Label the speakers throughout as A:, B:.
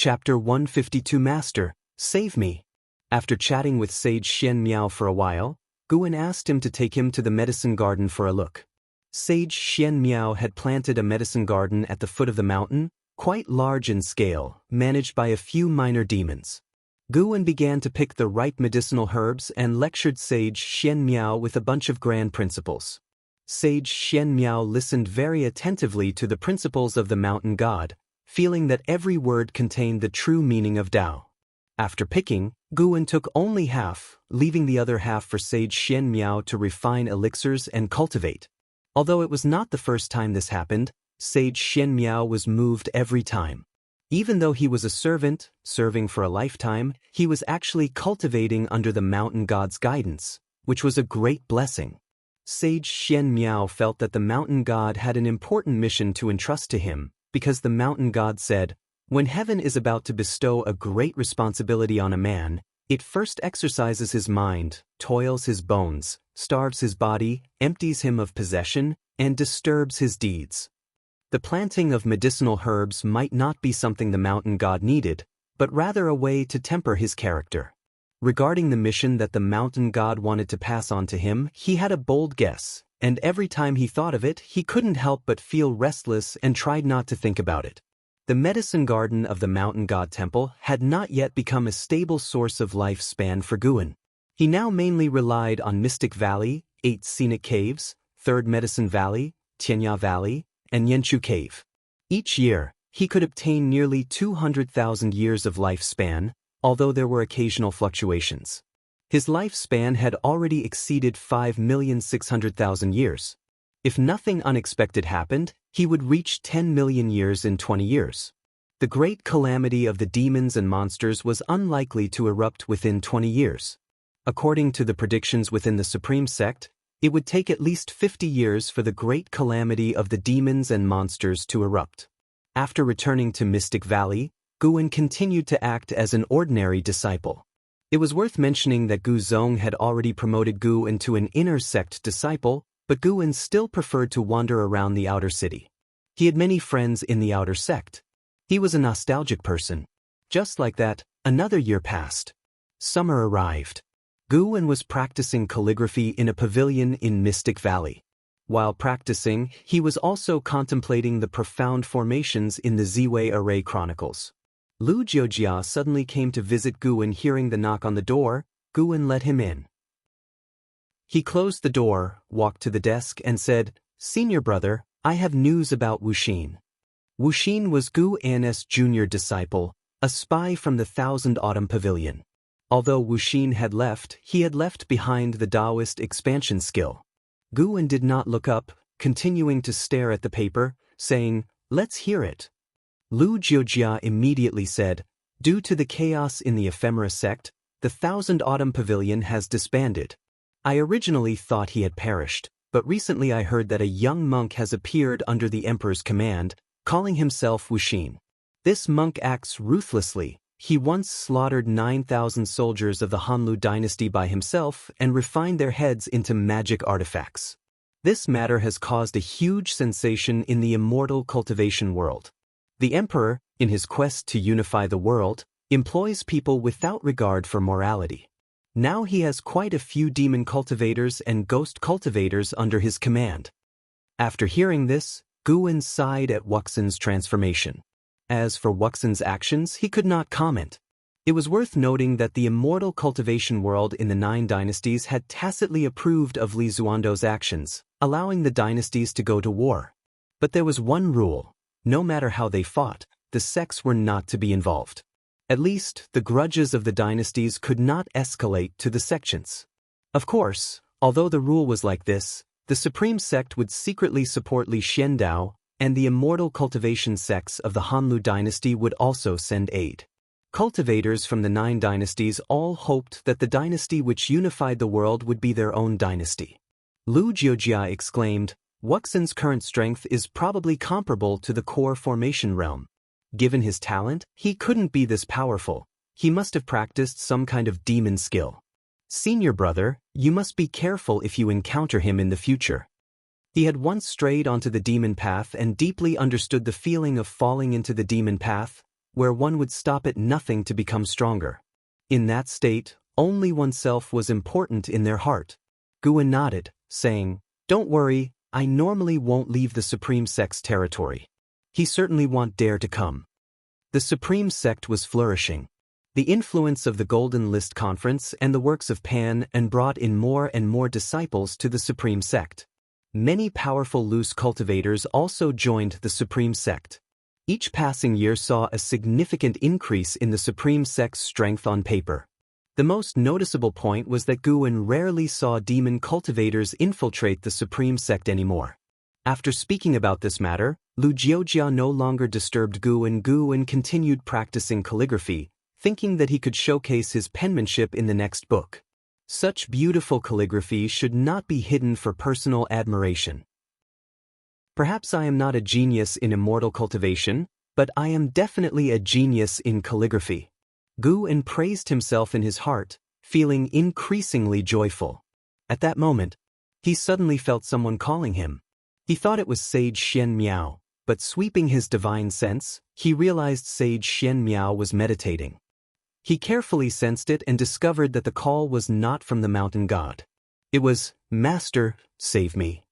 A: Chapter 152 Master, save me. After chatting with Sage Xian Miao for a while, Guan asked him to take him to the medicine garden for a look. Sage Xian Miao had planted a medicine garden at the foot of the mountain, quite large in scale, managed by a few minor demons. Guan began to pick the ripe medicinal herbs and lectured Sage Xian Miao with a bunch of grand principles. Sage Xian Miao listened very attentively to the principles of the mountain god, feeling that every word contained the true meaning of Tao. After picking, Guan took only half, leaving the other half for Sage Xian Miao to refine elixirs and cultivate. Although it was not the first time this happened, Sage Xian Miao was moved every time. Even though he was a servant, serving for a lifetime, he was actually cultivating under the mountain god's guidance, which was a great blessing. Sage Xian Miao felt that the mountain god had an important mission to entrust to him, because the mountain god said, "When heaven is about to bestow a great responsibility on a man, it first exercises his mind, toils his bones, starves his body, empties him of possession, and disturbs his deeds." The planting of medicinal herbs might not be something the mountain god needed, but rather a way to temper his character. Regarding the mission that the mountain god wanted to pass on to him, he had a bold guess, and every time he thought of it, he couldn't help but feel restless and tried not to think about it. The medicine garden of the mountain god temple had not yet become a stable source of lifespan for Guan. He now mainly relied on Mystic Valley, 8 scenic caves, 3rd Medicine Valley, Tianya Valley, and Yanchu Cave. Each year, he could obtain nearly 200,000 years of lifespan, although there were occasional fluctuations. His lifespan had already exceeded 5,600,000 years. If nothing unexpected happened, he would reach 10 million years in 20 years. The great calamity of the demons and monsters was unlikely to erupt within 20 years. According to the predictions within the Supreme Sect, it would take at least 50 years for the great calamity of the demons and monsters to erupt. After returning to Mystic Valley, Guan continued to act as an ordinary disciple. It was worth mentioning that Gu Zong had already promoted Gu into an inner sect disciple, but Guan still preferred to wander around the outer city. He had many friends in the outer sect. He was a nostalgic person. Just like that, another year passed. Summer arrived. Guan was practicing calligraphy in a pavilion in Mystic Valley. While practicing, he was also contemplating the profound formations in the Ziwei Array Chronicles. Lu Jiojia suddenly came to visit Guan. Hearing the knock on the door, Guan let him in. He closed the door, walked to the desk, and said, "Senior brother, I have news about Wuxin." Wuxin was Gu An's junior disciple, a spy from the Thousand Autumn Pavilion. Although Wuxin had left, he had left behind the Taoist expansion skill. Guan did not look up, continuing to stare at the paper, saying, "Let's hear it." Lu Jiojia immediately said, "Due to the chaos in the ephemera sect, the Thousand Autumn Pavilion has disbanded. I originally thought he had perished, but recently I heard that a young monk has appeared under the Emperor's command, calling himself Wuxin. This monk acts ruthlessly. He once slaughtered 9,000 soldiers of the Hanlu dynasty by himself and refined their heads into magic artifacts. This matter has caused a huge sensation in the Immortal Cultivation world. The Emperor, in his quest to unify the world, employs people without regard for morality. Now he has quite a few demon cultivators and ghost cultivators under his command." After hearing this, Guan sighed at Wuxian's transformation. As for Wuxian's actions, he could not comment. It was worth noting that the Immortal Cultivation world in the 9 dynasties had tacitly approved of Li Zuando's actions, allowing the dynasties to go to war. But there was one rule. No matter how they fought, the sects were not to be involved. At least, the grudges of the dynasties could not escalate to the sections. Of course, although the rule was like this, the Supreme Sect would secretly support Li Xiandao, and the Immortal Cultivation sects of the Hanlu dynasty would also send aid. Cultivators from the 9 dynasties all hoped that the dynasty which unified the world would be their own dynasty. Lu Jiojia exclaimed, "Wuxian's current strength is probably comparable to the core formation realm. Given his talent, he couldn't be this powerful. He must have practiced some kind of demon skill. Senior brother, you must be careful if you encounter him in the future." He had once strayed onto the demon path and deeply understood the feeling of falling into the demon path, where one would stop at nothing to become stronger. In that state, only oneself was important in their heart. Guan nodded, saying, "Don't worry, I normally won't leave the Supreme Sect's territory. He certainly won't dare to come." The Supreme Sect was flourishing. The influence of the Golden List Conference and the works of Pan and brought in more and more disciples to the Supreme Sect. Many powerful loose cultivators also joined the Supreme Sect. Each passing year saw a significant increase in the Supreme Sect's strength on paper. The most noticeable point was that Guan rarely saw demon cultivators infiltrate the Supreme Sect anymore. After speaking about this matter, Lu Jiujia no longer disturbed Guan continued practicing calligraphy, thinking that he could showcase his penmanship in the next book. Such beautiful calligraphy should not be hidden for personal admiration. Perhaps I am not a genius in immortal cultivation, but I am definitely a genius in calligraphy. Guan praised himself in his heart, feeling increasingly joyful. At that moment, he suddenly felt someone calling him. He thought it was Sage Xian Miao, but sweeping his divine sense, he realized Sage Xian Miao was meditating. He carefully sensed it and discovered that the call was not from the mountain god. It was, "Master, save me."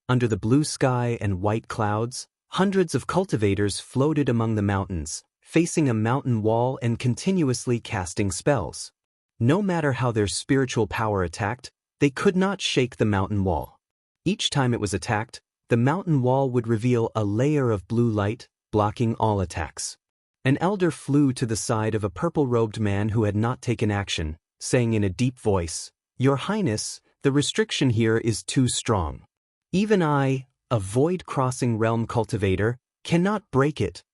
A: Under the blue sky and white clouds, hundreds of cultivators floated among the mountains, facing a mountain wall and continuously casting spells. No matter how their spiritual power attacked, they could not shake the mountain wall. Each time it was attacked, the mountain wall would reveal a layer of blue light, blocking all attacks. An elder flew to the side of a purple-robed man who had not taken action, saying in a deep voice, "Your Highness, the restriction here is too strong. Even I, a void-crossing realm cultivator, cannot break it."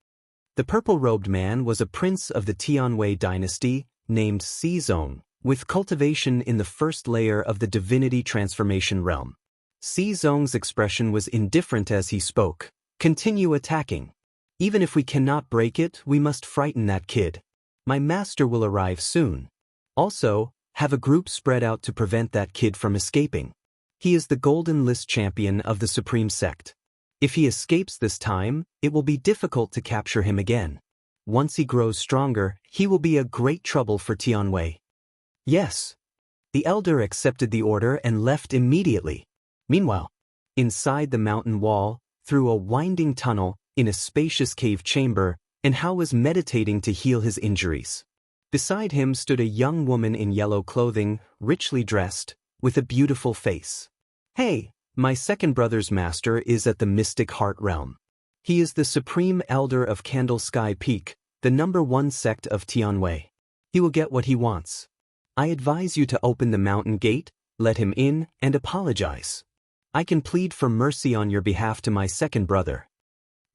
A: The purple-robed man was a prince of the Tianwei dynasty, named Xizong, with cultivation in the first layer of the divinity transformation realm. Xizong's expression was indifferent as he spoke. "Continue attacking. Even if we cannot break it, we must frighten that kid. My master will arrive soon. Also, have a group spread out to prevent that kid from escaping. He is the Golden List champion of the Supreme Sect. If he escapes this time, it will be difficult to capture him again. Once he grows stronger, he will be a great trouble for Tianwei." "Yes." The elder accepted the order and left immediately. Meanwhile, inside the mountain wall, through a winding tunnel, in a spacious cave chamber, Anhao was meditating to heal his injuries. Beside him stood a young woman in yellow clothing, richly dressed, with a beautiful face. "Hey, my second brother's master is at the Mystic Heart Realm. He is the Supreme Elder of Candle Sky Peak, the #1 sect of Tianwei. He will get what he wants. I advise you to open the mountain gate, let him in, and apologize. I can plead for mercy on your behalf to my second brother."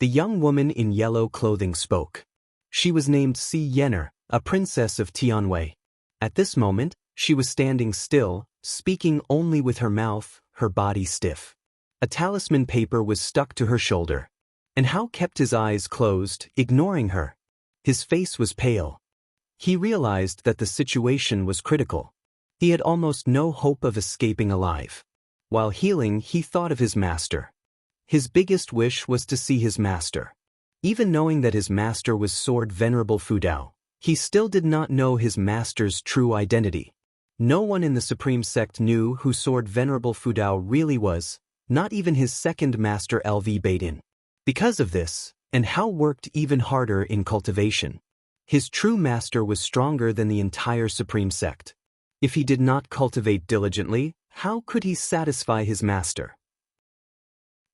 A: The young woman in yellow clothing spoke. She was named Si Yener, a princess of Tianwei. At this moment, she was standing still, speaking only with her mouth, her body stiff. A talisman paper was stuck to her shoulder. Anhao kept his eyes closed, ignoring her. His face was pale. He realized that the situation was critical. He had almost no hope of escaping alive. While healing, he thought of his master. His biggest wish was to see his master. Even knowing that his master was Sword Venerable Fudao, he still did not know his master's true identity. No one in the Supreme Sect knew who Sword Venerable Fudao really was, not even his second master LV Baidin. Because of this, Anhao worked even harder in cultivation. His true master was stronger than the entire Supreme Sect. If he did not cultivate diligently, how could he satisfy his master?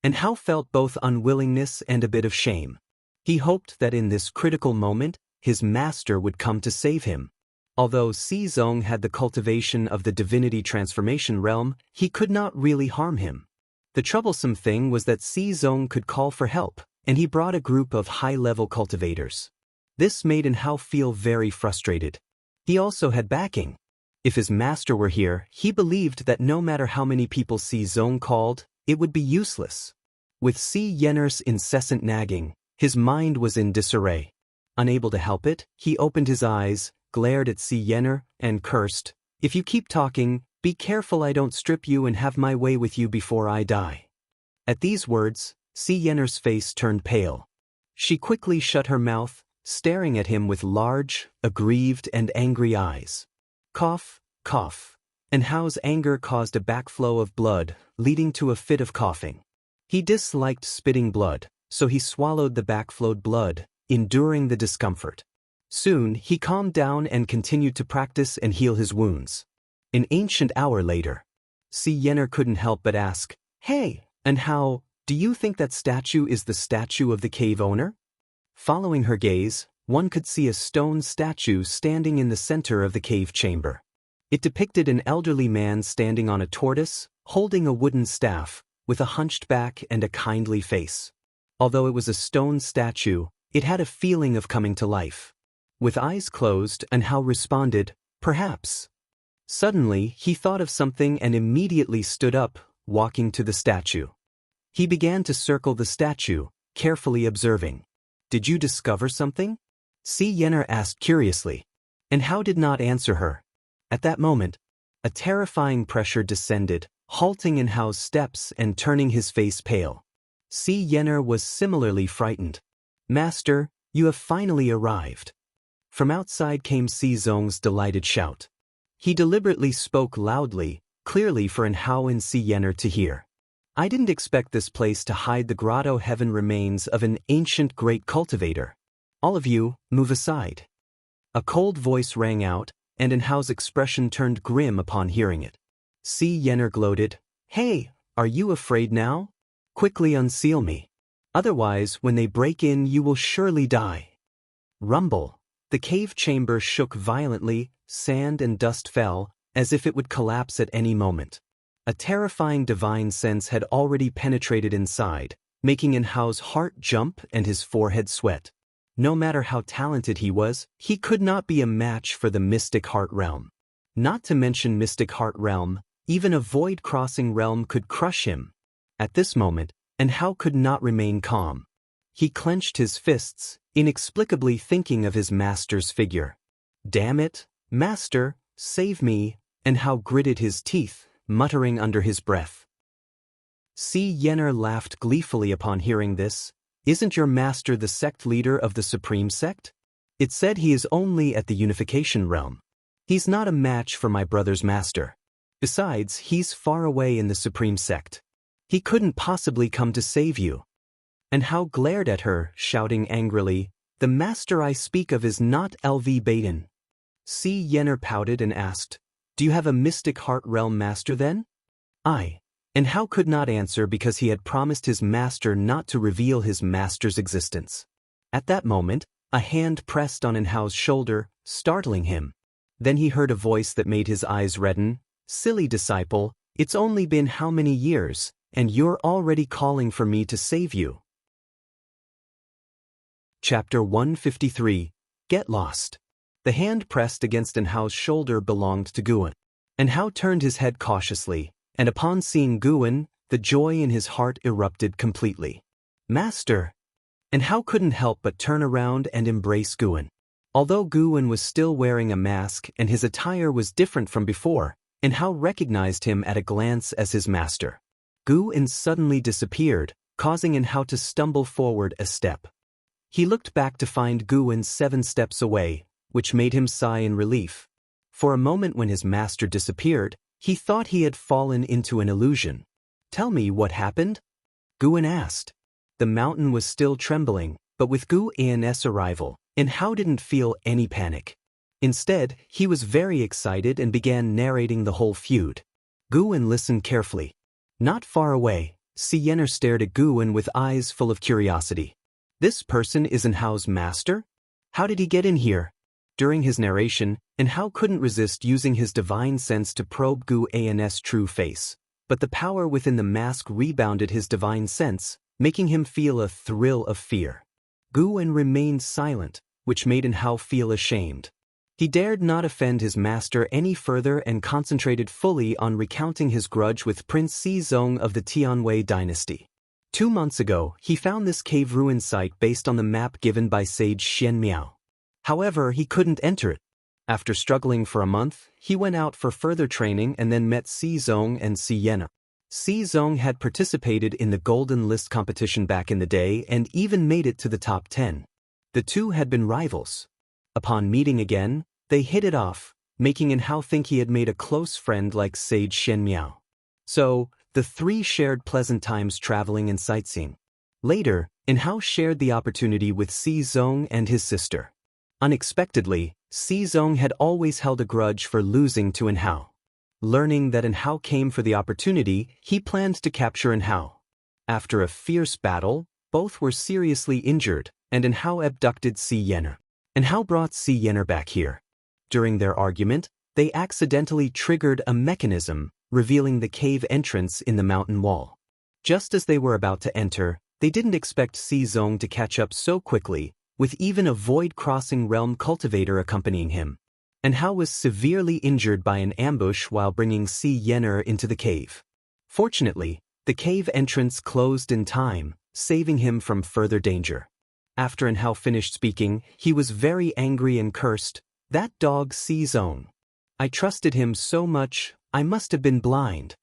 A: Anhao felt both unwillingness and a bit of shame. He hoped that in this critical moment, his master would come to save him. Although Xizong had the cultivation of the divinity transformation realm, he could not really harm him. The troublesome thing was that Xizong could call for help, and he brought a group of high-level cultivators. This made Anhao feel very frustrated. He also had backing. If his master were here, he believed that no matter how many people Xizong called, it would be useless. With Si Yener's incessant nagging, his mind was in disarray. Unable to help it, he opened his eyes, glared at Si Yener, and cursed, "If you keep talking, be careful I don't strip you and have my way with you before I die." At these words, Si Yener's face turned pale. She quickly shut her mouth, staring at him with large, aggrieved and angry eyes. Cough, cough. And Hao's anger caused a backflow of blood, leading to a fit of coughing. He disliked spitting blood, so he swallowed the backflowed blood, enduring the discomfort. Soon, he calmed down and continued to practice and heal his wounds. An ancient hour later, Si Yenner couldn't help but ask, "Hey, and Hao, do you think that statue is the statue of the cave owner?" Following her gaze, one could see a stone statue standing in the center of the cave chamber. It depicted an elderly man standing on a tortoise, holding a wooden staff, with a hunched back and a kindly face. Although it was a stone statue, it had a feeling of coming to life. With eyes closed, and Hao responded, "Perhaps." Suddenly, he thought of something and immediately stood up, walking to the statue. He began to circle the statue, carefully observing. "Did you discover something?" Si Yenner asked curiously. And Hao did not answer her. At that moment, a terrifying pressure descended, halting in Hao's steps and turning his face pale. Si Yenner was similarly frightened. "Master, you have finally arrived." From outside came Si Zong's delighted shout. He deliberately spoke loudly, clearly for Hao and Si Yenner to hear. "I didn't expect this place to hide the grotto heaven remains of an ancient great cultivator. All of you, move aside." A cold voice rang out, and Hao's expression turned grim upon hearing it. Si Yenner gloated, "Hey, are you afraid now? Quickly unseal me. Otherwise, when they break in, you will surely die." Rumble. The cave chamber shook violently, sand and dust fell, as if it would collapse at any moment. A terrifying divine sense had already penetrated inside, making Hao's heart jump and his forehead sweat. No matter how talented he was, he could not be a match for the Mystic Heart Realm. Not to mention Mystic Heart Realm, even a void-crossing realm could crush him. At this moment, Hao could not remain calm. He clenched his fists, inexplicably thinking of his master's figure. "Damn it, master, save me," Hao gritted his teeth, muttering under his breath. Si Yenner laughed gleefully upon hearing this. "Isn't your master the sect leader of the Supreme Sect? It said he is only at the Unification Realm. He's not a match for my brother's master. Besides, he's far away in the Supreme Sect. He couldn't possibly come to save you." Hao glared at her, shouting angrily, "The master I speak of is not LV Baden." Si Yenner pouted and asked, "Do you have a Mystic Heart Realm master then?" Hao could not answer because he had promised his master not to reveal his master's existence. At that moment, a hand pressed on Hao's shoulder, startling him. Then he heard a voice that made his eyes redden. "Silly disciple, it's only been how many years, and you're already calling for me to save you?" Chapter 153. Get Lost. The hand pressed against Hao's shoulder belonged to Guan. Hao turned his head cautiously, and upon seeing Guan, the joy in his heart erupted completely. "Master!" Hao couldn't help but turn around and embrace Guan. Although Guan was still wearing a mask and his attire was different from before, Hao recognized him at a glance as his master. Guan suddenly disappeared, causing Hao to stumble forward a step. He looked back to find Guan 7 steps away, which made him sigh in relief. For a moment when his master disappeared, he thought he had fallen into an illusion. "Tell me what happened?" Guan asked. The mountain was still trembling, but with Guan's arrival, Hao didn't feel any panic. Instead, he was very excited and began narrating the whole feud. Guan listened carefully. Not far away, Si Yenner stared at Guan with eyes full of curiosity. "This person isn't Hao's master? How did he get in here?" During his narration, Hao couldn't resist using his divine sense to probe Guan's true face. But the power within the mask rebounded his divine sense, making him feel a thrill of fear. Guan remained silent, which made Hao feel ashamed. He dared not offend his master any further and concentrated fully on recounting his grudge with Prince Xizong of the Tianwei dynasty. 2 months ago, he found this cave ruin site based on the map given by sage Xian Miao. However, he couldn't enter it. After struggling for a month, he went out for further training and then met Xizong and Si Yenner. Xizong had participated in the Golden List competition back in the day and even made it to the top 10. The two had been rivals. Upon meeting again, they hit it off, making Hao think he had made a close friend like Sage Xianmiao. So, the three shared pleasant times traveling and sightseeing. Later, Hao shared the opportunity with Si Zong and his sister. Unexpectedly, Si Zong had always held a grudge for losing to Hao. Learning that Hao came for the opportunity, he planned to capture Hao. After a fierce battle, both were seriously injured, and Hao abducted Si Yener. Hao brought Si Yener back here. During their argument, they accidentally triggered a mechanism, revealing the cave entrance in the mountain wall. Just as they were about to enter, they didn't expect Si Zong to catch up so quickly, with even a void-crossing realm cultivator accompanying him. Hao was severely injured by an ambush while bringing Si Yener into the cave. Fortunately, the cave entrance closed in time, saving him from further danger. After Hao finished speaking, he was very angry and cursed, "That dog Si Zong. I trusted him so much, I must have been blind."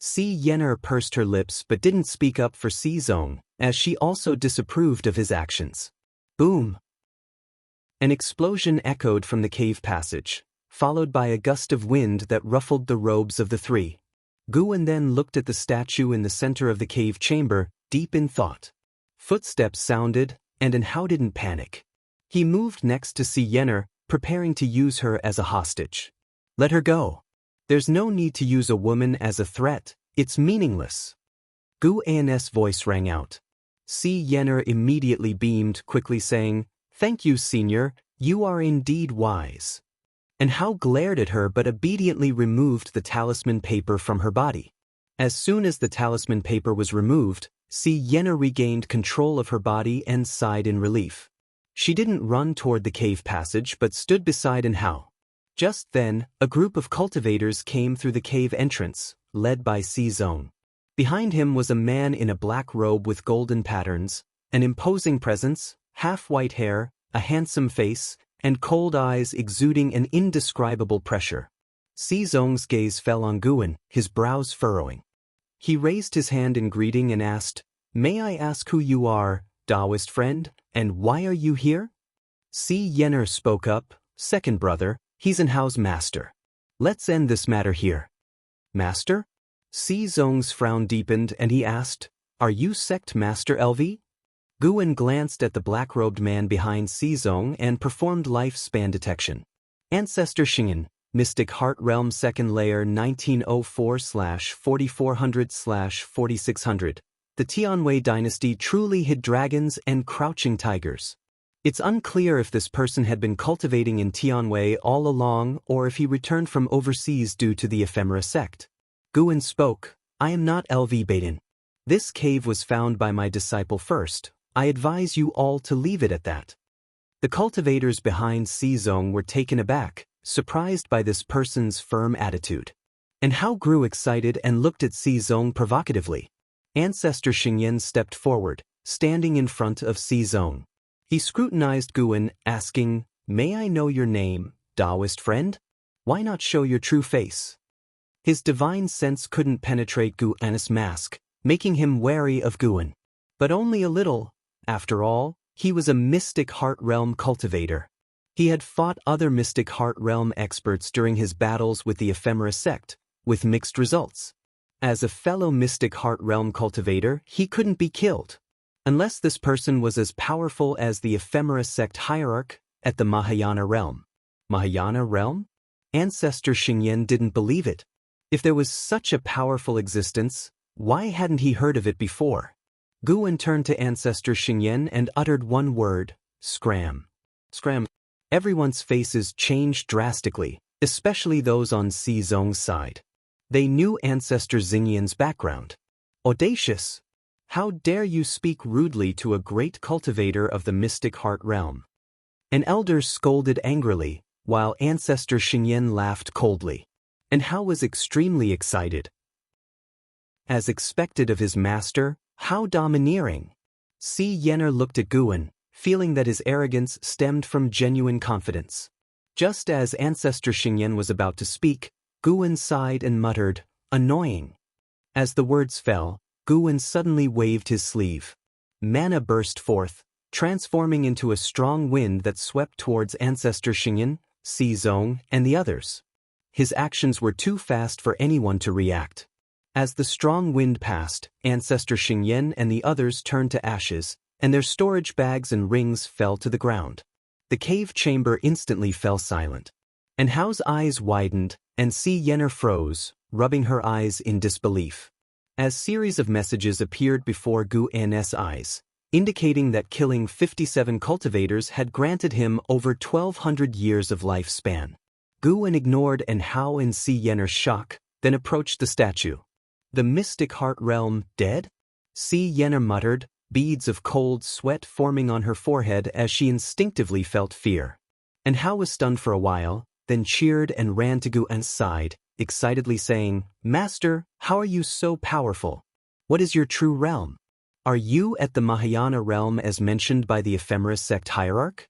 A: Si Yener pursed her lips but didn't speak up for Si Zong, as she also disapproved of his actions. Boom! An explosion echoed from the cave passage, followed by a gust of wind that ruffled the robes of the three. Guan then looked at the statue in the center of the cave chamber, deep in thought. Footsteps sounded, and Hao didn't panic. He moved next to Si Yener, preparing to use her as a hostage. Let her go. There's no need to use a woman as a threat, it's meaningless. Gu An's voice rang out. Si Yener immediately beamed, quickly saying, "Thank you, Senior, you are indeed wise." Hao glared at her but obediently removed the talisman paper from her body. As soon as the talisman paper was removed, Si Yener regained control of her body and sighed in relief. She didn't run toward the cave passage but stood beside Hao. Just then, a group of cultivators came through the cave entrance, led by Si Zong. Behind him was a man in a black robe with golden patterns, an imposing presence, half-white hair, a handsome face, and cold eyes exuding an indescribable pressure. Si Zong's gaze fell on Guan, his brows furrowing. He raised his hand in greeting and asked, "May I ask who you are, Taoist friend, and why are you here?" Si Yener spoke up, "Second brother, he's Hao's master. Let's end this matter here." "Master?" Si Zong's frown deepened and he asked, "Are you sect master LV?" Guan glanced at the black-robed man behind Si Zong and performed lifespan detection. Ancestor Xingyan, Mystic Heart Realm 2nd Layer 1904/4400/4600. The Tianwei dynasty truly hid dragons and crouching tigers. It's unclear if this person had been cultivating in Tianwei all along or if he returned from overseas due to the ephemera sect. Guan spoke, "I am not LV Baden. This cave was found by my disciple first. I advise you all to leave it at that." The cultivators behind Si Zong were taken aback, surprised by this person's firm attitude. Hao grew excited and looked at Si Zong provocatively. Ancestor Xingyan stepped forward, standing in front of Si Zong. He scrutinized Guan, asking, "May I know your name, Taoist friend? Why not show your true face?" His divine sense couldn't penetrate Guan's mask, making him wary of Guan. But only a little. After all, he was a Mystic Heart Realm cultivator. He had fought other Mystic Heart Realm experts during his battles with the ephemera sect, with mixed results. As a fellow Mystic Heart Realm cultivator, he couldn't be killed. Unless this person was as powerful as the ephemera sect hierarch at the Mahayana realm. Mahayana realm? Ancestor Xingyan didn't believe it. If there was such a powerful existence, why hadn't he heard of it before? Guan turned to Ancestor Xingyan and uttered one word, "Scram." Scram. Everyone's faces changed drastically, especially those on Si Zong's side. They knew Ancestor Xingyan's background. Audacious! How dare you speak rudely to a great cultivator of the Mystic Heart Realm? An elder scolded angrily, while Ancestor Xingyan laughed coldly. Hao was extremely excited. As expected of his master, how domineering! Si Yener looked at Guan, feeling that his arrogance stemmed from genuine confidence. Just as Ancestor Xingyan was about to speak, Guan sighed and muttered, "Annoying." As the words fell, Guan suddenly waved his sleeve. Mana burst forth, transforming into a strong wind that swept towards Ancestor Xingyan, Zong, and the others. His actions were too fast for anyone to react. As the strong wind passed, Ancestor Xingyan and the others turned to ashes, and their storage bags and rings fell to the ground. The cave chamber instantly fell silent. And Hao's eyes widened, and Si Yener froze, rubbing her eyes in disbelief. As series of messages appeared before Gu An's eyes, indicating that killing 57 cultivators had granted him over 1,200 years of lifespan. Gu An ignored Hao and Si Yener's shock, then approached the statue. The mystic heart realm dead? Si Yener muttered, beads of cold sweat forming on her forehead as she instinctively felt fear. And Hao was stunned for a while, then cheered and ran to Gu An's side, excitedly saying, "Master, how are you so powerful? What is your true realm? Are you at the Mahayana realm as mentioned by the ephemeris sect hierarch?"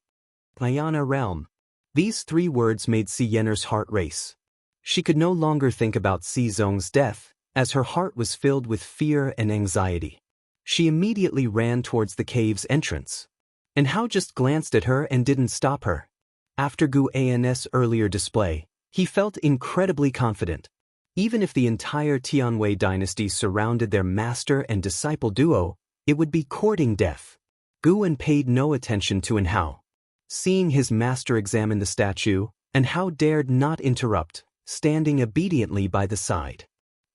A: Mahayana realm. These 3 words made Si Yener's heart race. She could no longer think about Zong's death, as her heart was filled with fear and anxiety. She immediately ran towards the cave's entrance. And Hao just glanced at her and didn't stop her. After Gu An's earlier display, he felt incredibly confident. Even if the entire Tianwei dynasty surrounded their master and disciple duo, it would be courting death. Gu An paid no attention to Hao. Seeing his master examine the statue, Hao dared not interrupt, standing obediently by the side.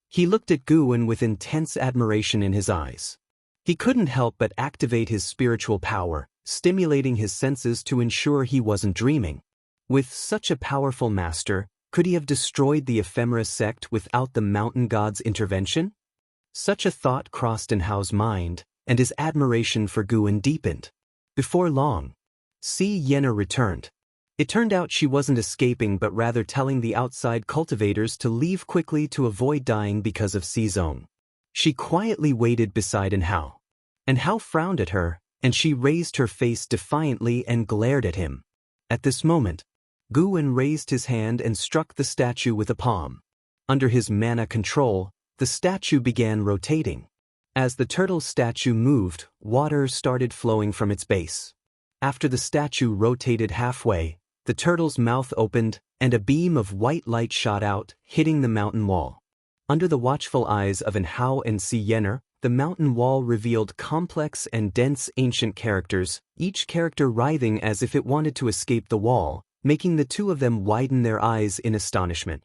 A: He looked at Gu An with intense admiration in his eyes. He couldn't help but activate his spiritual power, stimulating his senses to ensure he wasn't dreaming. With such a powerful master, could he have destroyed the ephemeris sect without the mountain god's intervention? Such a thought crossed Hao's mind, and his admiration for Gu An deepened. Before long, Si Yener returned. It turned out she wasn't escaping but rather telling the outside cultivators to leave quickly to avoid dying because of Zong. She quietly waited beside Hao. Hao frowned at her, and she raised her face defiantly and glared at him. At this moment, Gu An raised his hand and struck the statue with a palm. Under his mana control, the statue began rotating. As the turtle statue moved, water started flowing from its base. After the statue rotated halfway, the turtle's mouth opened, and a beam of white light shot out, hitting the mountain wall. Under the watchful eyes of Hao and Si Yener, the mountain wall revealed complex and dense ancient characters, each character writhing as if it wanted to escape the wall, making the 2 of them widen their eyes in astonishment.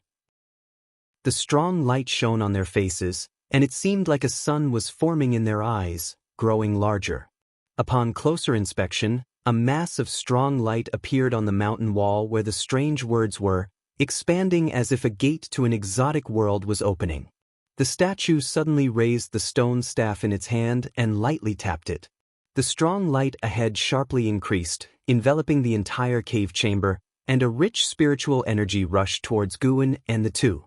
A: The strong light shone on their faces, and it seemed like a sun was forming in their eyes, growing larger. Upon closer inspection, a mass of strong light appeared on the mountain wall where the strange words were, expanding as if a gate to an exotic world was opening. The statue suddenly raised the stone staff in its hand and lightly tapped it. The strong light ahead sharply increased, enveloping the entire cave chamber, and a rich spiritual energy rushed towards Gu An and the 2.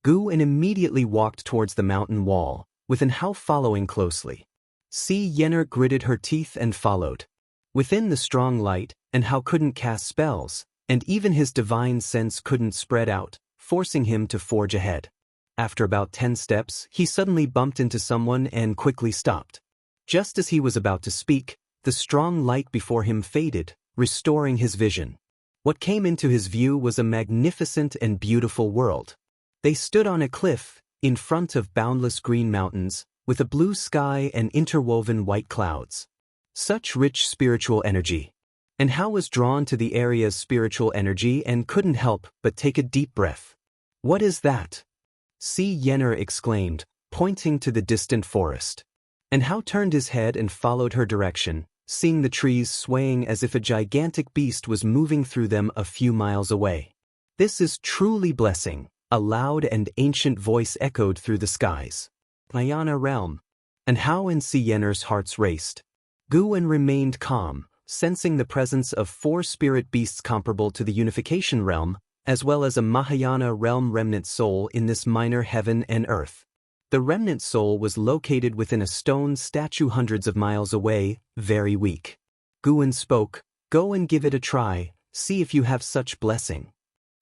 A: Gu An immediately walked towards the mountain wall, with Hao following closely. Si Yener gritted her teeth and followed. Within the strong light, Hao couldn't cast spells, and even his divine sense couldn't spread out, forcing him to forge ahead. After about 10 steps, he suddenly bumped into someone and quickly stopped. Just as he was about to speak, the strong light before him faded, restoring his vision. What came into his view was a magnificent and beautiful world. They stood on a cliff, in front of boundless green mountains, with a blue sky and interwoven white clouds. Such rich spiritual energy. Hao was drawn to the area's spiritual energy and couldn't help but take a deep breath. "What is that?" Si Yener exclaimed, pointing to the distant forest. Hao turned his head and followed her direction, seeing the trees swaying as if a gigantic beast was moving through them a few miles away. "This is truly blessing," a loud and ancient voice echoed through the skies. Mahayana realm. Hao and Si Yener's hearts raced. Gu An remained calm, sensing the presence of 4 spirit beasts comparable to the unification realm, as well as a Mahayana realm remnant soul in this minor heaven and earth. The remnant soul was located within a stone statue hundreds of miles away, very weak. Gu An spoke, "Go and give it a try, see if you have such blessing."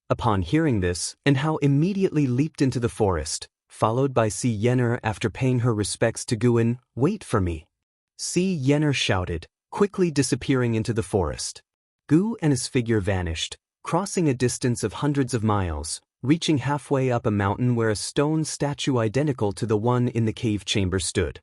A: Upon hearing this, Hao immediately leaped into the forest, followed by Si Yener. After paying her respects to Gu An, "Wait for me." Si Yener shouted, quickly disappearing into the forest. Gu and his figure vanished, crossing a distance of hundreds of miles, reaching halfway up a mountain where a stone statue identical to the one in the cave chamber stood.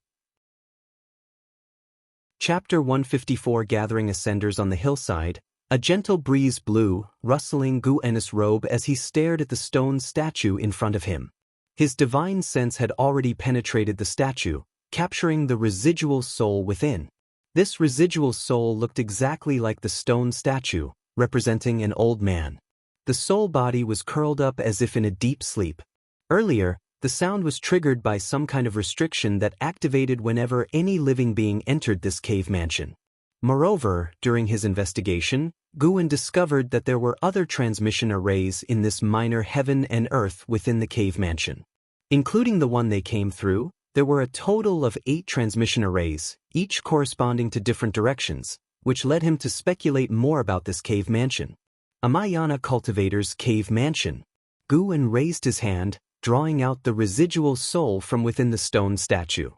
A: Chapter 154. Gathering ascenders on the hillside. A gentle breeze blew, rustling Gu En's robe as he stared at the stone statue in front of him. His divine sense had already penetrated the statue, capturing the residual soul within. This residual soul looked exactly like the stone statue, representing an old man. The soul body was curled up as if in a deep sleep. Earlier, the sound was triggered by some kind of restriction that activated whenever any living being entered this cave mansion. Moreover, during his investigation, Guwen discovered that there were other transmission arrays in this minor heaven and earth within the cave mansion. Including the one they came through, there were a total of 8 transmission arrays, each corresponding to different directions, which led him to speculate more about this cave mansion. A Mayana cultivator's cave mansion. Guwen raised his hand, drawing out the residual soul from within the stone statue.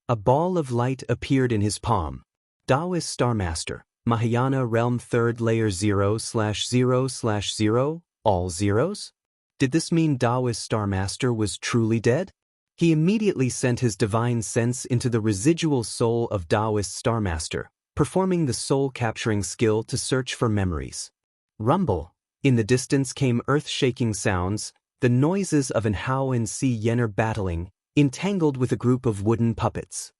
A: A ball of light appeared in his palm. Taoist Star Master, Mahayana Realm 3rd Layer 0/0/0, all zeros? Did this mean Taoist Star Master was truly dead? He immediately sent his divine sense into the residual soul of Taoist Star Master, performing the soul-capturing skill to search for memories. Rumble. In the distance came earth-shaking sounds, the noises of an Hao and Si Yener battling, entangled with a group of wooden puppets.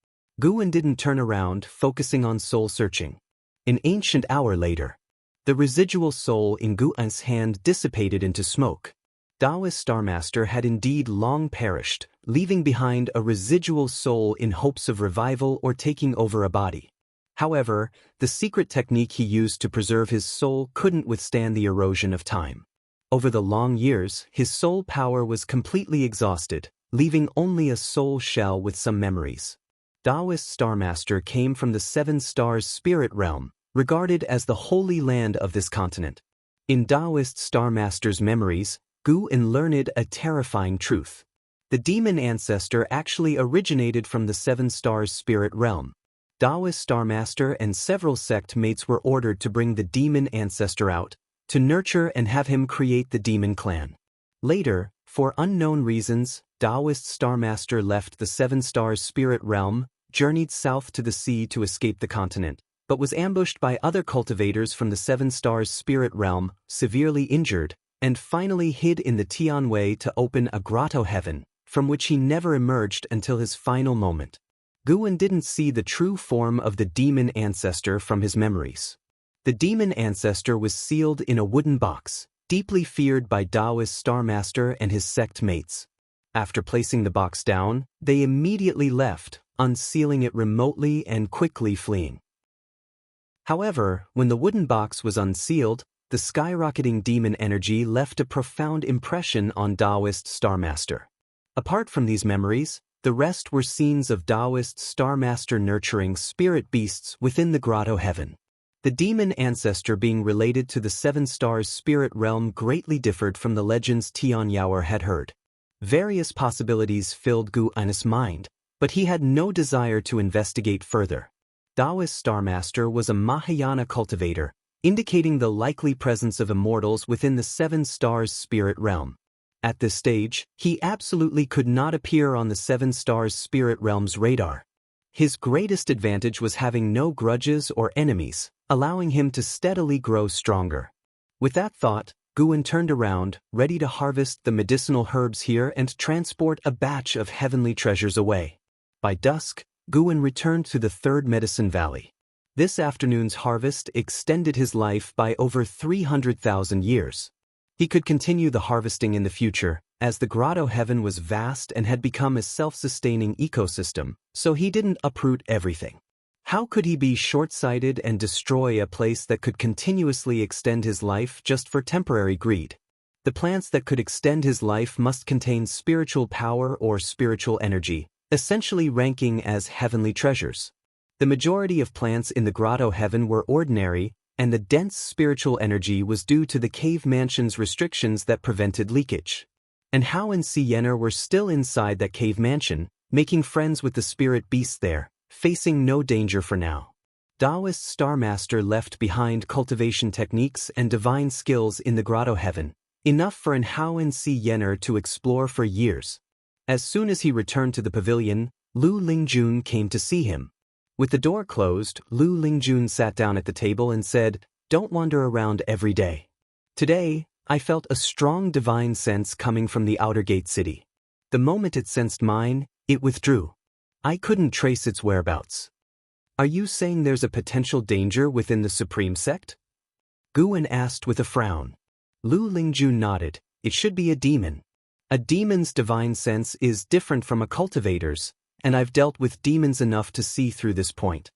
A: Guwen didn't turn around, focusing on soul-searching. An ancient hour later, the residual soul in Guwen's hand dissipated into smoke. Taoist Star Master had indeed long perished, leaving behind a residual soul in hopes of revival or taking over a body. However, the secret technique he used to preserve his soul couldn't withstand the erosion of time. Over the long years, his soul power was completely exhausted, leaving only a soul shell with some memories. Taoist Star Master came from the 7 Stars spirit realm, regarded as the holy land of this continent. In Taoist Star Master's memories, Guwen learned a terrifying truth. The demon ancestor actually originated from the 7 Stars spirit realm. Taoist Star Master and several sect mates were ordered to bring the demon ancestor out, to nurture and have him create the demon clan. Later, for unknown reasons, Taoist Star Master left the 7 Stars spirit realm, journeyed south to the sea to escape the continent, but was ambushed by other cultivators from the 7 Stars spirit realm, severely injured, and finally hid in the Tianwei to open a grotto heaven, from which he never emerged until his final moment. Guwen didn't see the true form of the demon ancestor from his memories. The demon ancestor was sealed in a wooden box, deeply feared by Taoist Star Master and his sect mates. After placing the box down, they immediately left, unsealing it remotely and quickly fleeing. However, when the wooden box was unsealed, the skyrocketing demon energy left a profound impression on Taoist Star Master. Apart from these memories, the rest were scenes of Taoist Star Master nurturing spirit beasts within the grotto heaven. The demon ancestor being related to the 7 Stars spirit realm greatly differed from the legends Tian Yaoer had heard. Various possibilities filled Guwen's mind, but he had no desire to investigate further. Taoist Star Master was a Mahayana cultivator, indicating the likely presence of immortals within the 7 Stars spirit realm. At this stage, he absolutely could not appear on the 7 Stars spirit realm's radar. His greatest advantage was having no grudges or enemies, allowing him to steadily grow stronger. With that thought, Guwen turned around, ready to harvest the medicinal herbs here and transport a batch of heavenly treasures away. By dusk, Guwen returned to the 3rd Medicine Valley. This afternoon's harvest extended his life by over 300,000 years. He could continue the harvesting in the future, as the grotto heaven was vast and had become a self-sustaining ecosystem, so he didn't uproot everything. How could he be short-sighted and destroy a place that could continuously extend his life just for temporary greed? The plants that could extend his life must contain spiritual power or spiritual energy, essentially ranking as heavenly treasures. The majority of plants in the grotto heaven were ordinary, and the dense spiritual energy was due to the cave mansion's restrictions that prevented leakage. And Hao and Si Yener were still inside that cave mansion, making friends with the spirit beasts there, facing no danger for now. Taoist Star Master left behind cultivation techniques and divine skills in the grotto heaven, enough for an Hao and Si Yener to explore for years. As soon as he returned to the pavilion, Lu Lingjun came to see him. With the door closed, Lu Lingjun sat down at the table and said, "Don't wander around every day. Today, I felt a strong divine sense coming from the outer gate city. The moment it sensed mine, it withdrew. I couldn't trace its whereabouts." "Are you saying there's a potential danger within the Supreme Sect?" Guwen asked with a frown. Lu Lingjun nodded. "It should be a demon. A demon's divine sense is different from a cultivator's, and I've dealt with demons enough to see through this point."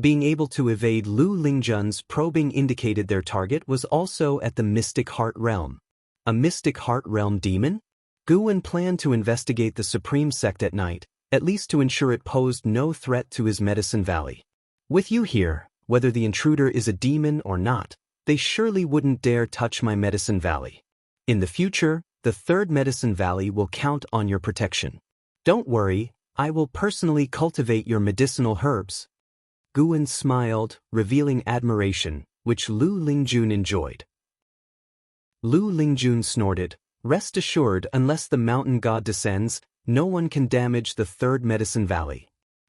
A: Being able to evade Lu Lingjun's probing indicated their target was also at the Mystic Heart Realm. A Mystic Heart Realm demon? Guwen planned to investigate the Supreme Sect at night, at least to ensure it posed no threat to his Medicine Valley. With you here, whether the intruder is a demon or not, they surely wouldn't dare touch my Medicine Valley. In the future, the Third Medicine Valley will count on your protection. Don't worry, I will personally cultivate your medicinal herbs. Guwen smiled, revealing admiration, which Lu Lingjun enjoyed. Lu Lingjun snorted, "Rest assured, unless the mountain god descends, no one can damage the Third Medicine Valley."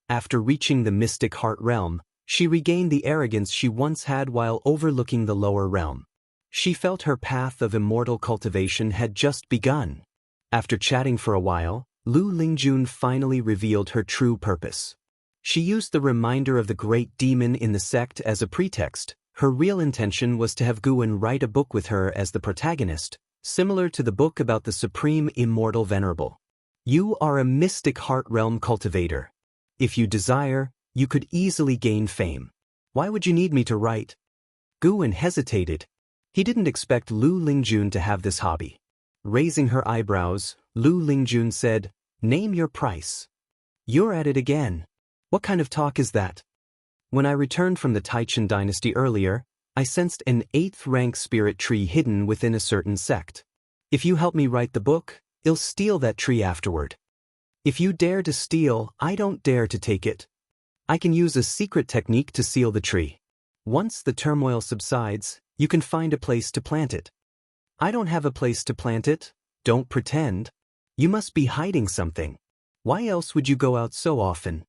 A: After reaching the Mystic Heart Realm, she regained the arrogance she once had while overlooking the lower realm. She felt her path of immortal cultivation had just begun. After chatting for a while, Lu Lingjun finally revealed her true purpose. She used the reminder of the great demon in the sect as a pretext. Her real intention was to have Guwen write a book with her as the protagonist, similar to the book about the supreme immortal venerable. "You are a Mystic Heart Realm cultivator. If you desire, you could easily gain fame. Why would you need me to write?" Guwen hesitated. He didn't expect Lu Lingjun to have this hobby. Raising her eyebrows, Lu Lingjun said, "Name your price." "You're at it again. What kind of talk is that?" "When I returned from the Taichin dynasty earlier, I sensed an 8th-rank spirit tree hidden within a certain sect. If you help me write the book, I'll steal that tree afterward. If you dare to steal, I don't dare to take it. I can use a secret technique to seal the tree. Once the turmoil subsides, you can find a place to plant it." "I don't have a place to plant it. Don't pretend. You must be hiding something. Why else would you go out so often?"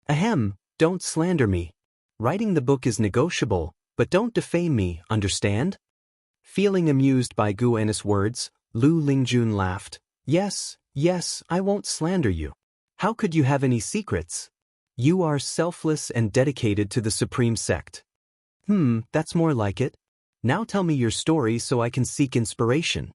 A: "Ahem, don't slander me. Writing the book is negotiable, but don't defame me, understand?" Feeling amused by Guwen's words, Lu Lingjun laughed. Yes, I won't slander you. How could you have any secrets? You are selfless and dedicated to the Supreme Sect." That's more like it. Now tell me your story so I can seek inspiration."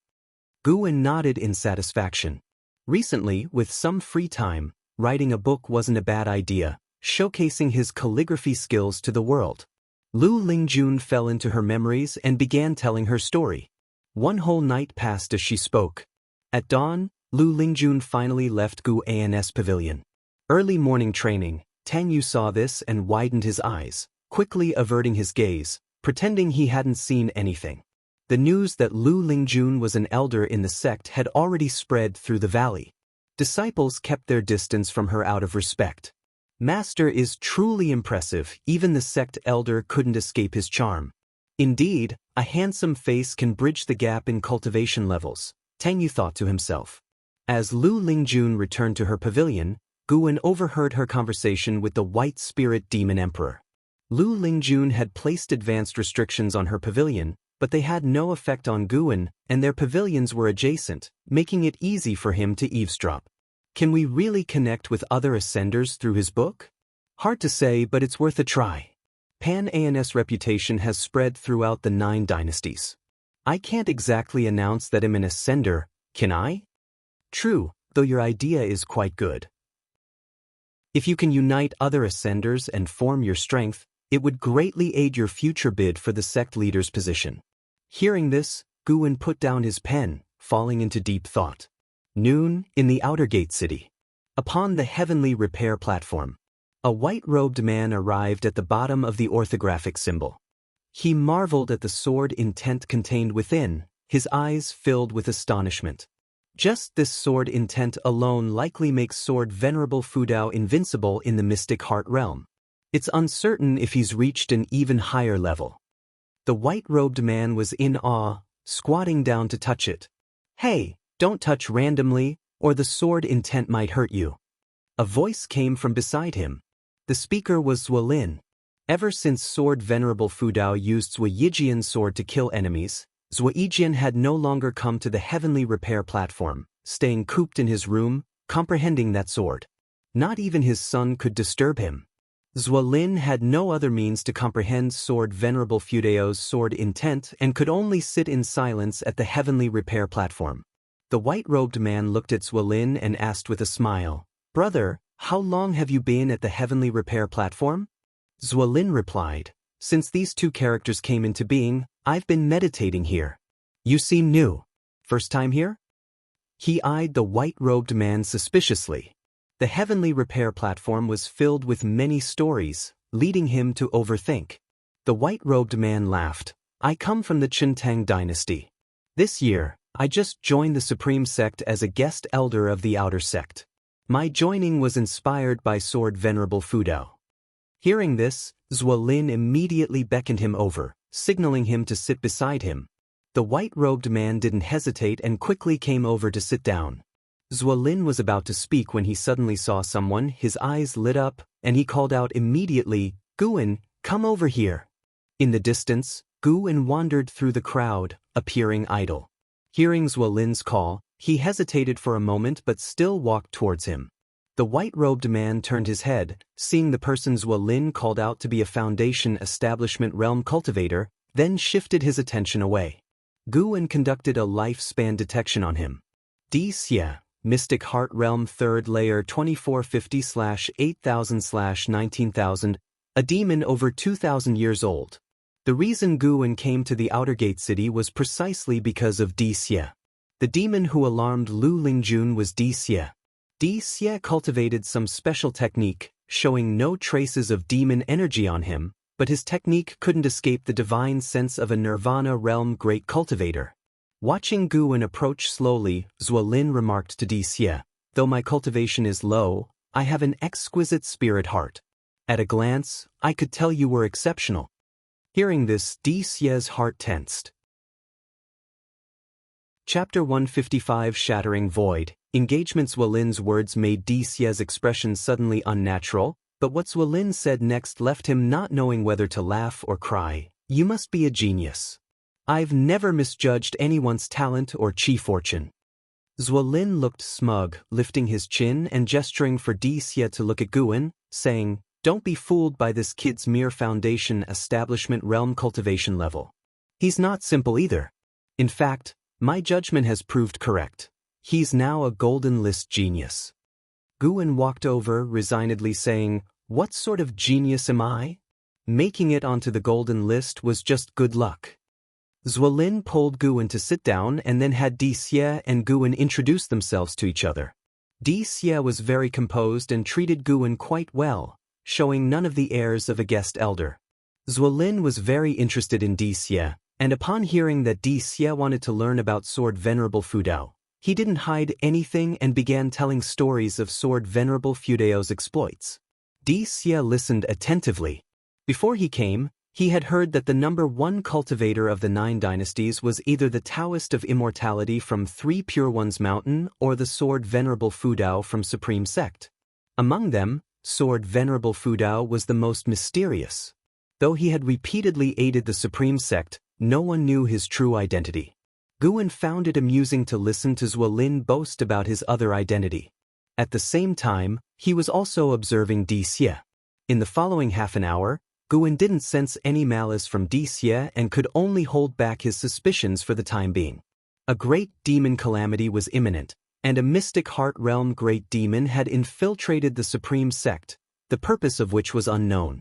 A: Guwen nodded in satisfaction. Recently, with some free time, writing a book wasn't a bad idea, showcasing his calligraphy skills to the world. Lu Lingjun fell into her memories and began telling her story. One whole night passed as she spoke. At dawn, Lu Lingjun finally left Guwen's pavilion. Early morning training, Tanyu saw this and widened his eyes, quickly averting his gaze, pretending he hadn't seen anything. The news that Lu Lingjun was an elder in the sect had already spread through the valley. Disciples kept their distance from her out of respect. "Master is truly impressive, even the sect elder couldn't escape his charm. Indeed, a handsome face can bridge the gap in cultivation levels," Tanyu thought to himself. As Lu Lingjun returned to her pavilion, Guwen overheard her conversation with the White Spirit Demon Emperor. Lu Lingjun had placed advanced restrictions on her pavilion, but they had no effect on Guwen, and their pavilions were adjacent, making it easy for him to eavesdrop. Can we really connect with other ascenders through his book? Hard to say, but it's worth a try. Pan-An's reputation has spread throughout the 9 dynasties. I can't exactly announce that I'm an ascender, can I? True, though your idea is quite good. If you can unite other ascenders and form your strength, it would greatly aid your future bid for the sect leader's position. Hearing this, Guwen put down his pen, falling into deep thought. Noon, in the outer gate city. Upon the heavenly repair platform, a white-robed man arrived at the bottom of the orthographic symbol. He marveled at the sword intent contained within, his eyes filled with astonishment. Just this sword intent alone likely makes Sword Venerable Fudao invincible in the Mystic Heart Realm. It's uncertain if he's reached an even higher level. The white-robed man was in awe, squatting down to touch it. Hey, don't touch randomly, or the sword intent might hurt you. A voice came from beside him. The speaker was Zuolin. Ever since Sword Venerable Fudao used Zuoyijian's sword to kill enemies, Zuoyijian had no longer come to the heavenly repair platform, staying cooped in his room, comprehending that sword. Not even his son could disturb him. Zuolin had no other means to comprehend Sword Venerable Fudao's sword intent and could only sit in silence at the heavenly repair platform. The white-robed man looked at Zuolin and asked with a smile, "Brother, how long have you been at the heavenly repair platform?" Zuolin replied, "Since these two characters came into being, I've been meditating here." "You seem new. First time here?" He eyed the white-robed man suspiciously. The heavenly repair platform was filled with many stories, leading him to overthink. The white-robed man laughed. "I come from the Chintang dynasty. This year, I just joined the Supreme Sect as a guest elder of the Outer Sect. My joining was inspired by Sword Venerable Fudao." Hearing this, Zuolin immediately beckoned him over, signaling him to sit beside him. The white-robed man didn't hesitate and quickly came over to sit down. Zuolin was about to speak when he suddenly saw someone, his eyes lit up, and he called out immediately, "Guan, come over here." In the distance, Guan wandered through the crowd, appearing idle. Hearing Zuolin's call, he hesitated for a moment but still walked towards him. The white-robed man turned his head, seeing the person Zuolin called out to be a Foundation Establishment Realm cultivator, then shifted his attention away. Guan conducted a lifespan detection on him. Wuxia, Mystic Heart Realm 3rd Layer 2450/8000/19000, a demon over 2,000 years old. The reason Guan came to the Outer Gate City was precisely because of Wuxia. The demon who alarmed Lu Lingjun was Wuxia. Wuxia cultivated some special technique, showing no traces of demon energy on him, but his technique couldn't escape the divine sense of a Nirvana Realm great cultivator. Watching Guan approach slowly, Zuolin remarked to Wuxia, "Though my cultivation is low, I have an exquisite spirit heart. At a glance, I could tell you were exceptional." Hearing this, Wuxia's heart tensed. Chapter 155 Shattering Void. Engagement. Zuolin's words made Wuxia's expression suddenly unnatural, but what Zuolin said next left him not knowing whether to laugh or cry. "You must be a genius. I've never misjudged anyone's talent or chi fortune." Zuolin looked smug, lifting his chin and gesturing for Wuxia to look at Guan, saying, "Don't be fooled by this kid's mere Foundation Establishment Realm cultivation level. He's not simple either. In fact, my judgment has proved correct. He's now a Golden List genius." Guan walked over, resignedly saying, "What sort of genius am I? Making it onto the Golden List was just good luck." Zuolin pulled Guan to sit down and then had Wuxia and Guan introduce themselves to each other. Wuxia was very composed and treated Guan quite well, showing none of the airs of a guest elder. Zuolin was very interested in Wuxia, and upon hearing that Wuxia wanted to learn about Sword Venerable Fudao, he didn't hide anything and began telling stories of Sword Venerable Fudao's exploits. Wuxia listened attentively. Before he came, he had heard that the number one cultivator of the 9 dynasties was either the Taoist of Immortality from 3 Pure Ones Mountain or the Sword Venerable Fudao from Supreme Sect. Among them, Sword Venerable Fudao was the most mysterious. Though he had repeatedly aided the Supreme Sect, no one knew his true identity. Guan found it amusing to listen to Zuolin boast about his other identity. At the same time, he was also observing Wuxia. In the following half an hour, Guan didn't sense any malice from Wuxia and could only hold back his suspicions for the time being. A great demon calamity was imminent, and a Mystic Heart Realm great demon had infiltrated the Supreme Sect, the purpose of which was unknown.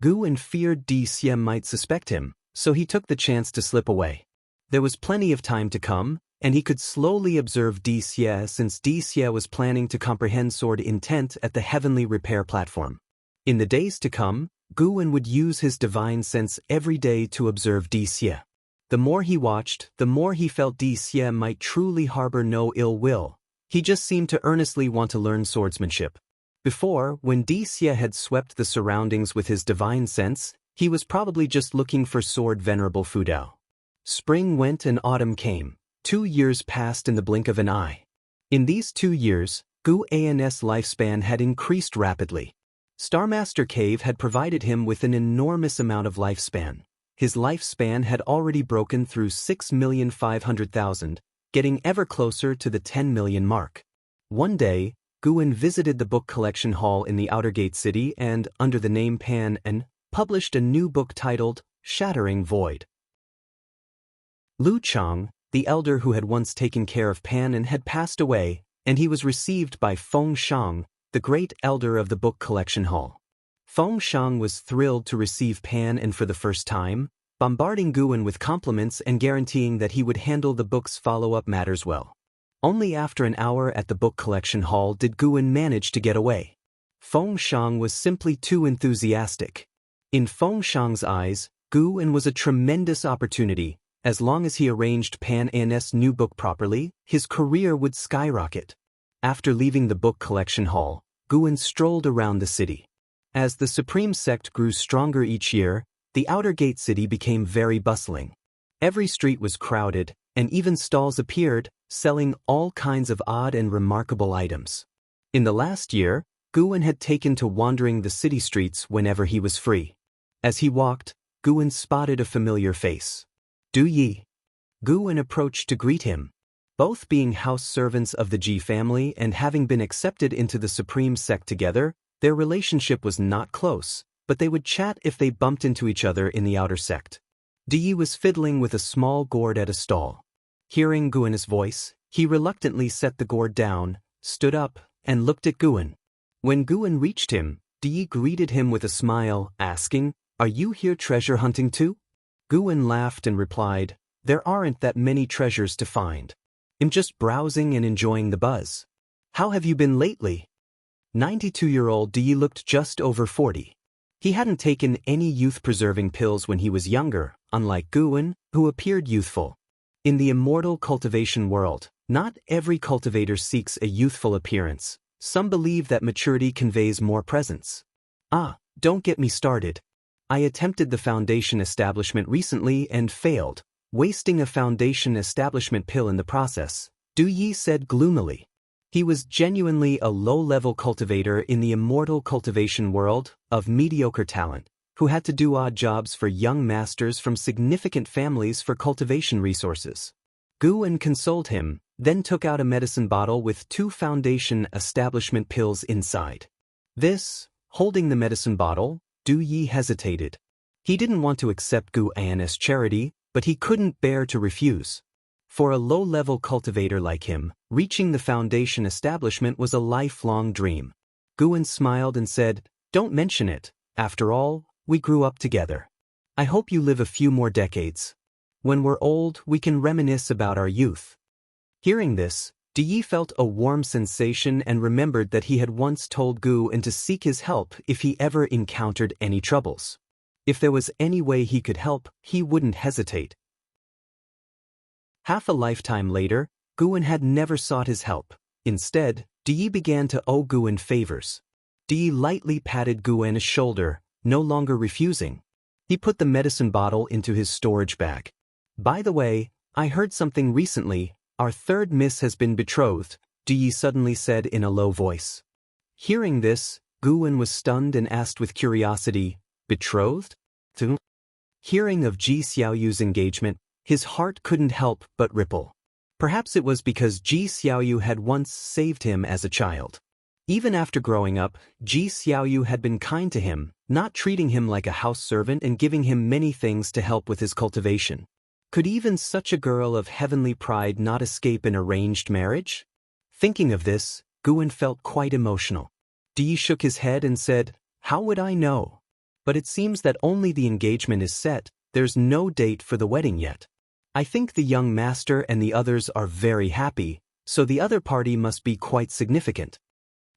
A: Guan feared Wuxia might suspect him, so he took the chance to slip away. There was plenty of time to come, and he could slowly observe Wuxia since Wuxia was planning to comprehend sword intent at the heavenly repair platform. In the days to come, Guan would use his divine sense every day to observe Wuxia. The more he watched, the more he felt Wuxia might truly harbor no ill will. He just seemed to earnestly want to learn swordsmanship. Before, when Wuxia had swept the surroundings with his divine sense, he was probably just looking for sword venerable Fudao. Spring went and autumn came. 2 years passed in the blink of an eye. In these 2 years, Gu An's lifespan had increased rapidly. Starmaster Cave had provided him with an enormous amount of lifespan. His lifespan had already broken through 6,500,000, getting ever closer to the 10 million mark. One day, Guan visited the book collection hall in the Outer Gate City and, under the name Pan An, published a new book titled Shattering Void. Lu Chang, the elder who had once taken care of Pan An, had passed away, and he was received by Feng Shang, the great elder of the book collection hall. Feng Shang was thrilled to receive Pan An for the first time, bombarding Guan with compliments and guaranteeing that he would handle the book's follow-up matters well. Only after an hour at the book collection hall did Guan manage to get away. Feng Shang was simply too enthusiastic. In Feng Shang's eyes, Guan was a tremendous opportunity. As long as he arranged Pan An's new book properly, his career would skyrocket. After leaving the book collection hall, Guan strolled around the city. As the Supreme Sect grew stronger each year, the Outer Gate City became very bustling. Every street was crowded, and even stalls appeared, selling all kinds of odd and remarkable items. In the last year, Guan had taken to wandering the city streets whenever he was free. As he walked, Guan spotted a familiar face. Du Yi. Guan approached to greet him. Both being house servants of the Ji family and having been accepted into the Supreme Sect together, their relationship was not close, but they would chat if they bumped into each other in the outer sect. Du Yi was fiddling with a small gourd at a stall. Hearing Guan's voice, he reluctantly set the gourd down, stood up, and looked at Guan. When Guan reached him, Du Yi greeted him with a smile, asking, "Are you here treasure hunting too?" Guan laughed and replied, "There aren't that many treasures to find. I'm just browsing and enjoying the buzz. How have you been lately?" 92-year-old Du Yi looked just over 40. He hadn't taken any youth-preserving pills when he was younger, unlike Guan, who appeared youthful. In the Immortal cultivation world, not every cultivator seeks a youthful appearance. Some believe that maturity conveys more presence. Don't get me started. I attempted the foundation establishment recently and failed, wasting a foundation establishment pill in the process, Du Yi said gloomily. He was genuinely a low-level cultivator in the Immortal cultivation world, of mediocre talent, who had to do odd jobs for young masters from significant families for cultivation resources. Guan consoled him, then took out a medicine bottle with 2 foundation establishment pills inside. Holding the medicine bottle, Du Yi hesitated. He didn't want to accept Guan as charity, but he couldn't bear to refuse. For a low-level cultivator like him, reaching the foundation establishment was a lifelong dream. Guan smiled and said, "Don't mention it. After all, we grew up together. I hope you live a few more decades. When we're old, we can reminisce about our youth." Hearing this, Du Yi felt a warm sensation and remembered that he had once told Guan to seek his help if he ever encountered any troubles. If there was any way he could help, he wouldn't hesitate. Half a lifetime later, Guan had never sought his help. Instead, Du Yi began to owe Guan favors. Du Yi lightly patted Guan's shoulder, no longer refusing. He put the medicine bottle into his storage bag. "By the way, I heard something recently. Our third miss has been betrothed," Du Yi suddenly said in a low voice. Hearing this, Guan was stunned and asked with curiosity, "Betrothed? To?" Hearing of Ji Xiaoyu's engagement, his heart couldn't help but ripple. Perhaps it was because Ji Xiaoyu had once saved him as a child. Even after growing up, Ji Xiaoyu had been kind to him, not treating him like a house servant and giving him many things to help with his cultivation. Could even such a girl of heavenly pride not escape an arranged marriage? Thinking of this, Guan felt quite emotional. Du Yi shook his head and said, "How would I know? But it seems that only the engagement is set, there's no date for the wedding yet. I think the young master and the others are very happy, so the other party must be quite significant.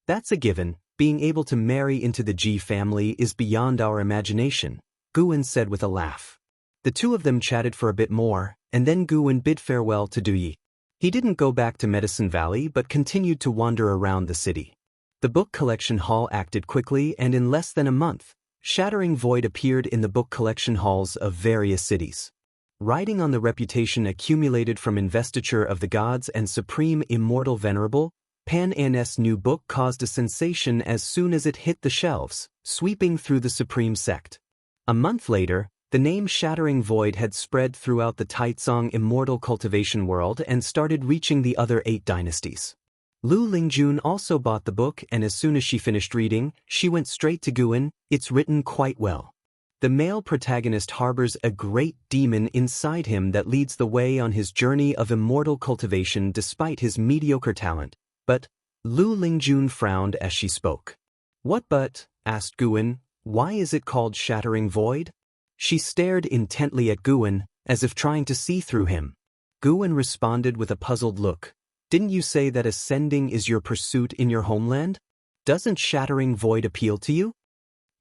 A: That's a given. Being able to marry into the Ji family is beyond our imagination," Guan said with a laugh. The two of them chatted for a bit more, and then Guan bid farewell to Du Yi. He didn't go back to Medicine Valley but continued to wander around the city. The book collection hall acted quickly, and in less than a month, Shattering Void appeared in the book collection halls of various cities. Riding on the reputation accumulated from investiture of the gods and supreme immortal venerable, Pan An's new book caused a sensation as soon as it hit the shelves, sweeping through the supreme sect. A month later, the name Shattering Void had spread throughout the Taizong Immortal Cultivation world and started reaching the other 8 dynasties. Lu Lingjun also bought the book, and as soon as she finished reading, she went straight to Guan. It's written quite well. The male protagonist harbors a great demon inside him that leads the way on his journey of immortal cultivation despite his mediocre talent. But, Lu Lingjun frowned as she spoke. What but? Asked Guan. Why is it called Shattering Void? She stared intently at Guan, as if trying to see through him. Guan responded with a puzzled look. Didn't you say that ascending is your pursuit in your homeland? Doesn't Shattering Void appeal to you?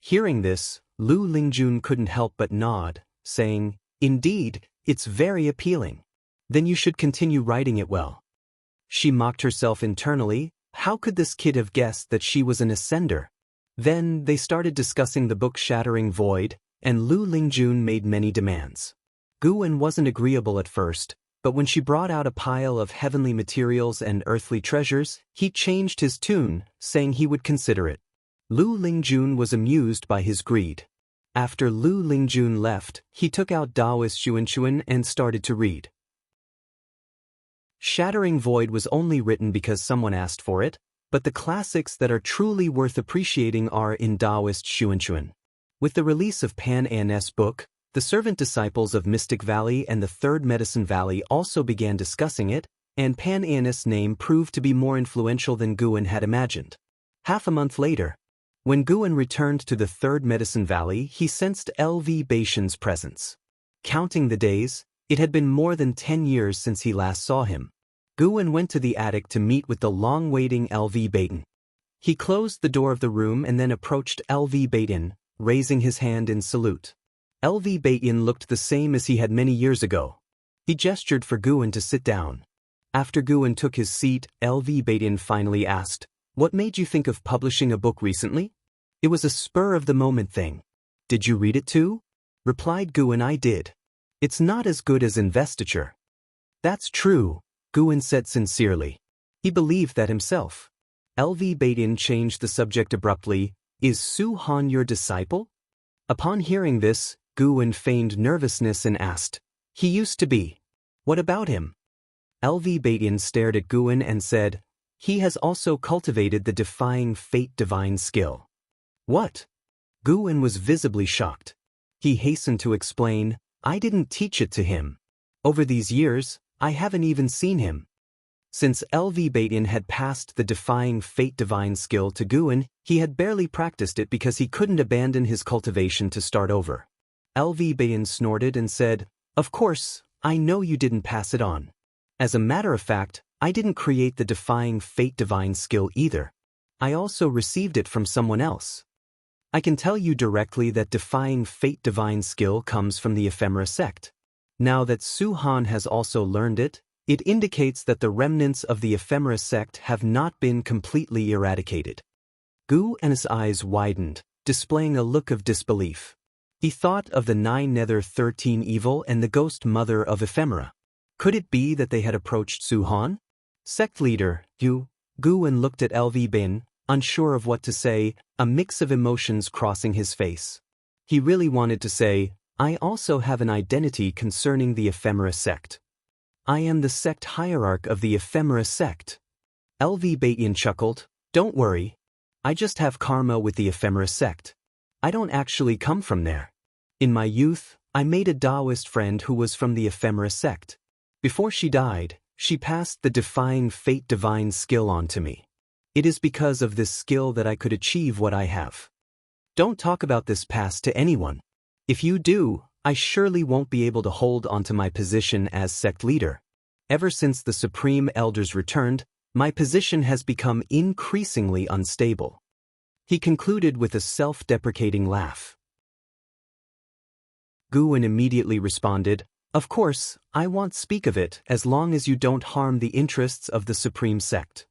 A: Hearing this, Lu Lingjun couldn't help but nod, saying, Indeed, it's very appealing. Then you should continue writing it well. She mocked herself internally. How could this kid have guessed that she was an ascender? Then they started discussing the book Shattering Void, and Lu Lingjun made many demands. Guan wasn't agreeable at first, but when she brought out a pile of heavenly materials and earthly treasures, he changed his tune, saying he would consider it. Lu Lingjun was amused by his greed. After Lu Lingjun left, he took out Daoist Xuanchuan and started to read. Shattering Void was only written because someone asked for it, but the classics that are truly worth appreciating are in Daoist Xuanchuan. With the release of Pan An's book, the servant disciples of Mystic Valley and the Third Medicine Valley also began discussing it, and Pan An's name proved to be more influential than Guan had imagined. Half a month later, when Guan returned to the Third Medicine Valley, he sensed LV Baitian's presence. Counting the days, it had been more than 10 years since he last saw him. Guan went to the attic to meet with the long-waiting LV Baitin. He closed the door of the room and then approached LV Baitin, raising his hand in salute. LV Baitin looked the same as he had many years ago. He gestured for Guan to sit down. After Guan took his seat, LV Baitin finally asked, What made you think of publishing a book recently? It was a spur-of-the-moment thing. Did you read it too? Replied Guan. I did. It's not as good as Investiture. That's true, Guan said sincerely. He believed that himself. LV Baitin changed the subject abruptly. Is Su Han your disciple? Upon hearing this, Guan feigned nervousness and asked, He used to be. What about him? LV Baitin stared at Guan and said, He has also cultivated the Defying Fate divine skill. What? Guan was visibly shocked. He hastened to explain, I didn't teach it to him. Over these years, I haven't even seen him. Since LV Baitin had passed the Defying Fate divine skill to Guan, he had barely practiced it because he couldn't abandon his cultivation to start over. LV Baitin snorted and said, Of course, I know you didn't pass it on. As a matter of fact, I didn't create the Defying Fate divine skill either. I also received it from someone else. I can tell you directly that Defying Fate divine skill comes from the Ephemera sect. Now that Su Han has also learned it, it indicates that the remnants of the Ephemera sect have not been completely eradicated. Guan's eyes widened, displaying a look of disbelief. He thought of the 9 Nether 13 Evil and the Ghost Mother of Ephemera. Could it be that they had approached Su Han? Sect leader, Guan looked at LV Baitin, unsure of what to say, a mix of emotions crossing his face. He really wanted to say, I also have an identity concerning the Ephemera sect. I am the sect hierarch of the Ephemera sect. LV Baitin chuckled, Don't worry. I just have karma with the Ephemera sect. I don't actually come from there. In my youth, I made a Taoist friend who was from the Ephemera sect. Before she died, she passed the Defying Fate divine skill on to me. It is because of this skill that I could achieve what I have. Don't talk about this past to anyone. If you do, I surely won't be able to hold onto my position as sect leader. Ever since the Supreme Elders returned, my position has become increasingly unstable. He concluded with a self-deprecating laugh. Guan immediately responded, Of course, I won't speak of it as long as you don't harm the interests of the Supreme Sect.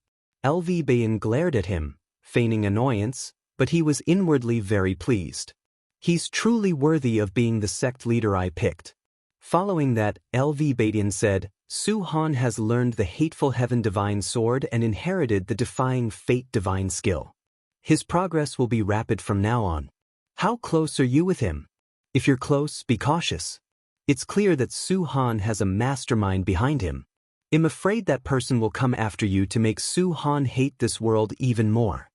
A: LV Baitin glared at him, feigning annoyance, but he was inwardly very pleased. He's truly worthy of being the sect leader I picked. Following that, LV Baidian said, Su Han has learned the Hateful Heaven Divine Sword and inherited the Defying Fate Divine skill. His progress will be rapid from now on. How close are you with him? If you're close, be cautious. It's clear that Su Han has a mastermind behind him. I'm afraid that person will come after you to make Su Han hate this world even more.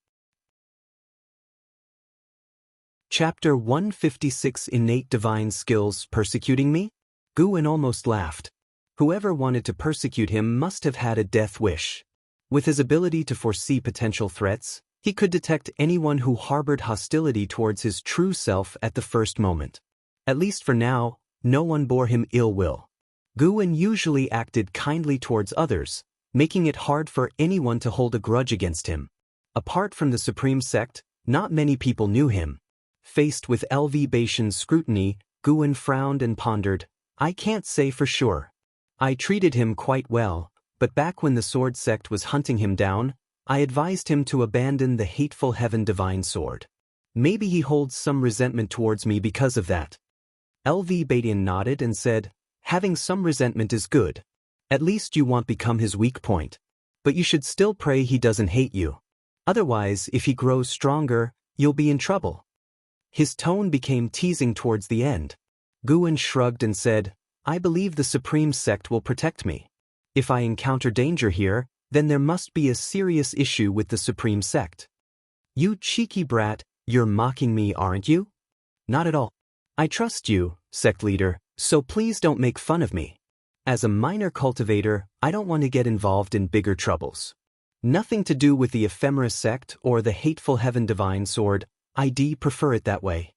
A: Chapter 156 Innate Divine Skills Persecuting Me? Guan almost laughed. Whoever wanted to persecute him must have had a death wish. With his ability to foresee potential threats, he could detect anyone who harbored hostility towards his true self at the first moment. At least for now, no one bore him ill will. Guan usually acted kindly towards others, making it hard for anyone to hold a grudge against him. Apart from the Supreme Sect, not many people knew him. Faced with LV Baidian's scrutiny, Guan frowned and pondered, I can't say for sure. I treated him quite well, but back when the Sword Sect was hunting him down, I advised him to abandon the Hateful Heaven Divine Sword. Maybe he holds some resentment towards me because of that. LV Baidian nodded and said, having some resentment is good. At least you won't become his weak point. But you should still pray he doesn't hate you. Otherwise, if he grows stronger, you'll be in trouble. His tone became teasing towards the end. Guan shrugged and said, I believe the Supreme Sect will protect me. If I encounter danger here, then there must be a serious issue with the Supreme Sect. You cheeky brat, you're mocking me, aren't you? Not at all. I trust you, sect leader, so please don't make fun of me. As a minor cultivator, I don't want to get involved in bigger troubles. Nothing to do with the Ephemera Sect or the Hateful Heaven Divine Sword, I'd prefer it that way.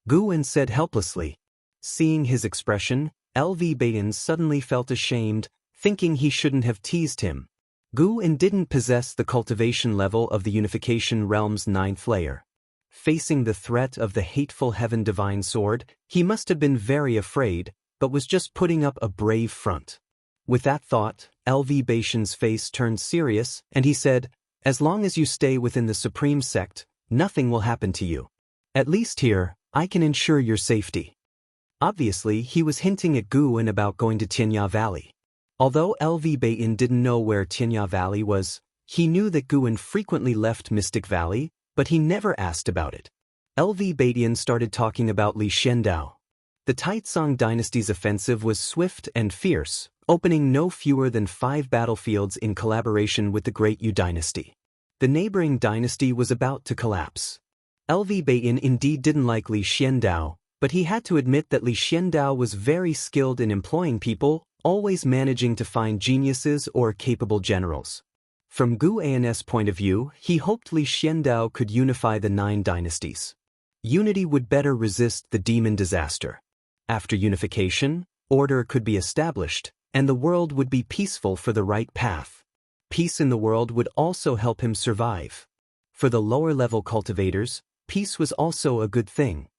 A: Guan said helplessly. Seeing his expression, LV Baidian suddenly felt ashamed, thinking he shouldn't have teased him. Guan didn't possess the cultivation level of the Unification Realm's 9th layer. Facing the threat of the Hateful Heaven Divine Sword, he must have been very afraid, but was just putting up a brave front. With that thought, LV Baidian's face turned serious, and he said, as long as you stay within the Supreme Sect, nothing will happen to you. At least here, I can ensure your safety. Obviously, he was hinting at Guan about going to Tianya Valley. Although LV Baidian didn't know where Tianya Valley was, he knew that Guan frequently left Mystic Valley, but he never asked about it. LV Baidian started talking about Li Xiandao. The Taizong dynasty's offensive was swift and fierce, opening no fewer than 5 battlefields in collaboration with the Great Yu dynasty. The neighboring dynasty was about to collapse. LV Baidian indeed didn't like Li Xiandao, but he had to admit that Li Xiandao was very skilled in employing people, always managing to find geniuses or capable generals. From Guan's point of view, he hoped Li Xiandao could unify the 9 dynasties. Unity would better resist the demon disaster. After unification, order could be established, and the world would be peaceful for the right path. Peace in the world would also help him survive. For the lower-level cultivators, peace was also a good thing.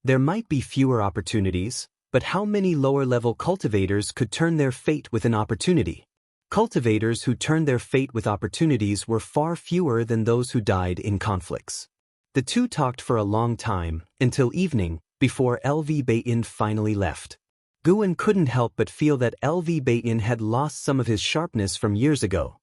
A: There might be fewer opportunities, but how many lower-level cultivators could turn their fate with an opportunity? Cultivators who turned their fate with opportunities were far fewer than those who died in conflicts. The two talked for a long time, until evening, before LV Baidian finally left. Guan couldn't help but feel that LV Baidian had lost some of his sharpness from years ago.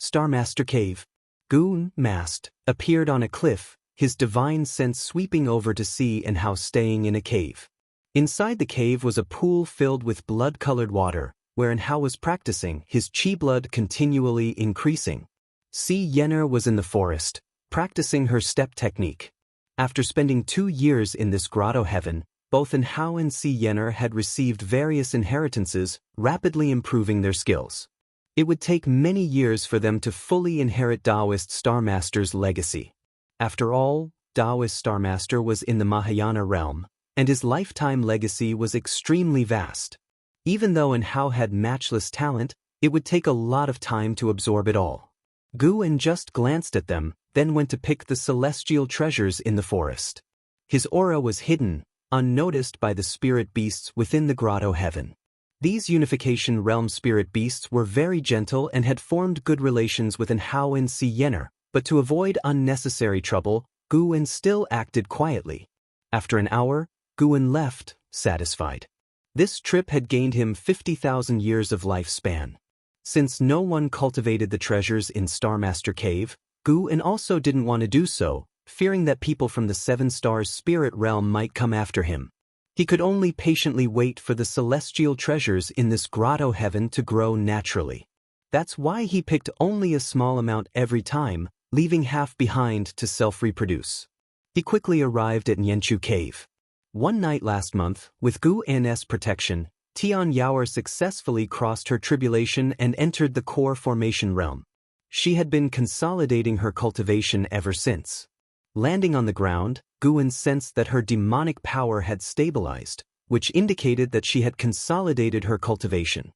A: Starmaster Cave. Guan, masked, appeared on a cliff, his divine sense sweeping over to see and how staying in a cave. Inside the cave was a pool filled with blood-colored water, wherein Hao was practicing, his chi blood continually increasing. Si Yenner was in the forest, practicing her step technique. After spending 2 years in this grotto heaven, both Hao and Si Yenner had received various inheritances, rapidly improving their skills. It would take many years for them to fully inherit Taoist Starmaster's legacy. After all, Taoist Starmaster was in the Mahayana realm, and his lifetime legacy was extremely vast. Even though Hao had matchless talent, it would take a lot of time to absorb it all. Guan just glanced at them, then went to pick the celestial treasures in the forest. His aura was hidden, unnoticed by the spirit beasts within the grotto heaven. These Unification Realm spirit beasts were very gentle and had formed good relations with Hao and Si Yenner, but to avoid unnecessary trouble, Guwen still acted quietly. After an hour, Guwen left, satisfied. This trip had gained him 50,000 years of lifespan. Since no one cultivated the treasures in Starmaster Cave, Guwen also didn't want to do so, fearing that people from the Seven Stars spirit realm might come after him. He could only patiently wait for the celestial treasures in this grotto heaven to grow naturally. That's why he picked only a small amount every time, leaving half behind to self-reproduce. He quickly arrived at Nianchu Cave. One night last month, with Gu An's protection, Tian Yaoer successfully crossed her tribulation and entered the core formation realm. She had been consolidating her cultivation ever since. Landing on the ground, Guwen sensed that her demonic power had stabilized, which indicated that she had consolidated her cultivation.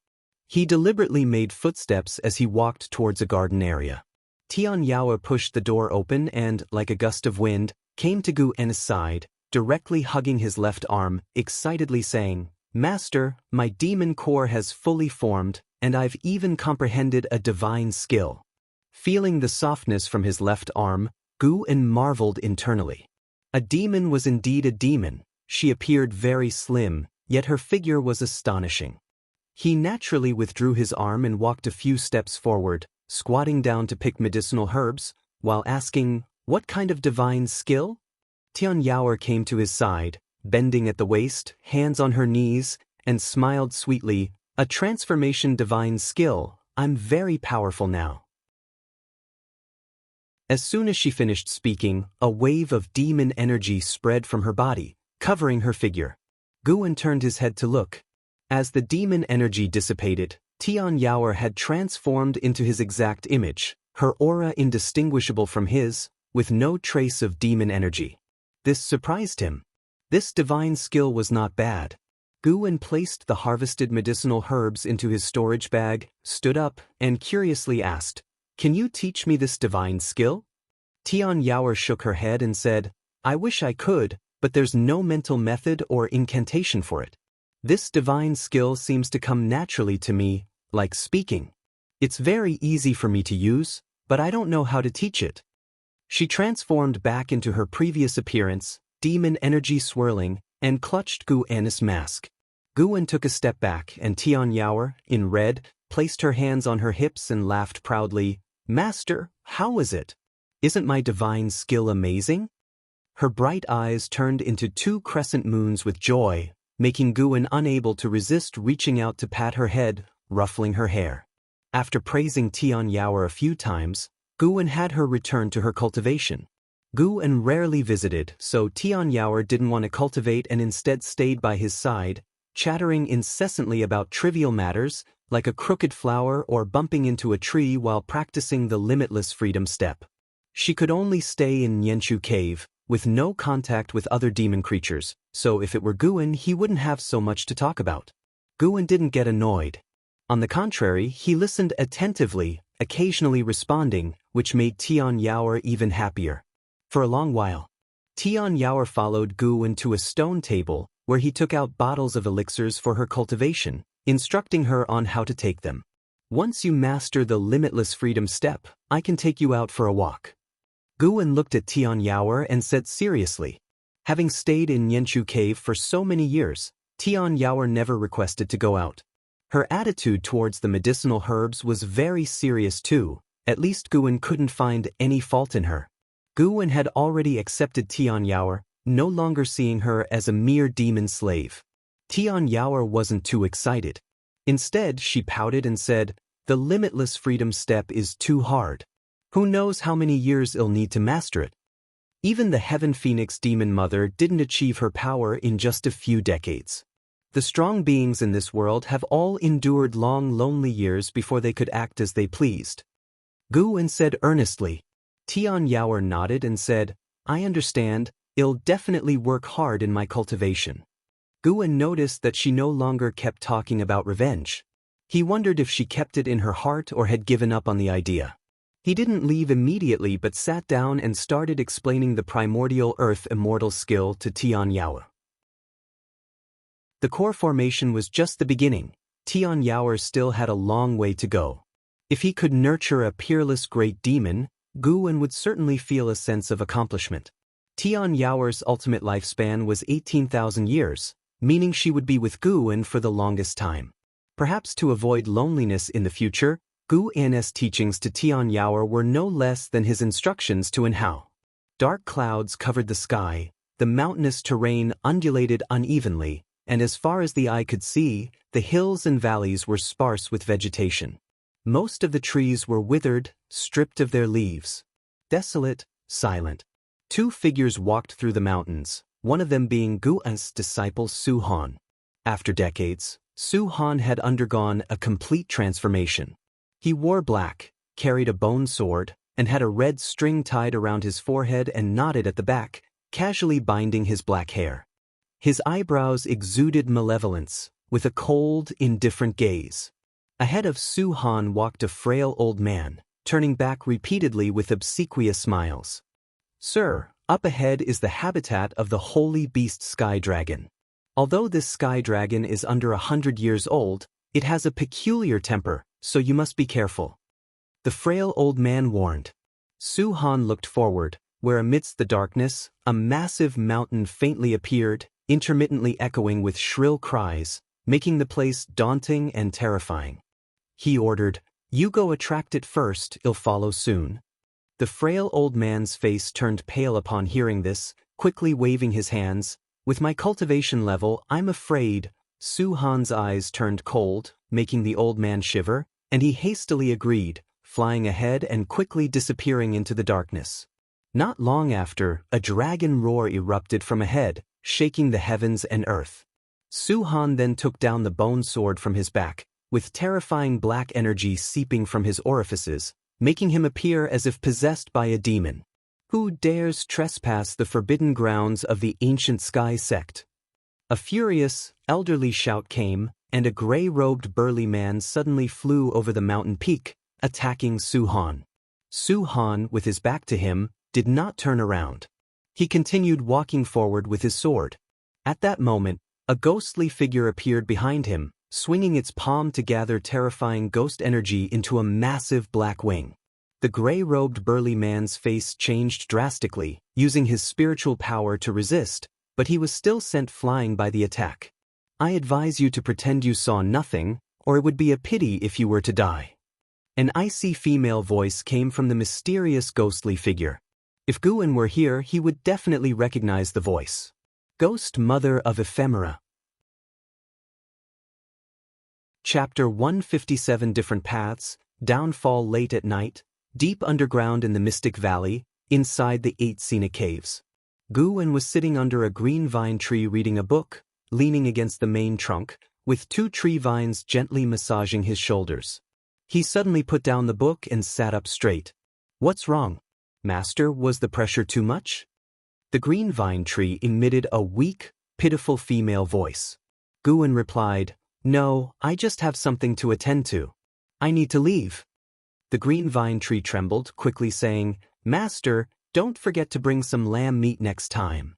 A: He deliberately made footsteps as he walked towards a garden area. Tian Yaoer pushed the door open and, like a gust of wind, came to Gu En's side, directly hugging his left arm, excitedly saying, "Master, my demon core has fully formed, and I've even comprehended a divine skill." Feeling the softness from his left arm, Gu En marveled internally. A demon was indeed a demon. She appeared very slim, yet her figure was astonishing. He naturally withdrew his arm and walked a few steps forward, squatting down to pick medicinal herbs, while asking, "What kind of divine skill?" Tian Yaoer came to his side, bending at the waist, hands on her knees, and smiled sweetly, "A transformation divine skill. I'm very powerful now." As soon as she finished speaking, a wave of demon energy spread from her body, covering her figure. Guwen turned his head to look. As the demon energy dissipated, Tian Yaoer had transformed into his exact image, her aura indistinguishable from his, with no trace of demon energy. This surprised him. This divine skill was not bad. Guwen placed the harvested medicinal herbs into his storage bag, stood up, and curiously asked, "Can you teach me this divine skill?" Tian Yaoer shook her head and said, "I wish I could, but there's no mental method or incantation for it. This divine skill seems to come naturally to me, like speaking. It's very easy for me to use, but I don't know how to teach it." She transformed back into her previous appearance, demon energy swirling, and clutched Gu En's mask. Guwen took a step back and Tian Yaoer, in red, placed her hands on her hips and laughed proudly, "Master, how is it? Isn't my divine skill amazing?" Her bright eyes turned into two crescent moons with joy, making Guwen unable to resist reaching out to pat her head, ruffling her hair. After praising Tian Yaoer a few times, Guwen had her return to her cultivation. Guwen rarely visited, so Tian Yaoer didn't want to cultivate and instead stayed by his side, chattering incessantly about trivial matters, like a crooked flower or bumping into a tree while practicing the limitless freedom step. She could only stay in Nianchu Cave, with no contact with other demon creatures, so if it were Guwen he wouldn't have so much to talk about. Guwen didn't get annoyed. On the contrary, he listened attentively, occasionally responding, which made Tian Yaoer even happier. For a long while, Tian Yaoer followed Guwen to a stone table, where he took out bottles of elixirs for her cultivation, instructing her on how to take them. "Once you master the limitless freedom step, I can take you out for a walk." Guwen looked at Tian Yaoer and said seriously. Having stayed in Nianchu Cave for so many years, Tian Yaoer never requested to go out. Her attitude towards the medicinal herbs was very serious too. At least Guwen couldn't find any fault in her. Guwen had already accepted Tian Yaoer, no longer seeing her as a mere demon slave. Tian Yaoer wasn't too excited. Instead, she pouted and said, "The limitless freedom step is too hard. Who knows how many years I'll need to master it?" Even the Heaven Phoenix Demon Mother didn't achieve her power in just a few decades. The strong beings in this world have all endured long, lonely years before they could act as they pleased. Guwen said earnestly. Tian Yaoer nodded and said, "I understand, I'll definitely work hard in my cultivation." Guwen noticed that she no longer kept talking about revenge. He wondered if she kept it in her heart or had given up on the idea. He didn't leave immediately but sat down and started explaining the primordial earth immortal skill to Tian Yaoer. The core formation was just the beginning. Tian Yaoer still had a long way to go. If he could nurture a peerless great demon, Gu would certainly feel a sense of accomplishment. Tian Yaoer's ultimate lifespan was 18,000 years, meaning she would be with Gu for the longest time. Perhaps to avoid loneliness in the future, Gu An's teachings to Tian Yaoer were no less than his instructions to Hao. Dark clouds covered the sky, the mountainous terrain undulated unevenly, and as far as the eye could see, the hills and valleys were sparse with vegetation. Most of the trees were withered, stripped of their leaves. Desolate, silent. Two figures walked through the mountains, one of them being Gu's disciple Su Han. After decades, Su Han had undergone a complete transformation. He wore black, carried a bone sword, and had a red string tied around his forehead and knotted at the back, casually binding his black hair. His eyebrows exuded malevolence, with a cold, indifferent gaze. Ahead of Su Han walked a frail old man, turning back repeatedly with obsequious smiles. "Sir, up ahead is the habitat of the holy beast sky dragon. Although this sky dragon is under 100 years old, it has a peculiar temper, so you must be careful," the frail old man warned. Su Han looked forward, where amidst the darkness, a massive mountain faintly appeared, intermittently echoing with shrill cries, making the place daunting and terrifying. He ordered, "You go attract it first, it'll follow soon." The frail old man's face turned pale upon hearing this, quickly waving his hands. "With my cultivation level, I'm afraid." Su Han's eyes turned cold, making the old man shiver, and he hastily agreed, flying ahead and quickly disappearing into the darkness. Not long after, a dragon roar erupted from ahead, shaking the heavens and earth. Su Han then took down the bone sword from his back, with terrifying black energy seeping from his orifices, making him appear as if possessed by a demon. "Who dares trespass the forbidden grounds of the ancient sky sect?" A furious, elderly shout came, and a gray-robed burly man suddenly flew over the mountain peak, attacking Su Han. Su Han, with his back to him, did not turn around. He continued walking forward with his sword. At that moment, a ghostly figure appeared behind him, swinging its palm to gather terrifying ghost energy into a massive black wing. The gray-robed burly man's face changed drastically, using his spiritual power to resist, but he was still sent flying by the attack. "I advise you to pretend you saw nothing, or it would be a pity if you were to die." An icy female voice came from the mysterious ghostly figure. If Guin were here, he would definitely recognize the voice. Ghost Mother of Ephemera. Chapter 157. Different Paths. Downfall late at night, deep underground in the Mystic Valley, inside the 8 scenic caves. Guin was sitting under a green vine tree reading a book, leaning against the main trunk, with 2 tree vines gently massaging his shoulders. He suddenly put down the book and sat up straight. "What's wrong, Master? Was the pressure too much?" The green vine tree emitted a weak, pitiful female voice. Guin replied, "No, I just have something to attend to. I need to leave." The green vine tree trembled, quickly saying, "Master, don't forget to bring some lamb meat next time."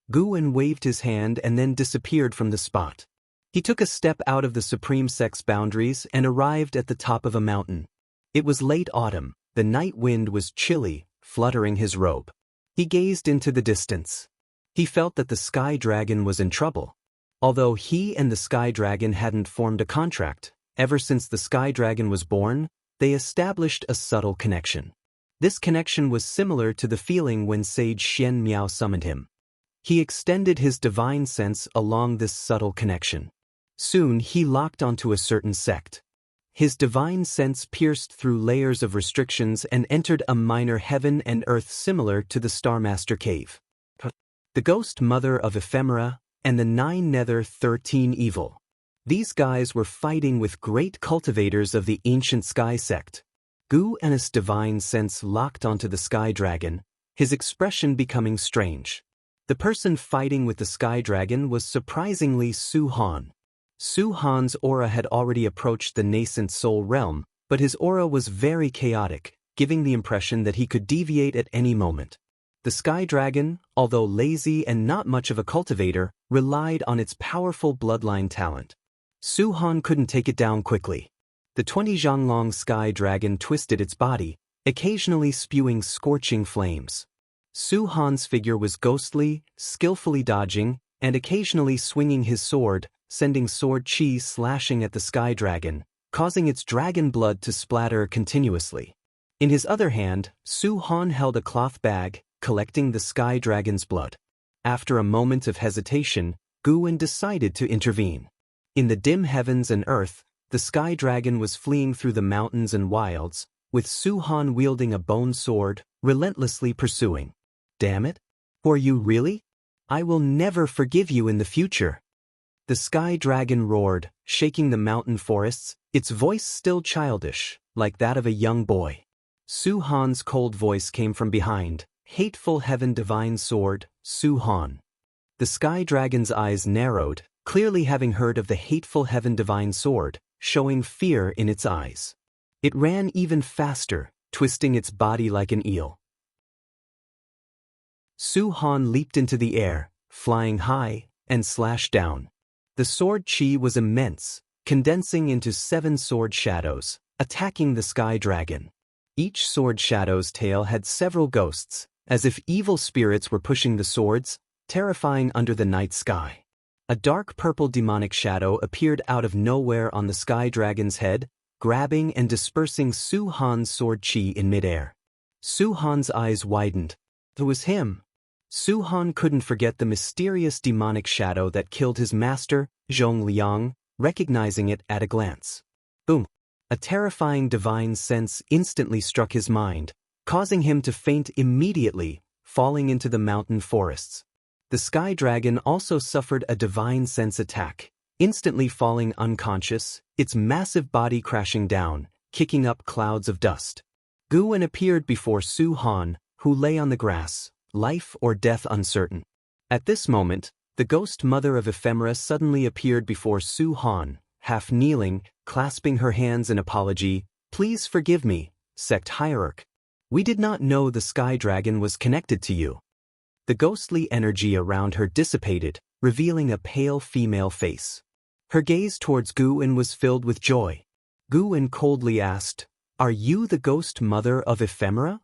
A: Guin waved his hand and then disappeared from the spot. He took a step out of the Supreme Sect's boundaries and arrived at the top of a mountain. It was late autumn, the night wind was chilly, fluttering his robe. He gazed into the distance. He felt that the sky dragon was in trouble. Although he and the sky dragon hadn't formed a contract, ever since the sky dragon was born, they established a subtle connection. This connection was similar to the feeling when Sage Xian Miao summoned him. He extended his divine sense along this subtle connection. Soon he locked onto a certain sect. His divine sense pierced through layers of restrictions and entered a minor heaven and earth similar to the Starmaster Cave. The Ghost Mother of Ephemera and the 9 Nether 13 Evil. These guys were fighting with great cultivators of the ancient sky sect. Gu and his divine sense locked onto the sky dragon, his expression becoming strange. The person fighting with the sky dragon was surprisingly Su Han. Su Han's aura had already approached the nascent soul realm, but his aura was very chaotic, giving the impression that he could deviate at any moment. The sky dragon, although lazy and not much of a cultivator, relied on its powerful bloodline talent. Su Han couldn't take it down quickly. The 20 Zhanglong sky dragon twisted its body, occasionally spewing scorching flames. Su Han's figure was ghostly, skillfully dodging, and occasionally swinging his sword, sending sword chi slashing at the sky dragon, causing its dragon blood to splatter continuously. In his other hand, Su Han held a cloth bag, collecting the sky dragon's blood. After a moment of hesitation, Guwen decided to intervene. In the dim heavens and earth, the sky dragon was fleeing through the mountains and wilds, with Su Han wielding a bone sword, relentlessly pursuing. Damn it! For you really? I will never forgive you in the future. The sky dragon roared, shaking the mountain forests, its voice still childish, like that of a young boy. Su Han's cold voice came from behind. Hateful heaven divine sword, Su Han. The sky dragon's eyes narrowed, clearly having heard of the hateful heaven divine sword, showing fear in its eyes. It ran even faster, twisting its body like an eel. Su Han leaped into the air, flying high, and slashed down. The sword chi was immense, condensing into 7 sword shadows, attacking the sky dragon. Each sword shadow's tail had several ghosts, as if evil spirits were pushing the swords, terrifying under the night sky. A dark purple demonic shadow appeared out of nowhere on the sky dragon's head, grabbing and dispersing Su Han's sword chi in midair. Su Han's eyes widened. It was him. Su Han couldn't forget the mysterious demonic shadow that killed his master, Zhong Liang, recognizing it at a glance. Boom! A terrifying divine sense instantly struck his mind, causing him to faint immediately, falling into the mountain forests. The sky dragon also suffered a divine sense attack, instantly falling unconscious, its massive body crashing down, kicking up clouds of dust. Guwen appeared before Su Han, who lay on the grass, life or death uncertain. At this moment, the ghost mother of ephemera suddenly appeared before Su Han, half kneeling, clasping her hands in apology. Please forgive me, sect hierarch. We did not know the sky dragon was connected to you. The ghostly energy around her dissipated, revealing a pale female face. Her gaze towards Guwen was filled with joy. Guwen coldly asked, "Are you the ghost mother of ephemera?"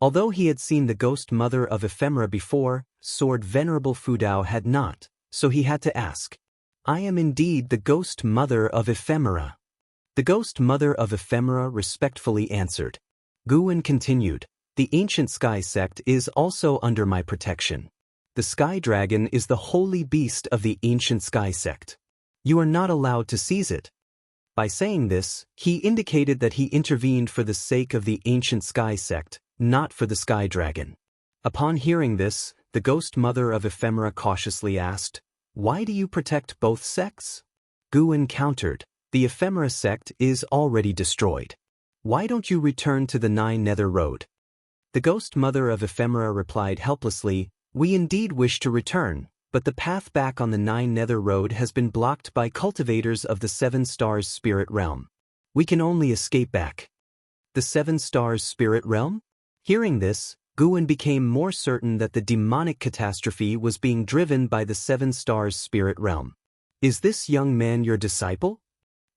A: Although he had seen the ghost mother of ephemera before, Sword Venerable Fudao had not, so he had to ask. "I am indeed the ghost mother of ephemera." The ghost mother of ephemera respectfully answered. Guwen continued, "The ancient sky sect is also under my protection. The sky dragon is the holy beast of the ancient sky sect. You are not allowed to seize it." By saying this, he indicated that he intervened for the sake of the ancient sky sect, not for the sky dragon. Upon hearing this, the ghost mother of ephemera cautiously asked, "Why do you protect both sects?" Guwen countered, "The ephemera sect is already destroyed. Why don't you return to the Nine Nether Road?" The ghost mother of ephemera replied helplessly, "We indeed wish to return, but the path back on the Nine Nether Road has been blocked by cultivators of the 7 Stars Spirit Realm. We can only escape back." The 7 Stars Spirit Realm? Hearing this, Guwen became more certain that the demonic catastrophe was being driven by the 7 Stars Spirit Realm. "Is this young man your disciple?"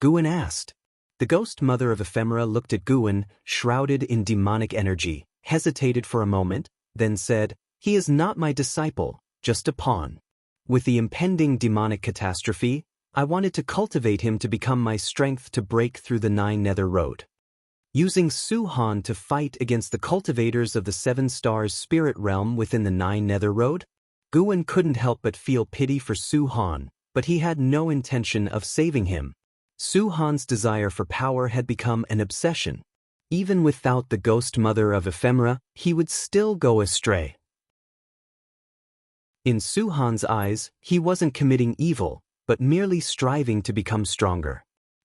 A: Guwen asked. The ghost mother of ephemera looked at Guwen, shrouded in demonic energy, hesitated for a moment, then said, "He is not my disciple, just a pawn. With the impending demonic catastrophe, I wanted to cultivate him to become my strength to break through the Nine Nether Road." Using Su Han to fight against the cultivators of the 7 Stars Spirit Realm within the Nine Nether Road? Guwen couldn't help but feel pity for Su Han, but he had no intention of saving him. Su Han's desire for power had become an obsession. Even without the ghost mother of ephemera, he would still go astray. In Su Han's eyes, he wasn't committing evil, but merely striving to become stronger.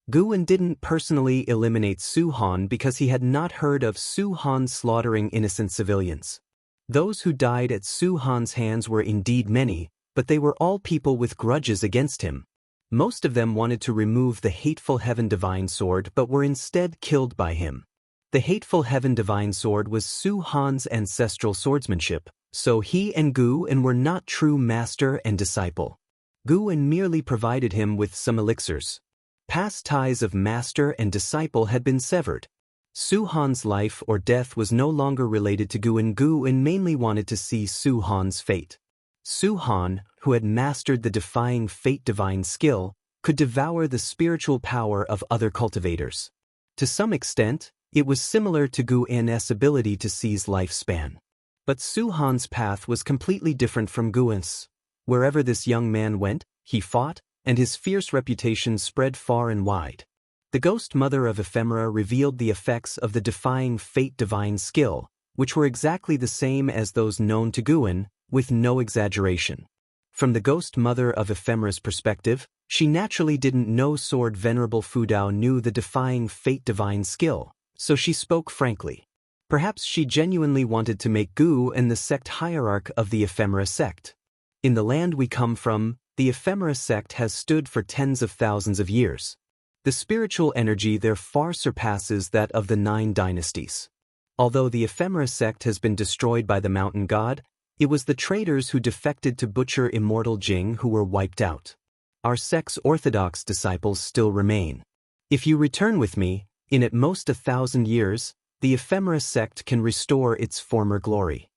A: Guwen didn't personally eliminate Su Han because he had not heard of Su Han slaughtering innocent civilians. Those who died at Su Han's hands were indeed many, but they were all people with grudges against him. Most of them wanted to remove the hateful Heaven Divine Sword but were instead killed by him. The hateful Heaven Divine Sword was Su Han's ancestral swordsmanship, so he and Guwen were not true master and disciple. Guwen merely provided him with some elixirs. Past ties of master and disciple had been severed. Su Han's life or death was no longer related to Gu and mainly wanted to see Su Han's fate. Su Han, who had mastered the defying fate divine skill, could devour the spiritual power of other cultivators. To some extent, it was similar to Gu's ability to seize lifespan. But Su Han's path was completely different from Gu's. Wherever this young man went, he fought, and his fierce reputation spread far and wide. The ghost mother of ephemera revealed the effects of the defying fate divine skill, which were exactly the same as those known to Guan, with no exaggeration. From the ghost mother of ephemera's perspective, she naturally didn't know Sword Venerable Fudao knew the defying fate divine skill, so she spoke frankly. Perhaps she genuinely wanted to make Gu and the sect hierarch of the ephemera sect. In the land we come from, the ephemera sect has stood for tens of thousands of years. The spiritual energy there far surpasses that of the 9 dynasties. Although the ephemera sect has been destroyed by the mountain god, it was the traitors who defected to butcher Immortal Jing who were wiped out. Our sect's orthodox disciples still remain. If you return with me, in at most 1,000 years, the ephemera sect can restore its former glory.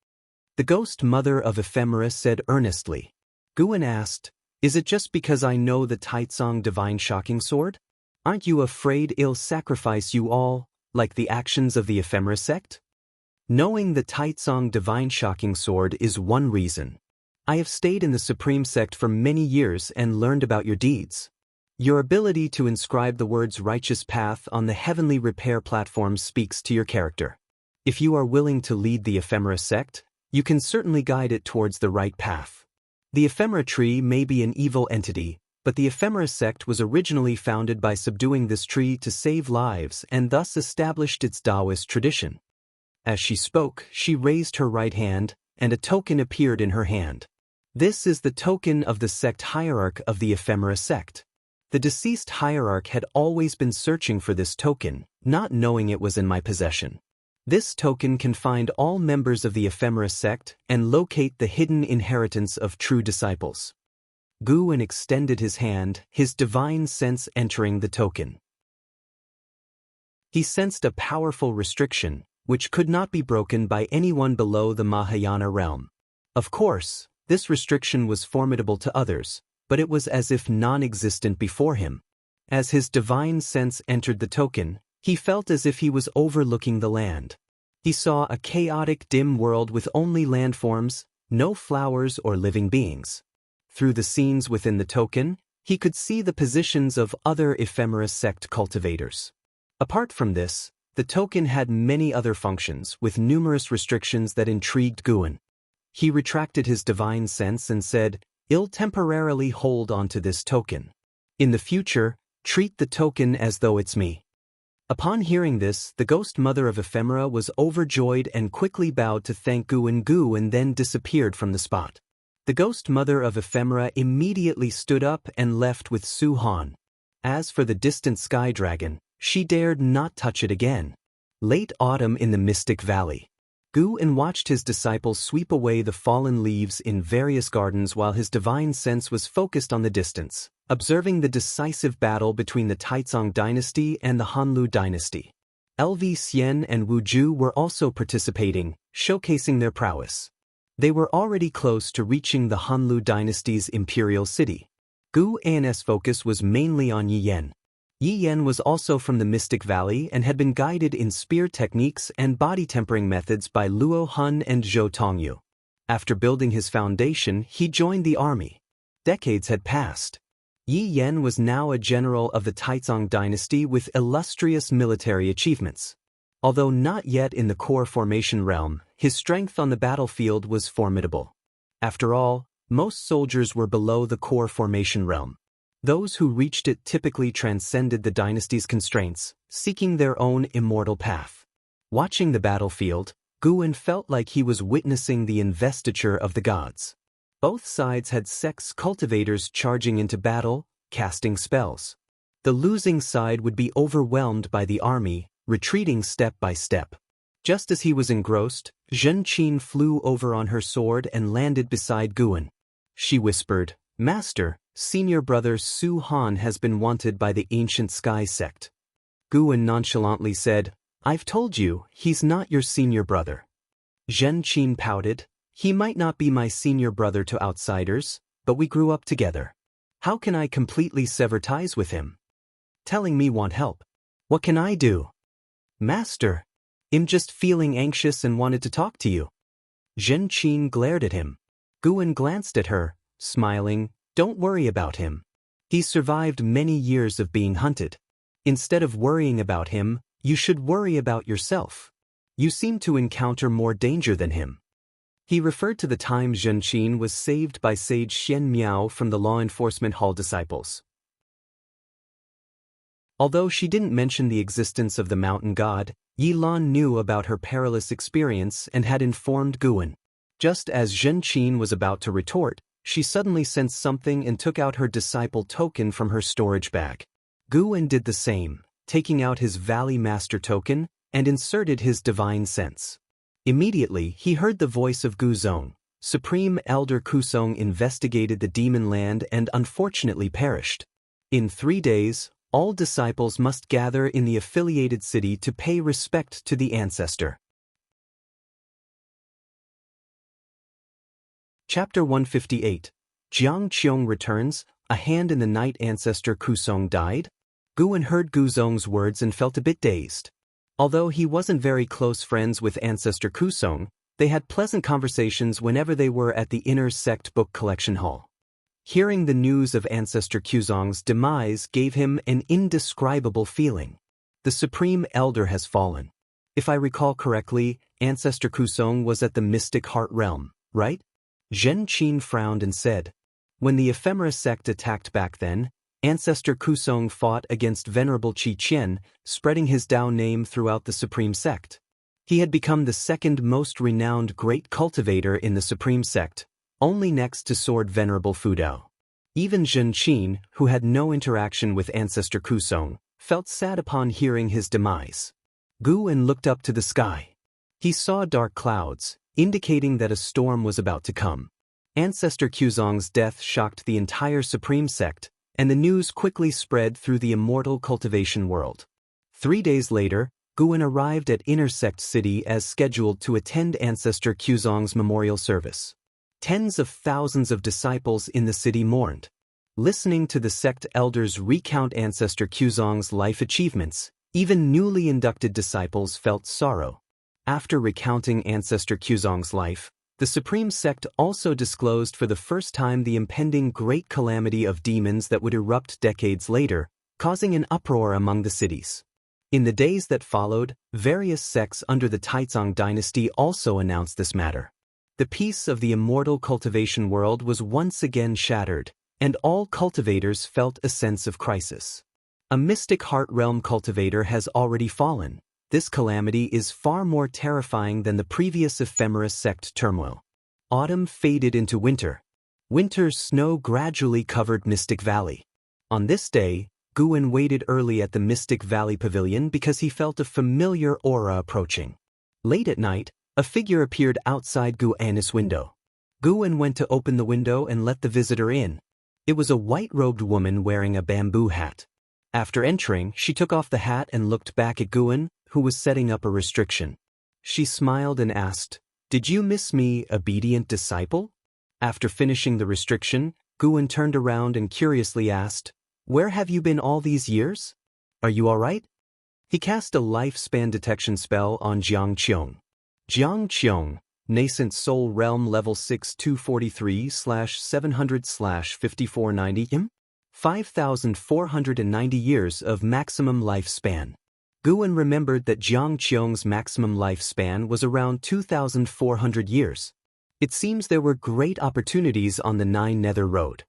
A: The ghost mother of ephemera said earnestly. Guan asked, "Is it just because I know the Taitsong divine shocking sword? Aren't you afraid it'll sacrifice you all, like the actions of the ephemera sect?" Knowing the Taitsong divine shocking sword is one reason. I have stayed in the Supreme Sect for many years and learned about your deeds. Your ability to inscribe the words righteous path on the heavenly repair platform speaks to your character. If you are willing to lead the ephemera sect, you can certainly guide it towards the right path. The ephemera tree may be an evil entity, but the ephemera sect was originally founded by subduing this tree to save lives and thus established its Taoist tradition. As she spoke, she raised her right hand, and a token appeared in her hand. This is the token of the sect hierarch of the ephemera sect. The deceased hierarch had always been searching for this token, not knowing it was in my possession. This token can find all members of the ephemera sect and locate the hidden inheritance of true disciples. Guan extended his hand, his divine sense entering the token. He sensed a powerful restriction, which could not be broken by anyone below the Mahayana realm. Of course, this restriction was formidable to others, but it was as if non-existent before him. As his divine sense entered the token, he felt as if he was overlooking the land. He saw a chaotic, dim world with only landforms, no flowers or living beings. Through the scenes within the token, he could see the positions of other ephemera sect cultivators. Apart from this, the token had many other functions with numerous restrictions that intrigued Guan. He retracted his divine sense and said, "I'll temporarily hold onto this token. In the future, treat the token as though it's me." Upon hearing this, the ghost mother of ephemera was overjoyed and quickly bowed to thank Guan and then disappeared from the spot. The ghost mother of ephemera immediately stood up and left with Su Han. As for the distant sky dragon, she dared not touch it again. Late autumn in the Mystic Valley. Guan watched his disciples sweep away the fallen leaves in various gardens while his divine sense was focused on the distance, observing the decisive battle between the Taitsong dynasty and the Hanlu dynasty. LV Xian and Wu Ju were also participating, showcasing their prowess. They were already close to reaching the Hanlu dynasty's imperial city. Guan's focus was mainly on Yi Yan. Yi Yan was also from the Mystic Valley and had been guided in spear techniques and body tempering methods by Luo Hun and Zhou Tongyu. After building his foundation, he joined the army. Decades had passed. Yi Yan was now a general of the Taitsong dynasty with illustrious military achievements. Although not yet in the core formation realm, his strength on the battlefield was formidable. After all, most soldiers were below the core formation realm. Those who reached it typically transcended the dynasty's constraints, seeking their own immortal path. Watching the battlefield, Guan felt like he was witnessing the investiture of the gods. Both sides had sects cultivators charging into battle, casting spells. The losing side would be overwhelmed by the army, retreating step by step. Just as he was engrossed, Zhen Qin flew over on her sword and landed beside Guan. She whispered, "Master, senior brother Su Han has been wanted by the ancient sky sect." Guan nonchalantly said, I've told you, he's not your senior brother. Zhen Qin pouted. He might not be my senior brother to outsiders, but we grew up together. How can I completely sever ties with him? Telling me want help. What can I do? Master. I'm just feeling anxious and wanted to talk to you. Zhen Qin glared at him. Guan glanced at her, smiling. Don't worry about him. He's survived many years of being hunted. Instead of worrying about him, you should worry about yourself. You seem to encounter more danger than him. He referred to the time Zhen Qin was saved by Sage Xian Miao from the law enforcement hall disciples. Although she didn't mention the existence of the mountain god, Yi Lan knew about her perilous experience and had informed Guan. Just as Zhen Qin was about to retort, she suddenly sensed something and took out her disciple token from her storage bag. Guan did the same, taking out his Valley Master token and inserted his divine sense. Immediately, he heard the voice of Guzong. Supreme Elder Kusong investigated the demon land and unfortunately perished. In 3 days, all disciples must gather in the affiliated city to pay respect to the ancestor. Chapter 158. Jianghu returns, a hand in the night ancestor Kusong died? Guan heard Guzong's words and felt a bit dazed. Although he wasn't very close friends with Ancestor Kusong, they had pleasant conversations whenever they were at the inner sect book collection hall. Hearing the news of Ancestor Kusong's demise gave him an indescribable feeling. The Supreme Elder has fallen. If I recall correctly, Ancestor Kusong was at the Mystic Heart Realm, right? Zhen Qin frowned and said. When the Ephemera sect attacked back then, Ancestor Kusong fought against Venerable Qi Qian, spreading his Dao name throughout the Supreme Sect. He had become the second most renowned great cultivator in the Supreme Sect, only next to Sword Venerable Fu Dao. Even Zhen Qin, who had no interaction with Ancestor Kusong, felt sad upon hearing his demise. Guan looked up to the sky. He saw dark clouds, indicating that a storm was about to come. Ancestor Kusong's death shocked the entire Supreme Sect, and the news quickly spread through the Immortal Cultivation world. 3 days later, Guan arrived at Inner Sect City as scheduled to attend Ancestor Kusong's memorial service. Tens of thousands of disciples in the city mourned. Listening to the sect elders recount Ancestor Kusong's life achievements, even newly inducted disciples felt sorrow. After recounting Ancestor Kusong's life, the Supreme Sect also disclosed for the first time the impending great calamity of demons that would erupt decades later, causing an uproar among the cities. In the days that followed, various sects under the Taizong dynasty also announced this matter. The peace of the Immortal Cultivation world was once again shattered, and all cultivators felt a sense of crisis. A Mystic Heart Realm cultivator has already fallen. This calamity is far more terrifying than the previous Ephemera sect turmoil. Autumn faded into winter. Winter's snow gradually covered Mystic Valley. On this day, Guan waited early at the Mystic Valley Pavilion because he felt a familiar aura approaching. Late at night, a figure appeared outside Guan's window. Guan went to open the window and let the visitor in. It was a white-robed woman wearing a bamboo hat. After entering, she took off the hat and looked back at Guan, who was setting up a restriction. She smiled and asked, "Did you miss me, obedient disciple?" After finishing the restriction, Guan turned around and curiously asked, "Where have you been all these years? Are you all right?" He cast a lifespan detection spell on Jianghu. Jianghu, nascent soul realm level 6243/700/5490 5,490 years of maximum lifespan. Guan remembered that Jianghu's maximum lifespan was around 2,400 years. It seems there were great opportunities on the Nine Nether Road.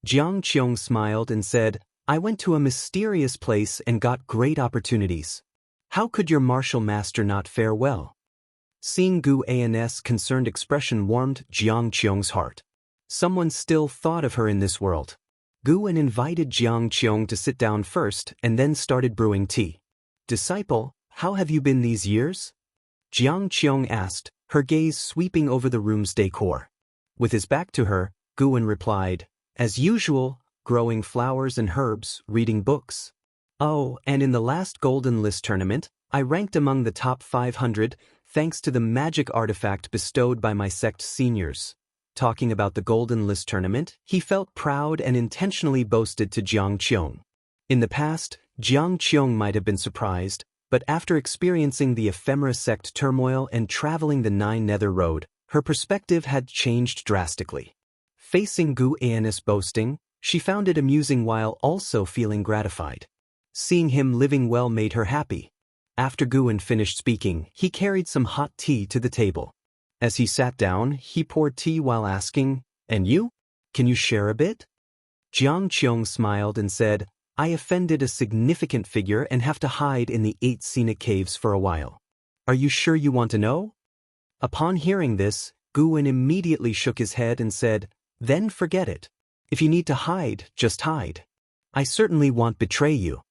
A: Jianghu smiled and said, "I went to a mysterious place and got great opportunities. How could your martial master not fare well?" Seeing Guan's concerned expression warmed Jianghu's heart. Someone still thought of her in this world. Guan invited Jianghu to sit down first and then started brewing tea. "Disciple, how have you been these years?" Jianghu asked, her gaze sweeping over the room's decor. With his back to her, Guan replied, "As usual, growing flowers and herbs, reading books." Oh, and in the last Golden List tournament, I ranked among the top 500 thanks to the magic artifact bestowed by my sect seniors. Talking about the Golden List tournament, he felt proud and intentionally boasted to Jianghu. In the past, Jianghu might have been surprised, but after experiencing the ephemera sect turmoil and traveling the Nine Nether Road, her perspective had changed drastically. Facing Gu Annis boasting, she found it amusing while also feeling gratified. Seeing him living well made her happy. After Guan finished speaking, he carried some hot tea to the table. As he sat down, he poured tea while asking, "And you? Can you share a bit?" Jianghu smiled and said, "I offended a significant figure and have to hide in the 8 scenic caves for a while. Are you sure you want to know?" Upon hearing this, Guan immediately shook his head and said, "Then forget it. If you need to hide, just hide. I certainly won't betray you."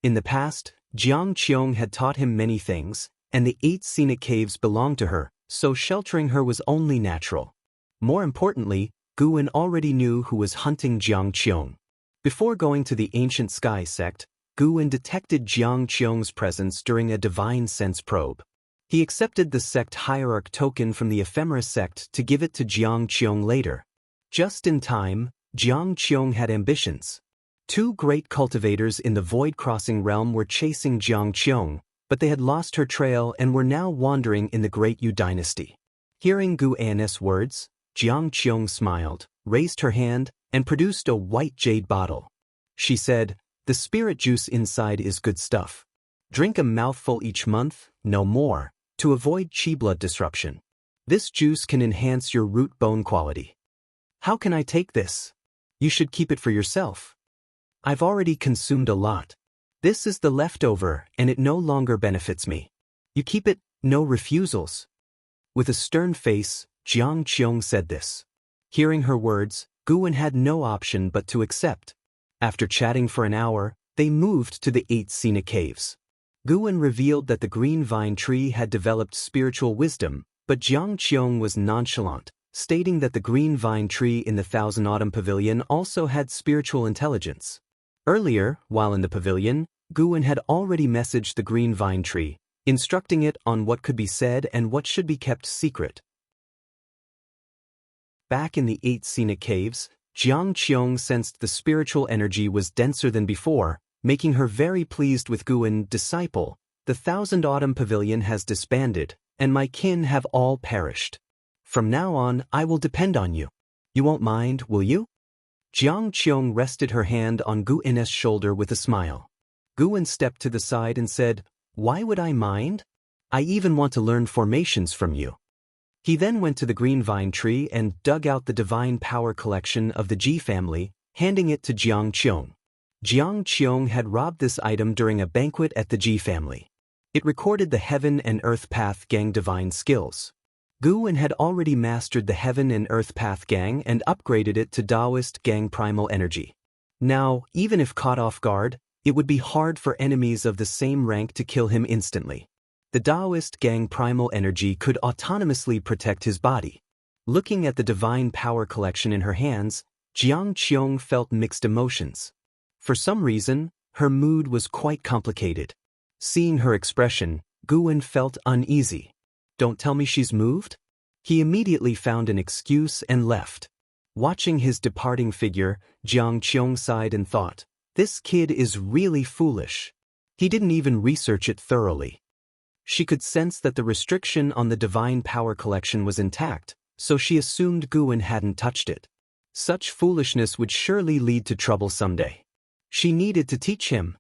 A: In the past, Jianghu had taught him many things, and the 8 scenic caves belonged to her, so sheltering her was only natural. More importantly, Guan already knew who was hunting Jianghu. Before going to the Ancient Sky sect, Guan detected Jianghu's presence during a divine sense probe. He accepted the sect hierarch token from the ephemera sect to give it to Jianghu later. Just in time, Jianghu had ambitions. 2 great cultivators in the void-crossing realm were chasing Jianghu, but they had lost her trail and were now wandering in the Great Yu dynasty. Hearing Gu Annis' words, Jianghu smiled, raised her hand, and produced a white jade bottle. She said, "The spirit juice inside is good stuff. Drink a mouthful each month, no more, to avoid chi blood disruption. This juice can enhance your root bone quality." "How can I take this?" "You should keep it for yourself. I've already consumed a lot. This is the leftover, and it no longer benefits me. You keep it, no refusals." With a stern face, Jianghu said this. Hearing her words, Guan had no option but to accept. After chatting for an hour, they moved to the 8 scenic caves. Guan revealed that the green vine tree had developed spiritual wisdom, but Jianghu was nonchalant, stating that the green vine tree in the Thousand Autumn Pavilion also had spiritual intelligence. Earlier, while in the pavilion, Guan had already messaged the green vine tree, instructing it on what could be said and what should be kept secret. Back in the 8 scenic caves, Jianghu sensed the spiritual energy was denser than before, making her very pleased with Guan. "Disciple, the Thousand Autumn Pavilion has disbanded, and my kin have all perished. From now on, I will depend on you. You won't mind, will you?" Jianghu rested her hand on Guan's shoulder with a smile. Guan stepped to the side and said, "Why would I mind? I even want to learn formations from you." He then went to the green vine tree and dug out the divine power collection of the Ji family, handing it to Jianghu. Jianghu had robbed this item during a banquet at the Ji family. It recorded the Heaven and Earth Path Gang divine skills. Guan had already mastered the Heaven and Earth Path Gang and upgraded it to Taoist Gang Primal Energy. Now, even if caught off guard, it would be hard for enemies of the same rank to kill him instantly. The Taoist Gang Primal Energy could autonomously protect his body. Looking at the divine power collection in her hands, Jianghu felt mixed emotions. For some reason, her mood was quite complicated. Seeing her expression, Guan felt uneasy. "Don't tell me she's moved?" He immediately found an excuse and left. Watching his departing figure, Jianghu sighed and thought, "This kid is really foolish." He didn't even research it thoroughly. She could sense that the restriction on the divine power collection was intact, so she assumed Guan hadn't touched it. Such foolishness would surely lead to trouble someday. She needed to teach him.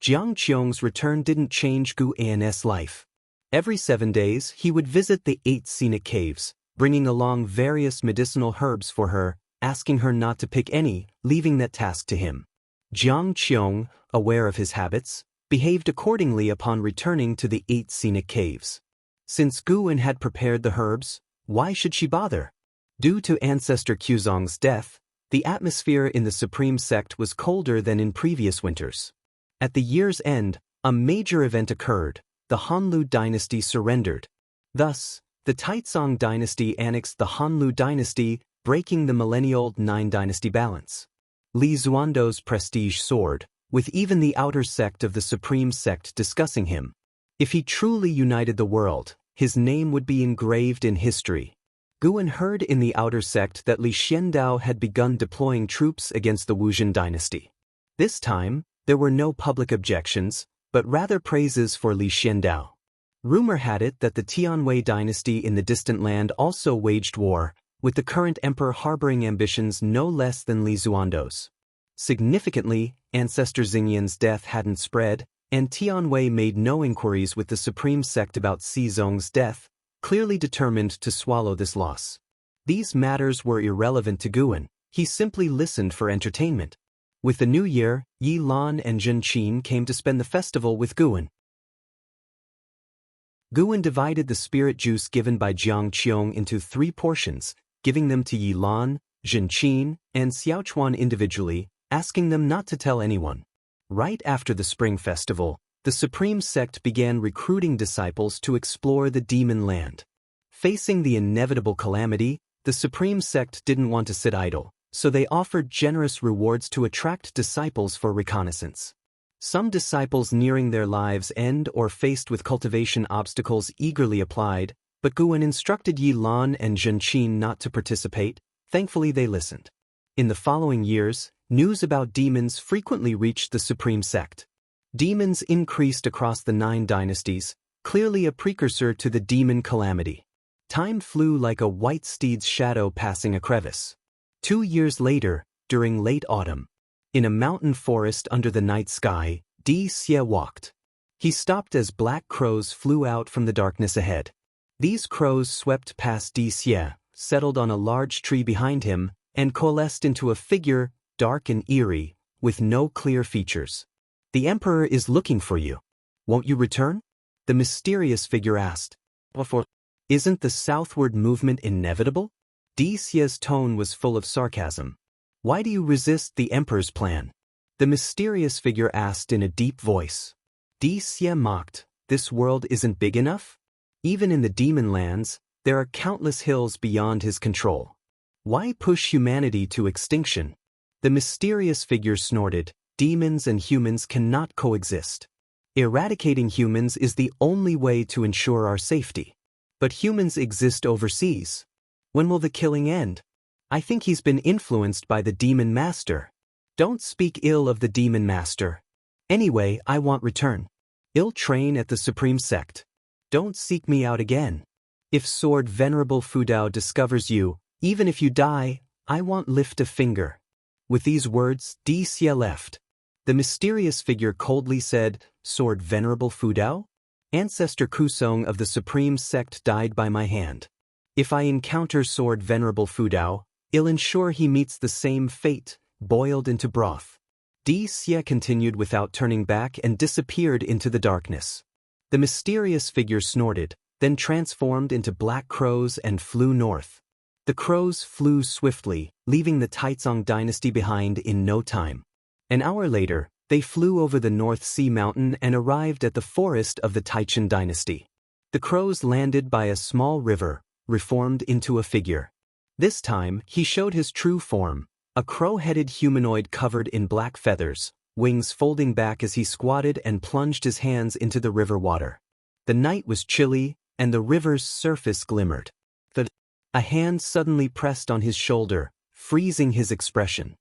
A: Jianghu's return didn't change Guan's life. Every 7 days, he would visit the 8 scenic caves, bringing along various medicinal herbs for her, asking her not to pick any, leaving that task to him. Jianghu, aware of his habits, behaved accordingly upon returning to the 8 scenic caves. Since Guan had prepared the herbs, why should she bother? Due to Ancestor Quzong's death, the atmosphere in the Supreme Sect was colder than in previous winters. At the year's end, a major event occurred. The Hanlu dynasty surrendered. Thus, the Taizong dynasty annexed the Hanlu dynasty, breaking the millennial 9 dynasty balance. Li Xuando's prestige soared, with even the outer sect of the Supreme Sect discussing him. If he truly united the world, his name would be engraved in history. Guan heard in the outer sect that Li Xiandao had begun deploying troops against the Wuxian dynasty. This time, there were no public objections, but rather praises for Li Xiandao. Rumor had it that the Tianwei dynasty in the distant land also waged war, with the current emperor harboring ambitions no less than Li Xuando's. Significantly, Ancestor Xingyan's death hadn't spread, and Tianwei made no inquiries with the Supreme Sect about Xizong's death, clearly determined to swallow this loss. These matters were irrelevant to Guan. He simply listened for entertainment. With the new year, Yi Lan and Zhen Qin came to spend the festival with Guan. Guan divided the spirit juice given by Jiang Qiong into 3 portions, giving them to Yi Lan, Zhen Qin, and Xiaochuan individually, asking them not to tell anyone. Right after the Spring Festival, the Supreme Sect began recruiting disciples to explore the demon land. Facing the inevitable calamity, the Supreme Sect didn't want to sit idle, so they offered generous rewards to attract disciples for reconnaissance. Some disciples nearing their lives' end or faced with cultivation obstacles eagerly applied, but Guan instructed Yi Lan and Zhen Qin not to participate. Thankfully they listened. In the following years, news about demons frequently reached the Supreme Sect. Demons increased across the 9 dynasties, clearly a precursor to the demon calamity. Time flew like a white steed's shadow passing a crevice. 2 years later, during late autumn, in a mountain forest under the night sky, Di Xie walked. He stopped as black crows flew out from the darkness ahead. These crows swept past Di Xie, settled on a large tree behind him, and coalesced into a figure, dark and eerie, with no clear features. "The Emperor is looking for you. Won't you return?" the mysterious figure asked. "Isn't the southward movement inevitable?" Di Xie's tone was full of sarcasm. "Why do you resist the Emperor's plan?" the mysterious figure asked in a deep voice. Di Xie mocked, "This world isn't big enough? Even in the demon lands, there are countless hills beyond his control. Why push humanity to extinction?" The mysterious figure snorted, "Demons and humans cannot coexist. Eradicating humans is the only way to ensure our safety. But humans exist overseas. When will the killing end? I think he's been influenced by the Demon Master. Don't speak ill of the Demon Master. Anyway, I want return. I'll train at the Supreme Sect. Don't seek me out again. If Sword Venerable Fudao discovers you, even if you die, I won't lift a finger." With these words, Di Xie left. The mysterious figure coldly said, "Sword Venerable Fudao? Ancestor Kusong of the Supreme Sect died by my hand. If I encounter Sword Venerable Fudao, I'll ensure he meets the same fate, boiled into broth." Di Xie continued without turning back and disappeared into the darkness. The mysterious figure snorted, then transformed into black crows and flew north. The crows flew swiftly, leaving the Taizong dynasty behind in no time. An hour later, they flew over the North Sea mountain and arrived at the forest of the Taichen dynasty. The crows landed by a small river, reformed into a figure. This time, he showed his true form, a crow-headed humanoid covered in black feathers, wings folding back as he squatted and plunged his hands into the river water. The night was chilly, and the river's surface glimmered. A hand suddenly pressed on his shoulder, freezing his expression.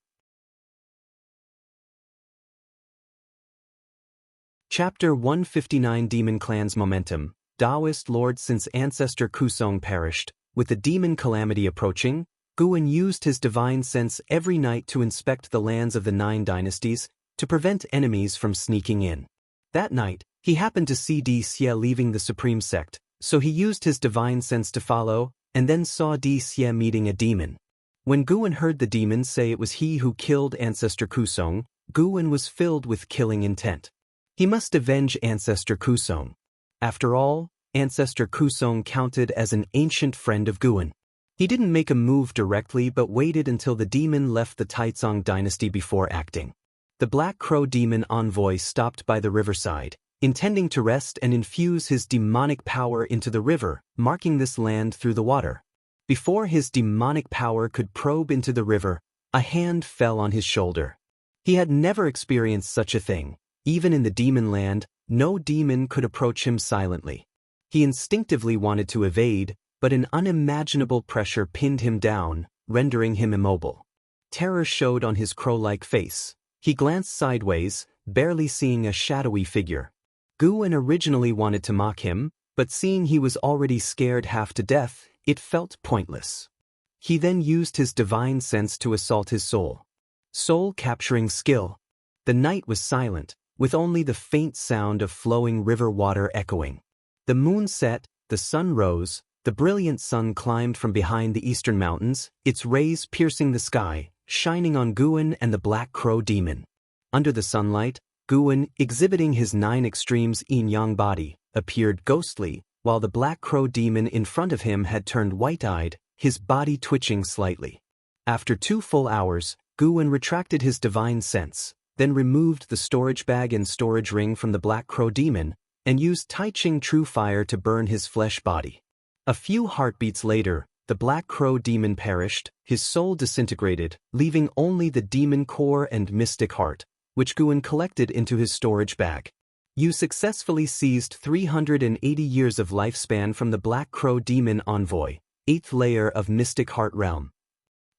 A: Chapter 159 Demon Clan's Momentum. Taoist Lord. Since Ancestor Kusong perished, with the demon calamity approaching, Guan used his divine sense every night to inspect the lands of the 9 dynasties, to prevent enemies from sneaking in. That night, he happened to see Di Xie leaving the Supreme Sect, so he used his divine sense to follow, and then saw Di Xie meeting a demon. When Guan heard the demon say it was he who killed Ancestor Kusong, Guan was filled with killing intent. He must avenge Ancestor Kusong. After all, Ancestor Kusong counted as an ancient friend of Guan. He didn't make a move directly but waited until the demon left the Taizong dynasty before acting. The Black Crow demon envoy stopped by the riverside, intending to rest and infuse his demonic power into the river, marking this land through the water. Before his demonic power could probe into the river, a hand fell on his shoulder. He had never experienced such a thing. Even in the demon land, no demon could approach him silently. He instinctively wanted to evade, but an unimaginable pressure pinned him down, rendering him immobile. Terror showed on his crow-like face. He glanced sideways, barely seeing a shadowy figure. Guwen originally wanted to mock him, but seeing he was already scared half to death, it felt pointless. He then used his divine sense to assault his soul. Soul-capturing skill. The night was silent, with only the faint sound of flowing river water echoing. The moon set, the sun rose, the brilliant sun climbed from behind the eastern mountains, its rays piercing the sky, shining on Guwen and the Black Crow demon. Under the sunlight, Guwen, exhibiting his 9 extremes yin-yang body, appeared ghostly, while the Black Crow demon in front of him had turned white-eyed, his body twitching slightly. After 2 full hours, Guwen retracted his divine sense, then removed the storage bag and storage ring from the Black Crow demon, and used Tai-Ching True Fire to burn his flesh body. A few heartbeats later, the Black Crow demon perished, his soul disintegrated, leaving only the demon core and mystic heart, which Guwen collected into his storage bag. You successfully seized 380 years of lifespan from the Black Crow demon envoy, 8th layer of Mystic Heart Realm.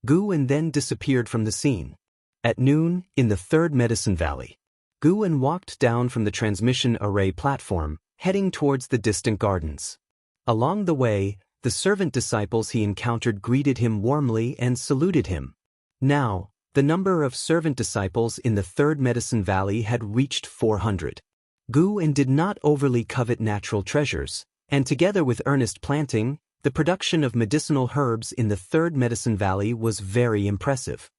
A: Guwen then disappeared from the scene. At noon, in the 3rd Medicine Valley, Guwen walked down from the transmission array platform, heading towards the distant gardens. Along the way, the servant disciples he encountered greeted him warmly and saluted him. Now, the number of servant disciples in the 3rd Medicine Valley had reached 400. Guwen did not overly covet natural treasures, and together with earnest planting, the production of medicinal herbs in the 3rd Medicine Valley was very impressive.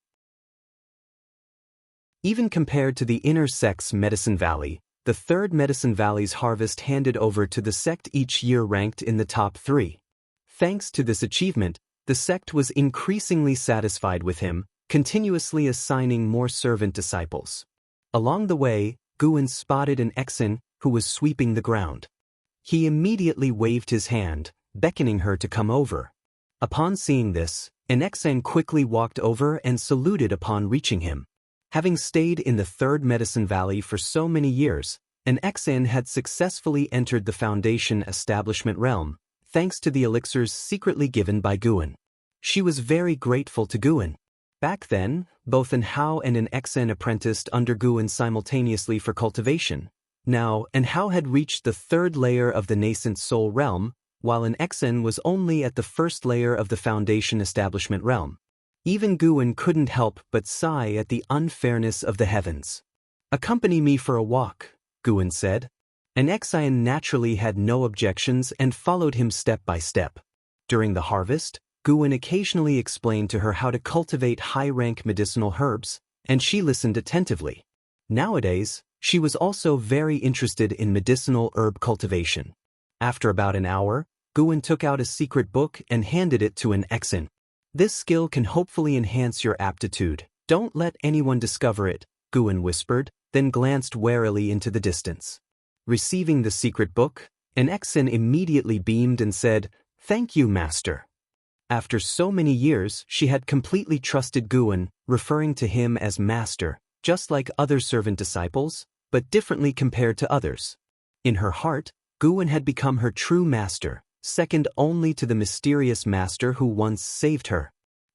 A: Even compared to the inner sect's Medicine Valley, the 3rd Medicine Valley's harvest handed over to the sect each year ranked in the top 3. Thanks to this achievement, the sect was increasingly satisfied with him, continuously assigning more servant disciples. Along the way, Guwen spotted an Exen who was sweeping the ground. He immediately waved his hand, beckoning her to come over. Upon seeing this, an Exen quickly walked over and saluted upon reaching him. Having stayed in the 3rd Medicine Valley for so many years, an Exen had successfully entered the Foundation establishment realm, thanks to the elixirs secretly given by Guwen. She was very grateful to Guwen. Back then, both an Hao and an Exen apprenticed under Guwen simultaneously for cultivation. Now, an Hao had reached the 3rd layer of the nascent soul realm, while an Exen was only at the 1st layer of the Foundation establishment realm. Even Guwen couldn't help but sigh at the unfairness of the heavens. "Accompany me for a walk," Guwen said. An Exen naturally had no objections and followed him step by step. During the harvest, Guwen occasionally explained to her how to cultivate high-rank medicinal herbs, and she listened attentively. Nowadays, she was also very interested in medicinal herb cultivation. After about an hour, Guwen took out a secret book and handed it to an Exen. "This skill can hopefully enhance your aptitude. Don't let anyone discover it," Guwen whispered, then glanced warily into the distance. Receiving the secret book, an Exen immediately beamed and said, "Thank you, Master." After so many years, she had completely trusted Guwen, referring to him as Master, just like other servant disciples, but differently compared to others. In her heart, Guwen had become her true master, second only to the mysterious master who once saved her.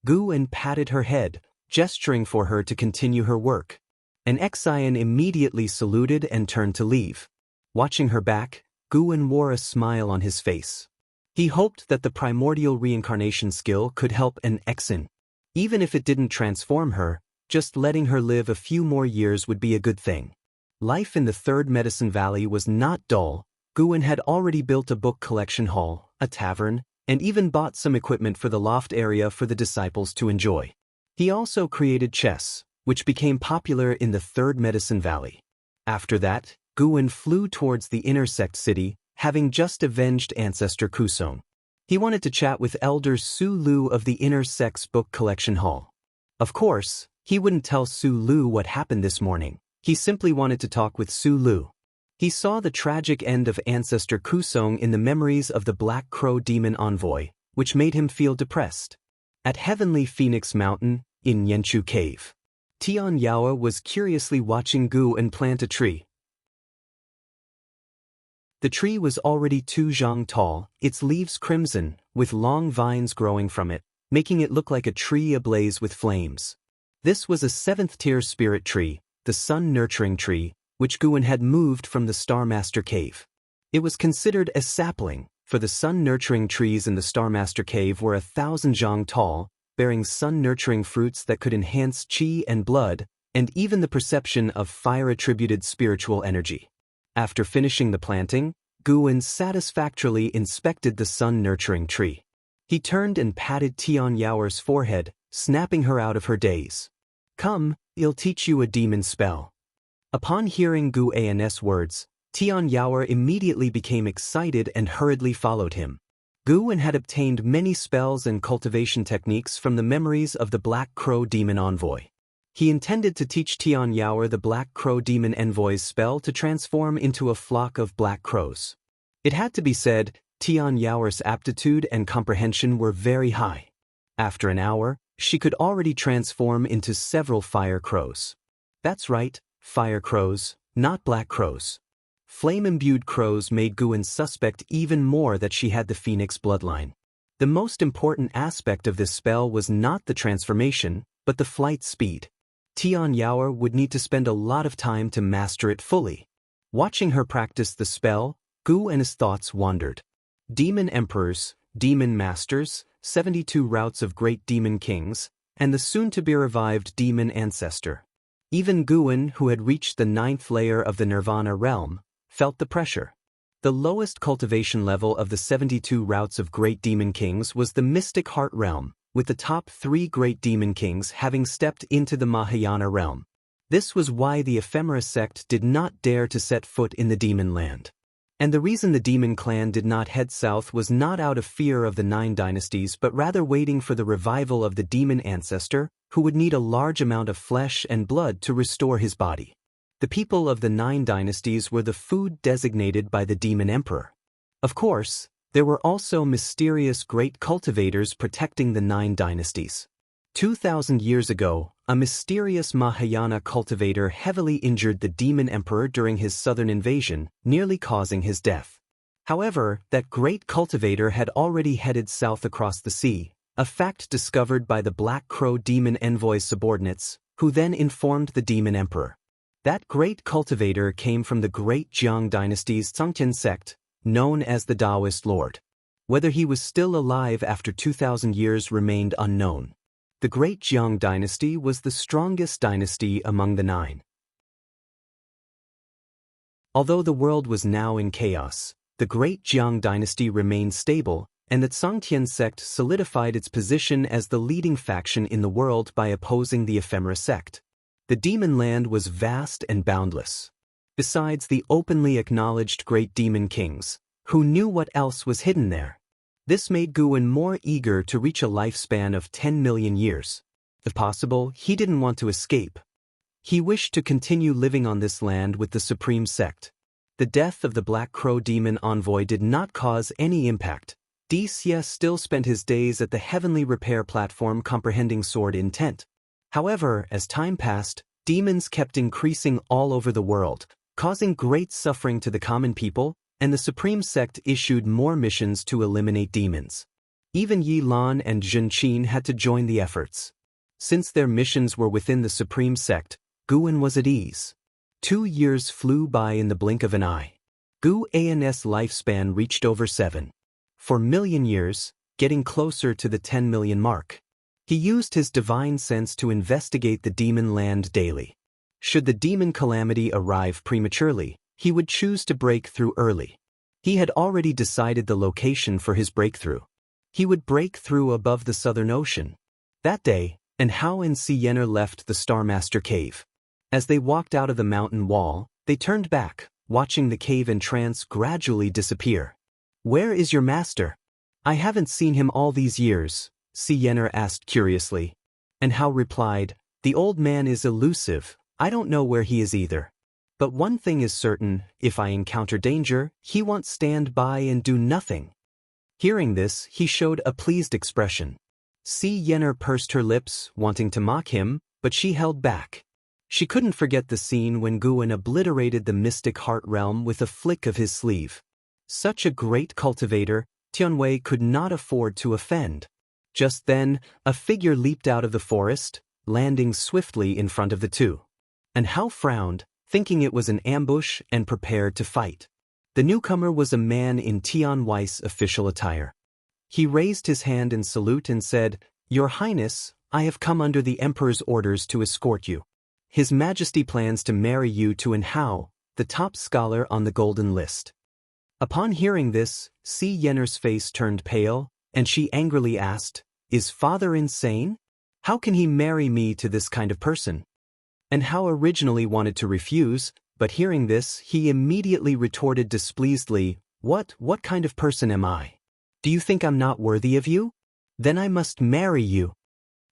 A: Guwen patted her head, gesturing for her to continue her work. An Exen immediately saluted and turned to leave. Watching her back, Guwen wore a smile on his face. He hoped that the primordial reincarnation skill could help an Exen. Even if it didn't transform her, just letting her live a few more years would be a good thing. Life in the 3rd Medicine Valley was not dull. Guwen had already built a book collection hall, a tavern, and even bought some equipment for the loft area for the disciples to enjoy. He also created chess, which became popular in the 3rd Medicine Valley. After that, Guwen flew towards the inner sect city, having just avenged Ancestor Kusong. He wanted to chat with Elder Su Lu of the inner sect's book collection hall. Of course, he wouldn't tell Su Lu what happened this morning. He simply wanted to talk with Su Lu. He saw the tragic end of Ancestor Kusong in the memories of the Black Crow demon envoy, which made him feel depressed. At Heavenly Phoenix Mountain, in Yenchu Cave, Tian Yao was curiously watching Gu plant a tree. The tree was already 2 zhang tall, its leaves crimson, with long vines growing from it, making it look like a tree ablaze with flames. This was a 7th-tier spirit tree, the sun-nurturing tree, which Guan had moved from the Star Master Cave. It was considered a sapling, for the sun-nurturing trees in the Star Master Cave were 1,000 zhang tall, bearing sun-nurturing fruits that could enhance qi and blood, and even the perception of fire-attributed spiritual energy. After finishing the planting, Guan satisfactorily inspected the sun-nurturing tree. He turned and patted Tian Yao's forehead, snapping her out of her daze. "Come, I'll teach you a demon spell." Upon hearing Guan's words, Tian Yao immediately became excited and hurriedly followed him. Guan had obtained many spells and cultivation techniques from the memories of the Black Crow Demon Envoy. He intended to teach Tian Yao the Black Crow Demon Envoy's spell to transform into a flock of black crows. It had to be said, Tian Yao's aptitude and comprehension were very high. After an hour, she could already transform into several fire crows. That's right, fire crows, not black crows. Flame-imbued crows made Guan suspect even more that she had the phoenix bloodline. The most important aspect of this spell was not the transformation, but the flight speed. Tian Yao would need to spend a lot of time to master it fully. Watching her practice the spell, Guan's thoughts wandered. Demon emperors, demon masters, 72 routes of great demon kings, and the soon-to-be-revived demon ancestor. Even Guan, who had reached the 9th layer of the Nirvana realm, felt the pressure. The lowest cultivation level of the 72 routes of great demon kings was the mystic heart realm, with the top 3 great demon kings having stepped into the Mahayana realm. This was why the ephemera sect did not dare to set foot in the demon land. And the reason the demon clan did not head south was not out of fear of the 9 dynasties but rather waiting for the revival of the demon ancestor, who would need a large amount of flesh and blood to restore his body. The people of the 9 dynasties were the food designated by the demon emperor. Of course, there were also mysterious great cultivators protecting the 9 dynasties. 2,000 years ago, a mysterious Mahayana cultivator heavily injured the demon emperor during his southern invasion, nearly causing his death. However, that great cultivator had already headed south across the sea, a fact discovered by the Black Crow Demon Envoy's subordinates, who then informed the demon emperor. That great cultivator came from the great Jiang dynasty's Zhangtian sect, known as the Taoist Lord. Whether he was still alive after 2,000 years remained unknown. The great Jiang dynasty was the strongest dynasty among the 9. Although the world was now in chaos, the great Jiang dynasty remained stable, and the Zhangtian sect solidified its position as the leading faction in the world by opposing the ephemera sect. The demon land was vast and boundless. Besides the openly acknowledged great demon kings, who knew what else was hidden there? This made Guan more eager to reach a lifespan of 10 million years. If possible, he didn't want to escape. He wished to continue living on this land with the supreme sect. The death of the Black Crow Demon Envoy did not cause any impact. Xie still spent his days at the heavenly repair platform comprehending sword intent. However, as time passed, demons kept increasing all over the world, causing great suffering to the common people, and the Supreme Sect issued more missions to eliminate demons. Even Yi Lan and Zhen Qin had to join the efforts. Since their missions were within the Supreme Sect, Guan was at ease. 2 years flew by in the blink of an eye. Guan's lifespan reached over 4 million years, getting closer to the 10 million mark. He used his divine sense to investigate the demon land daily. Should the demon calamity arrive prematurely, he would choose to break through early. He had already decided the location for his breakthrough. He would break through above the Southern Ocean. That day, Hao and Sienna left the Star Master Cave. As they walked out of the mountain wall, they turned back, watching the cave entrance gradually disappear. "Where is your master? I haven't seen him all these years," Sienna asked curiously. Hao replied, "The old man is elusive, I don't know where he is either. But one thing is certain, if I encounter danger, he won't stand by and do nothing." Hearing this, he showed a pleased expression. Sienna pursed her lips, wanting to mock him, but she held back. She couldn't forget the scene when Guan obliterated the mystic heart realm with a flick of his sleeve. Such a great cultivator, Tianwei could not afford to offend. Just then, a figure leaped out of the forest, landing swiftly in front of the two. And Hao frowned, thinking it was an ambush, and prepared to fight. The newcomer was a man in Tianwei's official attire. He raised his hand in salute and said, "Your Highness, I have come under the Emperor's orders to escort you. His Majesty plans to marry you to an Hao, the top scholar on the golden list." Upon hearing this, Si Yenner's face turned pale, and she angrily asked, "Is father insane? How can he marry me to this kind of person?" And Hao originally wanted to refuse, but hearing this, he immediately retorted displeasedly, What kind of person am I? Do you think I'm not worthy of you? Then I must marry you."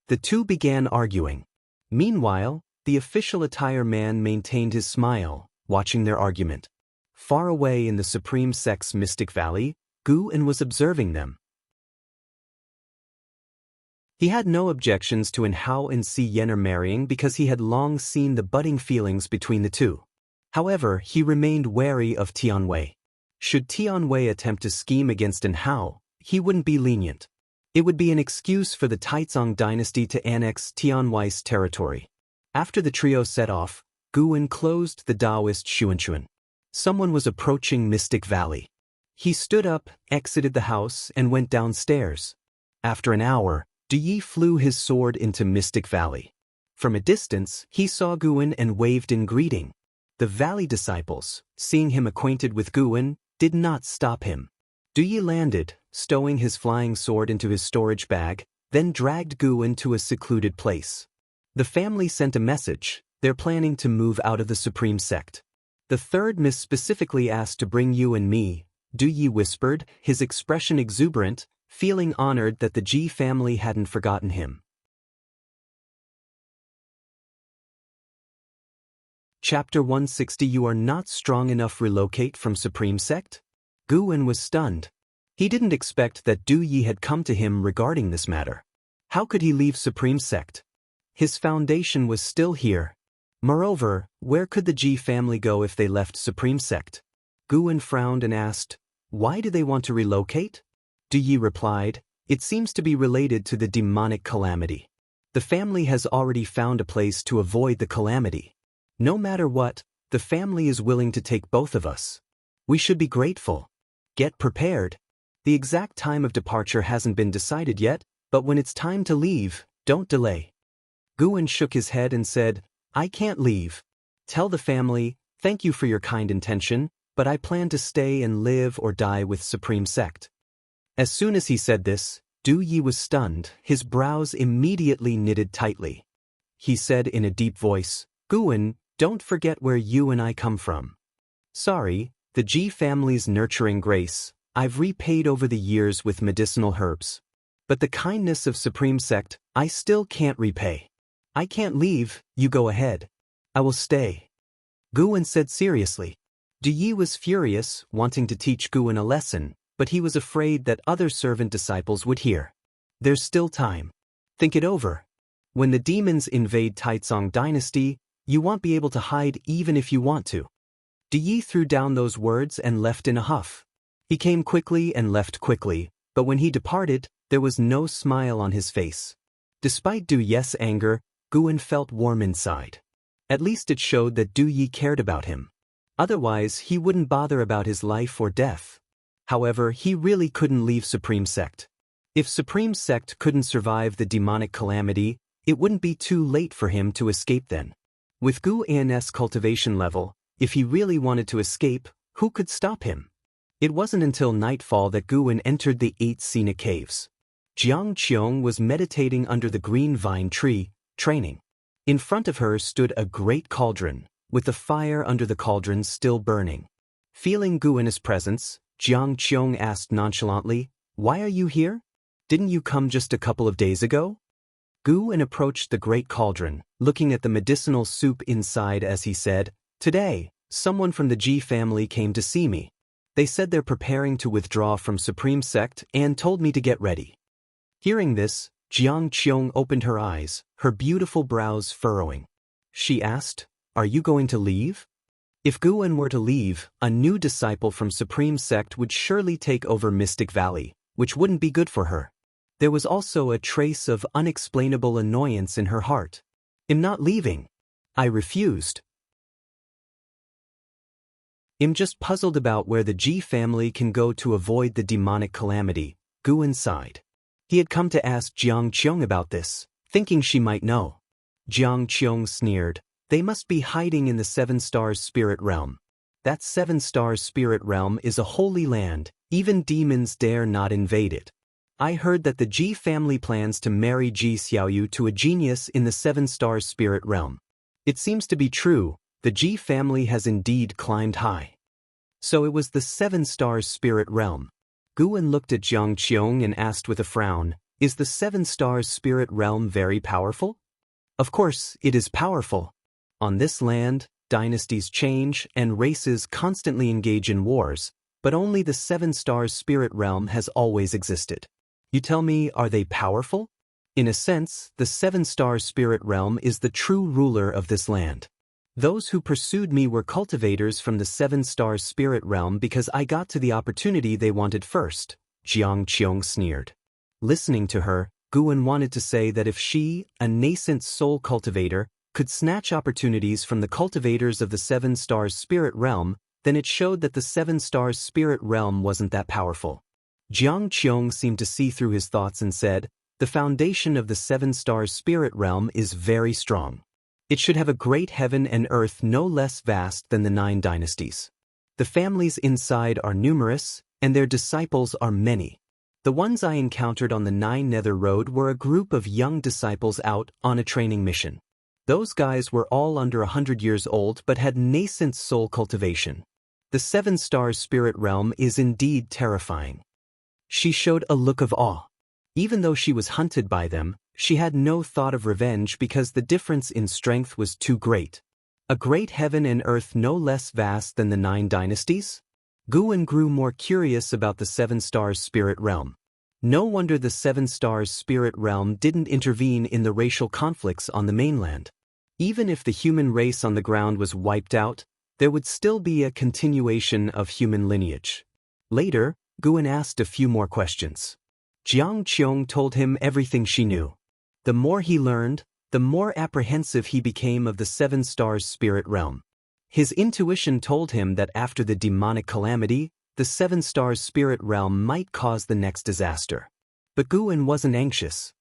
A: The two began arguing. Meanwhile, the official attire man maintained his smile, watching their argument. Far away in the Supreme Sect's mystic valley, Guan was observing them. He had no objections to an Hao and Si Yenner marrying because he had long seen the budding feelings between the two. However, he remained wary of Tianwei. Should Tianwei attempt to scheme against an Hao, he wouldn't be lenient. It would be an excuse for the Taizong dynasty to annex Tianwei's territory. After the trio set off, Guan closed the Taoist Xuanchuan. Someone was approaching Mystic Valley. He stood up, exited the house, and went downstairs. After an hour, Yi flew his sword into Mystic Valley. From a distance, he saw Guan and waved in greeting. The valley disciples, seeing him acquainted with Guan, did not stop him. Yi landed, stowing his flying sword into his storage bag, then dragged Guan to a secluded place. The family sent a message. They're planning to move out of the Supreme Sect. The third miss specifically asked to bring you and me, Yi whispered, his expression exuberant, feeling honored that the Ji family hadn't forgotten him. Chapter 160 You are not strong enough relocate from Supreme Sect? Guan was stunned. He didn't expect that Yi had come to him regarding this matter. How could he leave Supreme Sect? His foundation was still here. Moreover, where could the Ji family go if they left Supreme Sect? Guan frowned and asked, "Why do they want to relocate?" Yi replied, "It seems to be related to the demonic calamity. The family has already found a place to avoid the calamity. No matter what, the family is willing to take both of us. We should be grateful. Get prepared. The exact time of departure hasn't been decided yet, but when it's time to leave, don't delay." Guan shook his head and said, "I can't leave. Tell the family, thank you for your kind intention, but I plan to stay and live or die with Supreme Sect." As soon as he said this, Yi was stunned, his brows immediately knitted tightly. He said in a deep voice, "Guan, don't forget where you and I come from. Sorry, the Ji family's nurturing grace, I've repaid over the years with medicinal herbs. But the kindness of Supreme Sect, I still can't repay. I can't leave, you go ahead. I will stay." Guan said seriously. Yi was furious, wanting to teach Guan a lesson, but he was afraid that other servant disciples would hear. There's still time. Think it over. When the demons invade Taizong dynasty, you won't be able to hide even if you want to. Yi threw down those words and left in a huff. He came quickly and left quickly, but when he departed, there was no smile on his face. Despite Yi's anger, Guan felt warm inside. At least it showed that Yi cared about him. Otherwise, he wouldn't bother about his life or death. However, he really couldn't leave Supreme Sect. If Supreme Sect couldn't survive the demonic calamity, it wouldn't be too late for him to escape then. With Guan's cultivation level, if he really wanted to escape, who could stop him? It wasn't until nightfall that Guan entered the 8 scenic caves. Jianghu was meditating under the green vine tree, training. In front of her stood a great cauldron, with the fire under the cauldron still burning. Feeling Guan's presence, Jianghu asked nonchalantly, "Why are you here? Didn't you come just a couple of days ago?" Guan approached the great cauldron, looking at the medicinal soup inside as he said, "Today, someone from the Ji family came to see me. They said they're preparing to withdraw from Supreme Sect and told me to get ready." Hearing this, Jiang Qiong opened her eyes, her beautiful brows furrowing. She asked, "Are you going to leave?" If Guwen were to leave, a new disciple from Supreme Sect would surely take over Mystic Valley, which wouldn't be good for her. There was also a trace of unexplainable annoyance in her heart. "I'm not leaving." I refused. I'm just puzzled about where the Ji family can go to avoid the demonic calamity, Guwen sighed. He had come to ask Jiang Qiong about this, thinking she might know. Jiang Qiong sneered. They must be hiding in the Seven Stars Spirit Realm. That Seven Stars Spirit Realm is a holy land, even demons dare not invade it. I heard that the Ji family plans to marry Ji Xiaoyu to a genius in the Seven Stars Spirit Realm. It seems to be true, the Ji family has indeed climbed high. So it was the Seven Stars Spirit Realm. Guwen looked at Jiang Qiong and asked with a frown, "Is the Seven Stars Spirit Realm very powerful?" "Of course, it is powerful. On this land, dynasties change and races constantly engage in wars, but only the Seven Stars Spirit Realm has always existed." "You tell me, are they powerful?" "In a sense, the Seven Stars Spirit Realm is the true ruler of this land. Those who pursued me were cultivators from the Seven Stars Spirit Realm because I got to the opportunity they wanted first," Jiang Qiong sneered. Listening to her, Guwen wanted to say that if she, a nascent soul cultivator, could snatch opportunities from the cultivators of the Seven Stars Spirit Realm, then it showed that the Seven Stars Spirit Realm wasn't that powerful. Jiang Qiong seemed to see through his thoughts and said, "The foundation of the Seven Stars Spirit Realm is very strong. It should have a great heaven and earth no less vast than the 9 dynasties. The families inside are numerous, and their disciples are many. The ones I encountered on the 9 Nether Road were a group of young disciples out on a training mission. Those guys were all under 100 years old but had nascent soul cultivation. The Seven Stars Spirit Realm is indeed terrifying." She showed a look of awe. Even though she was hunted by them, she had no thought of revenge because the difference in strength was too great. A great heaven and earth no less vast than the 9 dynasties? Guwen grew more curious about the Seven Stars Spirit Realm. No wonder the Seven Stars Spirit Realm didn't intervene in the racial conflicts on the mainland. Even if the human race on the ground was wiped out, there would still be a continuation of human lineage. Later, Guwen asked a few more questions. Jiang Qiong told him everything she knew. The more he learned, the more apprehensive he became of the Seven Stars Spirit Realm. His intuition told him that after the demonic calamity, the Seven Stars Spirit Realm might cause the next disaster. But Guwen wasn't anxious.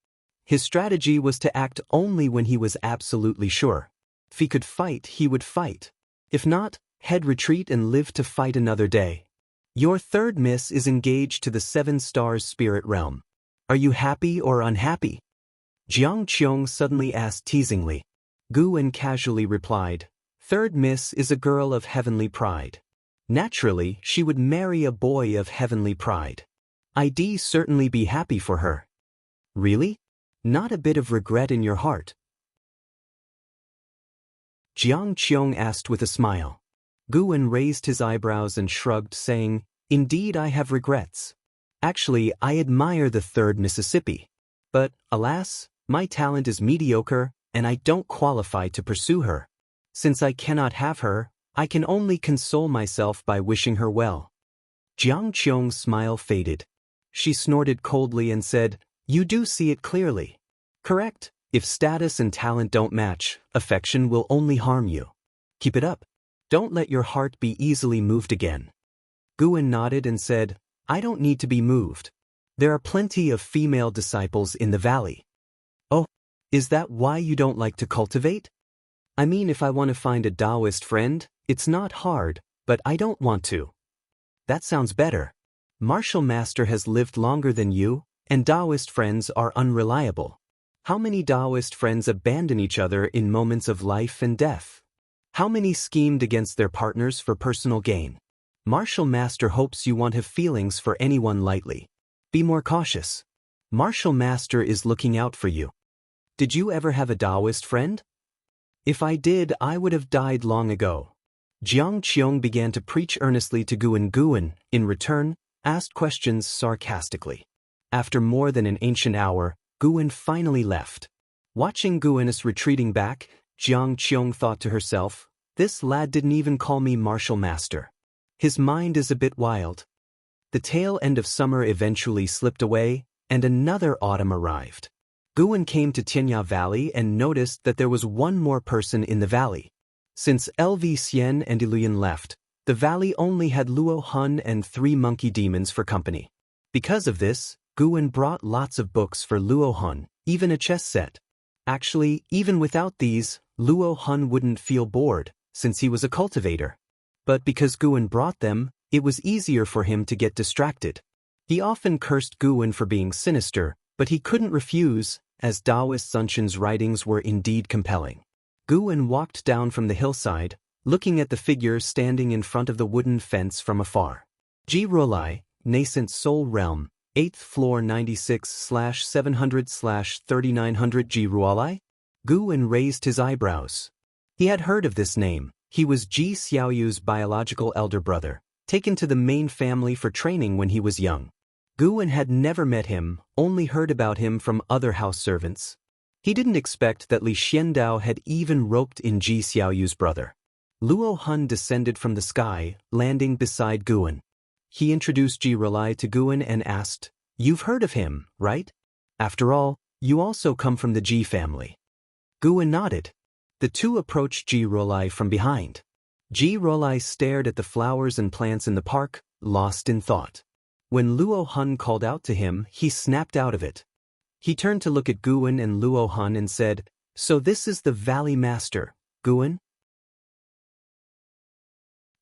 A: His strategy was to act only when he was absolutely sure. If he could fight, he would fight. If not, head retreat and live to fight another day. "Your third miss is engaged to the Seven Stars Spirit Realm. Are you happy or unhappy?" Jiang Qiong suddenly asked teasingly. Guwen casually replied, "Third miss is a girl of heavenly pride. Naturally, she would marry a boy of heavenly pride. I'd certainly be happy for her." "Really? Not a bit of regret in your heart?" Jiang Qiong asked with a smile. Guwen raised his eyebrows and shrugged, saying, "Indeed I have regrets. Actually, I admire the third Mississippi. But, alas, my talent is mediocre, and I don't qualify to pursue her. Since I cannot have her, I can only console myself by wishing her well." Jiang Qiong's smile faded. She snorted coldly and said, "You do see it clearly. Correct? If status and talent don't match, affection will only harm you. Keep it up. Don't let your heart be easily moved again." Guwen nodded and said, "I don't need to be moved. There are plenty of female disciples in the valley." "Oh, is that why you don't like to cultivate?" "I mean, if I want to find a Taoist friend, it's not hard, but I don't want to." "That sounds better. Martial Master has lived longer than you, and Taoist friends are unreliable. How many Taoist friends abandon each other in moments of life and death? How many schemed against their partners for personal gain? Martial Master hopes you won't have feelings for anyone lightly. Be more cautious. Martial Master is looking out for you." "Did you ever have a Taoist friend?" "If I did, I would have died long ago." Jiang Qiong began to preach earnestly to Guwen. Guwen, in return, asked questions sarcastically. After more than an ancient hour, Guwen finally left. Watching Guinness retreating back, Jiang Qiong thought to herself, "This lad didn't even call me martial master. His mind is a bit wild." The tail end of summer eventually slipped away, and another autumn arrived. Guwen came to Tianya Valley and noticed that there was one more person in the valley. Since LV Xian and Iluyan left, the valley only had Luo Hun and 3 monkey demons for company. Because of this, Guwen brought lots of books for Luo Hun, even a chess set. Actually, even without these, Luo Hun wouldn't feel bored, since he was a cultivator. But because Guwen brought them, it was easier for him to get distracted. He often cursed Guwen for being sinister, but he couldn't refuse, as Taoist Sunshin's writings were indeed compelling. Guwen walked down from the hillside, looking at the figure standing in front of the wooden fence from afar. Ji Rolai, Nascent Soul Realm, 8th floor 96/700/3900 Ji Rolai? Guwen raised his eyebrows. He had heard of this name. He was Ji Xiaoyu's biological elder brother, taken to the main family for training when he was young. Guwen had never met him, only heard about him from other house servants. He didn't expect that Li Xiandao had even roped in Ji Xiaoyu's brother. Luo Hun descended from the sky, landing beside Guwen. He introduced Ji Rolai to Guwen and asked, "You've heard of him, right? After all, you also come from the Ji family." Guwen nodded. The two approached Ji Rolai from behind. Ji Rolai stared at the flowers and plants in the park, lost in thought. When Luo Hun called out to him, he snapped out of it. He turned to look at Guwen and Luo Hun and said, "So this is the Valley Master, Guwen?"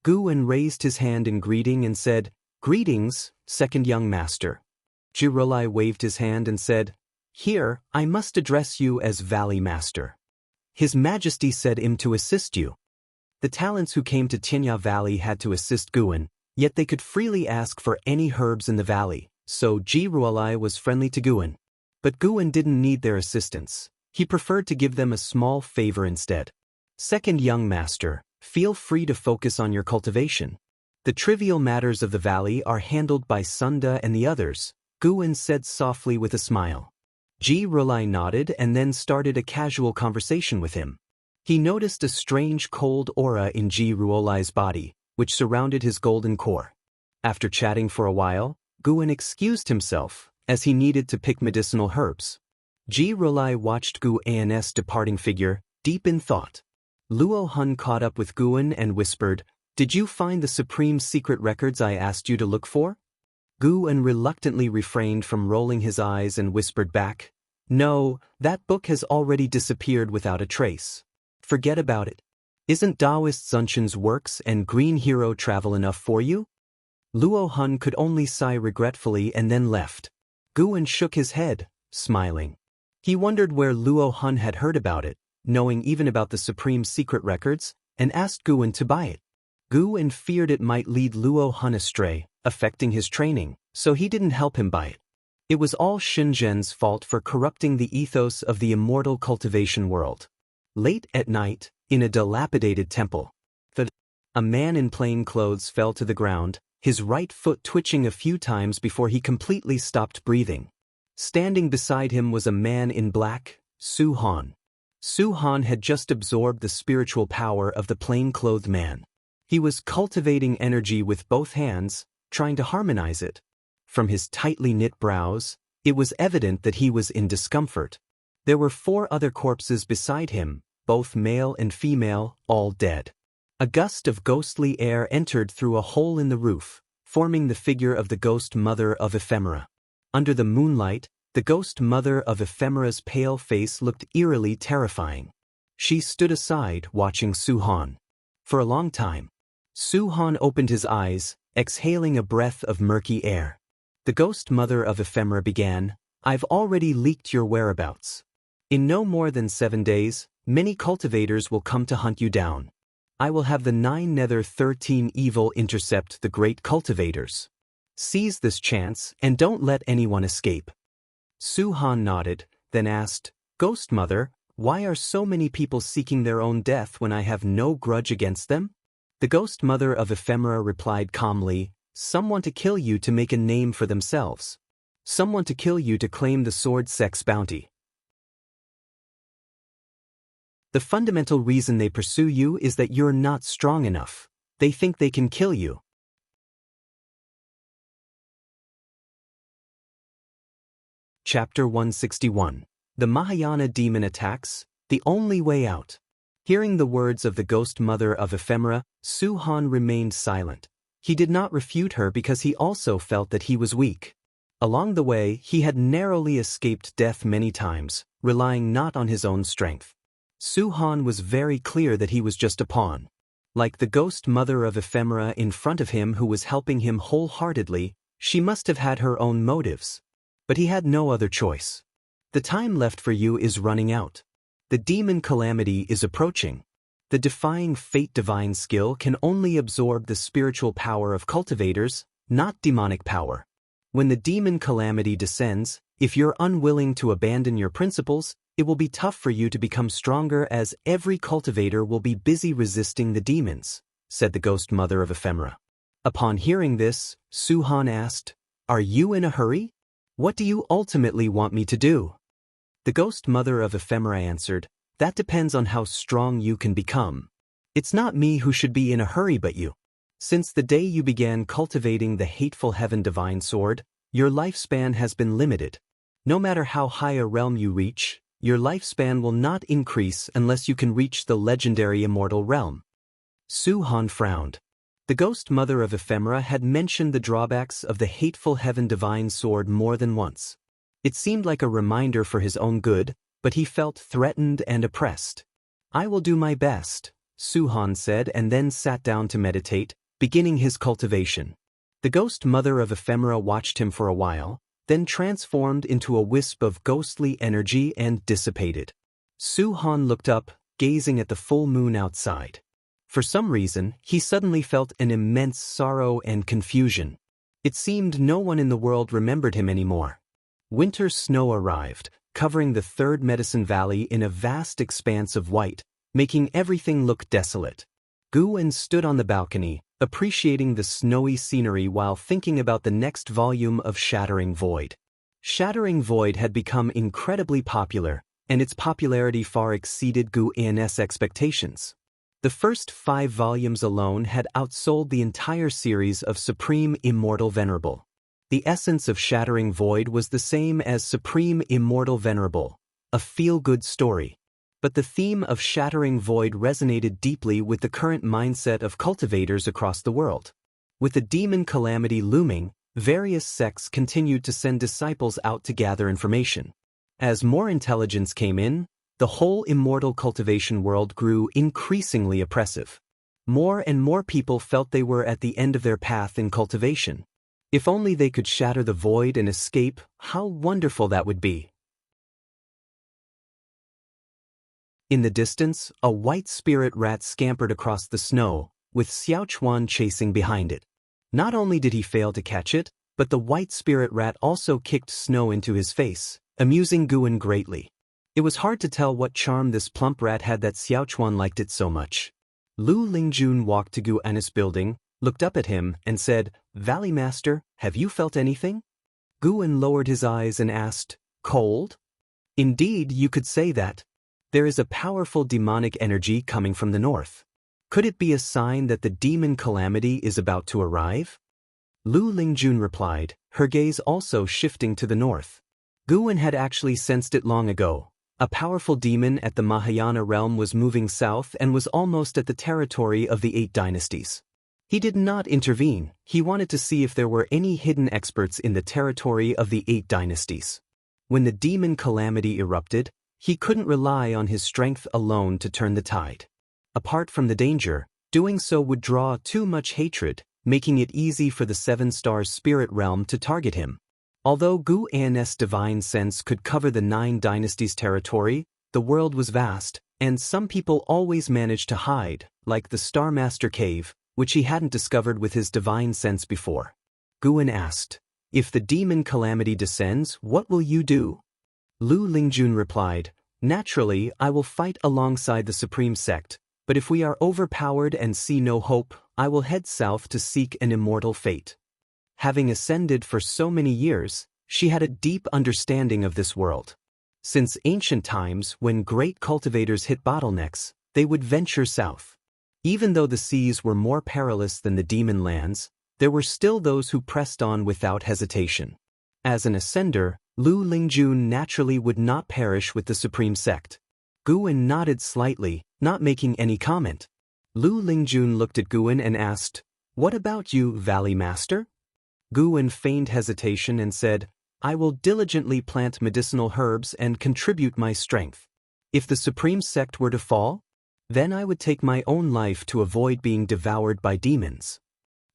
A: Guwen raised his hand in greeting and said, "Greetings, second young master." Ji Rolai waved his hand and said, "Here, I must address you as Valley Master. His Majesty said him to assist you." The talents who came to Tianya Valley had to assist Guwen, yet they could freely ask for any herbs in the valley, so Ji Rolai was friendly to Guwen. But Guwen didn't need their assistance. He preferred to give them a small favor instead. "Second young master, feel free to focus on your cultivation. The trivial matters of the valley are handled by Sunda and the others," Guwen said softly with a smile. Ji Rolai nodded and then started a casual conversation with him. He noticed a strange cold aura in Ji Rolai's body, which surrounded his golden core. After chatting for a while, Guwen excused himself, as he needed to pick medicinal herbs. Ji Rolai watched Guwen's departing figure, deep in thought. Luo Hun caught up with Guwen and whispered, "Did you find the supreme secret records I asked you to look for?" Guwen reluctantly refrained from rolling his eyes and whispered back, "No, that book has already disappeared without a trace. Forget about it. Isn't Taoist Sunshin's works and Green Hero travel enough for you?" Luo Hun could only sigh regretfully and then left. Guwen shook his head, smiling. He wondered where Luo Hun had heard about it, knowing even about the supreme secret records, and asked Guwen to buy it. Guwen feared it might lead Luo Hun astray, affecting his training, so he didn't help him buy it. It was all Shenzhen's fault for corrupting the ethos of the immortal cultivation world. Late at night, in a dilapidated temple, a man in plain clothes fell to the ground, his right foot twitching a few times before he completely stopped breathing. Standing beside him was a man in black, Su Han. Su Han had just absorbed the spiritual power of the plain-clothed man. He was cultivating energy with both hands, trying to harmonize it. From his tightly knit brows, it was evident that he was in discomfort. There were 4 other corpses beside him, both male and female, all dead. A gust of ghostly air entered through a hole in the roof, forming the figure of the ghost mother of Ephemera. Under the moonlight, the ghost mother of Ephemera's pale face looked eerily terrifying. She stood aside, watching Su Han. For a long time, Su Han opened his eyes, exhaling a breath of murky air. The ghost mother of Ephemera began, "I've already leaked your whereabouts. In no more than 7 days, many cultivators will come to hunt you down. I will have the 9 Nether 13 evil intercept the great cultivators. Seize this chance and don't let anyone escape." Su Han nodded, then asked, "Ghost Mother, why are so many people seeking their own death when I have no grudge against them?" The ghost mother of Ephemera replied calmly, "Some want to kill you to make a name for themselves. Someone to kill you to claim the sword sex bounty. The fundamental reason they pursue you is that you're not strong enough. They think they can kill you. Chapter 161. The Mahayana Demon Attacks, the Only Way Out. Hearing the words of the ghost mother of ephemera, Su-han remained silent. He did not refute her because he also felt that he was weak. Along the way, he had narrowly escaped death many times, relying not on his own strength. Su-han was very clear that he was just a pawn. Like the ghost mother of ephemera in front of him who was helping him wholeheartedly, she must have had her own motives. But he had no other choice. The time left for you is running out. The demon calamity is approaching. The defying fate divine skill can only absorb the spiritual power of cultivators, not demonic power. When the demon calamity descends, if you're unwilling to abandon your principles, it will be tough for you to become stronger as every cultivator will be busy resisting the demons, said the ghost mother of ephemera. Upon hearing this, Su-han asked, "Are you in a hurry? What do you ultimately want me to do?" The ghost mother of ephemera answered, "That depends on how strong you can become. It's not me who should be in a hurry but you. Since the day you began cultivating the hateful heaven divine sword, your lifespan has been limited. No matter how high a realm you reach, your lifespan will not increase unless you can reach the legendary immortal realm." Su-han frowned. The ghost mother of ephemera had mentioned the drawbacks of the hateful heaven divine sword more than once. It seemed like a reminder for his own good, but he felt threatened and oppressed. "I will do my best," Su-han said and then sat down to meditate, beginning his cultivation. The ghost mother of ephemera watched him for a while, then transformed into a wisp of ghostly energy and dissipated. Su-han looked up, gazing at the full moon outside. For some reason, he suddenly felt an immense sorrow and confusion. It seemed no one in the world remembered him anymore. Winter snow arrived, covering the third Medicine Valley in a vast expanse of white, making everything look desolate. Gu-en stood on the balcony, appreciating the snowy scenery while thinking about the next volume of Shattering Void. Shattering Void had become incredibly popular, and its popularity far exceeded Gu-en's expectations. The first 5 volumes alone had outsold the entire series of Supreme Immortal Venerable. The essence of Shattering Void was the same as Supreme Immortal Venerable, a feel-good story. But the theme of Shattering Void resonated deeply with the current mindset of cultivators across the world. With the demon calamity looming, various sects continued to send disciples out to gather information. As more intelligence came in, the whole immortal cultivation world grew increasingly oppressive. More and more people felt they were at the end of their path in cultivation. If only they could shatter the void and escape, how wonderful that would be. In the distance, a white spirit rat scampered across the snow, with Xiao Chuan chasing behind it. Not only did he fail to catch it, but the white spirit rat also kicked snow into his face, amusing Gu-en greatly. It was hard to tell what charm this plump rat had that Xiao Chuan liked it so much. Lu Lingjun walked to Gu-en's building, looked up at him, and said, "Valley Master, have you felt anything?" Gu-en lowered his eyes and asked, "Cold?" "Indeed, you could say that. There is a powerful demonic energy coming from the north. Could it be a sign that the demon calamity is about to arrive?" Lu Lingjun replied, her gaze also shifting to the north. Gu-en had actually sensed it long ago. A powerful demon at the Mahayana realm was moving south and was almost at the territory of the 8 dynasties. He did not intervene. He wanted to see if there were any hidden experts in the territory of the 8 dynasties. When the demon calamity erupted, he couldn't rely on his strength alone to turn the tide. Apart from the danger, doing so would draw too much hatred, making it easy for the 7 Stars spirit realm to target him. Although Gu-en's divine sense could cover the 9 dynasties' territory, the world was vast, and some people always managed to hide, like the Star Master Cave, which he hadn't discovered with his divine sense before. Gu-en asked, "If the demon calamity descends, what will you do?" Lu Lingjun replied, "Naturally, I will fight alongside the Supreme Sect, but if we are overpowered and see no hope, I will head south to seek an immortal fate." Having ascended for so many years, She had a deep understanding of this world. Since ancient times, when great cultivators hit bottlenecks, they would venture south. Even though the seas were more perilous than the demon lands, there were still those who pressed on without hesitation. As an ascender, Lu Lingjun naturally would not perish with the supreme sect. Guwen nodded slightly, not making any comment. Lu Lingjun looked at Guwen and asked, "What about you, Valley Master?" Guwen feigned hesitation and said, "I will diligently plant medicinal herbs and contribute my strength. If the supreme sect were to fall, then I would take my own life to avoid being devoured by demons."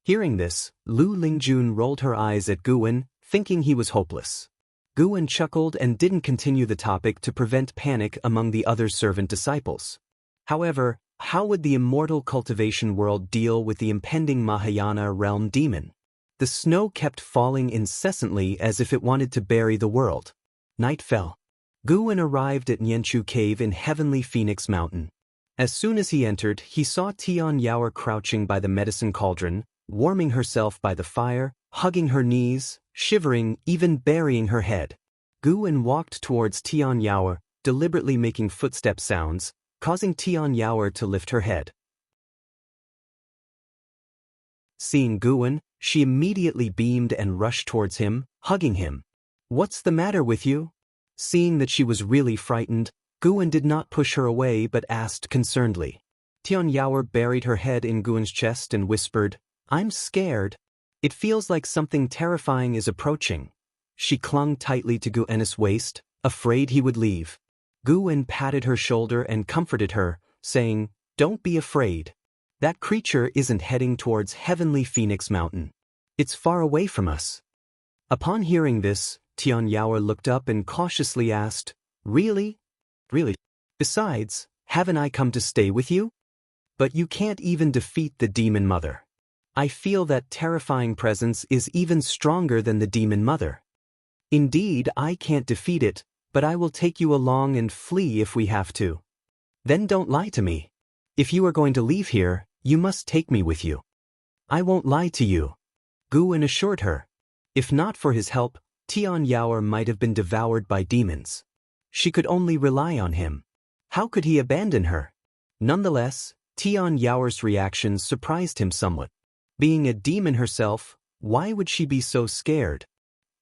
A: Hearing this, Lu Lingjun rolled her eyes at Guwen, thinking he was hopeless. Guwen chuckled and didn't continue the topic to prevent panic among the other servant disciples. However, how would the immortal cultivation world deal with the impending Mahayana realm demon? The snow kept falling incessantly as if it wanted to bury the world. Night fell. Guwen arrived at Nianchu Cave in Heavenly Phoenix Mountain. As soon as he entered, he saw Tian Yaoer crouching by the medicine cauldron, warming herself by the fire, hugging her knees, shivering, even burying her head. Guwen walked towards Tian Yaoer, deliberately making footstep sounds, causing Tian Yaoer to lift her head. Seeing Guwen, she immediately beamed and rushed towards him, hugging him. "What's the matter with you?" Seeing that she was really frightened, Guwen did not push her away but asked concernedly. Tian Yaoer buried her head in Guwen's chest and whispered, "I'm scared. It feels like something terrifying is approaching." She clung tightly to Guwen's waist, afraid he would leave. Guwen patted her shoulder and comforted her, saying, "Don't be afraid. That creature isn't heading towards Heavenly Phoenix Mountain. It's far away from us." Upon hearing this, Tian Yaoer looked up and cautiously asked, "Really? Really? Besides, haven't I come to stay with you? But you can't even defeat the demon mother. I feel that terrifying presence is even stronger than the demon mother. Indeed, I can't defeat it, but I will take you along and flee if we have to. Then don't lie to me. If you are going to leave here, you must take me with you." "I won't lie to you," Guwen assured her. If not for his help, Tian Yaoer might have been devoured by demons. She could only rely on him. How could he abandon her? Nonetheless, Tian Yaoer's reaction surprised him somewhat. Being a demon herself, why would she be so scared?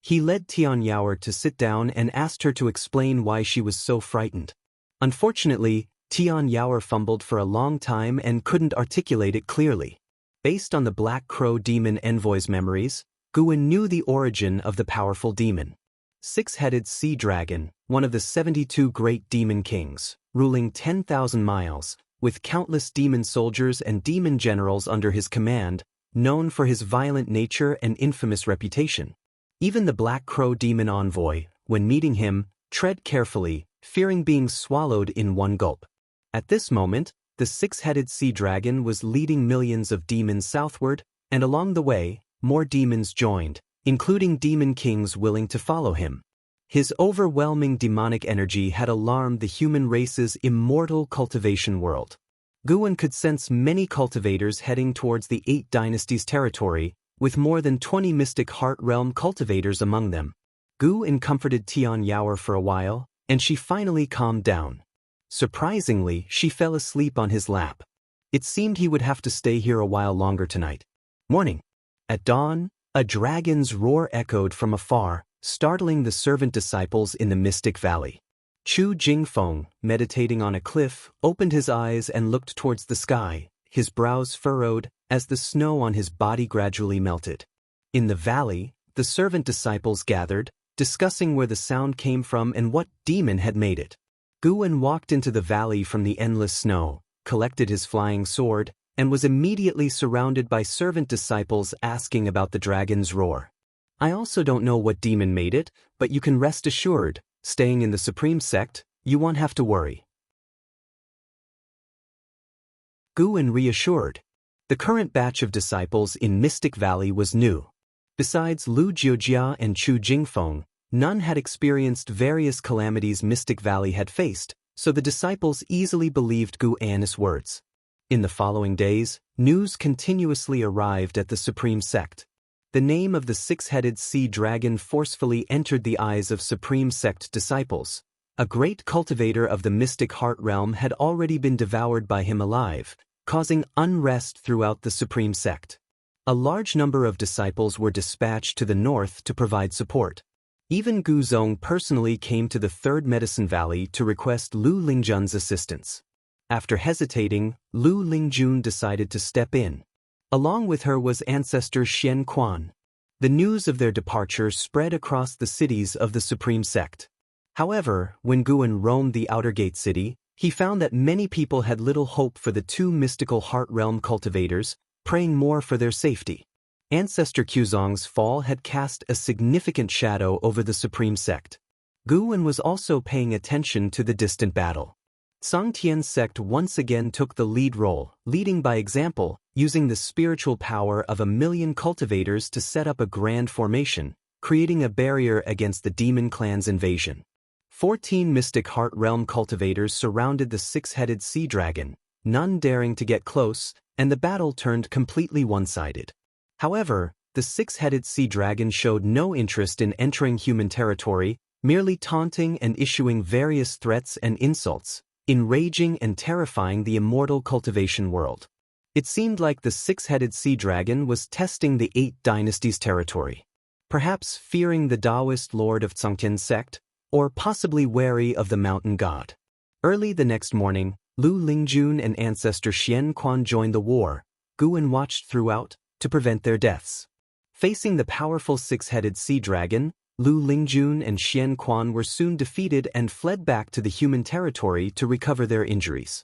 A: He led Tian Yaoer to sit down and asked her to explain why she was so frightened. Unfortunately, Tian Yaoer fumbled for a long time and couldn't articulate it clearly. Based on the Black Crow demon envoy's memories, Guwen knew the origin of the powerful demon. Six-headed sea dragon, one of the 72 great demon kings, ruling 10,000 miles, with countless demon soldiers and demon generals under his command, known for his violent nature and infamous reputation. Even the Black Crow demon envoy, when meeting him, tread carefully, fearing being swallowed in one gulp. At this moment, the six-headed sea dragon was leading millions of demons southward, and along the way, more demons joined, including demon kings willing to follow him. His overwhelming demonic energy had alarmed the human race's immortal cultivation world. Guwen could sense many cultivators heading towards the 8 Dynasties territory, with more than 20 mystic heart realm cultivators among them. Guwen comforted Tian Yaoer for a while, and she finally calmed down. Surprisingly, she fell asleep on his lap. It seemed he would have to stay here a while longer tonight. Morning. At dawn, a dragon's roar echoed from afar, startling the servant disciples in the Mystic Valley. Chu Jingfeng, meditating on a cliff, opened his eyes and looked towards the sky, his brows furrowed, as the snow on his body gradually melted. In the valley, the servant disciples gathered, discussing where the sound came from and what demon had made it. Guwen walked into the valley from the endless snow, collected his flying sword, and was immediately surrounded by servant disciples asking about the dragon's roar. "I also don't know what demon made it, but you can rest assured, staying in the Supreme Sect, you won't have to worry." Guwen reassured. The current batch of disciples in Mystic Valley was new. Besides Lu Jiujia and Chu Jingfeng, none had experienced various calamities Mystic Valley had faced, so the disciples easily believed Guwen's words. In the following days, news continuously arrived at the Supreme Sect. The name of the six-headed sea dragon forcefully entered the eyes of Supreme Sect disciples. A great cultivator of the mystic heart realm had already been devoured by him alive, causing unrest throughout the Supreme Sect. A large number of disciples were dispatched to the north to provide support. Even Gu Zong personally came to the Third Medicine Valley to request Lu Lingjun's assistance. After hesitating, Lu Lingjun decided to step in. Along with her was ancestor Xian Quan. The news of their departure spread across the cities of the Supreme Sect. However, when Guan roamed the Outer Gate City, he found that many people had little hope for the two mystical heart realm cultivators, praying more for their safety. Ancestor Quzong's fall had cast a significant shadow over the Supreme Sect. Guan was also paying attention to the distant battle. Song Tian's sect once again took the lead role, leading by example, using the spiritual power of 1,000,000 cultivators to set up a grand formation, creating a barrier against the demon clan's invasion. 14 mystic heart realm cultivators surrounded the six-headed sea dragon, none daring to get close, and the battle turned completely one-sided. However, the six-headed sea dragon showed no interest in entering human territory, merely taunting and issuing various threats and insults, enraging and terrifying the immortal cultivation world. It seemed like the six-headed sea dragon was testing the 8 dynasties' territory. Perhaps fearing the Taoist lord of Tsongtian's sect, or possibly wary of the mountain god. Early the next morning, Lu Lingjun and ancestor Xian Quan joined the war. Guan watched throughout, to prevent their deaths. Facing the powerful six-headed sea dragon, Lu Lingjun and Xian Quan were soon defeated and fled back to the human territory to recover their injuries.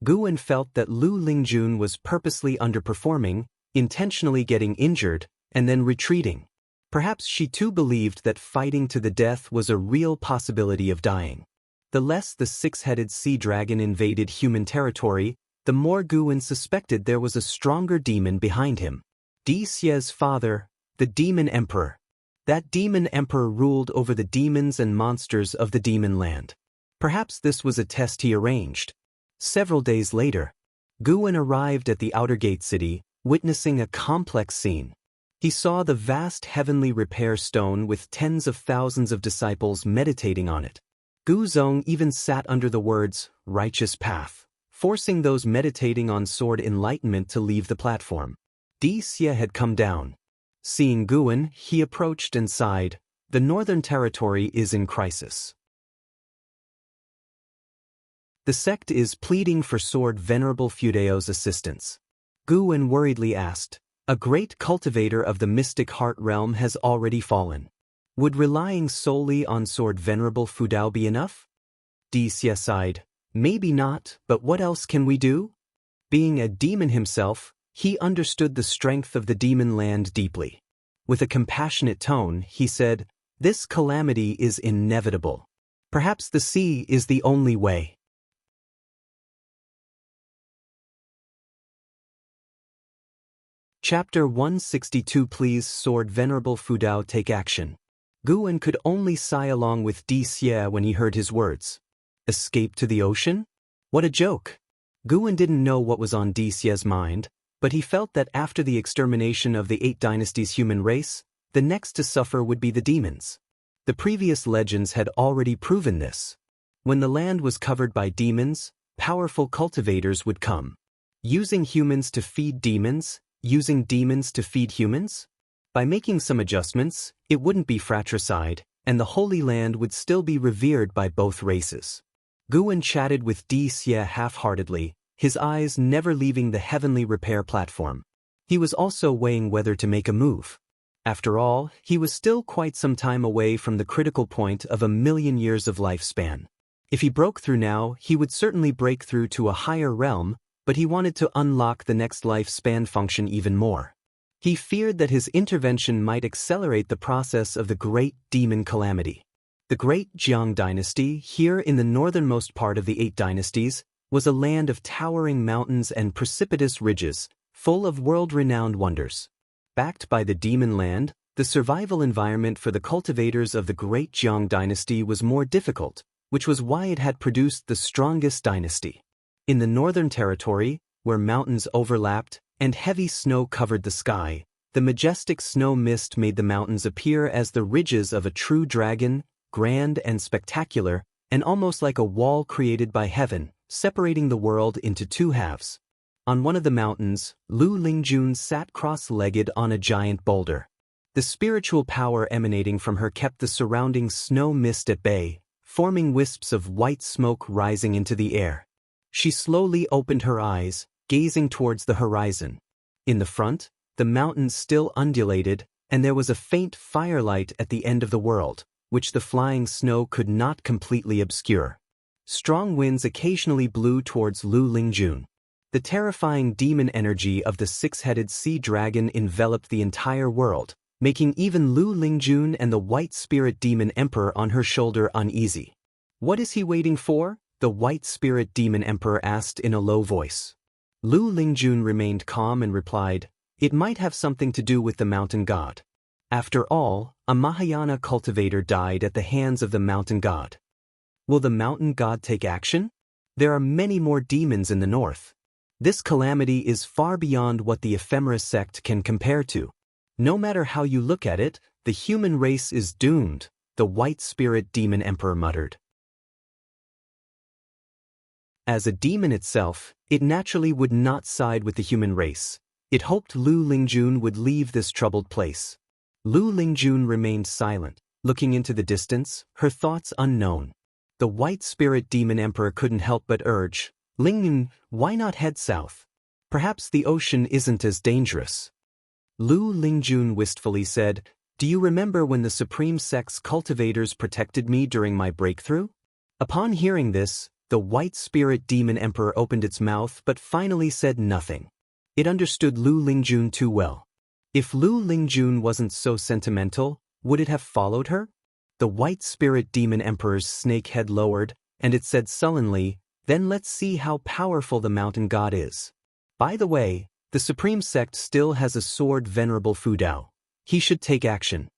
A: Guan felt that Lu Lingjun was purposely underperforming, intentionally getting injured, and then retreating. Perhaps she too believed that fighting to the death was a real possibility of dying. The less the six-headed sea dragon invaded human territory, the more Guan suspected there was a stronger demon behind him. Di Xie's father, the Demon Emperor. That demon emperor ruled over the demons and monsters of the demon land. Perhaps this was a test he arranged. Several days later, Guan arrived at the Outer Gate City, witnessing a complex scene. He saw the vast heavenly repair stone with tens of thousands of disciples meditating on it. Gu Zong even sat under the words, "righteous path," forcing those meditating on sword enlightenment to leave the platform. Di Xie had come down. Seeing Guan, he approached and sighed, "The Northern Territory is in crisis. The sect is pleading for Sword Venerable Fudeo's assistance." Guan worriedly asked, "A great cultivator of the mystic heart realm has already fallen. Would relying solely on Sword Venerable Fudao be enough?" Di Xie sighed, "Maybe not, but what else can we do?" Being a demon himself, he understood the strength of the demon land deeply. With a compassionate tone, he said, "This calamity is inevitable. Perhaps the sea is the only way." Chapter 162 Please Sword Venerable Fudao take action. Guan could only sigh along with Di Xie when he heard his words. Escape to the ocean? What a joke! Guan didn't know what was on Di Xie's mind, but he felt that after the extermination of the 8 dynasties' human race, the next to suffer would be the demons. The previous legends had already proven this. When the land was covered by demons, powerful cultivators would come. Using humans to feed demons, using demons to feed humans? By making some adjustments, it wouldn't be fratricide, and the Holy Land would still be revered by both races. Guan chatted with Di Xie half-heartedly, his eyes never leaving the heavenly repair platform. He was also weighing whether to make a move. After all, he was still quite some time away from the critical point of 1,000,000 years of lifespan. If he broke through now, he would certainly break through to a higher realm, but he wanted to unlock the next lifespan function even more. He feared that his intervention might accelerate the process of the Great Demon Calamity. The Great Jiang Dynasty, here in the northernmost part of the 8 dynasties, was a land of towering mountains and precipitous ridges, full of world-renowned wonders. Backed by the demon land, the survival environment for the cultivators of the Great Jiang Dynasty was more difficult, which was why it had produced the strongest dynasty. In the northern territory, where mountains overlapped and heavy snow covered the sky, The majestic snow mist made the mountains appear as the ridges of a true dragon, grand and spectacular, and almost like a wall created by heaven, separating the world into two halves. On one of the mountains, Lu Lingjun sat cross-legged on a giant boulder. The spiritual power emanating from her kept the surrounding snow mist at bay, forming wisps of white smoke rising into the air. She slowly opened her eyes, gazing towards the horizon. In the front, the mountains still undulated, and there was a faint firelight at the end of the world, which the flying snow could not completely obscure. Strong winds occasionally blew towards Lu Lingjun. The terrifying demon energy of the six-headed sea dragon enveloped the entire world, making even Lu Lingjun and the white spirit demon emperor on her shoulder uneasy. "What is he waiting for?" the white spirit demon emperor asked in a low voice. Lu Lingjun remained calm and replied, "It might have something to do with the mountain god. After all, a Mahayana cultivator died at the hands of the mountain god. Will the mountain god take action? There are many more demons in the north. This calamity is far beyond what the ephemera sect can compare to. No matter how you look at it, the human race is doomed," the white spirit demon emperor muttered. As a demon itself, it naturally would not side with the human race. It hoped Lu Lingjun would leave this troubled place. Lu Lingjun remained silent, looking into the distance, her thoughts unknown. The white spirit demon emperor couldn't help but urge, "Lingjun, why not head south? Perhaps the ocean isn't as dangerous." Lu Lingjun wistfully said, "Do you remember when the Supreme Sect's cultivators protected me during my breakthrough?" Upon hearing this, the white spirit demon emperor opened its mouth but finally said nothing. It understood Lu Lingjun too well. If Lu Lingjun wasn't so sentimental, would it have followed her? The white spirit demon emperor's snake head lowered, and it said sullenly, "Then let's see how powerful the mountain god is. By the way, the Supreme Sect still has a sword venerable Fudao. He should take action."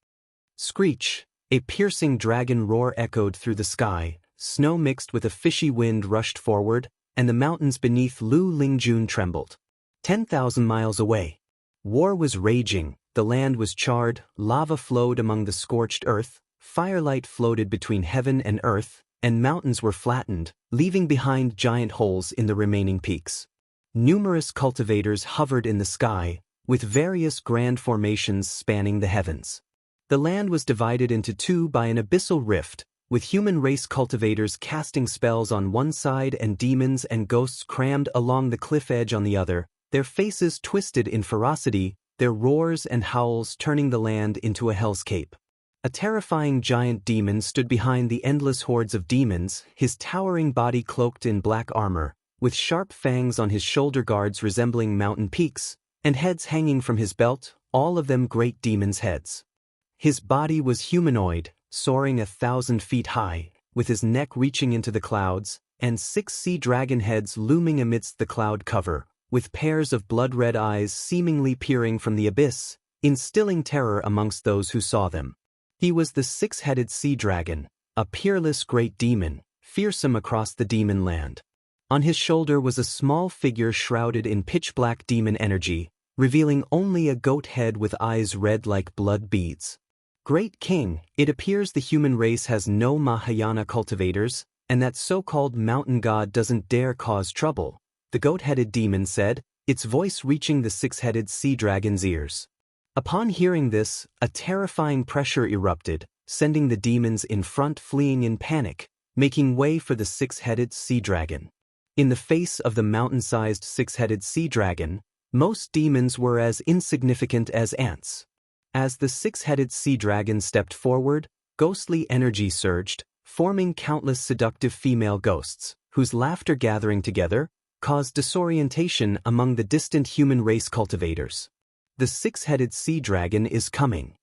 A: Screech, a piercing dragon roar echoed through the sky, snow mixed with a fishy wind rushed forward, and the mountains beneath Lu Lingjun trembled. 10,000 miles away. War was raging, the land was charred, lava flowed among the scorched earth, firelight floated between heaven and earth, and mountains were flattened, leaving behind giant holes in the remaining peaks. Numerous cultivators hovered in the sky, with various grand formations spanning the heavens. The land was divided into two by an abyssal rift, with human race cultivators casting spells on one side and demons and ghosts crammed along the cliff edge on the other, their faces twisted in ferocity, their roars and howls turning the land into a hellscape. A terrifying giant demon stood behind the endless hordes of demons, his towering body cloaked in black armor, with sharp fangs on his shoulder guards resembling mountain peaks, and heads hanging from his belt, all of them great demons' heads. His body was humanoid, soaring 1,000 feet high, with his neck reaching into the clouds, and 6 sea dragon heads looming amidst the cloud cover, with pairs of blood-red eyes seemingly peering from the abyss, instilling terror amongst those who saw them. He was the 6-headed sea dragon, a peerless great demon, fearsome across the demon land. On his shoulder was a small figure shrouded in pitch-black demon energy, revealing only a goat head with eyes red like blood beads. "Great King, it appears the human race has no Mahayana cultivators, and that so-called mountain god doesn't dare cause trouble," the goat-headed demon said, its voice reaching the 6-headed sea dragon's ears. Upon hearing this, a terrifying pressure erupted, sending the demons in front fleeing in panic, making way for the 6-headed sea dragon. In the face of the mountain-sized 6-headed sea dragon, most demons were as insignificant as ants. As the 6-headed sea dragon stepped forward, ghostly energy surged, forming countless seductive female ghosts, whose laughter gathering together caused disorientation among the distant human race cultivators. The 6-headed sea dragon is coming.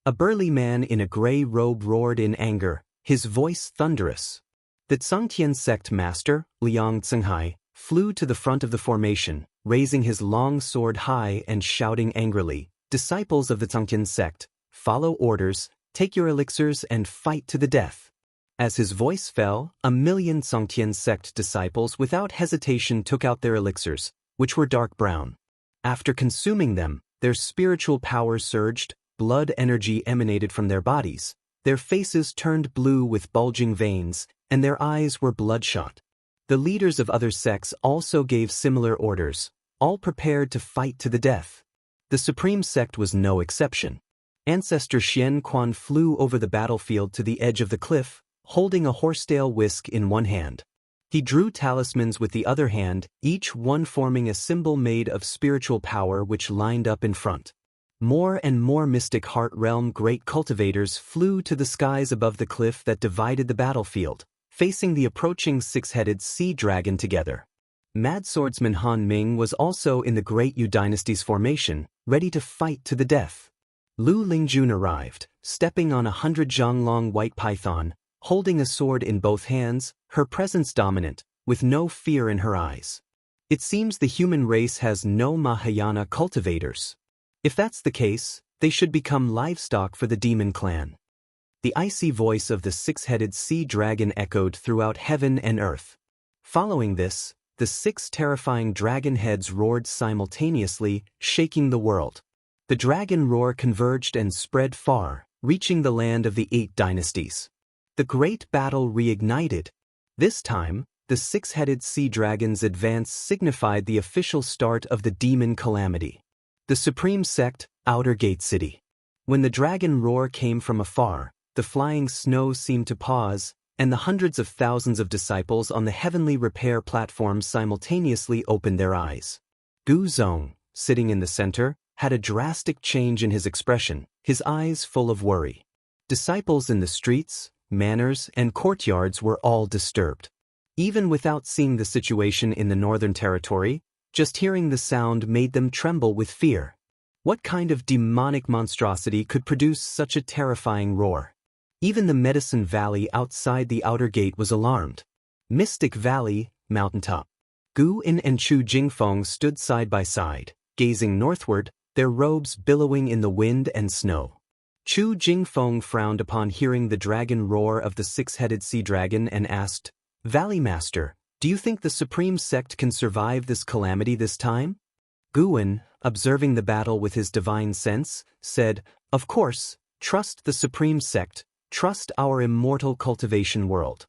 A: A burly man in a gray robe roared in anger, his voice thunderous. The Tsangtian sect master, Liang Tsenghai, flew to the front of the formation, raising his long sword high and shouting angrily, "Disciples of the Tsangtian sect, follow orders, take your elixirs and fight to the death." As his voice fell, 1,000,000 Tsangtian sect disciples without hesitation took out their elixirs, which were dark brown. After consuming them, their spiritual power surged, blood energy emanated from their bodies, their faces turned blue with bulging veins, and their eyes were bloodshot. The leaders of other sects also gave similar orders, all prepared to fight to the death. The Supreme Sect was no exception. Ancestor Xian Quan flew over the battlefield to the edge of the cliff, holding a horsetail whisk in one hand. He drew talismans with the other hand, each one forming a symbol made of spiritual power which lined up in front. More and more mystic heart realm great cultivators flew to the skies above the cliff that divided the battlefield, facing the approaching six-headed sea dragon together. Mad swordsman Han Ming was also in the Great Yu Dynasty's formation, ready to fight to the death. Lu Lingjun arrived, stepping on a 100-zhang-long white python, holding a sword in both hands, her presence dominant, with no fear in her eyes. It seems the human race has no Mahayana cultivators. If that's the case, they should become livestock for the demon clan. The icy voice of the six-headed sea dragon echoed throughout heaven and earth. Following this, the 6 terrifying dragon heads roared simultaneously, shaking the world. The dragon roar converged and spread far, reaching the land of the 8 dynasties. The great battle reignited. This time, the 6-headed sea dragon's advance signified the official start of the demon calamity. The Supreme Sect, Outer Gate City. When the dragon roar came from afar, the flying snow seemed to pause, and the hundreds of thousands of disciples on the heavenly repair platforms simultaneously opened their eyes. Gu Zong, sitting in the center, had a drastic change in his expression, his eyes full of worry. Disciples in the streets, manors, and courtyards were all disturbed. Even without seeing the situation in the Northern Territory, just hearing the sound made them tremble with fear. What kind of demonic monstrosity could produce such a terrifying roar? Even the Medicine Valley outside the outer gate was alarmed. Mystic Valley, mountaintop. Gu In and Chu Jingfeng stood side by side, gazing northward, their robes billowing in the wind and snow. Chu Jingfeng frowned upon hearing the dragon roar of the 6-headed sea dragon and asked, "Valley Master, do you think the Supreme Sect can survive this calamity this time?" Guin, observing the battle with his divine sense, said, "Of course, trust the Supreme Sect, trust our immortal cultivation world."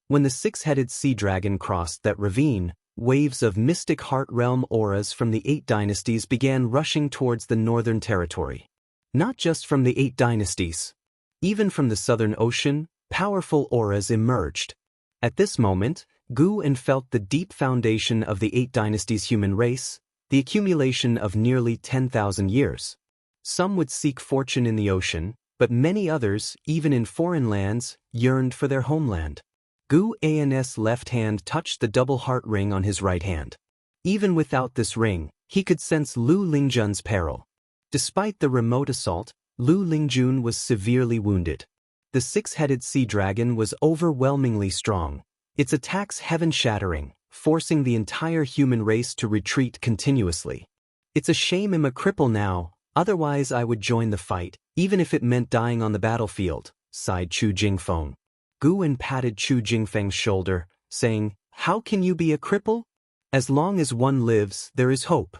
A: When the 6-headed sea dragon crossed that ravine, waves of mystic heart realm auras from the 8 dynasties began rushing towards the Northern Territory. Not just from the 8 dynasties. Even from the Southern Ocean, powerful auras emerged. At this moment, Gu In felt the deep foundation of the 8 dynasties' human race, the accumulation of nearly 10,000 years. Some would seek fortune in the ocean, but many others, even in foreign lands, yearned for their homeland. Gu An's left hand touched the double heart ring on his right hand. Even without this ring, he could sense Lu Lingjun's peril. Despite the remote assault, Lu Lingjun was severely wounded. The 6-headed sea dragon was overwhelmingly strong, its attacks heaven-shattering, forcing the entire human race to retreat continuously. "It's a shame I'm a cripple now, otherwise I would join the fight, even if it meant dying on the battlefield," sighed Chu Jingfeng. Gu In patted Chu Jingfeng's shoulder, saying, "How can you be a cripple? As long as one lives, there is hope.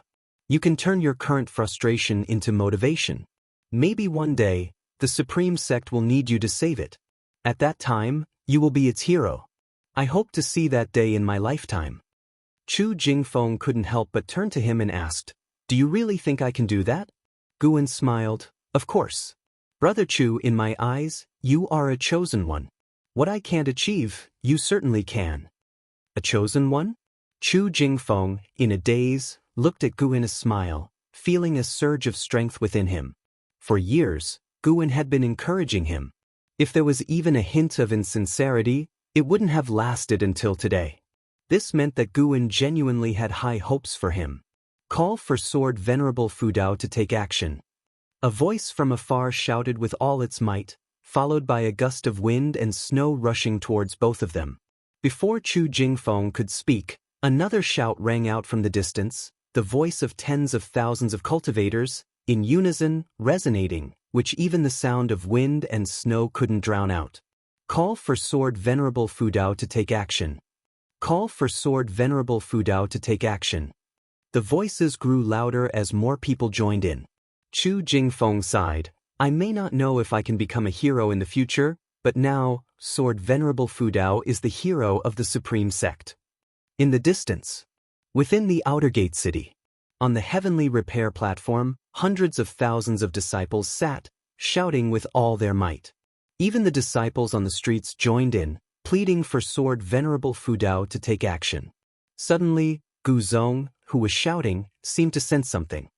A: You can turn your current frustration into motivation. Maybe one day, the Supreme Sect will need you to save it. At that time, you will be its hero. I hope to see that day in my lifetime." Chu Jingfeng couldn't help but turn to him and asked, "Do you really think I can do that?" Gu In smiled, "Of course. Brother Chu, in my eyes, you are a chosen one. What I can't achieve, you certainly can." "A chosen one?" Chu Jingfeng, in a daze, looked at Gu In a smile, feeling a surge of strength within him. For years, Gu In had been encouraging him. If there was even a hint of insincerity, it wouldn't have lasted until today. This meant that Gu In genuinely had high hopes for him. "Call for Sword Venerable Fudao to take action." A voice from afar shouted with all its might, followed by a gust of wind and snow rushing towards both of them. Before Chu Jingfeng could speak, another shout rang out from the distance, the voice of tens of thousands of cultivators, in unison, resonating, which even the sound of wind and snow couldn't drown out. "Call for Sword Venerable Fudao to take action." Call for Sword Venerable Fudao to take action. The voices grew louder as more people joined in. Chu Jingfeng sighed. I may not know if I can become a hero in the future, but now, Sword Venerable Fudao is the hero of the Supreme Sect. In the distance, within the Outer Gate City, on the heavenly repair platform, hundreds of thousands of disciples sat, shouting with all their might. Even the disciples on the streets joined in, pleading for Sword Venerable Fudao to take action. Suddenly, Gu Zong, who was shouting, seemed to sense something.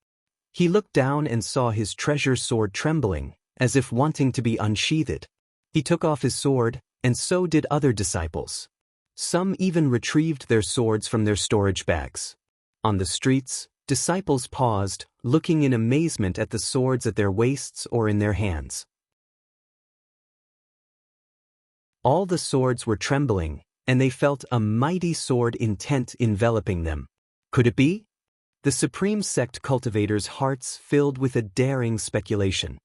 A: He looked down and saw his treasure sword trembling, as if wanting to be unsheathed. He took off his sword, and so did other disciples. Some even retrieved their swords from their storage bags. On the streets, disciples paused, looking in amazement at the swords at their waists or in their hands. All the swords were trembling, and they felt a mighty sword intent enveloping them. Could it be? The Supreme Sect cultivators' hearts filled with a daring speculation.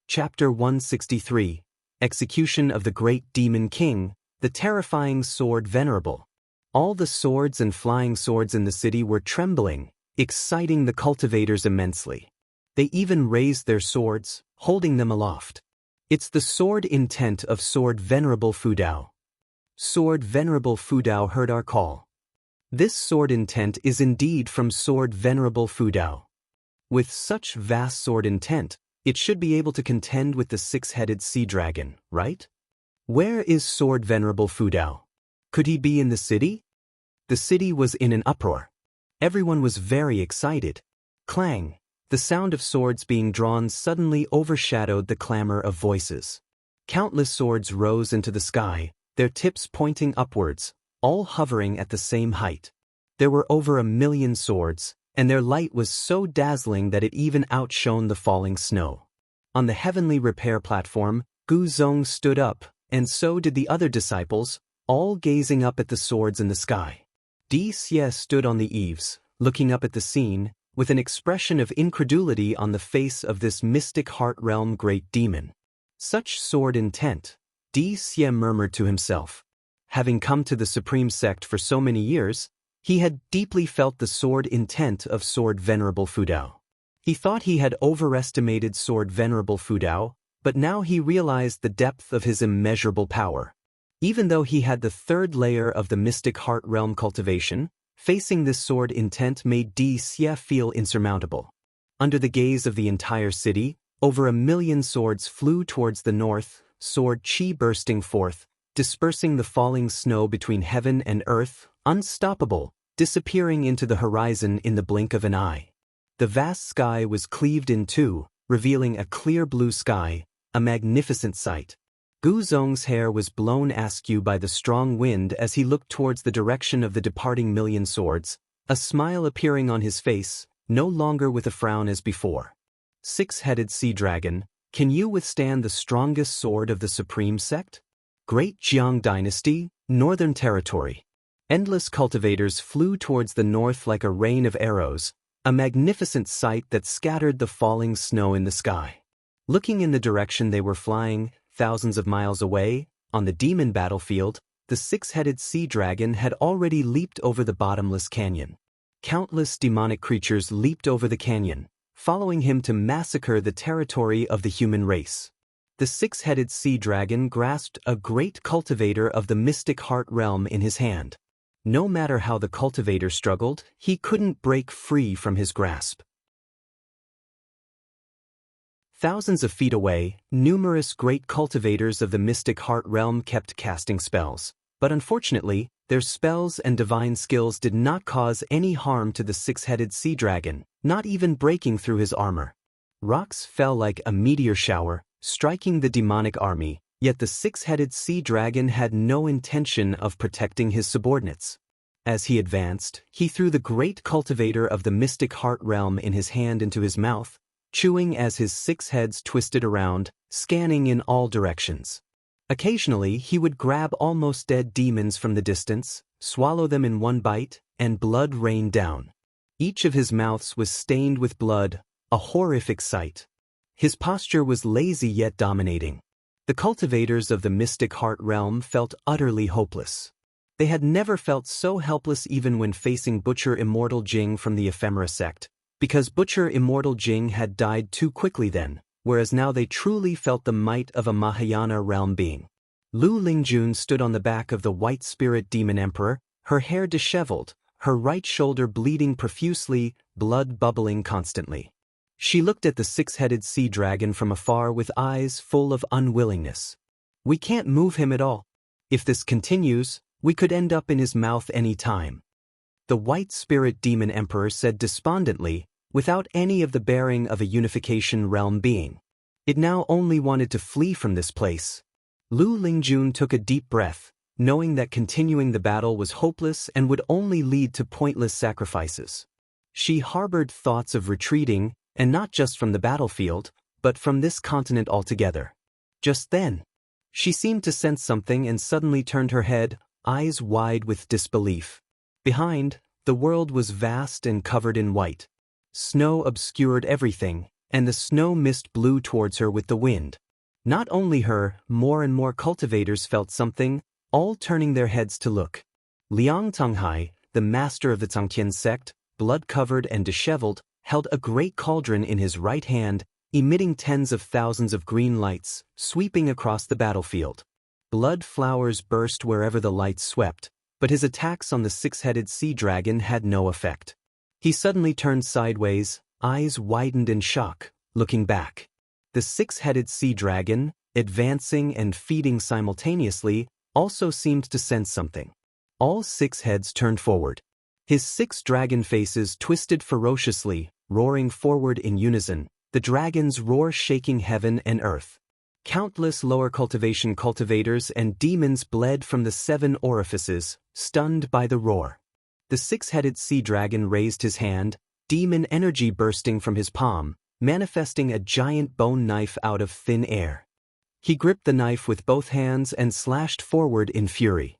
A: Chapter 163, Execution of the Great Demon King, the Terrifying Sword Venerable. All the swords and flying swords in the city were trembling, exciting the cultivators immensely. They even raised their swords, holding them aloft. It's the sword intent of Sword Venerable Fudao. Sword Venerable Fudao heard our call. This sword intent is indeed from Sword Venerable Fudao. With such vast sword intent, it should be able to contend with the six-headed sea dragon, right? Where is Sword Venerable Fudao? Could he be in the city? The city was in an uproar. Everyone was very excited. Clang! The sound of swords being drawn suddenly overshadowed the clamor of voices. Countless swords rose into the sky, their tips pointing upwards, all hovering at the same height. There were over 1,000,000 swords, and their light was so dazzling that it even outshone the falling snow. On the heavenly repair platform, Gu Zong stood up, and so did the other disciples, all gazing up at the swords in the sky. Di Xie stood on the eaves, looking up at the scene, with an expression of incredulity on the face of this mystic heart realm great demon. Such sword intent, Di Xie murmured to himself. Having come to the Supreme Sect for so many years, he had deeply felt the sword intent of Sword Venerable Fudao. He thought he had overestimated Sword Venerable Fudao, but now he realized the depth of his immeasurable power. Even though he had the third layer of the mystic heart realm cultivation, facing this sword intent made Di Xie feel insurmountable. Under the gaze of the entire city, over 1,000,000 swords flew towards the north, sword chi bursting forth, dispersing the falling snow between heaven and earth, unstoppable, disappearing into the horizon in the blink of an eye. The vast sky was cleaved in two, revealing a clear blue sky, a magnificent sight. Gu Zong's hair was blown askew by the strong wind as he looked towards the direction of the departing 1,000,000 swords, a smile appearing on his face, no longer with a frown as before. Six-headed sea dragon, can you withstand the strongest sword of the Supreme Sect? Great Jiang Dynasty, Northern Territory. Endless cultivators flew towards the north like a rain of arrows, a magnificent sight that scattered the falling snow in the sky. Looking in the direction they were flying, thousands of miles away, on the demon battlefield, the six-headed sea dragon had already leaped over the bottomless canyon. Countless demonic creatures leaped over the canyon, following him to massacre the territory of the human race. The six-headed sea dragon grasped a great cultivator of the mystic heart realm in his hand. No matter how the cultivator struggled, he couldn't break free from his grasp. Thousands of feet away, numerous great cultivators of the mystic heart realm kept casting spells, but unfortunately, their spells and divine skills did not cause any harm to the six-headed sea dragon, not even breaking through his armor. Rocks fell like a meteor shower, striking the demonic army, yet the six-headed sea dragon had no intention of protecting his subordinates. As he advanced, he threw the great cultivator of the mystic heart realm in his hand into his mouth, chewing as his six heads twisted around, scanning in all directions. Occasionally, he would grab almost dead demons from the distance, swallow them in one bite, and blood rained down. Each of his mouths was stained with blood, a horrific sight. His posture was lazy yet dominating. The cultivators of the Mystic Heart realm felt utterly hopeless. They had never felt so helpless even when facing Butcher Immortal Jing from the Ephemera sect, because Butcher Immortal Jing had died too quickly then, whereas now they truly felt the might of a Mahayana realm being. Lu Lingjun stood on the back of the White Spirit Demon Emperor, her hair disheveled, her right shoulder bleeding profusely, blood bubbling constantly. She looked at the six-headed sea dragon from afar with eyes full of unwillingness. "We can't move him at all. If this continues, we could end up in his mouth any time," the White Spirit Demon Emperor said despondently, without any of the bearing of a unification realm being. It now only wanted to flee from this place. Lu Lingjun took a deep breath, knowing that continuing the battle was hopeless and would only lead to pointless sacrifices. She harbored thoughts of retreating, and not just from the battlefield, but from this continent altogether. Just then, she seemed to sense something and suddenly turned her head, eyes wide with disbelief. Behind, the world was vast and covered in white. Snow obscured everything, and the snow mist blew towards her with the wind. Not only her, more and more cultivators felt something, all turning their heads to look. Liang Tonghai, the master of the Tangqian sect, blood-covered and disheveled, held a great cauldron in his right hand, emitting tens of thousands of green lights, sweeping across the battlefield. Blood flowers burst wherever the lights swept, but his attacks on the six-headed sea dragon had no effect. He suddenly turned sideways, eyes widened in shock, looking back. The six-headed sea dragon, advancing and feeding simultaneously, also seemed to sense something. All six heads turned forward. His six dragon faces twisted ferociously, roaring forward in unison, the dragon's roar shaking heaven and earth. Countless lower cultivation cultivators and demons bled from the 7 orifices, stunned by the roar. The six-headed sea dragon raised his hand, demon energy bursting from his palm, manifesting a giant bone knife out of thin air. He gripped the knife with both hands and slashed forward in fury.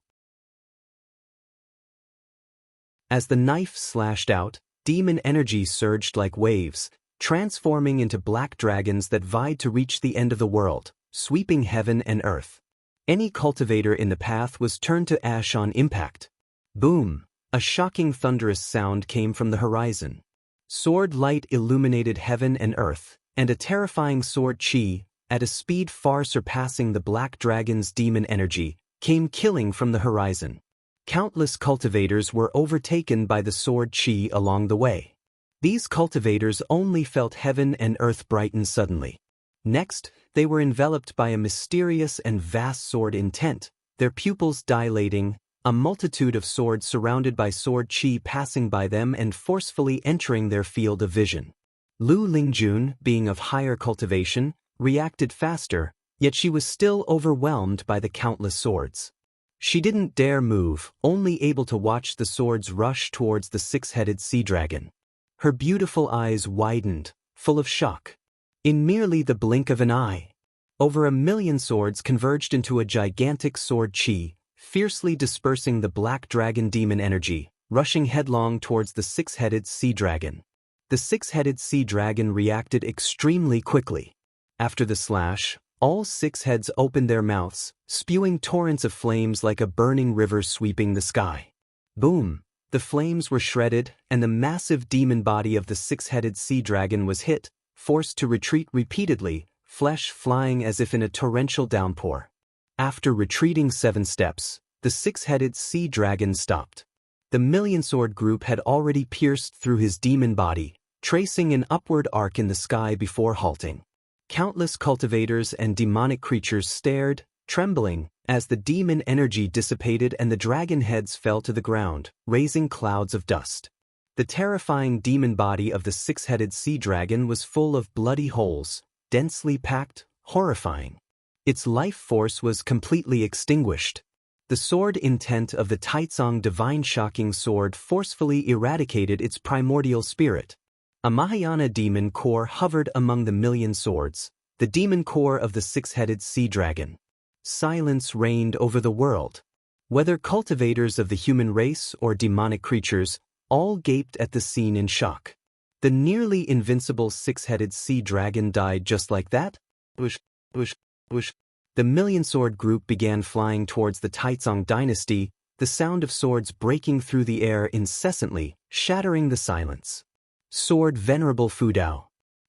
A: As the knife slashed out, demon energy surged like waves, transforming into black dragons that vied to reach the end of the world, sweeping heaven and earth. Any cultivator in the path was turned to ash on impact. Boom! A shocking thunderous sound came from the horizon. Sword light illuminated heaven and earth, and a terrifying sword chi, at a speed far surpassing the black dragon's demon energy, came killing from the horizon. Countless cultivators were overtaken by the sword chi along the way. These cultivators only felt heaven and earth brighten suddenly. Next, they were enveloped by a mysterious and vast sword intent, their pupils dilating, a multitude of swords surrounded by sword chi passing by them and forcefully entering their field of vision. Lu Lingjun, being of higher cultivation, reacted faster, yet she was still overwhelmed by the countless swords. She didn't dare move, only able to watch the swords rush towards the six-headed sea dragon. Her beautiful eyes widened, full of shock. In merely the blink of an eye, over 1,000,000 swords converged into a gigantic sword chi, fiercely dispersing the black dragon demon energy, rushing headlong towards the six-headed sea dragon. The six-headed sea dragon reacted extremely quickly. After the slash, all six heads opened their mouths, spewing torrents of flames like a burning river sweeping the sky. Boom! The flames were shredded, and the massive demon body of the six-headed sea dragon was hit, forced to retreat repeatedly, flesh flying as if in a torrential downpour. After retreating 7 steps, the six-headed sea dragon stopped. The million-sword group had already pierced through his demon body, tracing an upward arc in the sky before halting. Countless cultivators and demonic creatures stared, trembling, as the demon energy dissipated and the dragon heads fell to the ground, raising clouds of dust. The terrifying demon body of the six-headed sea dragon was full of bloody holes, densely packed, horrifying. Its life force was completely extinguished. The sword intent of the Taizong divine shocking sword forcefully eradicated its primordial spirit. A Mahayana demon core hovered among the 1,000,000 swords, the demon core of the six-headed sea dragon. Silence reigned over the world. Whether cultivators of the human race or demonic creatures, all gaped at the scene in shock. The nearly invincible six-headed sea dragon died just like that? Whoosh, whoosh, whoosh. The million-sword group began flying towards the Taizong dynasty, the sound of swords breaking through the air incessantly, shattering the silence. Sword Venerable Fudao.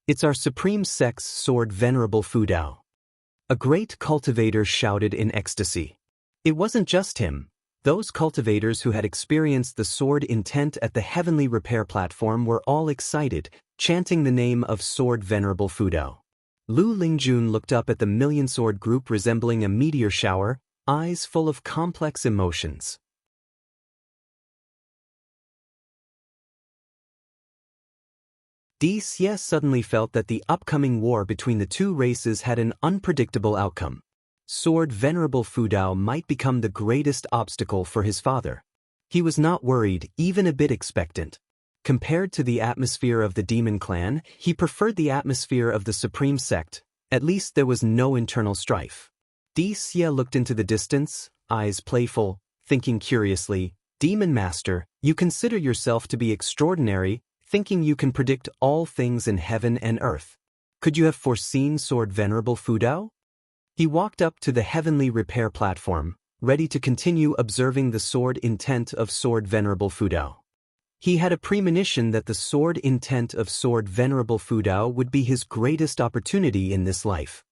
A: It's our supreme sect's sword Venerable Fudao. A great cultivator shouted in ecstasy. It wasn't just him. Those cultivators who had experienced the sword intent at the heavenly repair platform were all excited, chanting the name of Sword Venerable Fudao. Lu Lingjun looked up at the million-sword group resembling a meteor shower, eyes full of complex emotions. Xie suddenly felt that the upcoming war between the two races had an unpredictable outcome. Sword Venerable Fudao might become the greatest obstacle for his father. He was not worried, even a bit expectant. Compared to the atmosphere of the demon clan, he preferred the atmosphere of the supreme sect. At least there was no internal strife. Xie looked into the distance, eyes playful, thinking curiously, "Demon Master, you consider yourself to be extraordinary, thinking you can predict all things in heaven and earth. Could you have foreseen Sword Venerable Fudao?" He walked up to the heavenly repair platform, ready to continue observing the sword intent of Sword Venerable Fudao. He had a premonition that the sword intent of Sword Venerable Fudao would be his greatest opportunity in this life.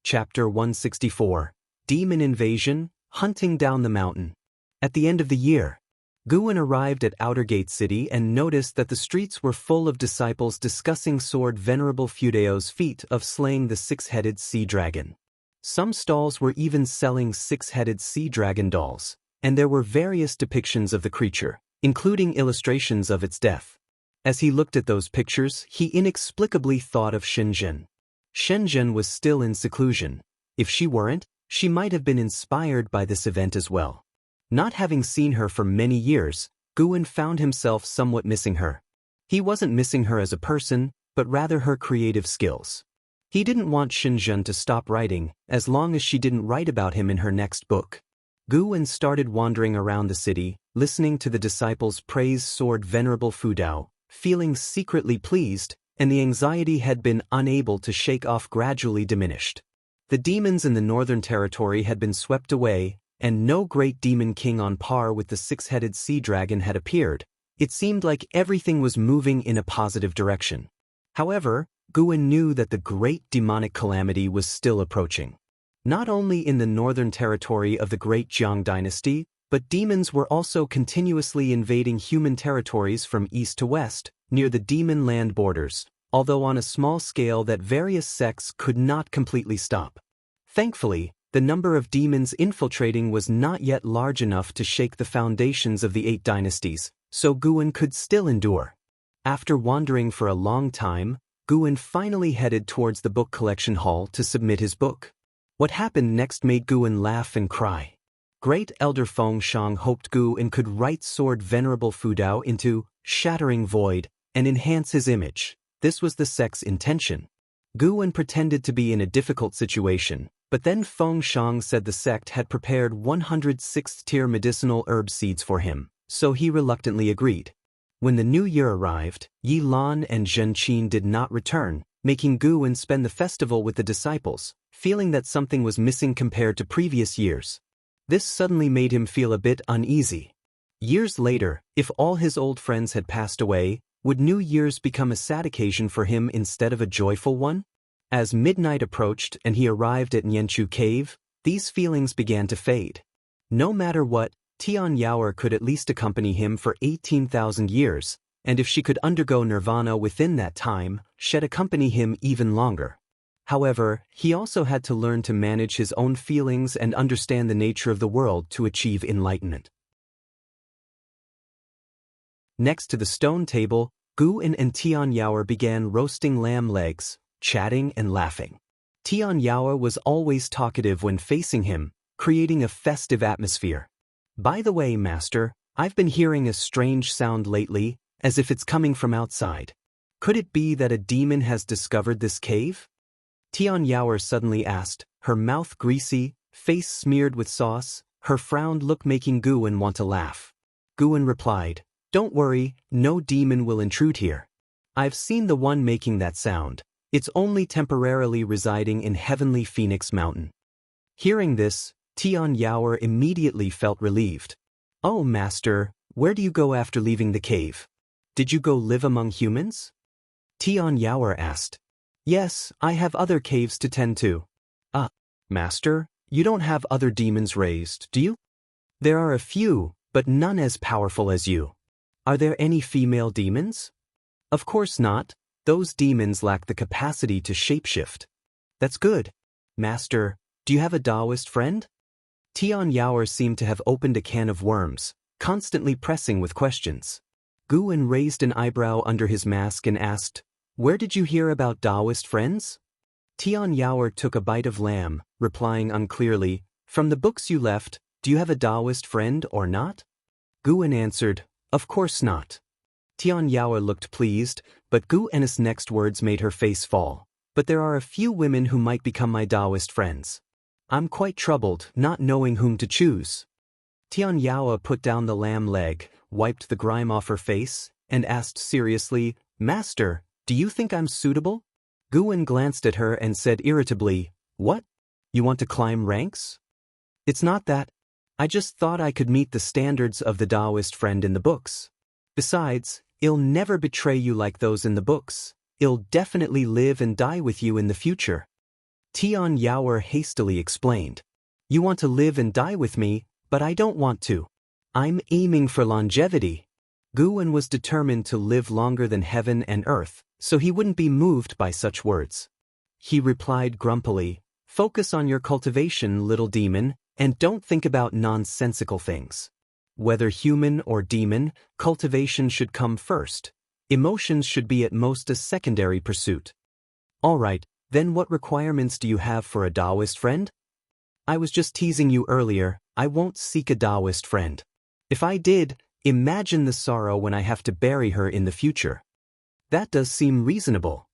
A: Chapter 164. Demon Invasion, Hunting Down the Mountain. At the end of the year, Guan arrived at Outer Gate City and noticed that the streets were full of disciples discussing Sword Venerable Fudao's feat of slaying the six-headed sea dragon. Some stalls were even selling six-headed sea dragon dolls, and there were various depictions of the creature, including illustrations of its death. As he looked at those pictures, he inexplicably thought of Shenzhen. Shenzhen was still in seclusion. If she weren't, she might have been inspired by this event as well. Not having seen her for many years, Guan found himself somewhat missing her. He wasn't missing her as a person, but rather her creative skills. He didn't want Shenzhen to stop writing, as long as she didn't write about him in her next book. Guan started wandering around the city, listening to the disciples praise Sword Venerable Fudao, feeling secretly pleased, and the anxiety had been unable to shake off gradually diminished. The demons in the Northern Territory had been swept away, and no great demon king on par with the six-headed sea dragon had appeared. It seemed like everything was moving in a positive direction. However, Guan knew that the great demonic calamity was still approaching. Not only in the Northern Territory of the great Jiang dynasty, but demons were also continuously invading human territories from east to west, near the demon land borders, although on a small scale that various sects could not completely stop. Thankfully, the number of demons infiltrating was not yet large enough to shake the foundations of the 8 dynasties, so Guan could still endure. After wandering for a long time, Guan finally headed towards the book collection hall to submit his book. What happened next made Guan laugh and cry. Great Elder Feng Shang hoped Guan could write Sword Venerable Fudao into Shattering Void and enhance his image. This was the sect's intention. Guan pretended to be in a difficult situation, but then Feng Shang said the sect had prepared 106th-tier medicinal herb seeds for him, so he reluctantly agreed. When the new year arrived, Yi Lan and Zhen Qin did not return, making Guan spend the festival with the disciples, feeling that something was missing compared to previous years. This suddenly made him feel a bit uneasy. Years later, if all his old friends had passed away, would New Year's become a sad occasion for him instead of a joyful one? As midnight approached and he arrived at Nianchu Cave, these feelings began to fade. No matter what, Tian Yaoer could at least accompany him for 18,000 years, and if she could undergo nirvana within that time, she'd accompany him even longer. However, he also had to learn to manage his own feelings and understand the nature of the world to achieve enlightenment. Next to the stone table, Guan and Tian Yaoer began roasting lamb legs, chatting and laughing. Tian Yaoer was always talkative when facing him, creating a festive atmosphere. "By the way, Master, I've been hearing a strange sound lately, as if it's coming from outside. Could it be that a demon has discovered this cave?" Tian Yaoer suddenly asked, her mouth greasy, face smeared with sauce, her frowned look making Guan want to laugh. Guan replied, "Don't worry, no demon will intrude here. I've seen the one making that sound. It's only temporarily residing in heavenly Phoenix Mountain. Hearing this, Tian Yaoer immediately felt relieved. Oh, master, where do you go after leaving the cave? Did you go live among humans? Tian Yaoer asked. Yes, I have other caves to tend to. Master, you don't have other demons raised, do you? There are a few, but none as powerful as you. Are there any female demons? Of course not. Those demons lack the capacity to shapeshift. That's good. Master, do you have a Taoist friend? Tian Yaoer seemed to have opened a can of worms, constantly pressing with questions. Guan raised an eyebrow under his mask and asked, Where did you hear about Taoist friends? Tian Yaoer took a bite of lamb, replying unclearly, From the books you left, do you have a Taoist friend or not? Guan answered, Of course not. Tian Yaoer looked pleased, but Guan's next words made her face fall. But there are a few women who might become my Taoist friends. I'm quite troubled, not knowing whom to choose. Tian Yaoer put down the lamb leg, wiped the grime off her face, and asked seriously, Master, do you think I'm suitable? Guan glanced at her and said irritably, What? You want to climb ranks? It's not that. I just thought I could meet the standards of the Taoist friend in the books. Besides, I'll never betray you like those in the books. I'll definitely live and die with you in the future. Tian Yaoer hastily explained. You want to live and die with me, but I don't want to. I'm aiming for longevity. Guan was determined to live longer than heaven and earth, so he wouldn't be moved by such words. He replied grumpily, Focus on your cultivation, little demon, and don't think about nonsensical things. Whether human or demon, cultivation should come first. Emotions should be at most a secondary pursuit. All right, then what requirements do you have for a Taoist friend? I was just teasing you earlier, I won't seek a Taoist friend. If I did, imagine the sorrow when I have to bury her in the future. That does seem reasonable.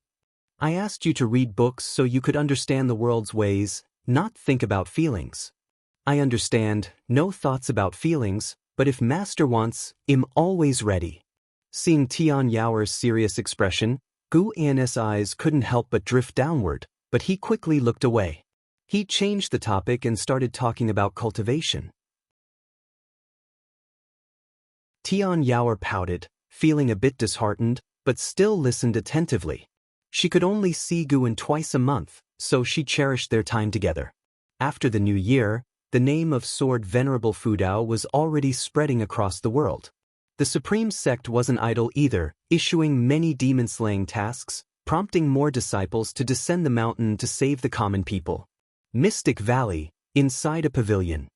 A: I asked you to read books so you could understand the world's ways, not think about feelings. I understand, no thoughts about feelings, but if Master wants, I'm always ready. Seeing Tian Yaoer's serious expression, Guan's eyes couldn't help but drift downward, but he quickly looked away. He changed the topic and started talking about cultivation. Tian Yaoer pouted, feeling a bit disheartened, but still listened attentively. She could only see Guan twice a month, so she cherished their time together. After the new year, the name of Sword Venerable Fudao was already spreading across the world. The Supreme Sect wasn't idle either, issuing many demon-slaying tasks, prompting more disciples to descend the mountain to save the common people. Mystic Valley, inside a pavilion.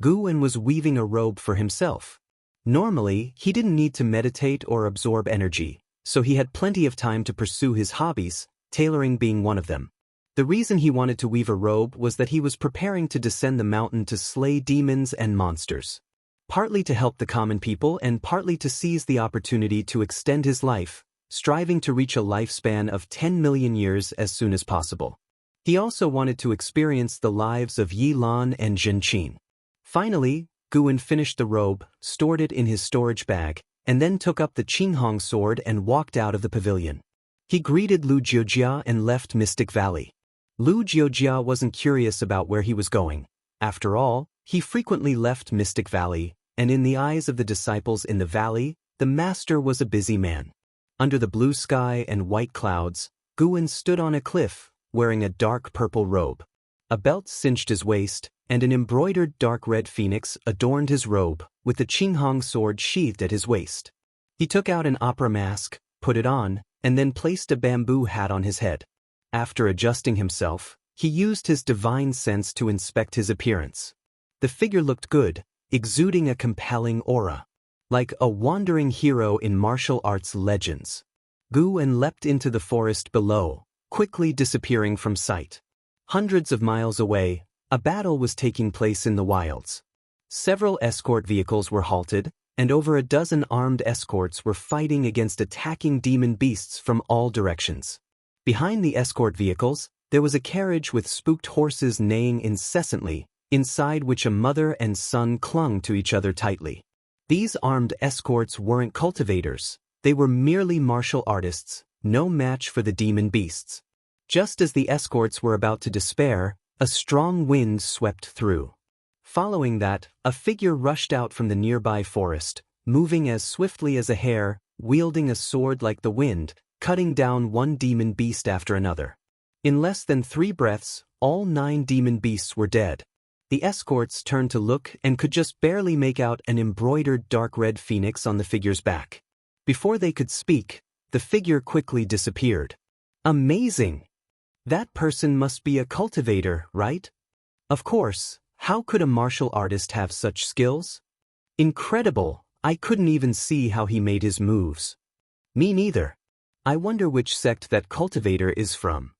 A: Guan was weaving a robe for himself. Normally, he didn't need to meditate or absorb energy, so he had plenty of time to pursue his hobbies, tailoring being one of them. The reason he wanted to weave a robe was that he was preparing to descend the mountain to slay demons and monsters. Partly to help the common people and partly to seize the opportunity to extend his life, striving to reach a lifespan of 10 million years as soon as possible. He also wanted to experience the lives of Yi Lan and Zhen Qin. Finally, Guan finished the robe, stored it in his storage bag, and then took up the Qinghong sword and walked out of the pavilion. He greeted Lu Jiujia and left Mystic Valley. Lu Jiujia wasn't curious about where he was going. After all, he frequently left Mystic Valley, and in the eyes of the disciples in the valley, the master was a busy man. Under the blue sky and white clouds, Guan stood on a cliff, wearing a dark purple robe. A belt cinched his waist, and an embroidered dark red phoenix adorned his robe, with the Qinghong sword sheathed at his waist. He took out an opera mask, put it on, and then placed a bamboo hat on his head. After adjusting himself, he used his divine sense to inspect his appearance. The figure looked good, exuding a compelling aura. Like a wandering hero in martial arts legends. Guan leapt into the forest below, quickly disappearing from sight. Hundreds of miles away, a battle was taking place in the wilds. Several escort vehicles were halted, and over a dozen armed escorts were fighting against attacking demon beasts from all directions. Behind the escort vehicles, there was a carriage with spooked horses neighing incessantly, inside which a mother and son clung to each other tightly. These armed escorts weren't cultivators, they were merely martial artists, no match for the demon beasts. Just as the escorts were about to despair, a strong wind swept through. Following that, a figure rushed out from the nearby forest, moving as swiftly as a hare, wielding a sword like the wind, cutting down one demon beast after another. In less than 3 breaths, all 9 demon beasts were dead. The escorts turned to look and could just barely make out an embroidered dark red phoenix on the figure's back. Before they could speak, the figure quickly disappeared. Amazing! That person must be a cultivator, right? Of course, how could a martial artist have such skills? Incredible! I couldn't even see how he made his moves. Me neither. I wonder which sect that cultivator is from.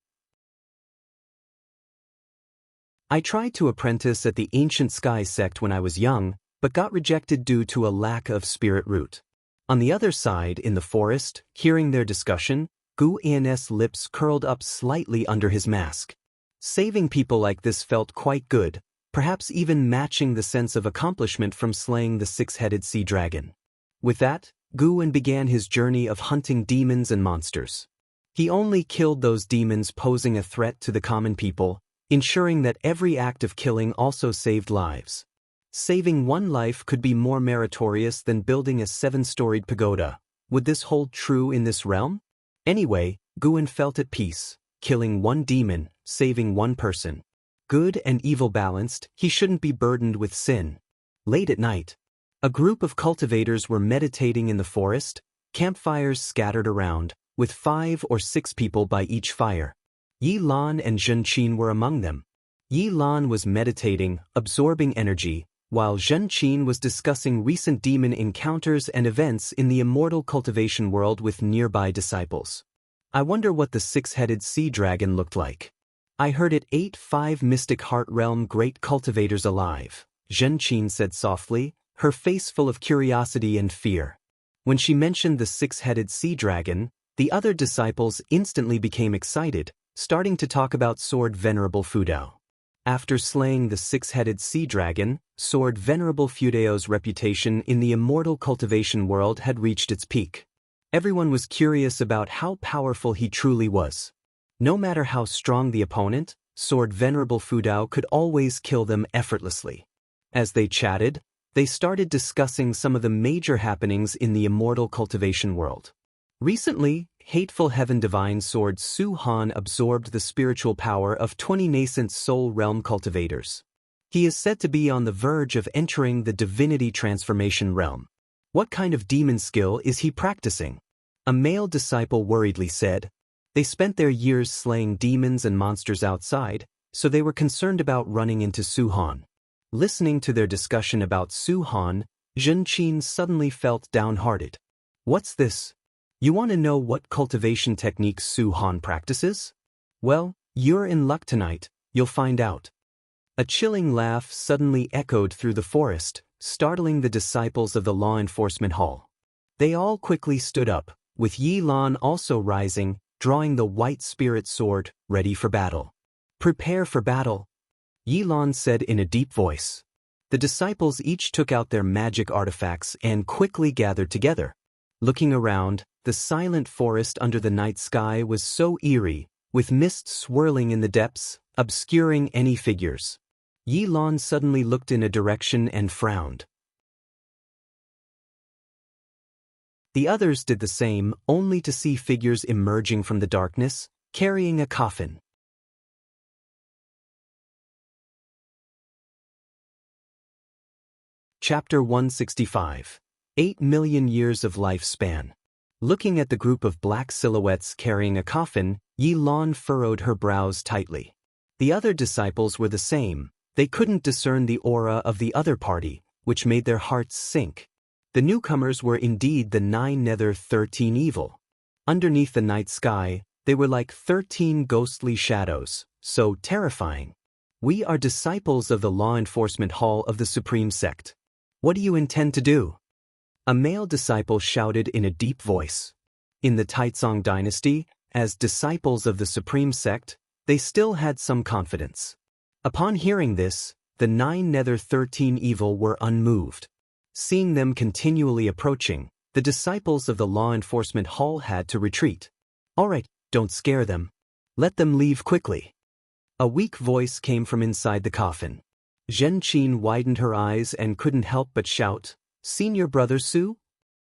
A: I tried to apprentice at the Ancient Sky sect when I was young, but got rejected due to a lack of spirit root. On the other side, in the forest, hearing their discussion, Gu Yan's lips curled up slightly under his mask. Saving people like this felt quite good, perhaps even matching the sense of accomplishment from slaying the 6-headed sea dragon. With that, Gu Yan began his journey of hunting demons and monsters. He only killed those demons posing a threat to the common people, ensuring that every act of killing also saved lives. Saving one life could be more meritorious than building a 7-storied pagoda. Would this hold true in this realm? Anyway, Gu Yan felt at peace, killing one demon, saving one person. Good and evil balanced, he shouldn't be burdened with sin. Late at night, a group of cultivators were meditating in the forest, campfires scattered around, with 5 or 6 people by each fire. Yi Lan and Zhen Qin were among them. Yi Lan was meditating, absorbing energy, while Zhen Qin was discussing recent demon encounters and events in the Immortal Cultivation world with nearby disciples. I wonder what the 6-headed sea dragon looked like. I heard it ate 5 Mystic Heart Realm great cultivators alive, Zhen Qin said softly, her face full of curiosity and fear. When she mentioned the 6-headed sea dragon, the other disciples instantly became excited, starting to talk about Sword Venerable Fudao. After slaying the 6-headed sea dragon, Sword Venerable Fudao's reputation in the Immortal Cultivation world had reached its peak. Everyone was curious about how powerful he truly was. No matter how strong the opponent, Sword Venerable Fudao could always kill them effortlessly. As they chatted, they started discussing some of the major happenings in the Immortal Cultivation world. Recently, Hateful Heaven Divine Sword Su Han absorbed the spiritual power of 20 nascent soul realm cultivators. He is said to be on the verge of entering the divinity transformation realm. What kind of demon skill is he practicing? A male disciple worriedly said. They spent their years slaying demons and monsters outside, so they were concerned about running into Su Han. Listening to their discussion about Su Han, Zhen Qin suddenly felt downhearted. What's this? You want to know what cultivation techniques Su Han practices? Well, you're in luck tonight, you'll find out. A chilling laugh suddenly echoed through the forest, startling the disciples of the law enforcement hall. They all quickly stood up, with Yi Lan also rising, drawing the white spirit sword, ready for battle. Prepare for battle, Yi Lan said in a deep voice. The disciples each took out their magic artifacts and quickly gathered together. Looking around, the silent forest under the night sky was so eerie, with mist swirling in the depths, obscuring any figures. Yi Lan suddenly looked in a direction and frowned. The others did the same, only to see figures emerging from the darkness, carrying a coffin. Chapter 165. 8 million years of lifespan. Looking at the group of black silhouettes carrying a coffin, Yi Lan furrowed her brows tightly. The other disciples were the same. They couldn't discern the aura of the other party, which made their hearts sink. The newcomers were indeed the 9 Nether 13 evil. Underneath the night sky, they were like 13 ghostly shadows, so terrifying. We are disciples of the law enforcement hall of the Supreme Sect. What do you intend to do? A male disciple shouted in a deep voice. In the Taizong dynasty, as disciples of the Supreme Sect, they still had some confidence. Upon hearing this, the 9 Nether 13 evil were unmoved. Seeing them continually approaching, the disciples of the law enforcement hall had to retreat. All right, don't scare them. Let them leave quickly. A weak voice came from inside the coffin. Zhen Qin widened her eyes and couldn't help but shout, "Senior brother Su?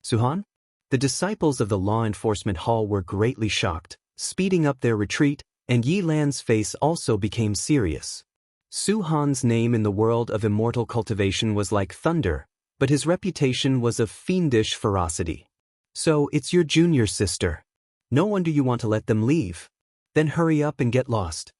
A: Suhan?" The disciples of the law enforcement hall were greatly shocked, speeding up their retreat, and Yi Lan's face also became serious. Su Han's name in the world of immortal cultivation was like thunder, but his reputation was of fiendish ferocity. "So it's your junior sister. No wonder you want to let them leave. Then hurry up and get lost."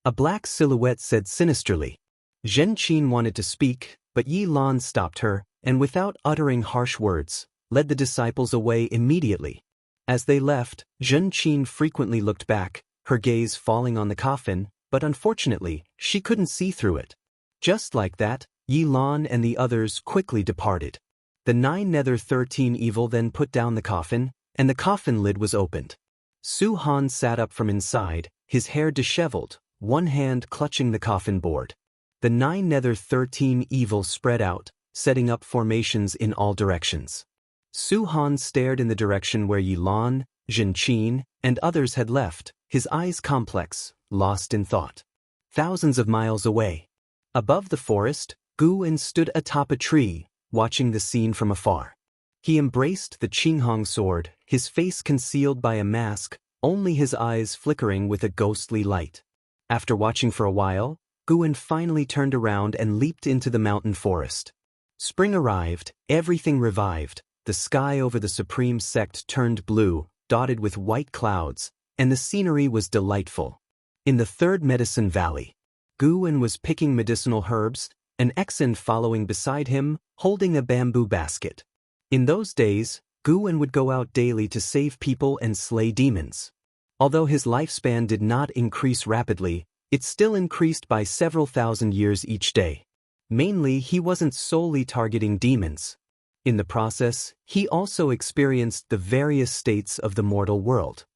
A: A black silhouette said sinisterly. Zhen Qin wanted to speak, but Yi Lan stopped her, and without uttering harsh words, led the disciples away immediately. As they left, Zhen Qin frequently looked back, her gaze falling on the coffin, but unfortunately, she couldn't see through it. Just like that, Yi Lan and the others quickly departed. The 9 Nether 13 Evil then put down the coffin, and the coffin lid was opened. Su Han sat up from inside, his hair disheveled, one hand clutching the coffin board. The 9 Nether 13 Evil spread out, setting up formations in all directions. Su Han stared in the direction where Yi Lan, Zhen Qin, and others had left, his eyes complex, lost in thought. Thousands of miles away. Above the forest, Guan stood atop a tree, watching the scene from afar. He embraced the Qinghong sword, his face concealed by a mask, only his eyes flickering with a ghostly light. After watching for a while, Guan finally turned around and leaped into the mountain forest. Spring arrived, everything revived, the sky over the supreme sect turned blue, dotted with white clouds, and the scenery was delightful. In the third medicine valley, Guan was picking medicinal herbs, an Exen following beside him, holding a bamboo basket. In those days, Guan would go out daily to save people and slay demons. Although his lifespan did not increase rapidly, it still increased by several thousand years each day. Mainly, he wasn't solely targeting demons. In the process, he also experienced the various states of the mortal world.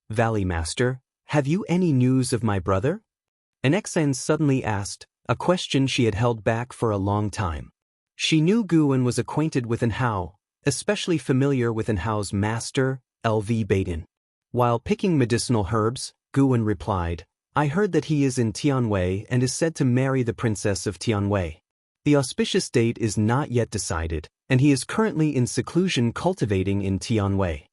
A: "Valley Master, have you any news of my brother?" An Exen suddenly asked, a question she had held back for a long time. She knew Guan was acquainted with Anhao, especially familiar with Anhao's master, LV Baden. While picking medicinal herbs, Guan replied, "I heard that he is in Tianwei and is said to marry the princess of Tianwei. The auspicious date is not yet decided, and he is currently in seclusion cultivating in Tianwei."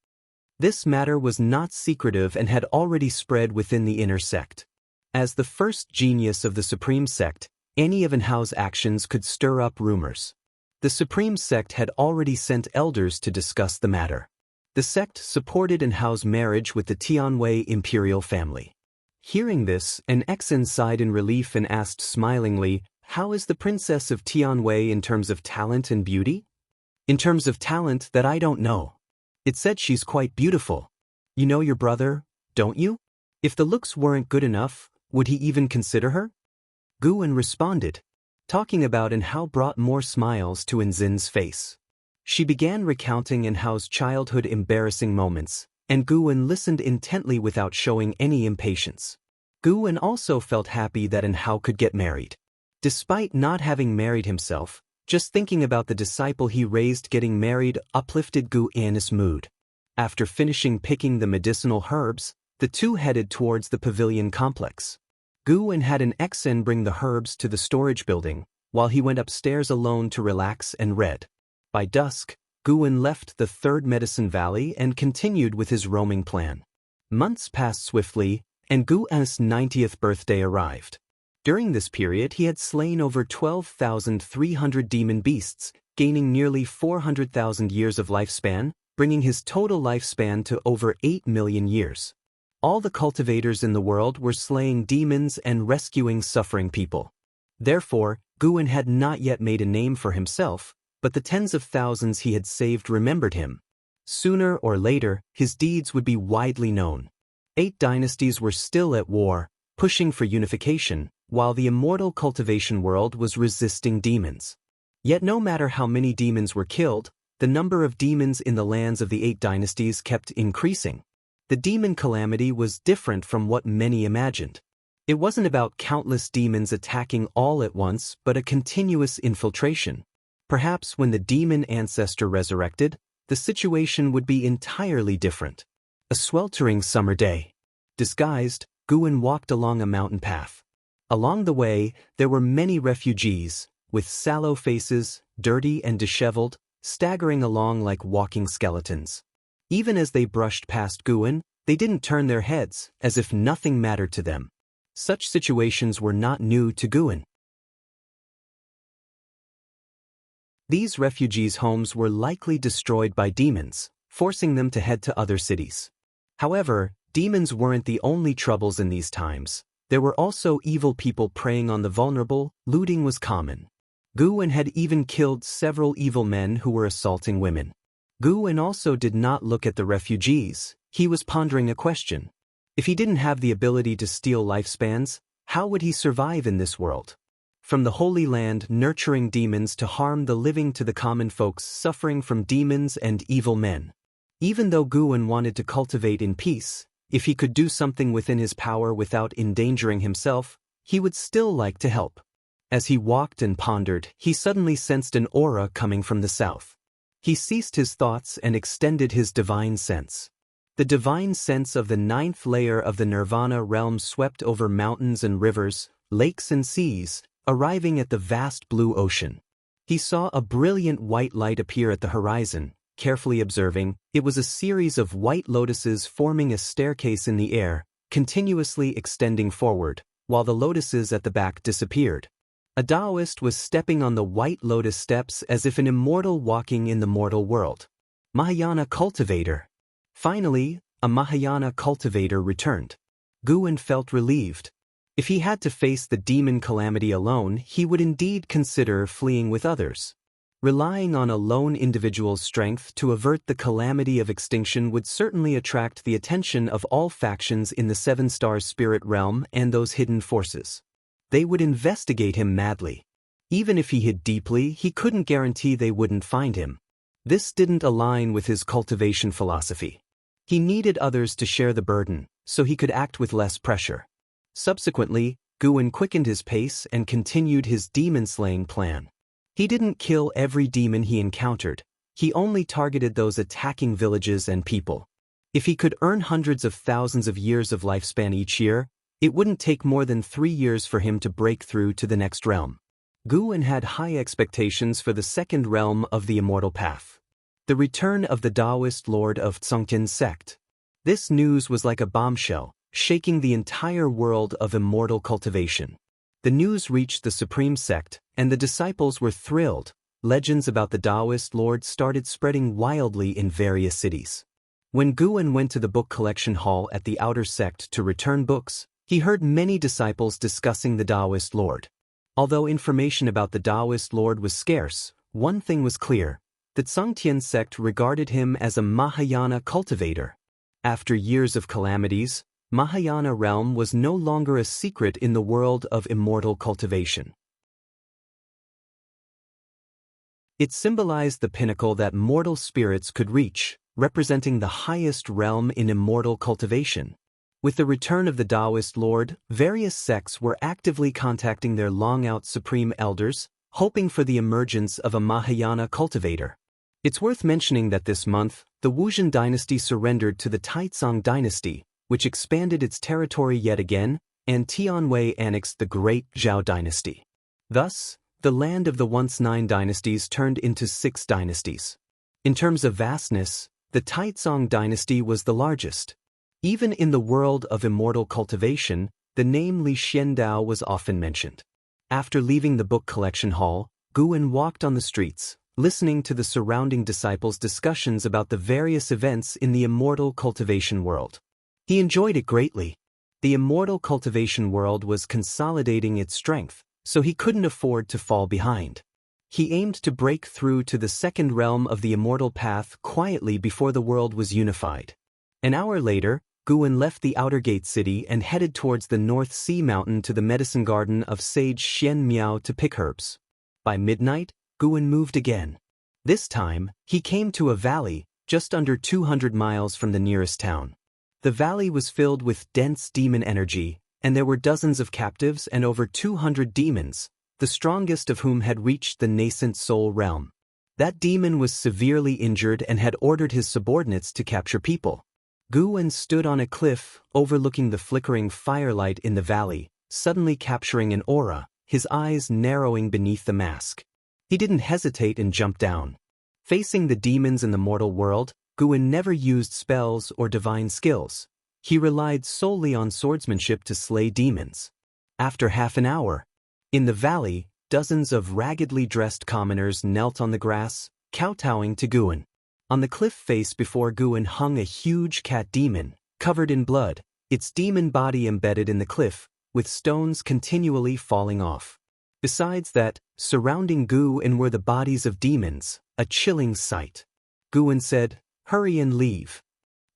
A: This matter was not secretive and had already spread within the inner sect. As the first genius of the Supreme Sect, any of Anhao's actions could stir up rumors. The Supreme Sect had already sent elders to discuss the matter. The sect supported Anhao's marriage with the Tianwei imperial family. Hearing this, an Exen sighed in relief and asked smilingly, "How is the princess of Tianwei in terms of talent and beauty?" "In terms of talent, that I don't know. It said she's quite beautiful. You know your brother, don't you? If the looks weren't good enough, would he even consider her?" Guan responded. Talking about Anhao brought more smiles to Enzin's face. She began recounting Anhao's childhood embarrassing moments, and Guan listened intently without showing any impatience. Guan also felt happy that Anhao could get married. Despite not having married himself, just thinking about the disciple he raised getting married uplifted Guan's mood. After finishing picking the medicinal herbs, the two headed towards the pavilion complex. Guan had an Exen bring the herbs to the storage building, while he went upstairs alone to relax and read. By dusk, Guan left the third medicine valley and continued with his roaming plan. Months passed swiftly, and Guan's 90th birthday arrived. During this period he had slain over 12,300 demon beasts, gaining nearly 400,000 years of lifespan, bringing his total lifespan to over 8 million years. All the cultivators in the world were slaying demons and rescuing suffering people. Therefore, Guan had not yet made a name for himself, but the tens of thousands he had saved remembered him. Sooner or later, his deeds would be widely known. 8 dynasties were still at war, pushing for unification, while the immortal cultivation world was resisting demons. Yet no matter how many demons were killed, the number of demons in the lands of the 8 dynasties kept increasing. The demon calamity was different from what many imagined. It wasn't about countless demons attacking all at once, but a continuous infiltration. Perhaps when the demon ancestor resurrected, the situation would be entirely different. A sweltering summer day. Disguised, Guwen walked along a mountain path. Along the way, there were many refugees, with sallow faces, dirty and disheveled, staggering along like walking skeletons. Even as they brushed past Guwen, they didn't turn their heads, as if nothing mattered to them. Such situations were not new to Guwen. These refugees' homes were likely destroyed by demons, forcing them to head to other cities. However, demons weren't the only troubles in these times. There were also evil people preying on the vulnerable. Looting was common. Guwen had even killed several evil men who were assaulting women. Guwen also did not look at the refugees. He was pondering a question. If he didn't have the ability to steal lifespans, how would he survive in this world? From the Holy Land nurturing demons to harm the living to the common folks suffering from demons and evil men. Even though Guwen wanted to cultivate in peace, if he could do something within his power without endangering himself, he would still like to help. As he walked and pondered, he suddenly sensed an aura coming from the south. He ceased his thoughts and extended his divine sense. The divine sense of the ninth layer of the Nirvana realm swept over mountains and rivers, lakes and seas, arriving at the vast blue ocean. He saw a brilliant white light appear at the horizon. Carefully observing, it was a series of white lotuses forming a staircase in the air, continuously extending forward, while the lotuses at the back disappeared. A Taoist was stepping on the white lotus steps as if an immortal walking in the mortal world. Mahayana cultivator. Finally, a Mahayana cultivator returned. Guwen felt relieved. If he had to face the demon calamity alone, he would indeed consider fleeing with others. Relying on a lone individual's strength to avert the calamity of extinction would certainly attract the attention of all factions in the Seven Stars spirit realm and those hidden forces. They would investigate him madly. Even if he hid deeply, he couldn't guarantee they wouldn't find him. This didn't align with his cultivation philosophy. He needed others to share the burden, so he could act with less pressure. Subsequently, Guwen quickened his pace and continued his demon-slaying plan. He didn't kill every demon he encountered. He only targeted those attacking villages and people. If he could earn hundreds of thousands of years of lifespan each year, it wouldn't take more than 3 years for him to break through to the next realm. Guwen had high expectations for the second realm of the Immortal Path. The return of the Taoist Lord of Tsungtian's sect. This news was like a bombshell, shaking the entire world of immortal cultivation. The news reached the Supreme Sect, and the disciples were thrilled. Legends about the Taoist Lord started spreading wildly in various cities. When Guwen went to the book collection hall at the outer sect to return books, he heard many disciples discussing the Taoist Lord. Although information about the Taoist Lord was scarce, one thing was clear: the Tsungtian sect regarded him as a Mahayana cultivator. After years of calamities, Mahayana realm was no longer a secret in the world of immortal cultivation. It symbolized the pinnacle that mortal spirits could reach, representing the highest realm in immortal cultivation. With the return of the Taoist Lord, various sects were actively contacting their long-out supreme elders, hoping for the emergence of a Mahayana cultivator. It's worth mentioning that this month, the Wuxian dynasty surrendered to the Taizong dynasty, which expanded its territory yet again, and Tianwei annexed the Great Zhao dynasty. Thus, the land of the once 9 dynasties turned into 6 dynasties. In terms of vastness, the Taizong dynasty was the largest. Even in the world of immortal cultivation, the name Li Xiandao was often mentioned. After leaving the book collection hall, Guwen walked on the streets, listening to the surrounding disciples' discussions about the various events in the immortal cultivation world. He enjoyed it greatly. The immortal cultivation world was consolidating its strength, so he couldn't afford to fall behind. He aimed to break through to the second realm of the Immortal Path quietly before the world was unified. An hour later, Guwen left the outer gate city and headed towards the North Sea Mountain to the medicine garden of sage Xian Miao to pick herbs. By midnight, Guwen moved again. This time, he came to a valley, just under 200 miles from the nearest town. The valley was filled with dense demon energy, and there were dozens of captives and over 200 demons, the strongest of whom had reached the nascent soul realm. That demon was severely injured and had ordered his subordinates to capture people. Guwen stood on a cliff, overlooking the flickering firelight in the valley, suddenly capturing an aura, his eyes narrowing beneath the mask. He didn't hesitate and jumped down. Facing the demons in the mortal world, Guwen never used spells or divine skills. He relied solely on swordsmanship to slay demons. After half an hour, in the valley, dozens of raggedly dressed commoners knelt on the grass, kowtowing to Guwen. On the cliff face before Guwen hung a huge cat demon, covered in blood, its demon body embedded in the cliff, with stones continually falling off. Besides that, surrounding Guwen were the bodies of demons, a chilling sight. Guwen said, "Hurry and leave."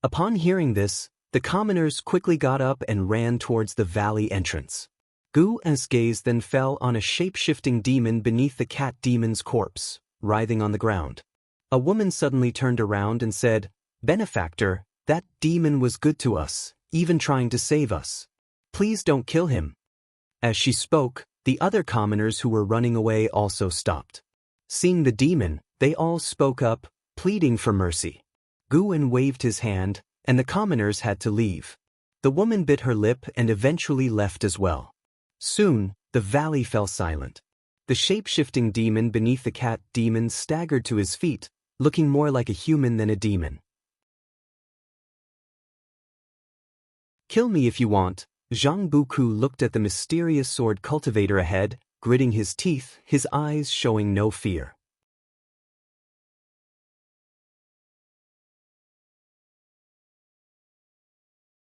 A: Upon hearing this, the commoners quickly got up and ran towards the valley entrance. Guwen's gaze then fell on a shape-shifting demon beneath the cat demon's corpse, writhing on the ground. A woman suddenly turned around and said, "Benefactor, that demon was good to us, even trying to save us. Please don't kill him." As she spoke, the other commoners who were running away also stopped. Seeing the demon, they all spoke up, pleading for mercy. Guwen waved his hand, and the commoners had to leave. The woman bit her lip and eventually left as well. Soon, the valley fell silent. The shape-shifting demon beneath the cat demon staggered to his feet, looking more like a human than a demon. "Kill me if you want." Jianghu looked at the mysterious sword cultivator ahead, gritting his teeth, his eyes showing no fear.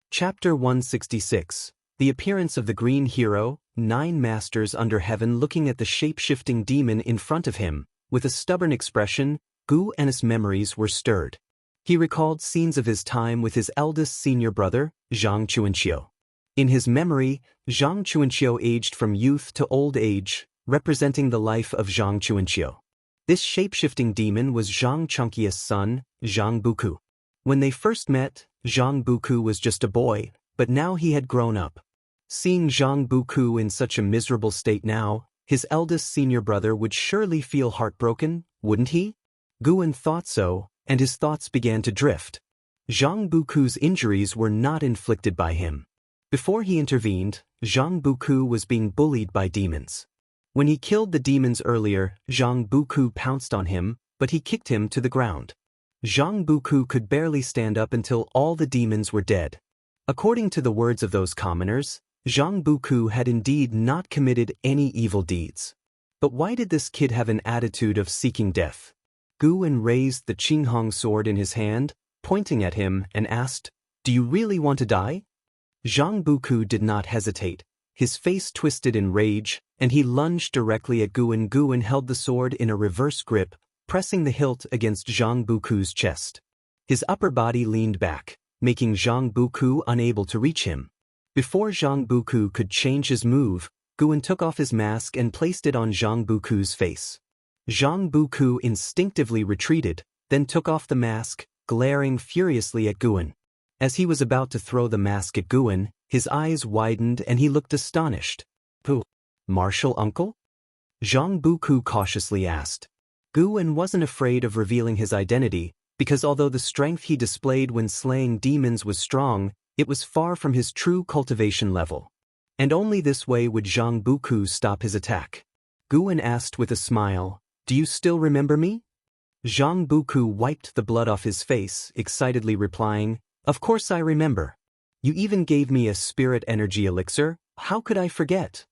A: Chapter 166. The appearance of the green hero, 9 masters under heaven looking at the shape-shifting demon in front of him. With a stubborn expression, Guwen's memories were stirred. He recalled scenes of his time with his eldest senior brother, Zhang Chuanqiu. In his memory, Zhang Chuanqiu aged from youth to old age, representing the life of Zhang Chuanqiu. This shape-shifting demon was Zhang Chunqia's son, Zhang Buku. When they first met, Zhang Buku was just a boy, but now he had grown up. Seeing Zhang Buku in such a miserable state now, his eldest senior brother would surely feel heartbroken, wouldn't he? Guwen thought so, and his thoughts began to drift. Zhang Buku's injuries were not inflicted by him. Before he intervened, Zhang Buku was being bullied by demons. When he killed the demons earlier, Zhang Buku pounced on him, but he kicked him to the ground. Zhang Buku could barely stand up until all the demons were dead. According to the words of those commoners, Zhang Buku had indeed not committed any evil deeds. But why did this kid have an attitude of seeking death? Guwen raised the Qinghong sword in his hand, pointing at him, and asked, "Do you really want to die?" Zhang Buku did not hesitate. His face twisted in rage, and he lunged directly at Guwen. Guwen held the sword in a reverse grip, pressing the hilt against Zhang Buku's chest. His upper body leaned back, making Zhang Buku unable to reach him. Before Zhang Buku could change his move, Guwen took off his mask and placed it on Zhang Buku's face. Zhang Buku instinctively retreated, then took off the mask, glaring furiously at Guwen. As he was about to throw the mask at Guwen, his eyes widened and he looked astonished. "Who? Martial uncle?" Zhang Buku cautiously asked. Guwen wasn't afraid of revealing his identity, because although the strength he displayed when slaying demons was strong, it was far from his true cultivation level. And only this way would Zhang Buku stop his attack. Guwen asked with a smile, "Do you still remember me?" Zhang Buku wiped the blood off his face, excitedly replying, "Of course I remember. You even gave me a spirit energy elixir, how could I forget?"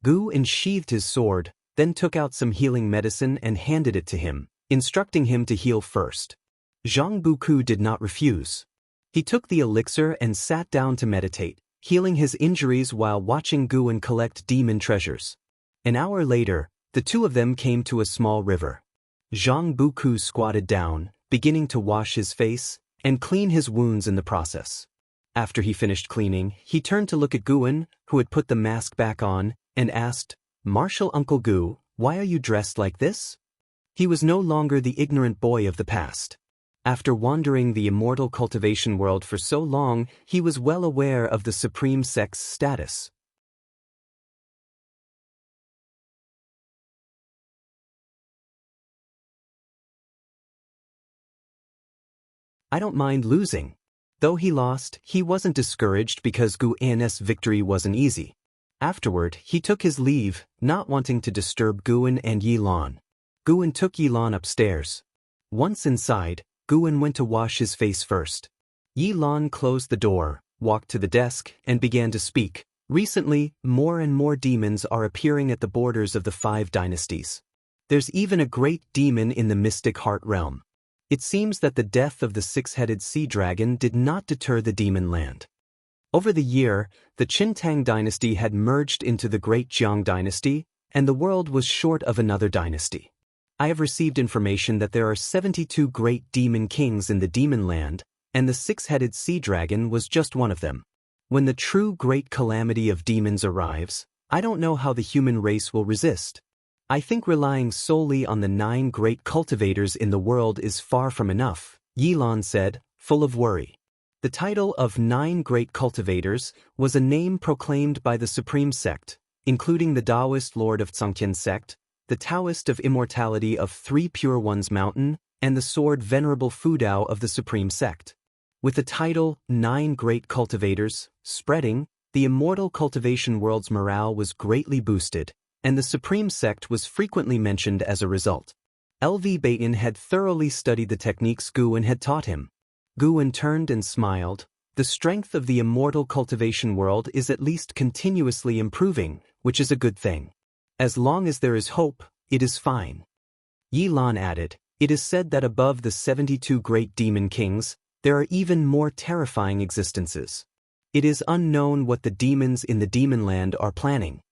A: Guwen sheathed his sword, then took out some healing medicine and handed it to him, instructing him to heal first. Zhang Buku did not refuse. He took the elixir and sat down to meditate, healing his injuries while watching Guwen collect demon treasures. An hour later, the two of them came to a small river. Zhang Buku squatted down, beginning to wash his face and clean his wounds in the process. After he finished cleaning, he turned to look at Guwen, who had put the mask back on, and asked, "Martial Uncle Gu, why are you dressed like this?" He was no longer the ignorant boy of the past. After wandering the immortal cultivation world for so long, he was well aware of the supreme sex's status. I don't mind losing. Though he lost, he wasn't discouraged because Gu An's victory wasn't easy. Afterward, he took his leave, not wanting to disturb Guan and Yi Lan. Guan took Yi Lan upstairs. Once inside, Guan went to wash his face first. Yi Lan closed the door, walked to the desk, and began to speak. Recently, more and more demons are appearing at the borders of the 5 dynasties. There's even a great demon in the mystic heart realm. It seems that the death of the 6-headed sea dragon did not deter the demon land. Over the year, the Qintang dynasty had merged into the Great Jiang dynasty, and the world was short of another dynasty. I have received information that there are 72 great demon kings in the demon land, and the 6-headed sea dragon was just one of them. When the true great calamity of demons arrives, I don't know how the human race will resist. I think relying solely on the 9 great cultivators in the world is far from enough, Yi Lan said, full of worry. The title of 9 great cultivators was a name proclaimed by the Supreme Sect, including the Taoist Lord of Tsangtian Sect, the Taoist of Immortality of 3 Pure Ones Mountain, and the Sword Venerable Fudao of the Supreme Sect. With the title 9 Great Cultivators spreading, the Immortal Cultivation world's morale was greatly boosted, and the Supreme Sect was frequently mentioned as a result. LV Baitin had thoroughly studied the techniques Guan had taught him. Guan turned and smiled. The strength of the Immortal Cultivation world is at least continuously improving, which is a good thing. As long as there is hope, it is fine. Yi Lan added, it is said that above the 72 great demon kings, there are even more terrifying existences. It is unknown what the demons in the demon land are planning.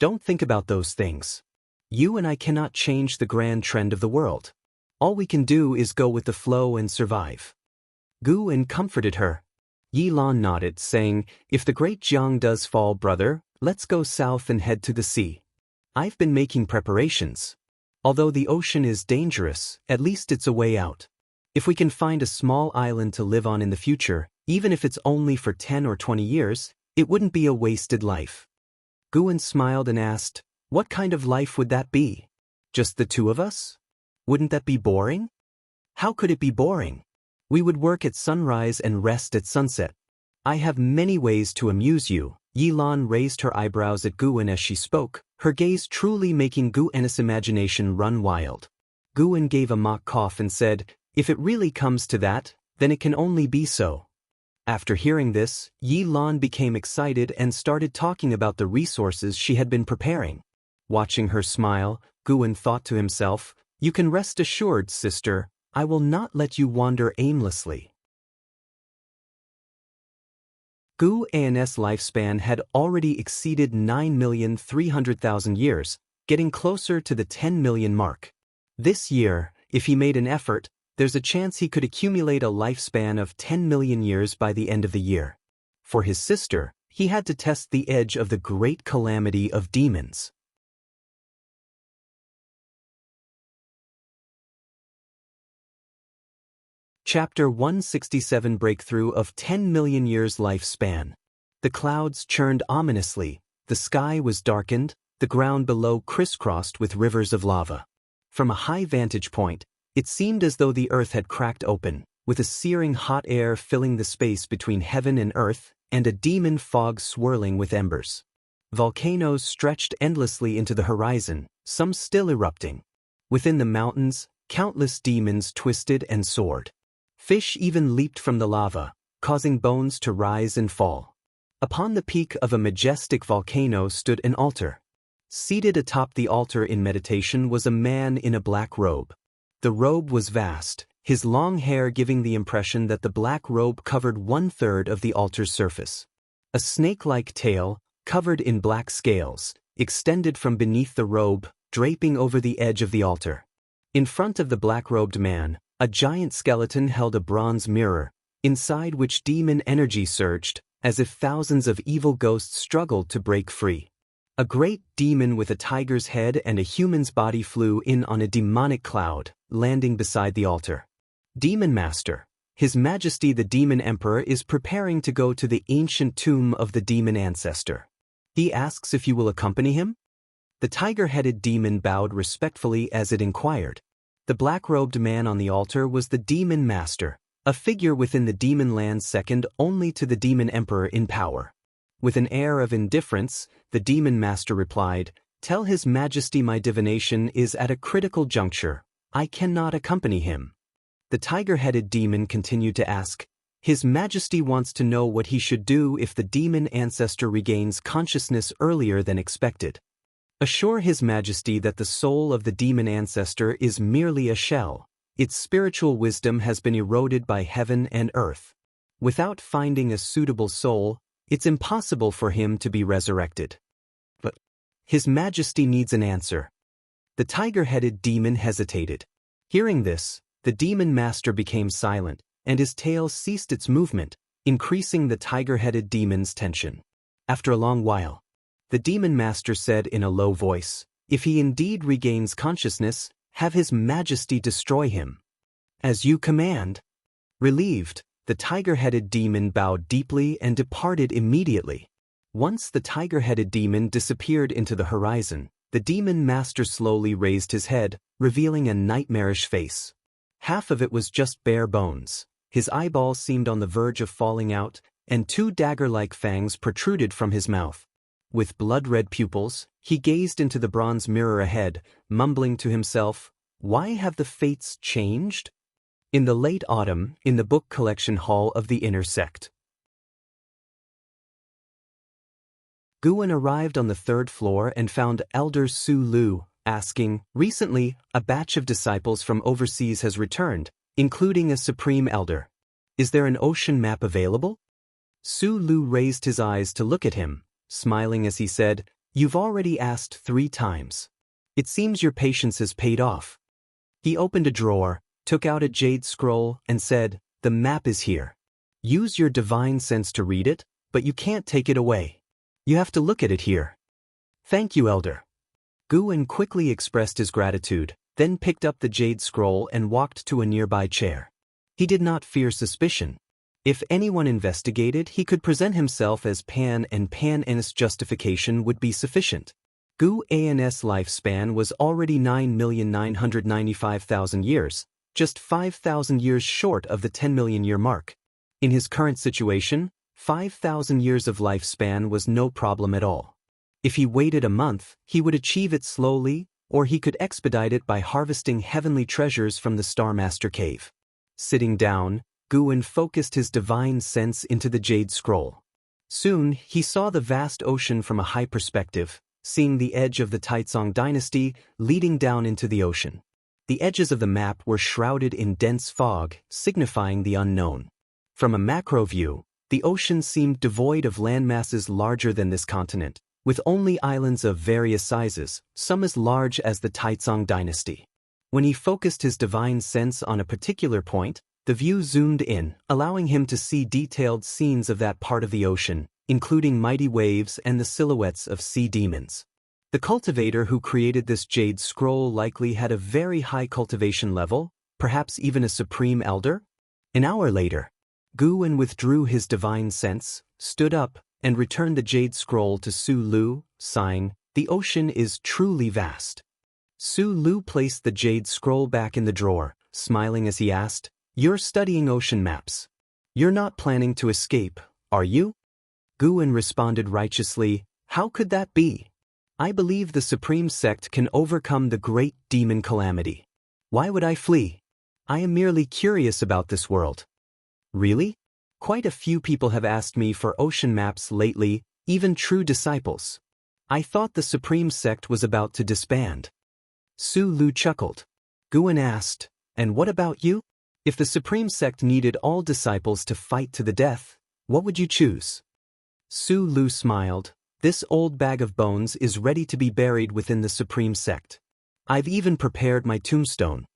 A: Don't think about those things. You and I cannot change the grand trend of the world. All we can do is go with the flow and survive. Guan comforted her. Yi Lan nodded, saying, if the great Jiang does fall, brother, let's go south and head to the sea. I've been making preparations. Although the ocean is dangerous, at least it's a way out. If we can find a small island to live on in the future, even if it's only for 10 or 20 years, it wouldn't be a wasted life. Guan smiled and asked, what kind of life would that be? Just the 2 of us? Wouldn't that be boring? How could it be boring? We would work at sunrise and rest at sunset. I have many ways to amuse you. Yi Lan raised her eyebrows at Guan as she spoke, her gaze truly making Guan's imagination run wild. Guan gave a mock cough and said, if it really comes to that, then it can only be so. After hearing this, Yi Lan became excited and started talking about the resources she had been preparing. Watching her smile, Guan thought to himself, you can rest assured, sister, I will not let you wander aimlessly. Gu An's lifespan had already exceeded 9,300,000 years, getting closer to the 10 million mark. This year, if he made an effort, there's a chance he could accumulate a lifespan of 10 million years by the end of the year. For his sister, he had to test the edge of the great calamity of demons. Chapter 167 Breakthrough of 10 Million Years Lifespan. The clouds churned ominously, the sky was darkened, the ground below crisscrossed with rivers of lava. From a high vantage point, it seemed as though the earth had cracked open, with a searing hot air filling the space between heaven and earth, and a demon fog swirling with embers. Volcanoes stretched endlessly into the horizon, some still erupting. Within the mountains, countless demons twisted and soared. Fish even leaped from the lava, causing bones to rise and fall. Upon the peak of a majestic volcano stood an altar. Seated atop the altar in meditation was a man in a black robe. The robe was vast, his long hair giving the impression that the black robe covered 1/3 of the altar's surface. A snake-like tail, covered in black scales, extended from beneath the robe, draping over the edge of the altar. In front of the black-robed man, a giant skeleton held a bronze mirror, inside which demon energy surged, as if thousands of evil ghosts struggled to break free. A great demon with a tiger's head and a human's body flew in on a demonic cloud, landing beside the altar. Demon Master, His Majesty the Demon Emperor is preparing to go to the ancient tomb of the demon ancestor. He asks if you will accompany him? The tiger-headed demon bowed respectfully as it inquired. The black-robed man on the altar was the Demon Master, a figure within the demon land second only to the demon emperor in power. With an air of indifference, the demon master replied, "Tell His Majesty my divination is at a critical juncture. I cannot accompany him." The tiger-headed demon continued to ask, "His Majesty wants to know what he should do if the demon ancestor regains consciousness earlier than expected. Assure His Majesty that the soul of the demon ancestor is merely a shell. Its spiritual wisdom has been eroded by heaven and earth. Without finding a suitable soul, it's impossible for him to be resurrected. But His Majesty needs an answer." The tiger-headed demon hesitated. Hearing this, the demon master became silent, and his tail ceased its movement, increasing the tiger-headed demon's tension. After a long while, the demon master said in a low voice, "If he indeed regains consciousness, have His Majesty destroy him." "As you command." Relieved, the tiger-headed demon bowed deeply and departed immediately. Once the tiger-headed demon disappeared into the horizon, the demon master slowly raised his head, revealing a nightmarish face. Half of it was just bare bones. His eyeballs seemed on the verge of falling out, and two dagger-like fangs protruded from his mouth. With blood-red pupils, he gazed into the bronze mirror ahead, mumbling to himself, "Why have the fates changed?" In the late autumn, in the book collection hall of the inner sect. Guan arrived on the third floor and found Elder Su Lu, asking, "Recently, a batch of disciples from overseas has returned, including a supreme elder. Is there an ocean map available?" Su Lu raised his eyes to look at him, smiling as he said, "You've already asked 3 times. It seems your patience has paid off." He opened a drawer, took out a jade scroll, and said, "The map is here. Use your divine sense to read it, but you can't take it away. You have to look at it here." "Thank you, Elder." Guan quickly expressed his gratitude, then picked up the jade scroll and walked to a nearby chair. He did not fear suspicion. If anyone investigated, he could present himself as Pan, and Pan's justification would be sufficient. Guan's lifespan was already 9,995,000 years, just 5,000 years short of the 10-million-year mark. In his current situation, 5,000 years of lifespan was no problem at all. If he waited a month, he would achieve it slowly, or he could expedite it by harvesting heavenly treasures from the Star Master Cave. Sitting down, Guan focused his divine sense into the jade scroll. Soon, he saw the vast ocean from a high perspective, seeing the edge of the Taizong dynasty leading down into the ocean. The edges of the map were shrouded in dense fog, signifying the unknown. From a macro view, the ocean seemed devoid of landmasses larger than this continent, with only islands of various sizes, some as large as the Taizong dynasty. When he focused his divine sense on a particular point, the view zoomed in, allowing him to see detailed scenes of that part of the ocean, including mighty waves and the silhouettes of sea demons. The cultivator who created this jade scroll likely had a very high cultivation level, perhaps even a supreme elder. An hour later, Guan withdrew his divine sense, stood up, and returned the jade scroll to Su Lu, sighing, "The ocean is truly vast." Su Lu placed the jade scroll back in the drawer, smiling as he asked, "You're studying ocean maps. You're not planning to escape, are you?" Guan responded righteously, "How could that be? I believe the Supreme Sect can overcome the great demon calamity. Why would I flee? I am merely curious about this world." "Really? Quite a few people have asked me for ocean maps lately, even true disciples. I thought the Supreme Sect was about to disband." Su Lu chuckled. Guan asked, "And what about you? If the Supreme Sect needed all disciples to fight to the death, what would you choose?" Su Lu smiled. "This old bag of bones is ready to be buried within the Supreme Sect. I've even prepared my tombstone."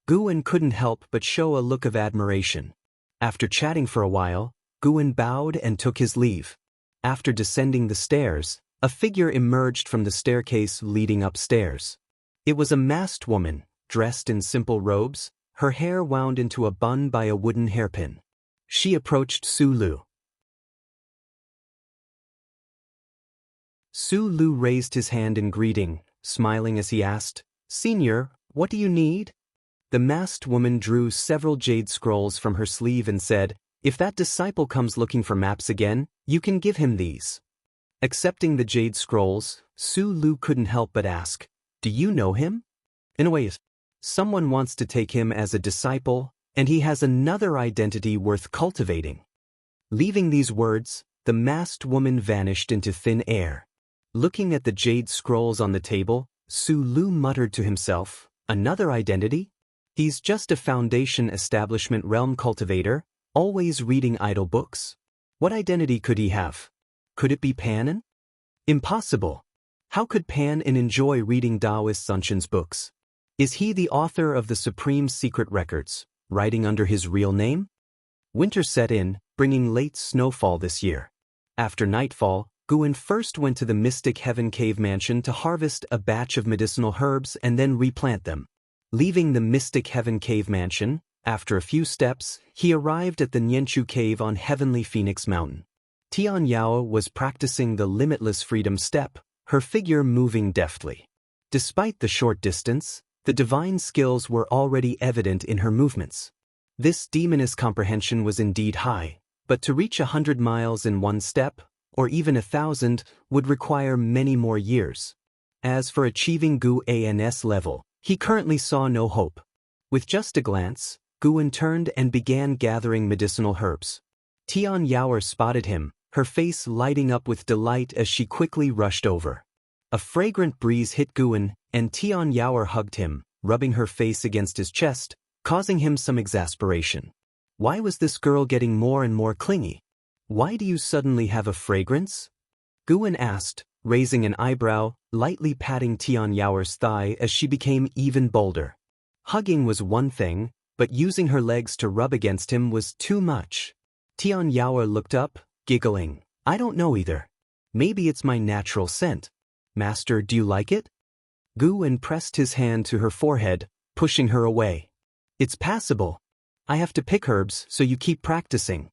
A: Guan couldn't help but show a look of admiration. After chatting for a while, Guan bowed and took his leave. After descending the stairs, a figure emerged from the staircase leading upstairs. It was a masked woman, dressed in simple robes, her hair wound into a bun by a wooden hairpin. She approached Su Lu. Su Lu raised his hand in greeting, smiling as he asked, "Senior, what do you need?" The masked woman drew several jade scrolls from her sleeve and said, "If that disciple comes looking for maps again, you can give him these." Accepting the jade scrolls, Su Lu couldn't help but ask, "Do you know him?" "In a way, someone wants to take him as a disciple, and he has another identity worth cultivating." Leaving these words, the masked woman vanished into thin air. Looking at the jade scrolls on the table, Su Lu muttered to himself, "Another identity? He's just a Foundation Establishment realm cultivator, always reading idle books. What identity could he have? Could it be Panin? Impossible. How could Panin enjoy reading Taoist Sunshin's books? Is he the author of the Supreme Secret Records, writing under his real name?" Winter set in, bringing late snowfall this year. After nightfall, Guan first went to the Mystic Heaven Cave Mansion to harvest a batch of medicinal herbs and then replant them. Leaving the Mystic Heaven Cave Mansion, after a few steps, he arrived at the Nianchu Cave on Heavenly Phoenix Mountain. Tian Yao was practicing the Limitless Freedom Step, her figure moving deftly. Despite the short distance, the divine skills were already evident in her movements. This demoness comprehension was indeed high, but to reach 100 miles in one step, or even 1,000, would require many more years. As for achieving Guan's level, he currently saw no hope. With just a glance, Guan turned and began gathering medicinal herbs. Tian Yao spotted him, her face lighting up with delight as she quickly rushed over. A fragrant breeze hit Guan, and Tian Yao hugged him, rubbing her face against his chest, causing him some exasperation. Why was this girl getting more and more clingy? "Why do you suddenly have a fragrance?" Guan asked, raising an eyebrow, lightly patting Tian Yao's thigh as she became even bolder. Hugging was one thing, but using her legs to rub against him was too much. Tian Yao looked up, giggling. "I don't know either. Maybe it's my natural scent. Master, do you like it?" Guan pressed his hand to her forehead, pushing her away. "It's passable. I have to pick herbs, so you keep practicing."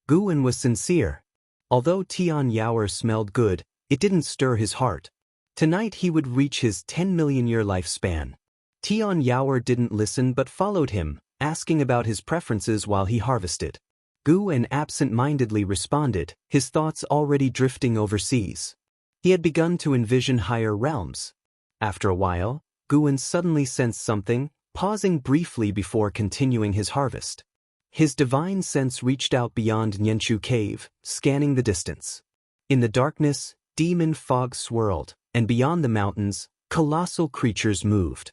A: Guan was sincere. Although Tian Yao smelled good, it didn't stir his heart. Tonight he would reach his 10-million-year lifespan. Tian Yao didn't listen but followed him, asking about his preferences while he harvested. Guan absent-mindedly responded, his thoughts already drifting overseas. He had begun to envision higher realms. After a while, Guan suddenly sensed something, pausing briefly before continuing his harvest. His divine sense reached out beyond Nianchu Cave, scanning the distance. In the darkness, demon fog swirled, and beyond the mountains, colossal creatures moved.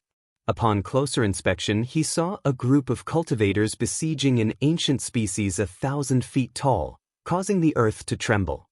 A: Upon closer inspection, he saw a group of cultivators besieging an ancient species 1,000 feet tall, causing the earth to tremble.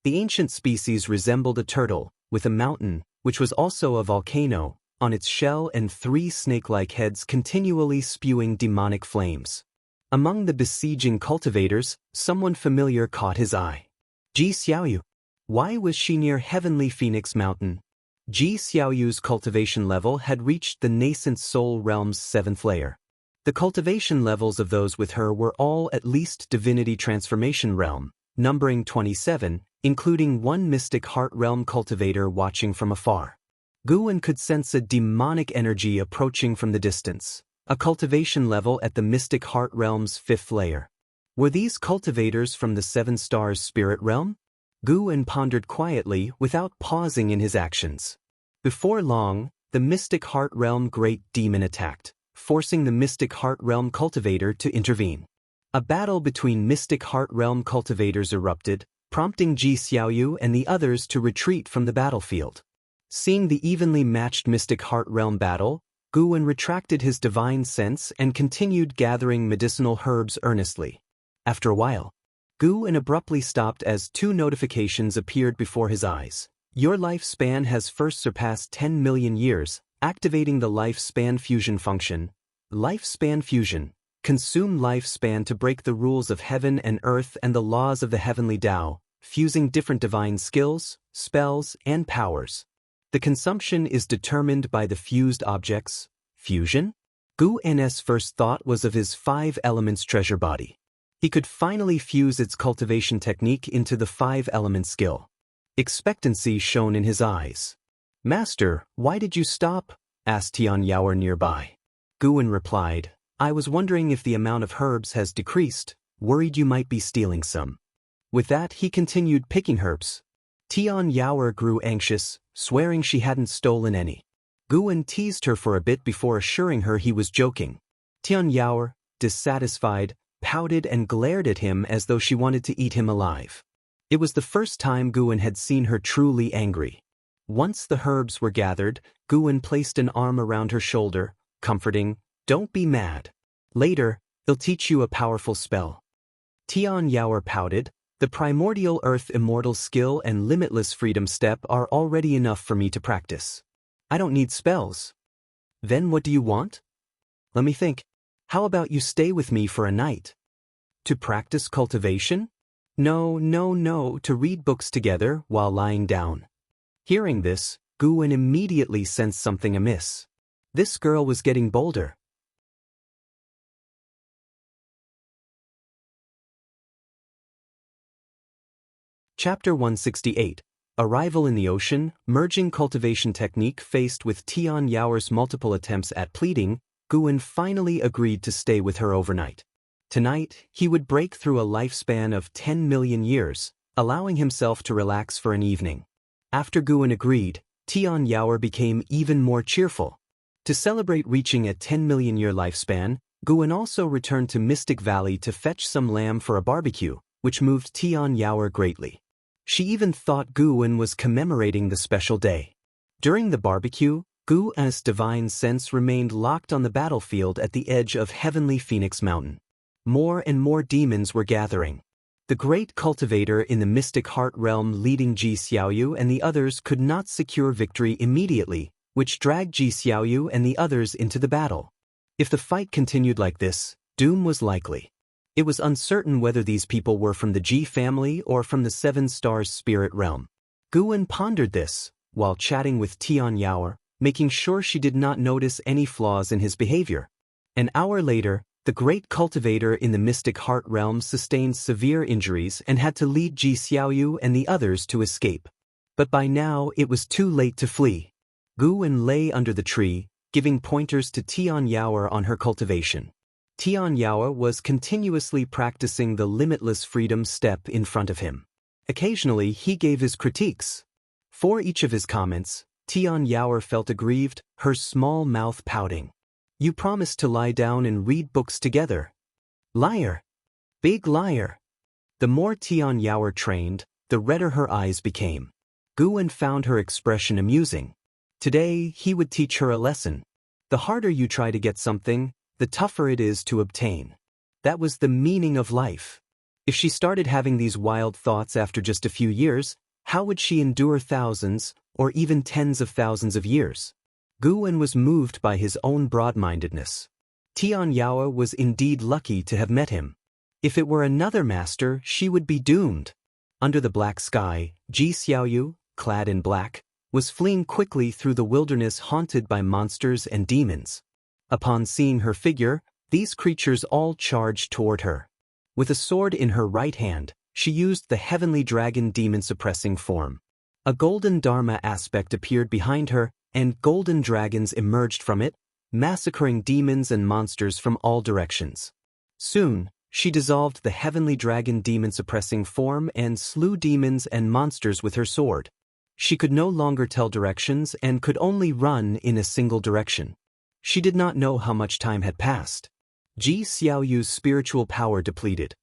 A: The ancient species resembled a turtle, with a mountain, which was also a volcano, on its shell and 3 snake-like heads continually spewing demonic flames. Among the besieging cultivators, someone familiar caught his eye. Ji Xiaoyu. Why was she near Heavenly Phoenix Mountain? Ji Xiaoyu's cultivation level had reached the nascent soul realm's 7th layer. The cultivation levels of those with her were all at least divinity transformation realm, numbering 27, including one mystic heart realm cultivator watching from afar. Guan could sense a demonic energy approaching from the distance, a cultivation level at the mystic heart realm's 5th layer. Were these cultivators from the 7 stars spirit realm? Guan pondered quietly without pausing in his actions. Before long, the mystic heart realm great demon attacked, forcing the mystic heart realm cultivator to intervene. A battle between mystic heart realm cultivators erupted, prompting Ji Xiaoyu and the others to retreat from the battlefield. Seeing the evenly matched mystic heart realm battle, Guan retracted his divine sense and continued gathering medicinal herbs earnestly. After a while, Guan abruptly stopped as 2 notifications appeared before his eyes. Your lifespan has first surpassed 10 million years, activating the lifespan fusion function. Lifespan fusion. Consume lifespan to break the rules of heaven and earth and the laws of the heavenly Tao, fusing different divine skills, spells, and powers. The consumption is determined by the fused objects. Fusion? Guan's first thought was of his 5 elements treasure body. He could finally fuse its cultivation technique into the 5 element skill. Expectancy shone in his eyes. Master, why did you stop? Asked Tian Yaoer nearby. Guwen replied, I was wondering if the amount of herbs has decreased, worried you might be stealing some. With that he continued picking herbs. Tian Yaoer grew anxious, swearing she hadn't stolen any. Guwen teased her for a bit before assuring her he was joking. Tian Yaoer, dissatisfied, pouted and glared at him as though she wanted to eat him alive. It was the first time Guwen had seen her truly angry. Once the herbs were gathered, Guwen placed an arm around her shoulder, comforting, Don't be mad. Later, they'll teach you a powerful spell. Tian Yaoer pouted, The primordial earth immortal skill and limitless freedom step are already enough for me to practice. I don't need spells. Then what do you want? Let me think. How about you stay with me for a night? To practice cultivation? No, to read books together while lying down. Hearing this, Guwen immediately sensed something amiss. This girl was getting bolder. Chapter 168. Arrival in the Ocean, Merging Cultivation Technique. Faced with Tian Yaoer's multiple attempts at pleading, Guwen finally agreed to stay with her overnight. Tonight, he would break through a lifespan of 10 million years, allowing himself to relax for an evening. After Guwen agreed, Tian Yaoer became even more cheerful. To celebrate reaching a 10 million year lifespan, Guwen also returned to Mystic Valley to fetch some lamb for a barbecue, which moved Tian Yaoer greatly. She even thought Guwen was commemorating the special day. During the barbecue, Guwen's divine sense remained locked on the battlefield at the edge of Heavenly Phoenix Mountain. More and more demons were gathering. The great cultivator in the Mystic Heart Realm leading Ji Xiaoyu and the others could not secure victory immediately, which dragged Ji Xiaoyu and the others into the battle. If the fight continued like this, doom was likely. It was uncertain whether these people were from the Ji family or from the Seven Stars spirit realm. Guwen pondered this, while chatting with Tian Yaoer, making sure she did not notice any flaws in his behavior. An hour later, the great cultivator in the Mystic Heart Realm sustained severe injuries and had to lead Ji Xiaoyu and the others to escape. But by now it was too late to flee. Guwen lay under the tree, giving pointers to Tian Yaoer on her cultivation. Tian Yaoer was continuously practicing the limitless freedom step in front of him. Occasionally he gave his critiques. For each of his comments, Tian Yaoer felt aggrieved, her small mouth pouting. You promised to lie down and read books together. Liar. Big liar. The more Tian Yaoer trained, the redder her eyes became. Guwen found her expression amusing. Today he would teach her a lesson. The harder you try to get something, the tougher it is to obtain. That was the meaning of life. If she started having these wild thoughts after just a few years, how would she endure thousands, or even tens of thousands of years? Guwen was moved by his own broad-mindedness. Tian Yaoer was indeed lucky to have met him. If it were another master, she would be doomed. Under the black sky, Ji Xiaoyu, clad in black, was fleeing quickly through the wilderness haunted by monsters and demons. Upon seeing her figure, these creatures all charged toward her. With a sword in her right hand, she used the heavenly dragon demon-suppressing form. A golden dharma aspect appeared behind her, and golden dragons emerged from it, massacring demons and monsters from all directions. Soon, she dissolved the heavenly dragon demon-suppressing form and slew demons and monsters with her sword. She could no longer tell directions and could only run in a single direction. She did not know how much time had passed. Ji Xiaoyu's spiritual power depleted.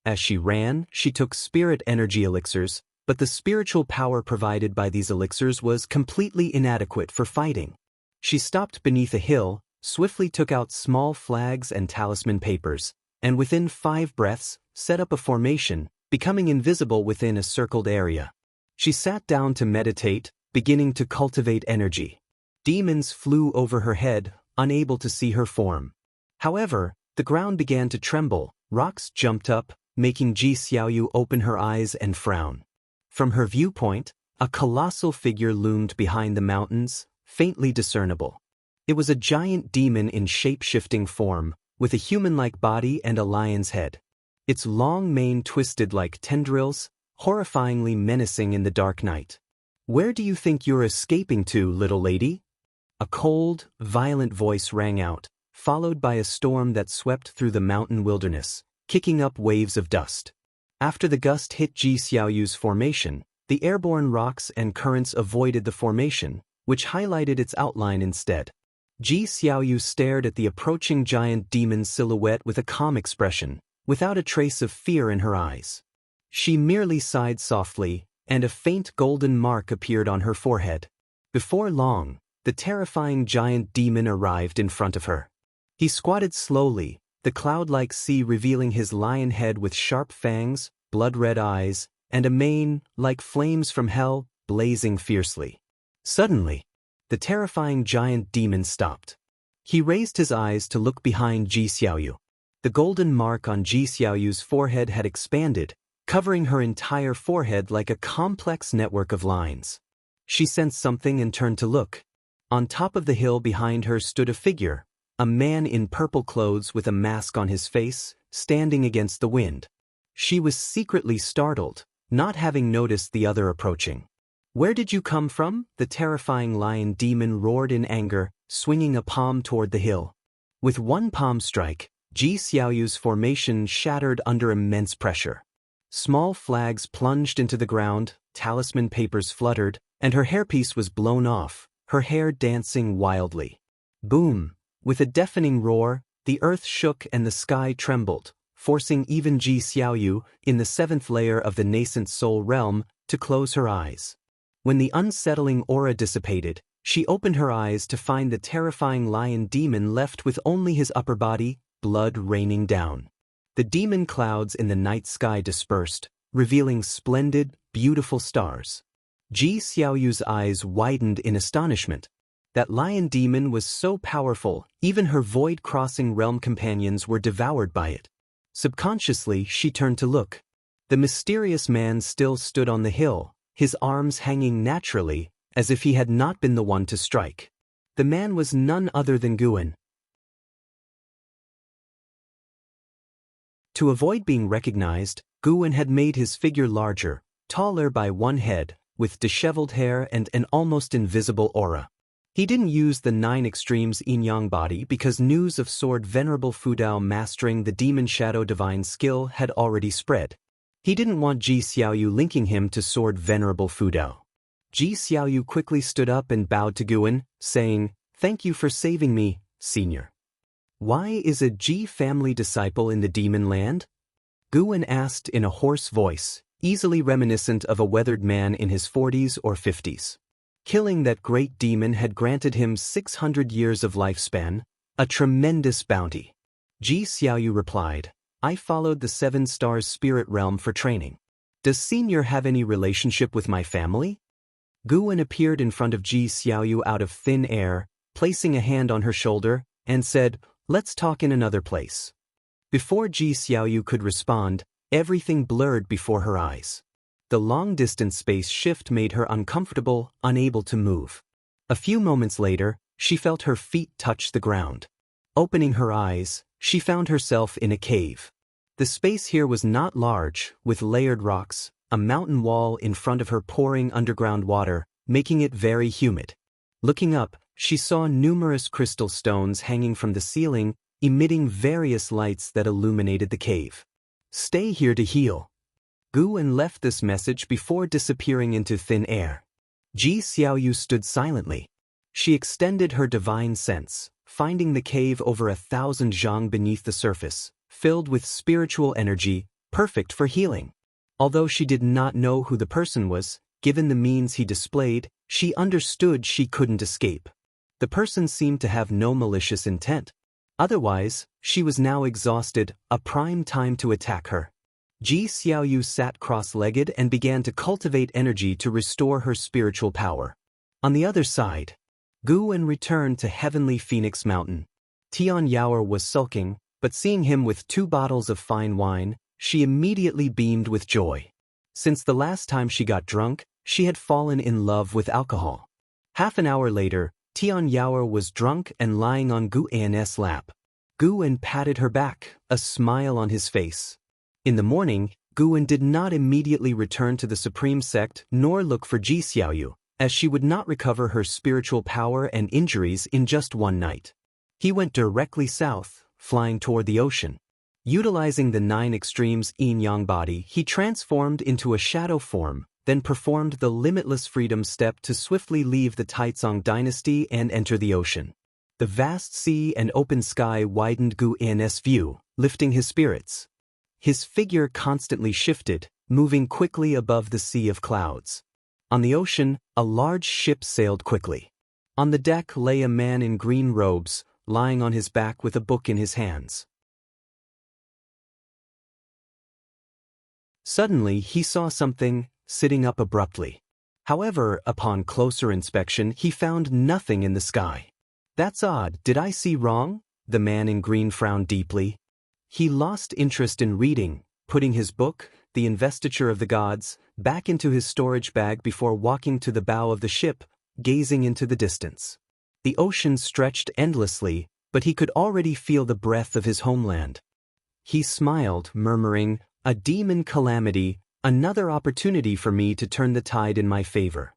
A: As she ran, she took spirit energy elixirs, but the spiritual power provided by these elixirs was completely inadequate for fighting. She stopped beneath a hill, swiftly took out small flags and talisman papers, and within 5 breaths, set up a formation, becoming invisible within a circled area. She sat down to meditate, beginning to cultivate energy. Demons flew over her head, unable to see her form. However, the ground began to tremble, rocks jumped up, making Ji Xiaoyu open her eyes and frown. From her viewpoint, a colossal figure loomed behind the mountains, faintly discernible. It was a giant demon in shape-shifting form, with a human-like body and a lion's head. Its long mane twisted like tendrils, horrifyingly menacing in the dark night. "Where do you think you're escaping to, little lady?" A cold, violent voice rang out, followed by a storm that swept through the mountain wilderness, kicking up waves of dust. After the gust hit Ji Xiaoyu's formation, the airborne rocks and currents avoided the formation, which highlighted its outline instead. Ji Xiaoyu stared at the approaching giant demon silhouette with a calm expression, without a trace of fear in her eyes. She merely sighed softly, and a faint golden mark appeared on her forehead. Before long, the terrifying giant demon arrived in front of her. He squatted slowly, the cloud-like sea revealing his lion head with sharp fangs, blood-red eyes, and a mane, like flames from hell, blazing fiercely. Suddenly, the terrifying giant demon stopped. He raised his eyes to look behind Ji Xiaoyu. The golden mark on Ji Xiaoyu's forehead had expanded, covering her entire forehead like a complex network of lines. She sensed something and turned to look. On top of the hill behind her stood a figure, a man in purple clothes with a mask on his face, standing against the wind. She was secretly startled, not having noticed the other approaching. "Where did you come from?" the terrifying lion demon roared in anger, swinging a palm toward the hill. With one palm strike, Ji Xiaoyu's formation shattered under immense pressure. Small flags plunged into the ground, talisman papers fluttered, and her hairpiece was blown off, her hair dancing wildly. Boom! With a deafening roar, the earth shook and the sky trembled, forcing even Ji Xiaoyu, in the seventh layer of the nascent soul realm, to close her eyes. When the unsettling aura dissipated, she opened her eyes to find the terrifying lion demon left with only his upper body, blood raining down. The demon clouds in the night sky dispersed, revealing splendid, beautiful stars. Ji Xiaoyu's eyes widened in astonishment. That lion demon was so powerful, even her void-crossing realm companions were devoured by it. Subconsciously, she turned to look. The mysterious man still stood on the hill, his arms hanging naturally, as if he had not been the one to strike. The man was none other than Guan. To avoid being recognized, Guan had made his figure larger, taller by one head, with disheveled hair and an almost invisible aura. He didn't use the 9 extremes yin-yang body because news of Sword Venerable Fudao mastering the Demon Shadow Divine skill had already spread. He didn't want Ji Xiaoyu linking him to Sword Venerable Fudao. Ji Xiaoyu quickly stood up and bowed to Guan, saying, "Thank you for saving me, senior." "Why is a Ji family disciple in the demon land?" Guan asked in a hoarse voice, easily reminiscent of a weathered man in his 40s or 50s. Killing that great demon had granted him 600 years of lifespan, a tremendous bounty. Ji Xiaoyu replied, "I followed the 7 Stars Spirit Realm for training. Does Senior have any relationship with my family?" Guan appeared in front of Ji Xiaoyu out of thin air, placing a hand on her shoulder, and said, "Let's talk in another place." Before Ji Xiaoyu could respond, everything blurred before her eyes. The long-distance space shift made her uncomfortable, unable to move. A few moments later, she felt her feet touch the ground. Opening her eyes, she found herself in a cave. The space here was not large, with layered rocks, a mountain wall in front of her pouring underground water, making it very humid. Looking up, she saw numerous crystal stones hanging from the ceiling, emitting various lights that illuminated the cave. "Stay here to heal." Guan left this message before disappearing into thin air. Ji Xiaoyu stood silently. She extended her divine sense, finding the cave over 1,000 zhang beneath the surface, filled with spiritual energy, perfect for healing. Although she did not know who the person was, given the means he displayed, she understood she couldn't escape. The person seemed to have no malicious intent. Otherwise, she was now exhausted, a prime time to attack her. Ji Xiaoyu sat cross-legged and began to cultivate energy to restore her spiritual power. On the other side, Guan returned to Heavenly Phoenix Mountain. Tian Yaoer was sulking, but seeing him with 2 bottles of fine wine, she immediately beamed with joy. Since the last time she got drunk, she had fallen in love with alcohol. Half an hour later, Tian Yaoer was drunk and lying on Guan's lap. Guan patted her back, a smile on his face. In the morning, Guan did not immediately return to the Supreme Sect nor look for Ji Xiaoyu, as she would not recover her spiritual power and injuries in just one night. He went directly south, flying toward the ocean. Utilizing the 9 extremes yin-yang body, he transformed into a shadow form, then performed the limitless freedom step to swiftly leave the Taizong dynasty and enter the ocean. The vast sea and open sky widened Guan's view, lifting his spirits. His figure constantly shifted, moving quickly above the sea of clouds. On the ocean, a large ship sailed quickly. On the deck lay a man in green robes, lying on his back with a book in his hands. Suddenly, he saw something, sitting up abruptly. However, upon closer inspection, he found nothing in the sky. "That's odd, did I see wrong?" The man in green frowned deeply. He lost interest in reading, putting his book, The Investiture of the Gods, back into his storage bag before walking to the bow of the ship, gazing into the distance. The ocean stretched endlessly, but he could already feel the breath of his homeland. He smiled, murmuring, "A demon calamity, another opportunity for me to turn the tide in my favor."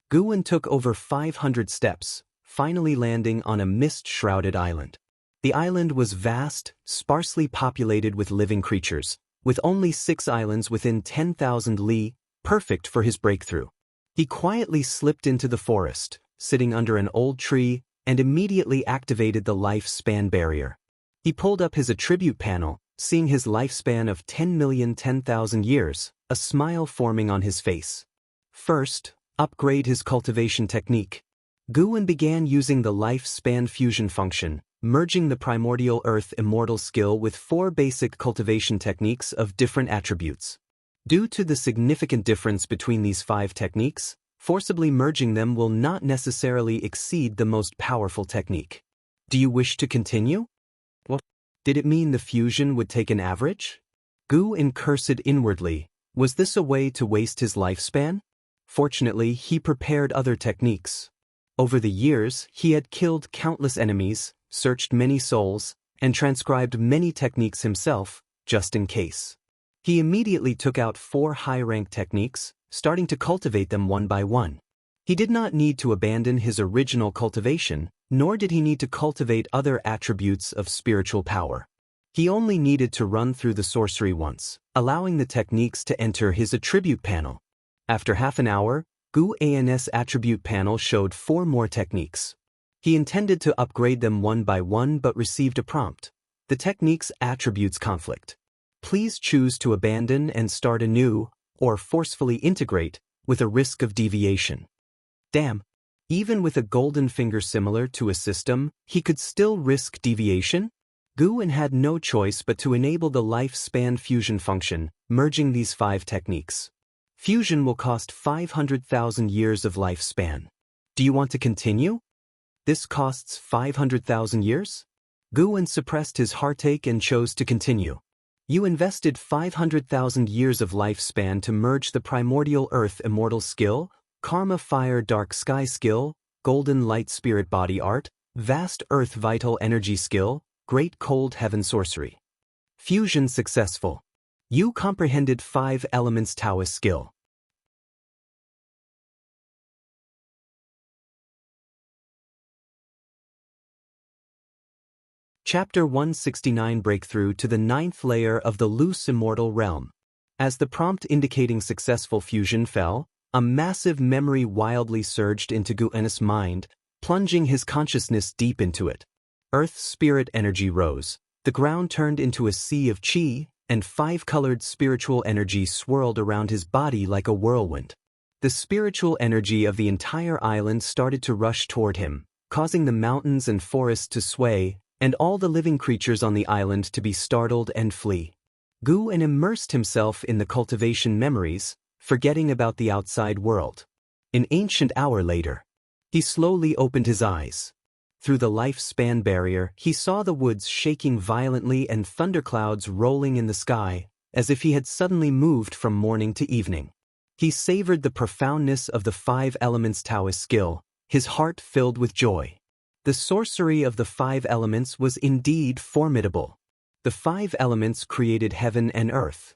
A: Guan took over 500 steps, finally landing on a mist-shrouded island. The island was vast, sparsely populated with living creatures, with only 6 islands within 10,000 li, perfect for his breakthrough. He quietly slipped into the forest, sitting under an old tree, and immediately activated the lifespan barrier. He pulled up his attribute panel, seeing his lifespan of 10,010,000 years, a smile forming on his face. First, upgrade his cultivation technique. Guan began using the lifespan fusion function, merging the primordial earth immortal skill with 4 basic cultivation techniques of different attributes. Due to the significant difference between these 5 techniques, forcibly merging them will not necessarily exceed the most powerful technique. Do you wish to continue? Well, did it mean the fusion would take an average? Guan cursed inwardly. Was this a way to waste his lifespan? Fortunately, he prepared other techniques. Over the years, he had killed countless enemies, searched many souls, and transcribed many techniques himself, just in case. He immediately took out 4 high-rank techniques, starting to cultivate them one by one. He did not need to abandon his original cultivation, nor did he need to cultivate other attributes of spiritual power. He only needed to run through the sorcery once, allowing the techniques to enter his attribute panel. After half an hour, Guan's attribute panel showed 4 more techniques. He intended to upgrade them one by one but received a prompt. The technique's attributes conflict. Please choose to abandon and start anew, or forcefully integrate, with a risk of deviation. Damn. Even with a golden finger similar to a system, he could still risk deviation? Guan had no choice but to enable the lifespan fusion function, merging these 5 techniques. Fusion will cost 500,000 years of lifespan. Do you want to continue? This costs 500,000 years? Guan suppressed his heartache and chose to continue. You invested 500,000 years of lifespan to merge the primordial earth immortal skill, karma fire dark sky skill, golden light spirit body art, vast earth vital energy skill, great cold heaven sorcery. Fusion successful. You comprehended 5 elements Taoist skill. Chapter 169 Breakthrough to the 9th layer of the loose immortal realm. As the prompt indicating successful fusion fell, a massive memory wildly surged into Guan's mind, plunging his consciousness deep into it. Earth's spirit energy rose, the ground turned into a sea of qi, and 5-colored spiritual energy swirled around his body like a whirlwind. The spiritual energy of the entire island started to rush toward him, causing the mountains and forests to sway, and all the living creatures on the island to be startled and flee. Guan immersed himself in the cultivation memories, forgetting about the outside world. An ancient hour later, he slowly opened his eyes. Through the lifespan barrier, he saw the woods shaking violently and thunderclouds rolling in the sky, as if he had suddenly moved from morning to evening. He savored the profoundness of the 5 elements Taoist skill, his heart filled with joy. The sorcery of the 5 elements was indeed formidable. The 5 elements created heaven and earth.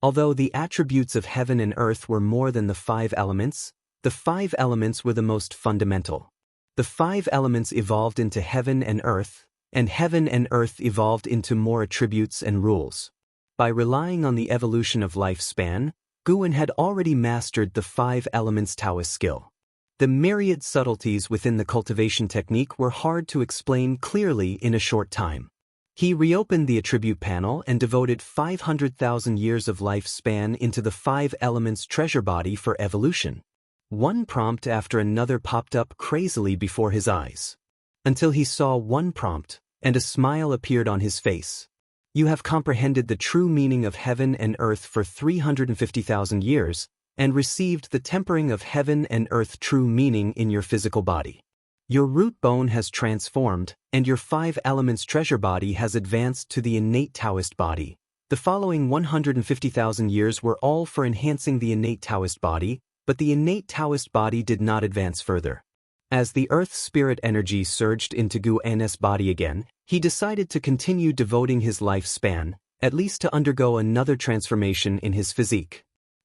A: Although the attributes of heaven and earth were more than the 5 elements, the 5 elements were the most fundamental. The 5 elements evolved into heaven and earth evolved into more attributes and rules. By relying on the evolution of lifespan, Guan had already mastered the 5 elements Taoist skill. The myriad subtleties within the cultivation technique were hard to explain clearly in a short time. He reopened the attribute panel and devoted 500,000 years of lifespan into the 5 elements treasure body for evolution. One prompt after another popped up crazily before his eyes. Until he saw one prompt, and a smile appeared on his face. You have comprehended the true meaning of heaven and earth for 350,000 years, and received the tempering of heaven and earth true meaning in your physical body. Your root bone has transformed, and your 5 elements treasure body has advanced to the innate Taoist body. The following 150,000 years were all for enhancing the innate Taoist body, but the innate Taoist body did not advance further. As the earth spirit energy surged into Guan's body again, he decided to continue devoting his lifespan, at least to undergo another transformation in his physique.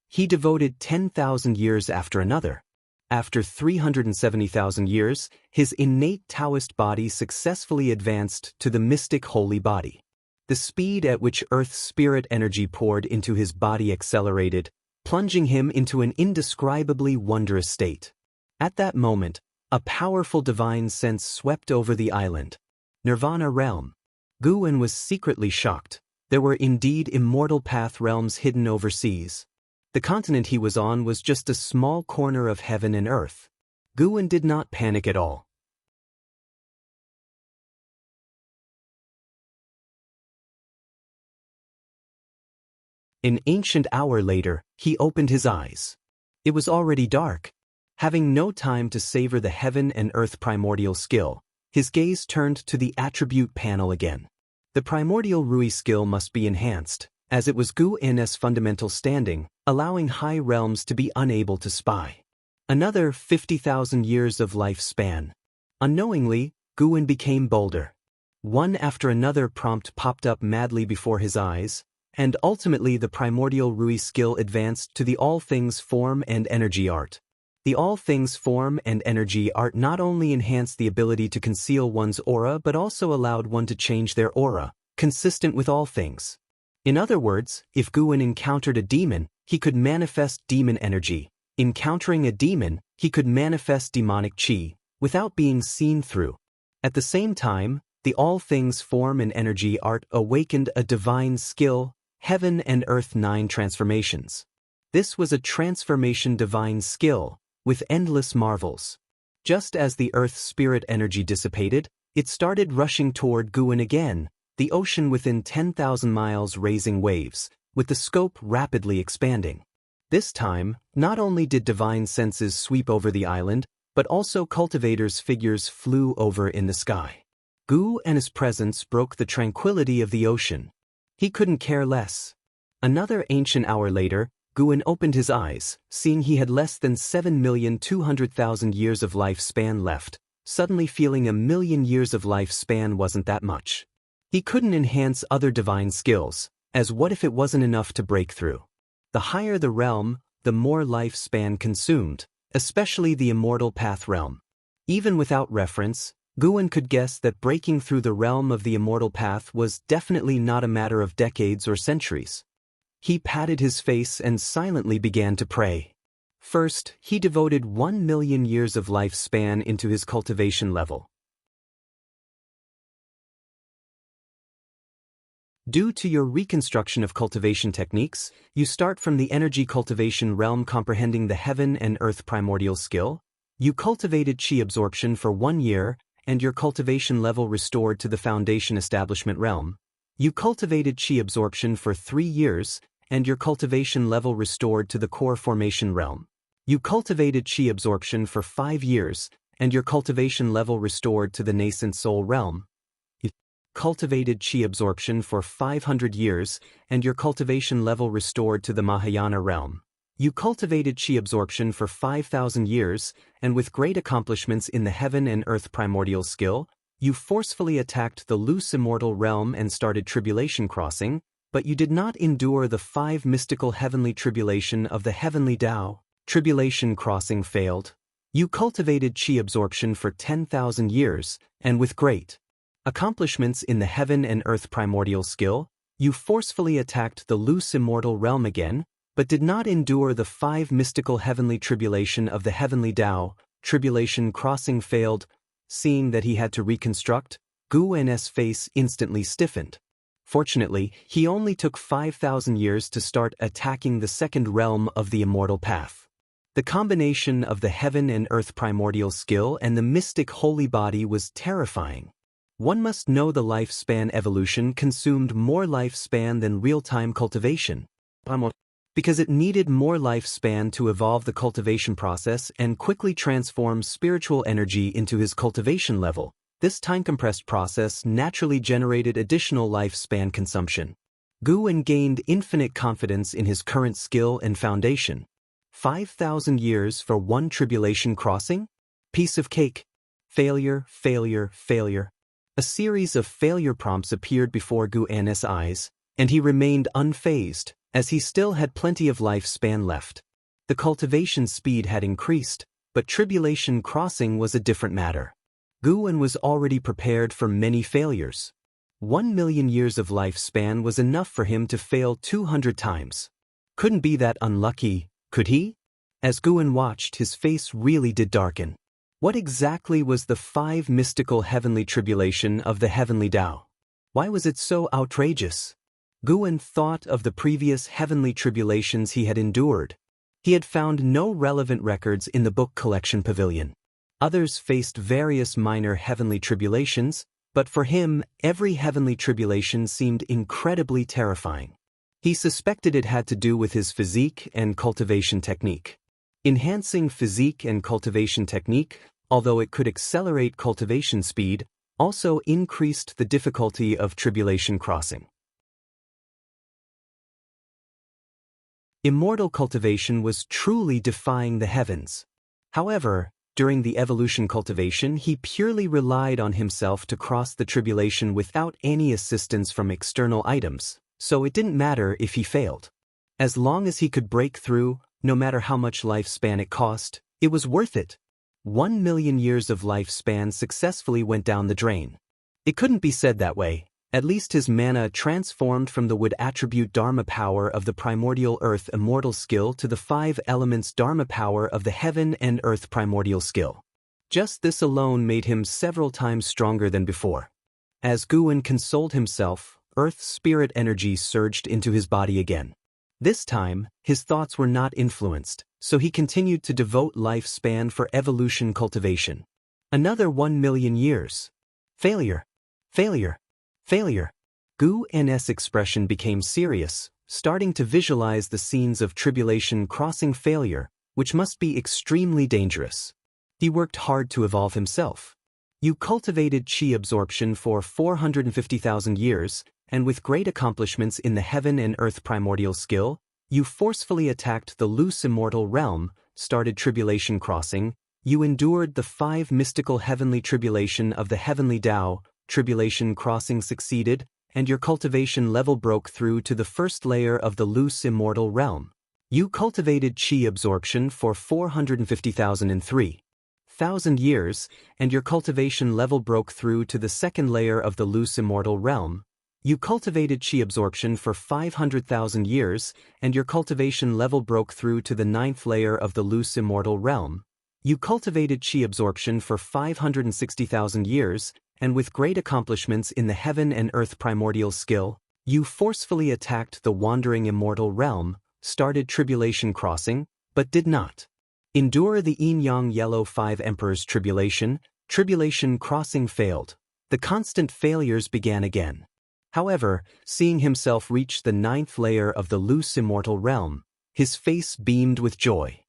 A: He devoted 10,000 years after another. After 370,000 years, his innate Taoist body successfully advanced to the mystic holy body. The speed at which earth spirit energy poured into his body accelerated, plunging him into an indescribably wondrous state. At that moment, a powerful divine sense swept over the island. Nirvana realm. Guan was secretly shocked. There were indeed immortal path realms hidden overseas. The continent he was on was just a small corner of heaven and earth. Guan did not panic at all. An ancient hour later, he opened his eyes. It was already dark. Having no time to savor the heaven and earth primordial skill, his gaze turned to the attribute panel again. The primordial Rui skill must be enhanced, as it was Guan's fundamental standing, allowing high realms to be unable to spy. Another 50,000 years of lifespan. Unknowingly, Guan became bolder. One after another prompt popped up madly before his eyes, and ultimately the primordial Rui skill advanced to the all things form and energy art. The all things form and energy art not only enhanced the ability to conceal one's aura but also allowed one to change their aura, consistent with all things. In other words, if Guan encountered a demon, he could manifest demon energy. Encountering a demon, he could manifest demonic chi, without being seen through. At the same time, the all things form and energy art awakened a divine skill, heaven and earth 9 transformations. This was a transformation divine skill, with endless marvels. Just as the earth spirit energy dissipated, it started rushing toward Guan again, the ocean within 10,000 miles raising waves, with the scope rapidly expanding. This time, not only did divine senses sweep over the island, but also cultivators' figures flew over in the sky. Guan's presence broke the tranquility of the ocean. He couldn't care less. Another ancient hour later, Guan opened his eyes, seeing he had less than 7,200,000 years of lifespan left, suddenly feeling 1,000,000 years of lifespan wasn't that much. He couldn't enhance other divine skills, as what if it wasn't enough to break through? The higher the realm, the more lifespan consumed, especially the immortal path realm. Even without reference, Guan could guess that breaking through the realm of the immortal path was definitely not a matter of decades or centuries. He patted his face and silently began to pray. First, he devoted 1,000,000 years of lifespan into his cultivation level. Due to your reconstruction of cultivation techniques, you start from the energy cultivation realm comprehending the heaven and earth primordial skill. You cultivated chi absorption for 1 year, and your cultivation level restored to the foundation establishment realm. You cultivated chi absorption for 3 years, and your cultivation level restored to the core formation realm. You cultivated chi absorption for 5 years, and your cultivation level restored to the nascent soul realm. Cultivated chi absorption for 500 years, and your cultivation level restored to the Mahayana realm. You cultivated chi absorption for 5,000 years, and with great accomplishments in the heaven and earth primordial skill, you forcefully attacked the loose immortal realm and started tribulation crossing, but you did not endure the 5 mystical heavenly tribulation of the heavenly Tao. Tribulation crossing failed. You cultivated chi absorption for 10,000 years, and with great accomplishments in the heaven and earth primordial skill, you forcefully attacked the loose immortal realm again, but did not endure the 5 mystical heavenly tribulation of the heavenly Tao. Tribulation crossing failed. Seeing that he had to reconstruct, Gu N's face instantly stiffened. Fortunately, he only took 5,000 years to start attacking the second realm of the immortal path. The combination of the heaven and earth primordial skill and the mystic holy body was terrifying. One must know the lifespan evolution consumed more lifespan than real-time cultivation, because it needed more lifespan to evolve the cultivation process and quickly transform spiritual energy into his cultivation level. This time-compressed process naturally generated additional lifespan consumption. Gu gained infinite confidence in his current skill and foundation. 5,000 years for one tribulation crossing? Piece of cake. Failure, failure, failure. A series of failure prompts appeared before Gu N's eyes, and he remained unfazed, as he still had plenty of lifespan left. The cultivation speed had increased, but tribulation crossing was a different matter. Gu was already prepared for many failures. 1 million years of lifespan was enough for him to fail 200 times. Couldn't be that unlucky, could he? As Gu watched, his face really did darken. What exactly was the 5 mystical heavenly tribulation of the heavenly Tao? Why was it so outrageous? Gu thought of the previous heavenly tribulations he had endured. He had found no relevant records in the book collection pavilion. Others faced various minor heavenly tribulations, but for him, every heavenly tribulation seemed incredibly terrifying. He suspected it had to do with his physique and cultivation technique. Enhancing physique and cultivation technique, although it could accelerate cultivation speed, also increased the difficulty of tribulation crossing. Immortal cultivation was truly defying the heavens. However, during the evolution cultivation, he purely relied on himself to cross the tribulation without any assistance from external items, so it didn't matter if he failed. As long as he could break through, no matter how much lifespan it cost, it was worth it. 1 million years of lifespan successfully went down the drain. It couldn't be said that way. At least his mana transformed from the wood attribute Dharma power of the primordial earth immortal skill to the 5 elements Dharma power of the heaven and earth primordial skill. Just this alone made him several times stronger than before. As Gu consoled himself, earth spirit energy surged into his body again. This time, his thoughts were not influenced, so he continued to devote lifespan for evolution cultivation. Another 1 million years. Failure. Failure. Failure. Gu N's expression became serious, starting to visualize the scenes of tribulation crossing failure, which must be extremely dangerous. He worked hard to evolve himself. You cultivated chi absorption for 450,000 years, and with great accomplishments in the heaven and earth primordial skill, you forcefully attacked the loose immortal realm, started tribulation crossing, you endured the 5 mystical heavenly tribulation of the heavenly Tao. Tribulation crossing succeeded, and your cultivation level broke through to the first layer of the loose immortal realm. You cultivated chi absorption for 450,003,000 years, and your cultivation level broke through to the second layer of the loose immortal realm. You cultivated chi absorption for 500,000 years, and your cultivation level broke through to the 9th layer of the loose immortal realm. You cultivated chi absorption for 560,000 years, and with great accomplishments in the heaven and earth primordial skill, you forcefully attacked the wandering immortal realm, started tribulation crossing, but did not endure the yin-yang yellow 5 emperors tribulation. Tribulation crossing failed. The constant failures began again. However, seeing himself reach the 9th layer of the loose immortal realm, his face beamed with joy.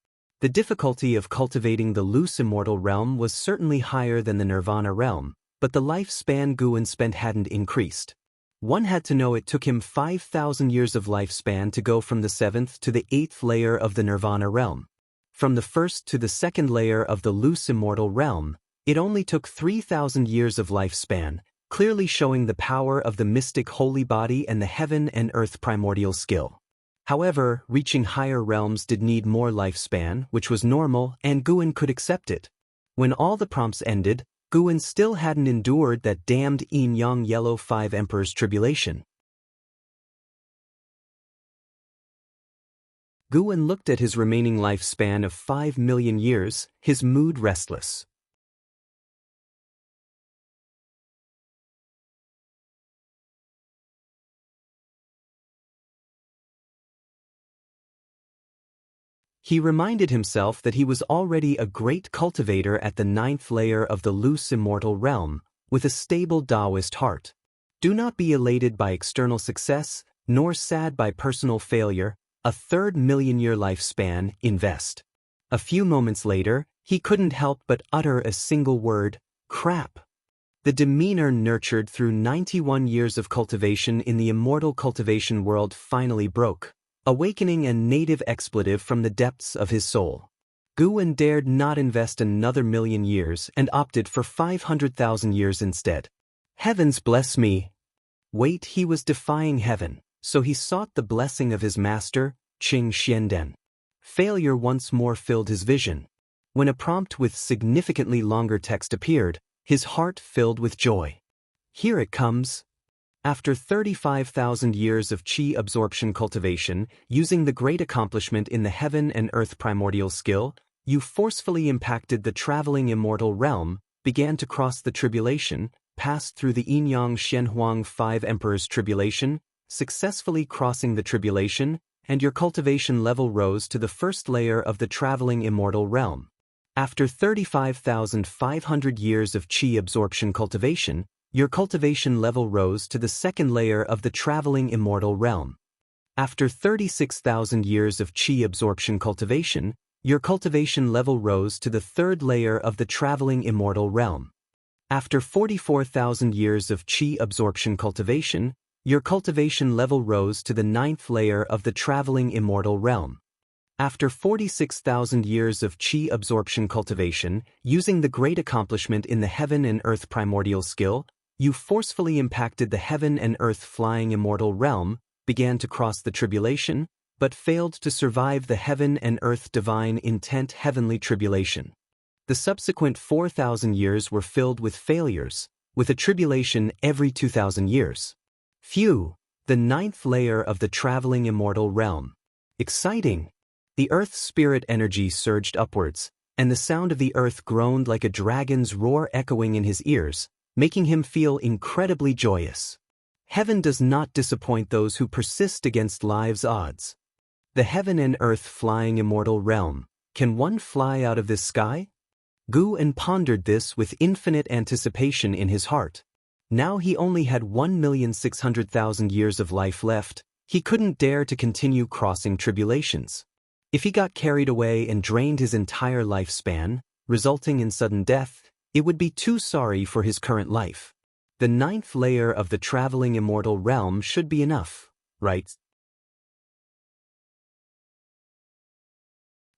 A: The difficulty of cultivating the loose immortal realm was certainly higher than the nirvana realm, but the lifespan Gu spent hadn't increased. One had to know it took him 5,000 years of lifespan to go from the 7th to the 8th layer of the nirvana realm. From the 1st to the 2nd layer of the loose immortal realm, it only took 3,000 years of lifespan. clearly showing the power of the mystic holy body and the heaven and earth primordial skill. However, reaching higher realms did need more lifespan, which was normal, and Guan could accept it. When all the prompts ended, Guan still hadn't endured that damned yin-yang yellow 5 emperors tribulation. Guan looked at his remaining lifespan of 5 million years, his mood restless. He reminded himself that he was already a great cultivator at the 9th layer of the loose immortal realm, with a stable Taoist heart. Do not be elated by external success, nor sad by personal failure. A 3rd million-year lifespan, invest. A few moments later, he couldn't help but utter a single word, crap. The demeanor nurtured through 91 years of cultivation in the immortal cultivation world finally broke, awakening a native expletive from the depths of his soul. Guan dared not invest another million years and opted for 500,000 years instead. Heavens bless me! Wait, he was defying heaven, so he sought the blessing of his master, Qing Xianden. Failure once more filled his vision. When a prompt with significantly longer text appeared, his heart filled with joy. Here it comes. After 35,000 years of qi absorption cultivation, using the great accomplishment in the heaven and earth primordial skill, you forcefully impacted the traveling immortal realm, began to cross the tribulation, passed through the yin-yang shenhuang 5 emperors tribulation, successfully crossing the tribulation, and your cultivation level rose to the 1st layer of the traveling immortal realm. After 35,500 years of qi absorption cultivation, your cultivation level rose to the 2nd layer of the traveling immortal realm. After 36,000 years of qi absorption cultivation, your cultivation level rose to the 3rd layer of the traveling immortal realm. After 44,000 years of qi absorption cultivation, your cultivation level rose to the 9th layer of the traveling immortal realm. After 46,000 years of qi absorption cultivation, using the great accomplishment in the heaven and earth primordial skill, you forcefully impacted the heaven and earth flying immortal realm, began to cross the tribulation, but failed to survive the heaven and earth divine intent heavenly tribulation. The subsequent 4,000 years were filled with failures, with a tribulation every 2,000 years. Phew, the 9th layer of the traveling immortal realm. Exciting! The earth's spirit energy surged upwards, and the sound of the earth groaned like a dragon's roar echoing in his ears, making him feel incredibly joyous. Heaven does not disappoint those who persist against life's odds. The heaven and earth flying immortal realm. Can one fly out of this sky? Guan pondered this with infinite anticipation in his heart. Now he only had 1,600,000 years of life left. He couldn't dare to continue crossing tribulations. If he got carried away and drained his entire lifespan, resulting in sudden death, it would be too sorry for his current life. The 9th layer of the traveling immortal realm should be enough, right?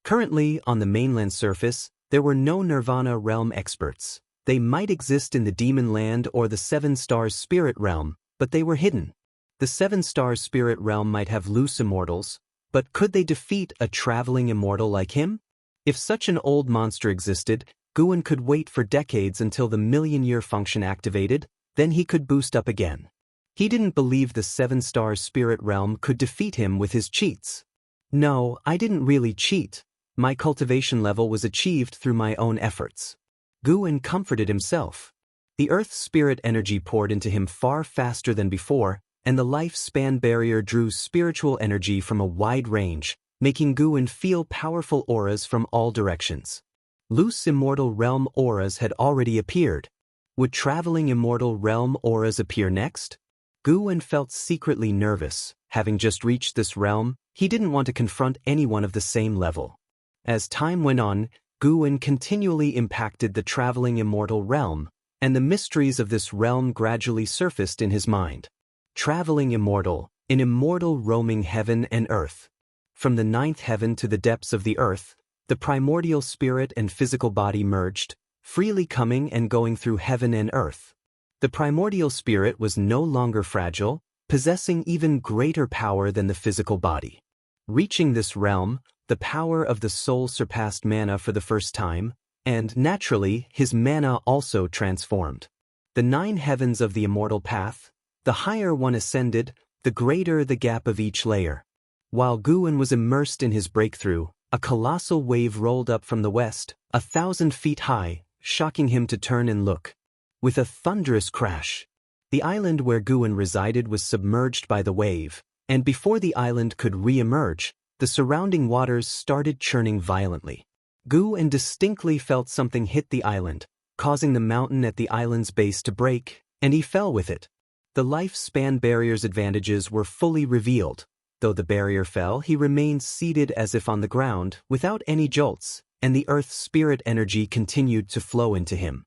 A: Currently, on the mainland surface, there were no Nirvana realm experts. They might exist in the Demon Land or the 7 Stars Spirit Realm, but they were hidden. The 7 Stars Spirit Realm might have loose immortals, but could they defeat a traveling immortal like him? If such an old monster existed, Guan could wait for decades until the million-year function activated, then he could boost up again. He didn't believe the 7 Stars Spirit Realm could defeat him with his cheats. No, I didn't really cheat. My cultivation level was achieved through my own efforts. Guan comforted himself. The Earth's spirit energy poured into him far faster than before, and the lifespan barrier drew spiritual energy from a wide range, making Guan feel powerful auras from all directions. Loose immortal realm auras had already appeared. Would traveling immortal realm auras appear next? Guan felt secretly nervous. Having just reached this realm, he didn't want to confront anyone of the same level. As time went on, Guan continually impacted the traveling immortal realm, and the mysteries of this realm gradually surfaced in his mind. Traveling immortal, an immortal roaming heaven and earth. From the 9th heaven to the depths of the earth, the primordial spirit and physical body merged, freely coming and going through heaven and earth. The primordial spirit was no longer fragile, possessing even greater power than the physical body. Reaching this realm, the power of the soul surpassed mana for the first time, and naturally, his mana also transformed. The 9 heavens of the immortal path, the higher one ascended, the greater the gap of each layer. While Guan was immersed in his breakthrough, a colossal wave rolled up from the west, 1,000 feet high, shocking him to turn and look. With a thunderous crash, the island where Guan resided was submerged by the wave, and before the island could re-emerge, the surrounding waters started churning violently. Guan distinctly felt something hit the island, causing the mountain at the island's base to break, and he fell with it. The lifespan barrier's advantages were fully revealed. Though the barrier fell, he remained seated as if on the ground, without any jolts, and the earth's spirit energy continued to flow into him.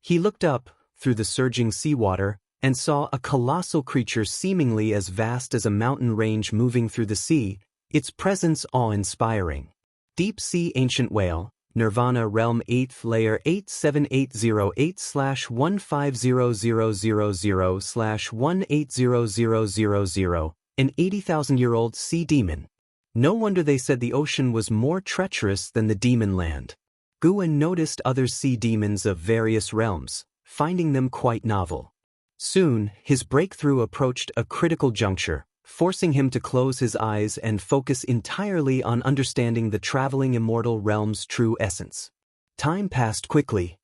A: He looked up, through the surging seawater, and saw a colossal creature seemingly as vast as a mountain range moving through the sea, its presence awe-inspiring. Deep-sea ancient whale, Nirvana realm 8th layer 87808/15000/1800000, an 80,000-year-old sea demon. No wonder they said the ocean was more treacherous than the demon land. Guan noticed other sea demons of various realms, finding them quite novel. Soon, his breakthrough approached a critical juncture, forcing him to close his eyes and focus entirely on understanding the traveling immortal realm's true essence. Time passed quickly.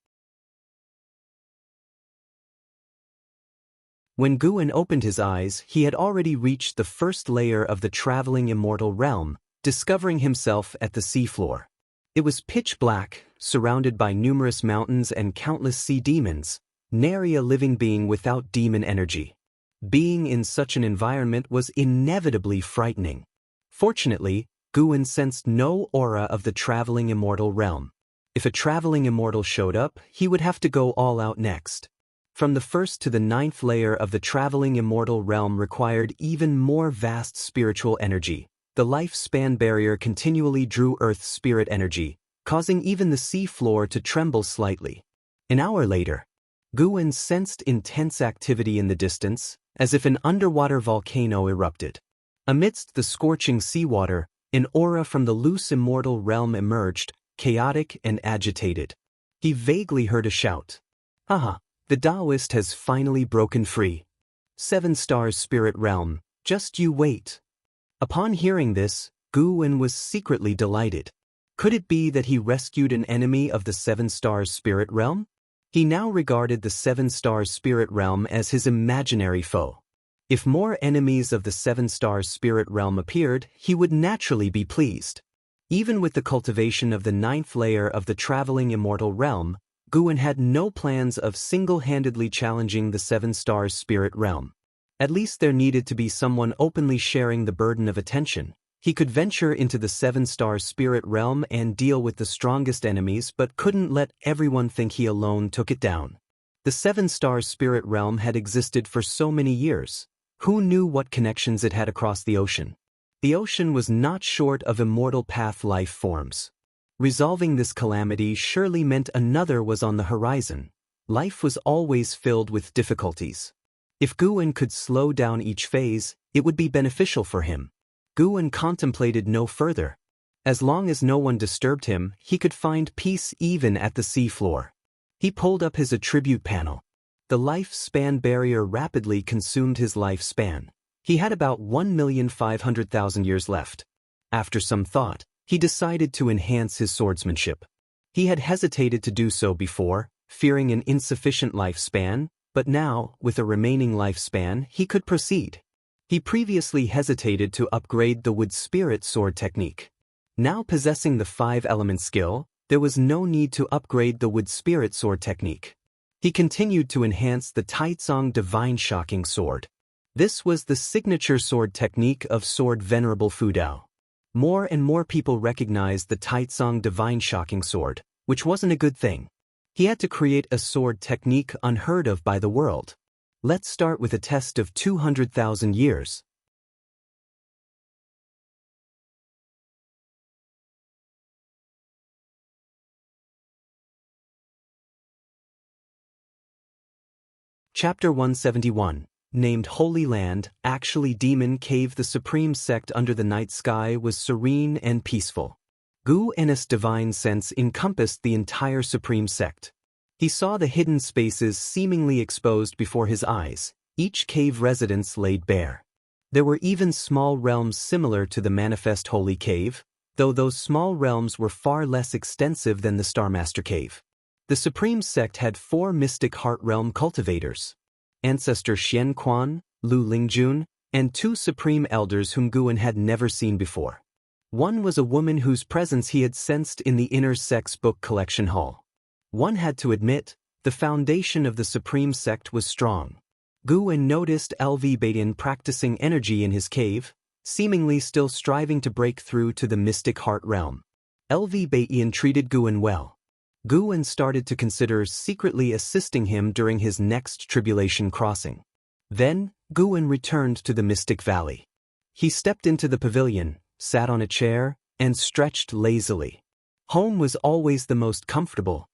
A: When Guan opened his eyes, he had already reached the first layer of the traveling immortal realm, discovering himself at the seafloor. It was pitch black, surrounded by numerous mountains and countless sea demons, nary a living being without demon energy. Being in such an environment was inevitably frightening. Fortunately, Guan sensed no aura of the traveling immortal realm. If a traveling immortal showed up, he would have to go all out next. From the 1st to the 9th layer of the traveling immortal realm required even more vast spiritual energy. The lifespan barrier continually drew Earth's spirit energy, causing even the sea floor to tremble slightly. An hour later, Guan sensed intense activity in the distance, as if an underwater volcano erupted. Amidst the scorching seawater, an aura from the loose immortal realm emerged, chaotic and agitated. He vaguely heard a shout. "Aha! The Taoist has finally broken free. 7 stars spirit realm, just you wait." Upon hearing this, Guan was secretly delighted. Could it be that he rescued an enemy of the 7 stars spirit realm? He now regarded the 7 stars spirit realm as his imaginary foe. If more enemies of the 7 stars spirit realm appeared, he would naturally be pleased. Even with the cultivation of the 9th layer of the traveling immortal realm, Guan had no plans of single-handedly challenging the 7 stars spirit realm. At least there needed to be someone openly sharing the burden of attention. He could venture into the 7 stars spirit realm and deal with the strongest enemies, but couldn't let everyone think he alone took it down. The 7 stars spirit realm had existed for so many years. Who knew what connections it had across the ocean? The ocean was not short of immortal path life forms. Resolving this calamity surely meant another was on the horizon. Life was always filled with difficulties. If Guan could slow down each phase, it would be beneficial for him. Guan contemplated no further. As long as no one disturbed him, he could find peace even at the seafloor. He pulled up his attribute panel. The lifespan barrier rapidly consumed his lifespan. He had about 1,500,000 years left. After some thought, he decided to enhance his swordsmanship. He had hesitated to do so before, fearing an insufficient lifespan, but now, with a remaining lifespan, he could proceed. He previously hesitated to upgrade the wood spirit sword technique. Now possessing the 5-element skill, there was no need to upgrade the wood spirit sword technique. He continued to enhance the Taitsong Divine Shocking Sword. This was the signature sword technique of Sword Venerable Fudao. More and more people recognized the Taitsong Divine Shocking Sword, which wasn't a good thing. He had to create a sword technique unheard of by the world. Let's start with a test of 200,000 years. Chapter 171, named Holy Land, actually Demon Cave. The supreme sect under the night sky was serene and peaceful. Gu En's divine sense encompassed the entire supreme sect. He saw the hidden spaces seemingly exposed before his eyes, each cave residence laid bare. There were even small realms similar to the manifest Holy Cave, though those small realms were far less extensive than the Starmaster Cave. The supreme sect had 4 mystic heart realm cultivators: Ancestor Xian Quan, Lu Lingjun, and 2 supreme elders whom Guan had never seen before. One was a woman whose presence he had sensed in the inner sect's book collection hall. One had to admit, the foundation of the supreme sect was strong. Guan noticed LV Baidian practicing energy in his cave, seemingly still striving to break through to the mystic heart realm. LV Baidian treated Guan well. Guan started to consider secretly assisting him during his next tribulation crossing. Then, Guan returned to the Mystic Valley. He stepped into the pavilion, sat on a chair, and stretched lazily. Home was always the most comfortable.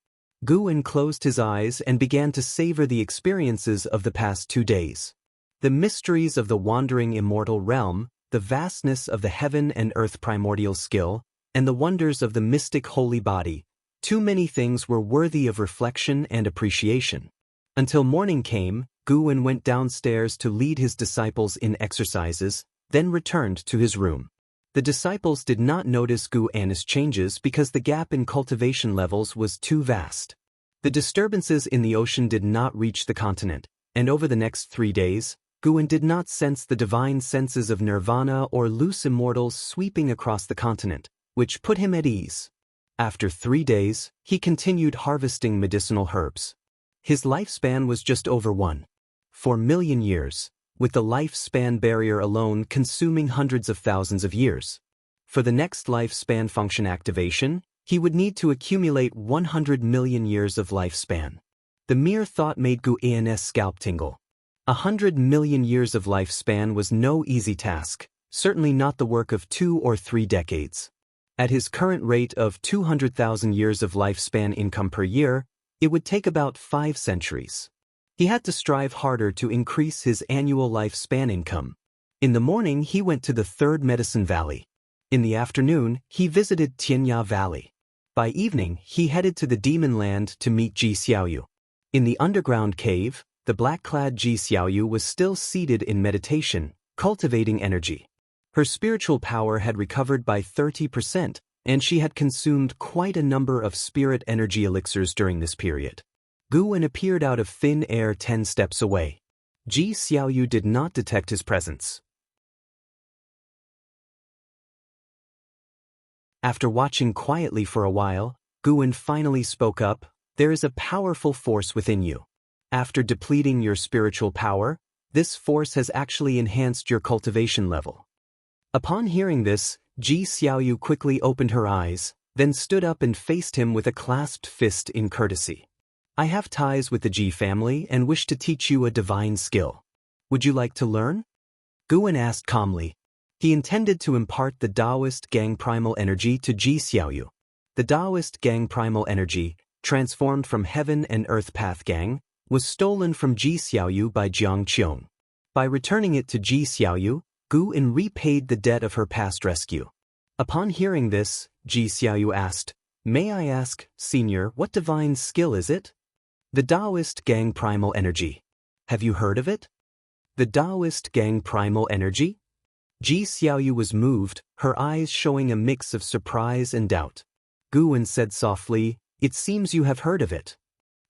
A: Guan closed his eyes and began to savor the experiences of the past 2 days. The mysteries of the wandering immortal realm, the vastness of the heaven and earth primordial skill, and the wonders of the mystic holy body. Too many things were worthy of reflection and appreciation. Until morning came, Guan went downstairs to lead his disciples in exercises, then returned to his room. The disciples did not notice Guan's changes because the gap in cultivation levels was too vast. The disturbances in the ocean did not reach the continent, and over the next 3 days, Guan did not sense the divine senses of nirvana or loose immortals sweeping across the continent, which put him at ease. After 3 days, he continued harvesting medicinal herbs. His lifespan was just over 1.4 million years, with the lifespan barrier alone consuming hundreds of thousands of years. For the next lifespan function activation, he would need to accumulate 100 million years of lifespan. The mere thought made Guan's scalp tingle. 100 million years of lifespan was no easy task, certainly not the work of 2 or 3 decades. At his current rate of 200,000 years of lifespan income per year, it would take about 5 centuries. He had to strive harder to increase his annual lifespan income. In the morning, he went to the 3rd Medicine Valley. In the afternoon, he visited Tianya Valley. By evening, he headed to the Demon Land to meet Ji Xiaoyu. In the underground cave, the black-clad Ji Xiaoyu was still seated in meditation, cultivating energy. Her spiritual power had recovered by 30%, and she had consumed quite a number of spirit energy elixirs during this period. Guan appeared out of thin air 10 steps away. Ji Xiaoyu did not detect his presence. After watching quietly for a while, Guan finally spoke up. There is a powerful force within you. After depleting your spiritual power, this force has actually enhanced your cultivation level. Upon hearing this, Ji Xiaoyu quickly opened her eyes, then stood up and faced him with a clasped fist in courtesy. I have ties with the Ji family and wish to teach you a divine skill. Would you like to learn? Guan asked calmly. He intended to impart the Taoist Gang primal energy to Ji Xiaoyu. The Taoist Gang primal energy, transformed from Heaven and Earth Path Gang, was stolen from Ji Xiaoyu by Jianghu. By returning it to Ji Xiaoyu, Guan repaid the debt of her past rescue. Upon hearing this, Ji Xiaoyu asked, May I ask, Senior, what divine skill is it? The Taoist Gang primal energy. Have you heard of it? The Taoist Gang primal energy? Ji Xiaoyu was moved, her eyes showing a mix of surprise and doubt. Guan said softly, It seems you have heard of it.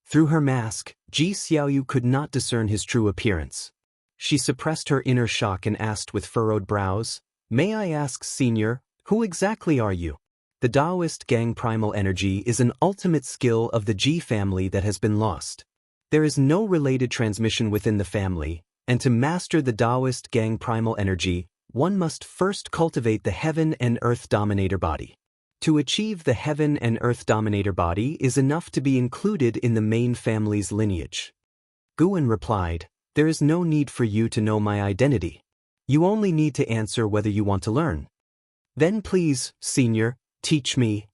A: Through her mask, Ji Xiaoyu could not discern his true appearance. She suppressed her inner shock and asked with furrowed brows, May I ask, Senior, who exactly are you? The Taoist Gang primal energy is an ultimate skill of the Ji family that has been lost. There is no related transmission within the family, and to master the Taoist Gang primal energy, one must first cultivate the Heaven and Earth Dominator body. To achieve the Heaven and Earth Dominator body is enough to be included in the main family's lineage. Guan replied, There is no need for you to know my identity. You only need to answer whether you want to learn. Then please, Senior, teach me.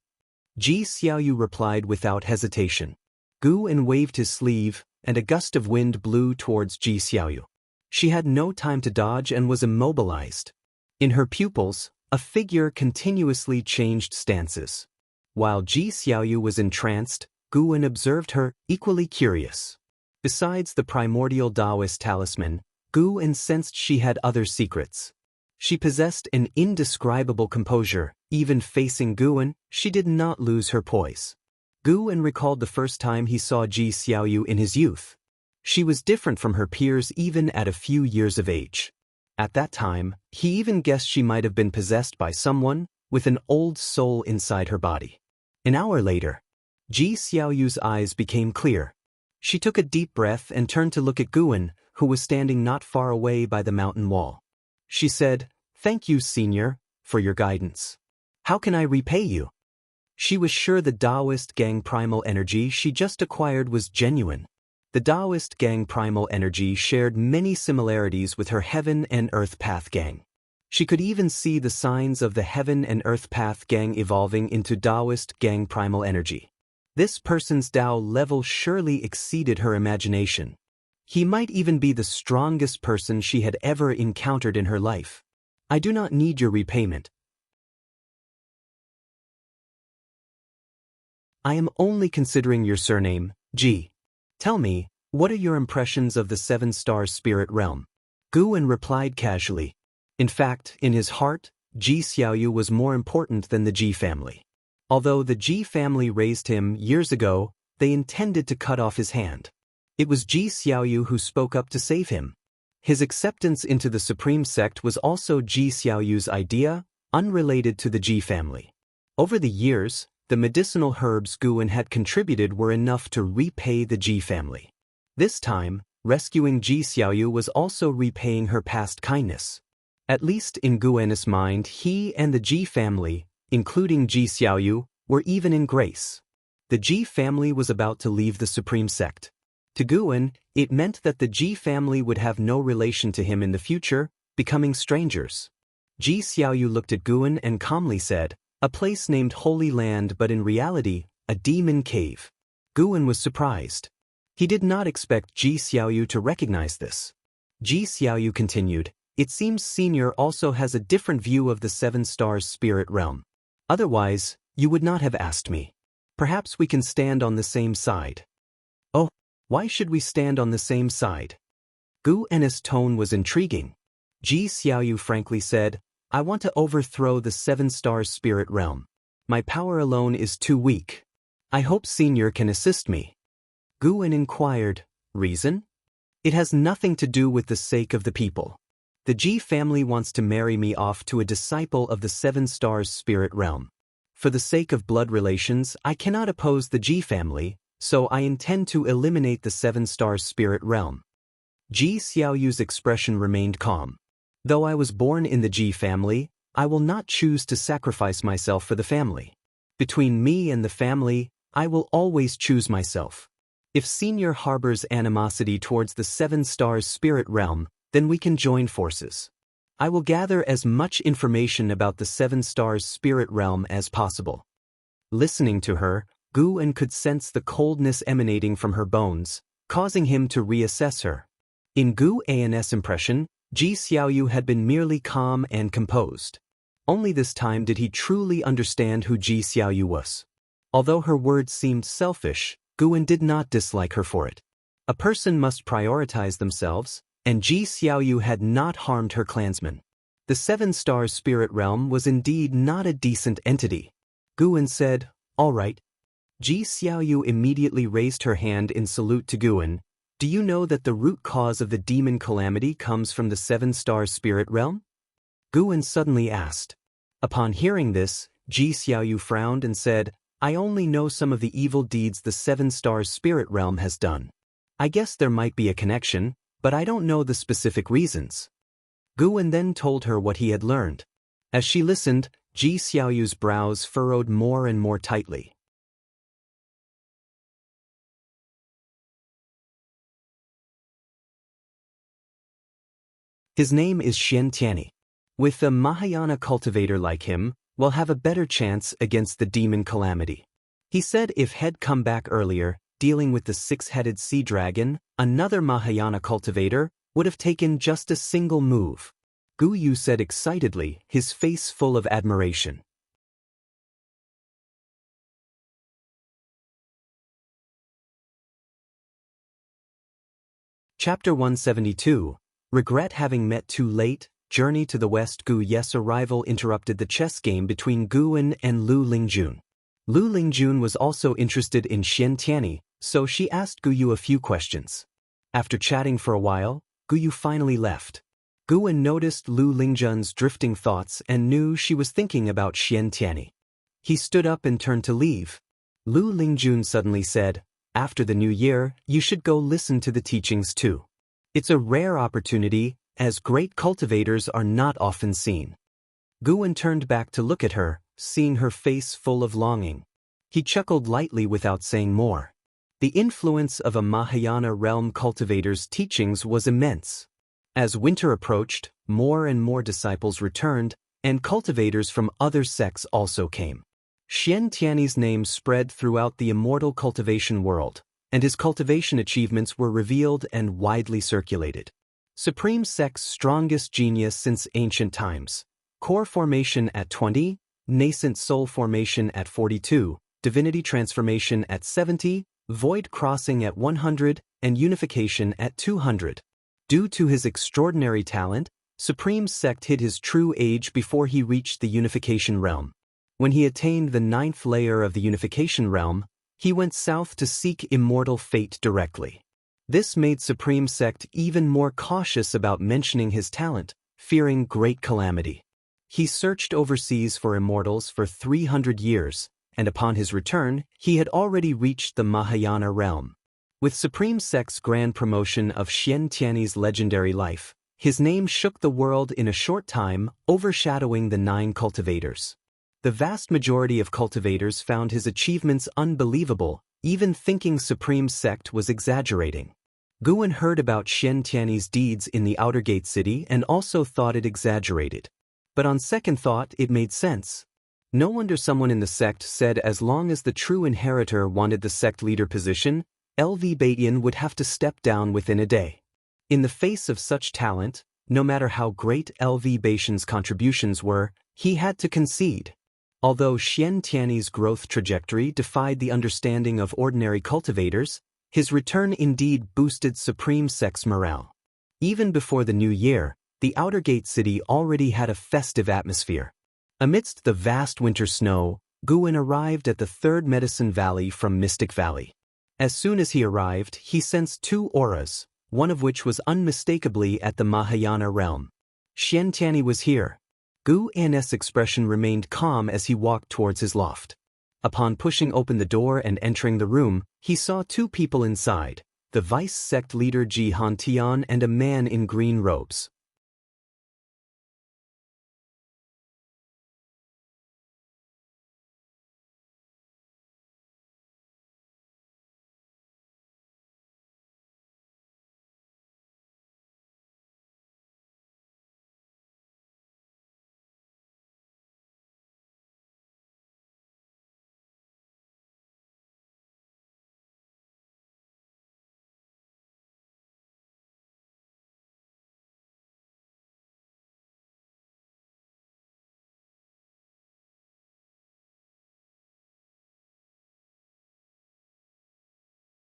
A: Ji Xiaoyu replied without hesitation. Guan waved his sleeve, and a gust of wind blew towards Ji Xiaoyu. She had no time to dodge and was immobilized. In her pupils, a figure continuously changed stances. While Ji Xiaoyu was entranced, Guwen observed her, equally curious. Besides the primordial Taoist talisman, Guwen sensed she had other secrets. She possessed an indescribable composure. Even facing Guwen, she did not lose her poise. Guwen recalled the first time he saw Ji Xiaoyu in his youth. She was different from her peers even at a few years of age. At that time, he even guessed she might have been possessed by someone with an old soul inside her body. An hour later, Ji Xiaoyu's eyes became clear. She took a deep breath and turned to look at Guwen, who was standing not far away by the mountain wall. She said, "Thank you, Senior, for your guidance. How can I repay you?" She was sure the Taoist gang primal energy she just acquired was genuine. The Taoist gang primal energy shared many similarities with her Heaven and Earth Path gang. She could even see the signs of the Heaven and Earth Path gang evolving into Taoist gang primal energy. This person's Tao level surely exceeded her imagination. He might even be the strongest person she had ever encountered in her life. "I do not need your repayment. I am only considering your surname, Ji. Tell me, what are your impressions of the seven-star spirit realm?" Guwen replied casually. In fact, in his heart, Ji Xiaoyu was more important than the Ji family. Although the Ji family raised him years ago, they intended to cut off his hand. It was Ji Xiaoyu who spoke up to save him. His acceptance into the supreme sect was also Ji Xiaoyu's idea, unrelated to the Ji family. Over the years, the medicinal herbs Guwen had contributed were enough to repay the Ji family. This time, rescuing Ji Xiaoyu was also repaying her past kindness. At least in Guwen's mind, he and the Ji family, including Ji Xiaoyu, were even in grace. The Ji family was about to leave the supreme sect. To Guwen, it meant that the Ji family would have no relation to him in the future, becoming strangers. Ji Xiaoyu looked at Guwen and calmly said, "A place named Holy Land, but in reality, a demon cave." Guwen was surprised. He did not expect Ji Xiaoyu to recognize this. Ji Xiaoyu continued, "It seems Senior also has a different view of the Seven Stars spirit realm. Otherwise, you would not have asked me. Perhaps we can stand on the same side." "Oh, why should we stand on the same side?" Guwen's tone was intriguing. Ji Xiaoyu frankly said, "I want to overthrow the Seven Stars spirit realm. My power alone is too weak. I hope Senior can assist me." Guwen inquired, "Reason?" "It has nothing to do with the sake of the people. The Ji family wants to marry me off to a disciple of the Seven Stars spirit realm. For the sake of blood relations, I cannot oppose the Ji family, so I intend to eliminate the Seven Stars spirit realm." Ji Xiaoyu's expression remained calm. "Though I was born in the Ji family, I will not choose to sacrifice myself for the family. Between me and the family, I will always choose myself. If Senior harbors animosity towards the Seven Stars spirit realm, then we can join forces. I will gather as much information about the Seven Stars spirit realm as possible." Listening to her, Guwen could sense the coldness emanating from her bones, causing him to reassess her. In Guwen's impression, Ji Xiaoyu had been merely calm and composed. Only this time did he truly understand who Ji Xiaoyu was. Although her words seemed selfish, Guwen did not dislike her for it. A person must prioritize themselves, and Ji Xiaoyu had not harmed her clansmen. The Seven Stars spirit realm was indeed not a decent entity. Guwen said, "All right." Ji Xiaoyu immediately raised her hand in salute to Guwen. "Do you know that the root cause of the demon calamity comes from the Seven Stars spirit realm?" Guwen suddenly asked. Upon hearing this, Ji Xiaoyu frowned and said, "I only know some of the evil deeds the Seven Stars spirit realm has done. I guess there might be a connection, but I don't know the specific reasons." Guwen then told her what he had learned. As she listened, Ji Xiaoyu's brows furrowed more and more tightly. His name is Xian Tianyi. With a Mahayana cultivator like him, we'll have a better chance against the demon calamity. He said if he'd come back earlier, dealing with the six-headed sea dragon, another Mahayana cultivator, would have taken just a single move. Gu Yu said excitedly, his face full of admiration. Chapter 172. Regret having met too late. Journey to the west. Gu Ye's arrival interrupted the chess game between Gu Wen and Lu Lingjun. Lu Lingjun was also interested in Xian Tianyi, so she asked Gu Yu a few questions. After chatting for a while, Gu Yu finally left. Gu Wen noticed Lu Lingjun's drifting thoughts and knew she was thinking about Xian Tianyi. He stood up and turned to leave. Lu Lingjun suddenly said, "After the new year, you should go listen to the teachings too. It's a rare opportunity, as great cultivators are not often seen." Gu Wen turned back to look at her, seeing her face full of longing. He chuckled lightly without saying more. The influence of a Mahayana realm cultivator's teachings was immense. As winter approached, more and more disciples returned, and cultivators from other sects also came. Xian Tianyi's name spread throughout the immortal cultivation world, and his cultivation achievements were revealed and widely circulated. Supreme Sect's strongest genius since ancient times. Core formation at 20, nascent soul formation at 42, divinity transformation at 70, void crossing at 100, and unification at 200. Due to his extraordinary talent, Supreme Sect hid his true age before he reached the unification realm. When he attained the 9th layer of the unification realm, he went south to seek immortal fate directly. This made Supreme Sect even more cautious about mentioning his talent, fearing great calamity. He searched overseas for immortals for 300 years, and upon his return, he had already reached the Mahayana realm. With Supreme Sect's grand promotion of Xian Tianyi's legendary life, his name shook the world in a short time, overshadowing the 9 cultivators. The vast majority of cultivators found his achievements unbelievable, even thinking Supreme Sect was exaggerating. Gu Wen heard about Xian Tianyi's deeds in the Outer Gate City and also thought it exaggerated. But on second thought, it made sense. No wonder someone in the sect said as long as the true inheritor wanted the sect leader position, LV Baiyan would have to step down within a day. In the face of such talent, no matter how great LV Baiyan's contributions were, he had to concede. Although Xian Tianyi's growth trajectory defied the understanding of ordinary cultivators, his return indeed boosted Supreme Sect's morale. Even before the new year, the Outer Gate City already had a festive atmosphere. Amidst the vast winter snow, Gu Wen arrived at the 3rd Medicine Valley from Mystic Valley. As soon as he arrived, he sensed 2 auras, one of which was unmistakably at the Mahayana realm. Xian Tianyi was here. Gu Wen's expression remained calm as he walked towards his loft. Upon pushing open the door and entering the room, he saw 2 people inside, the vice sect leader Ji Han Tian and a man in green robes.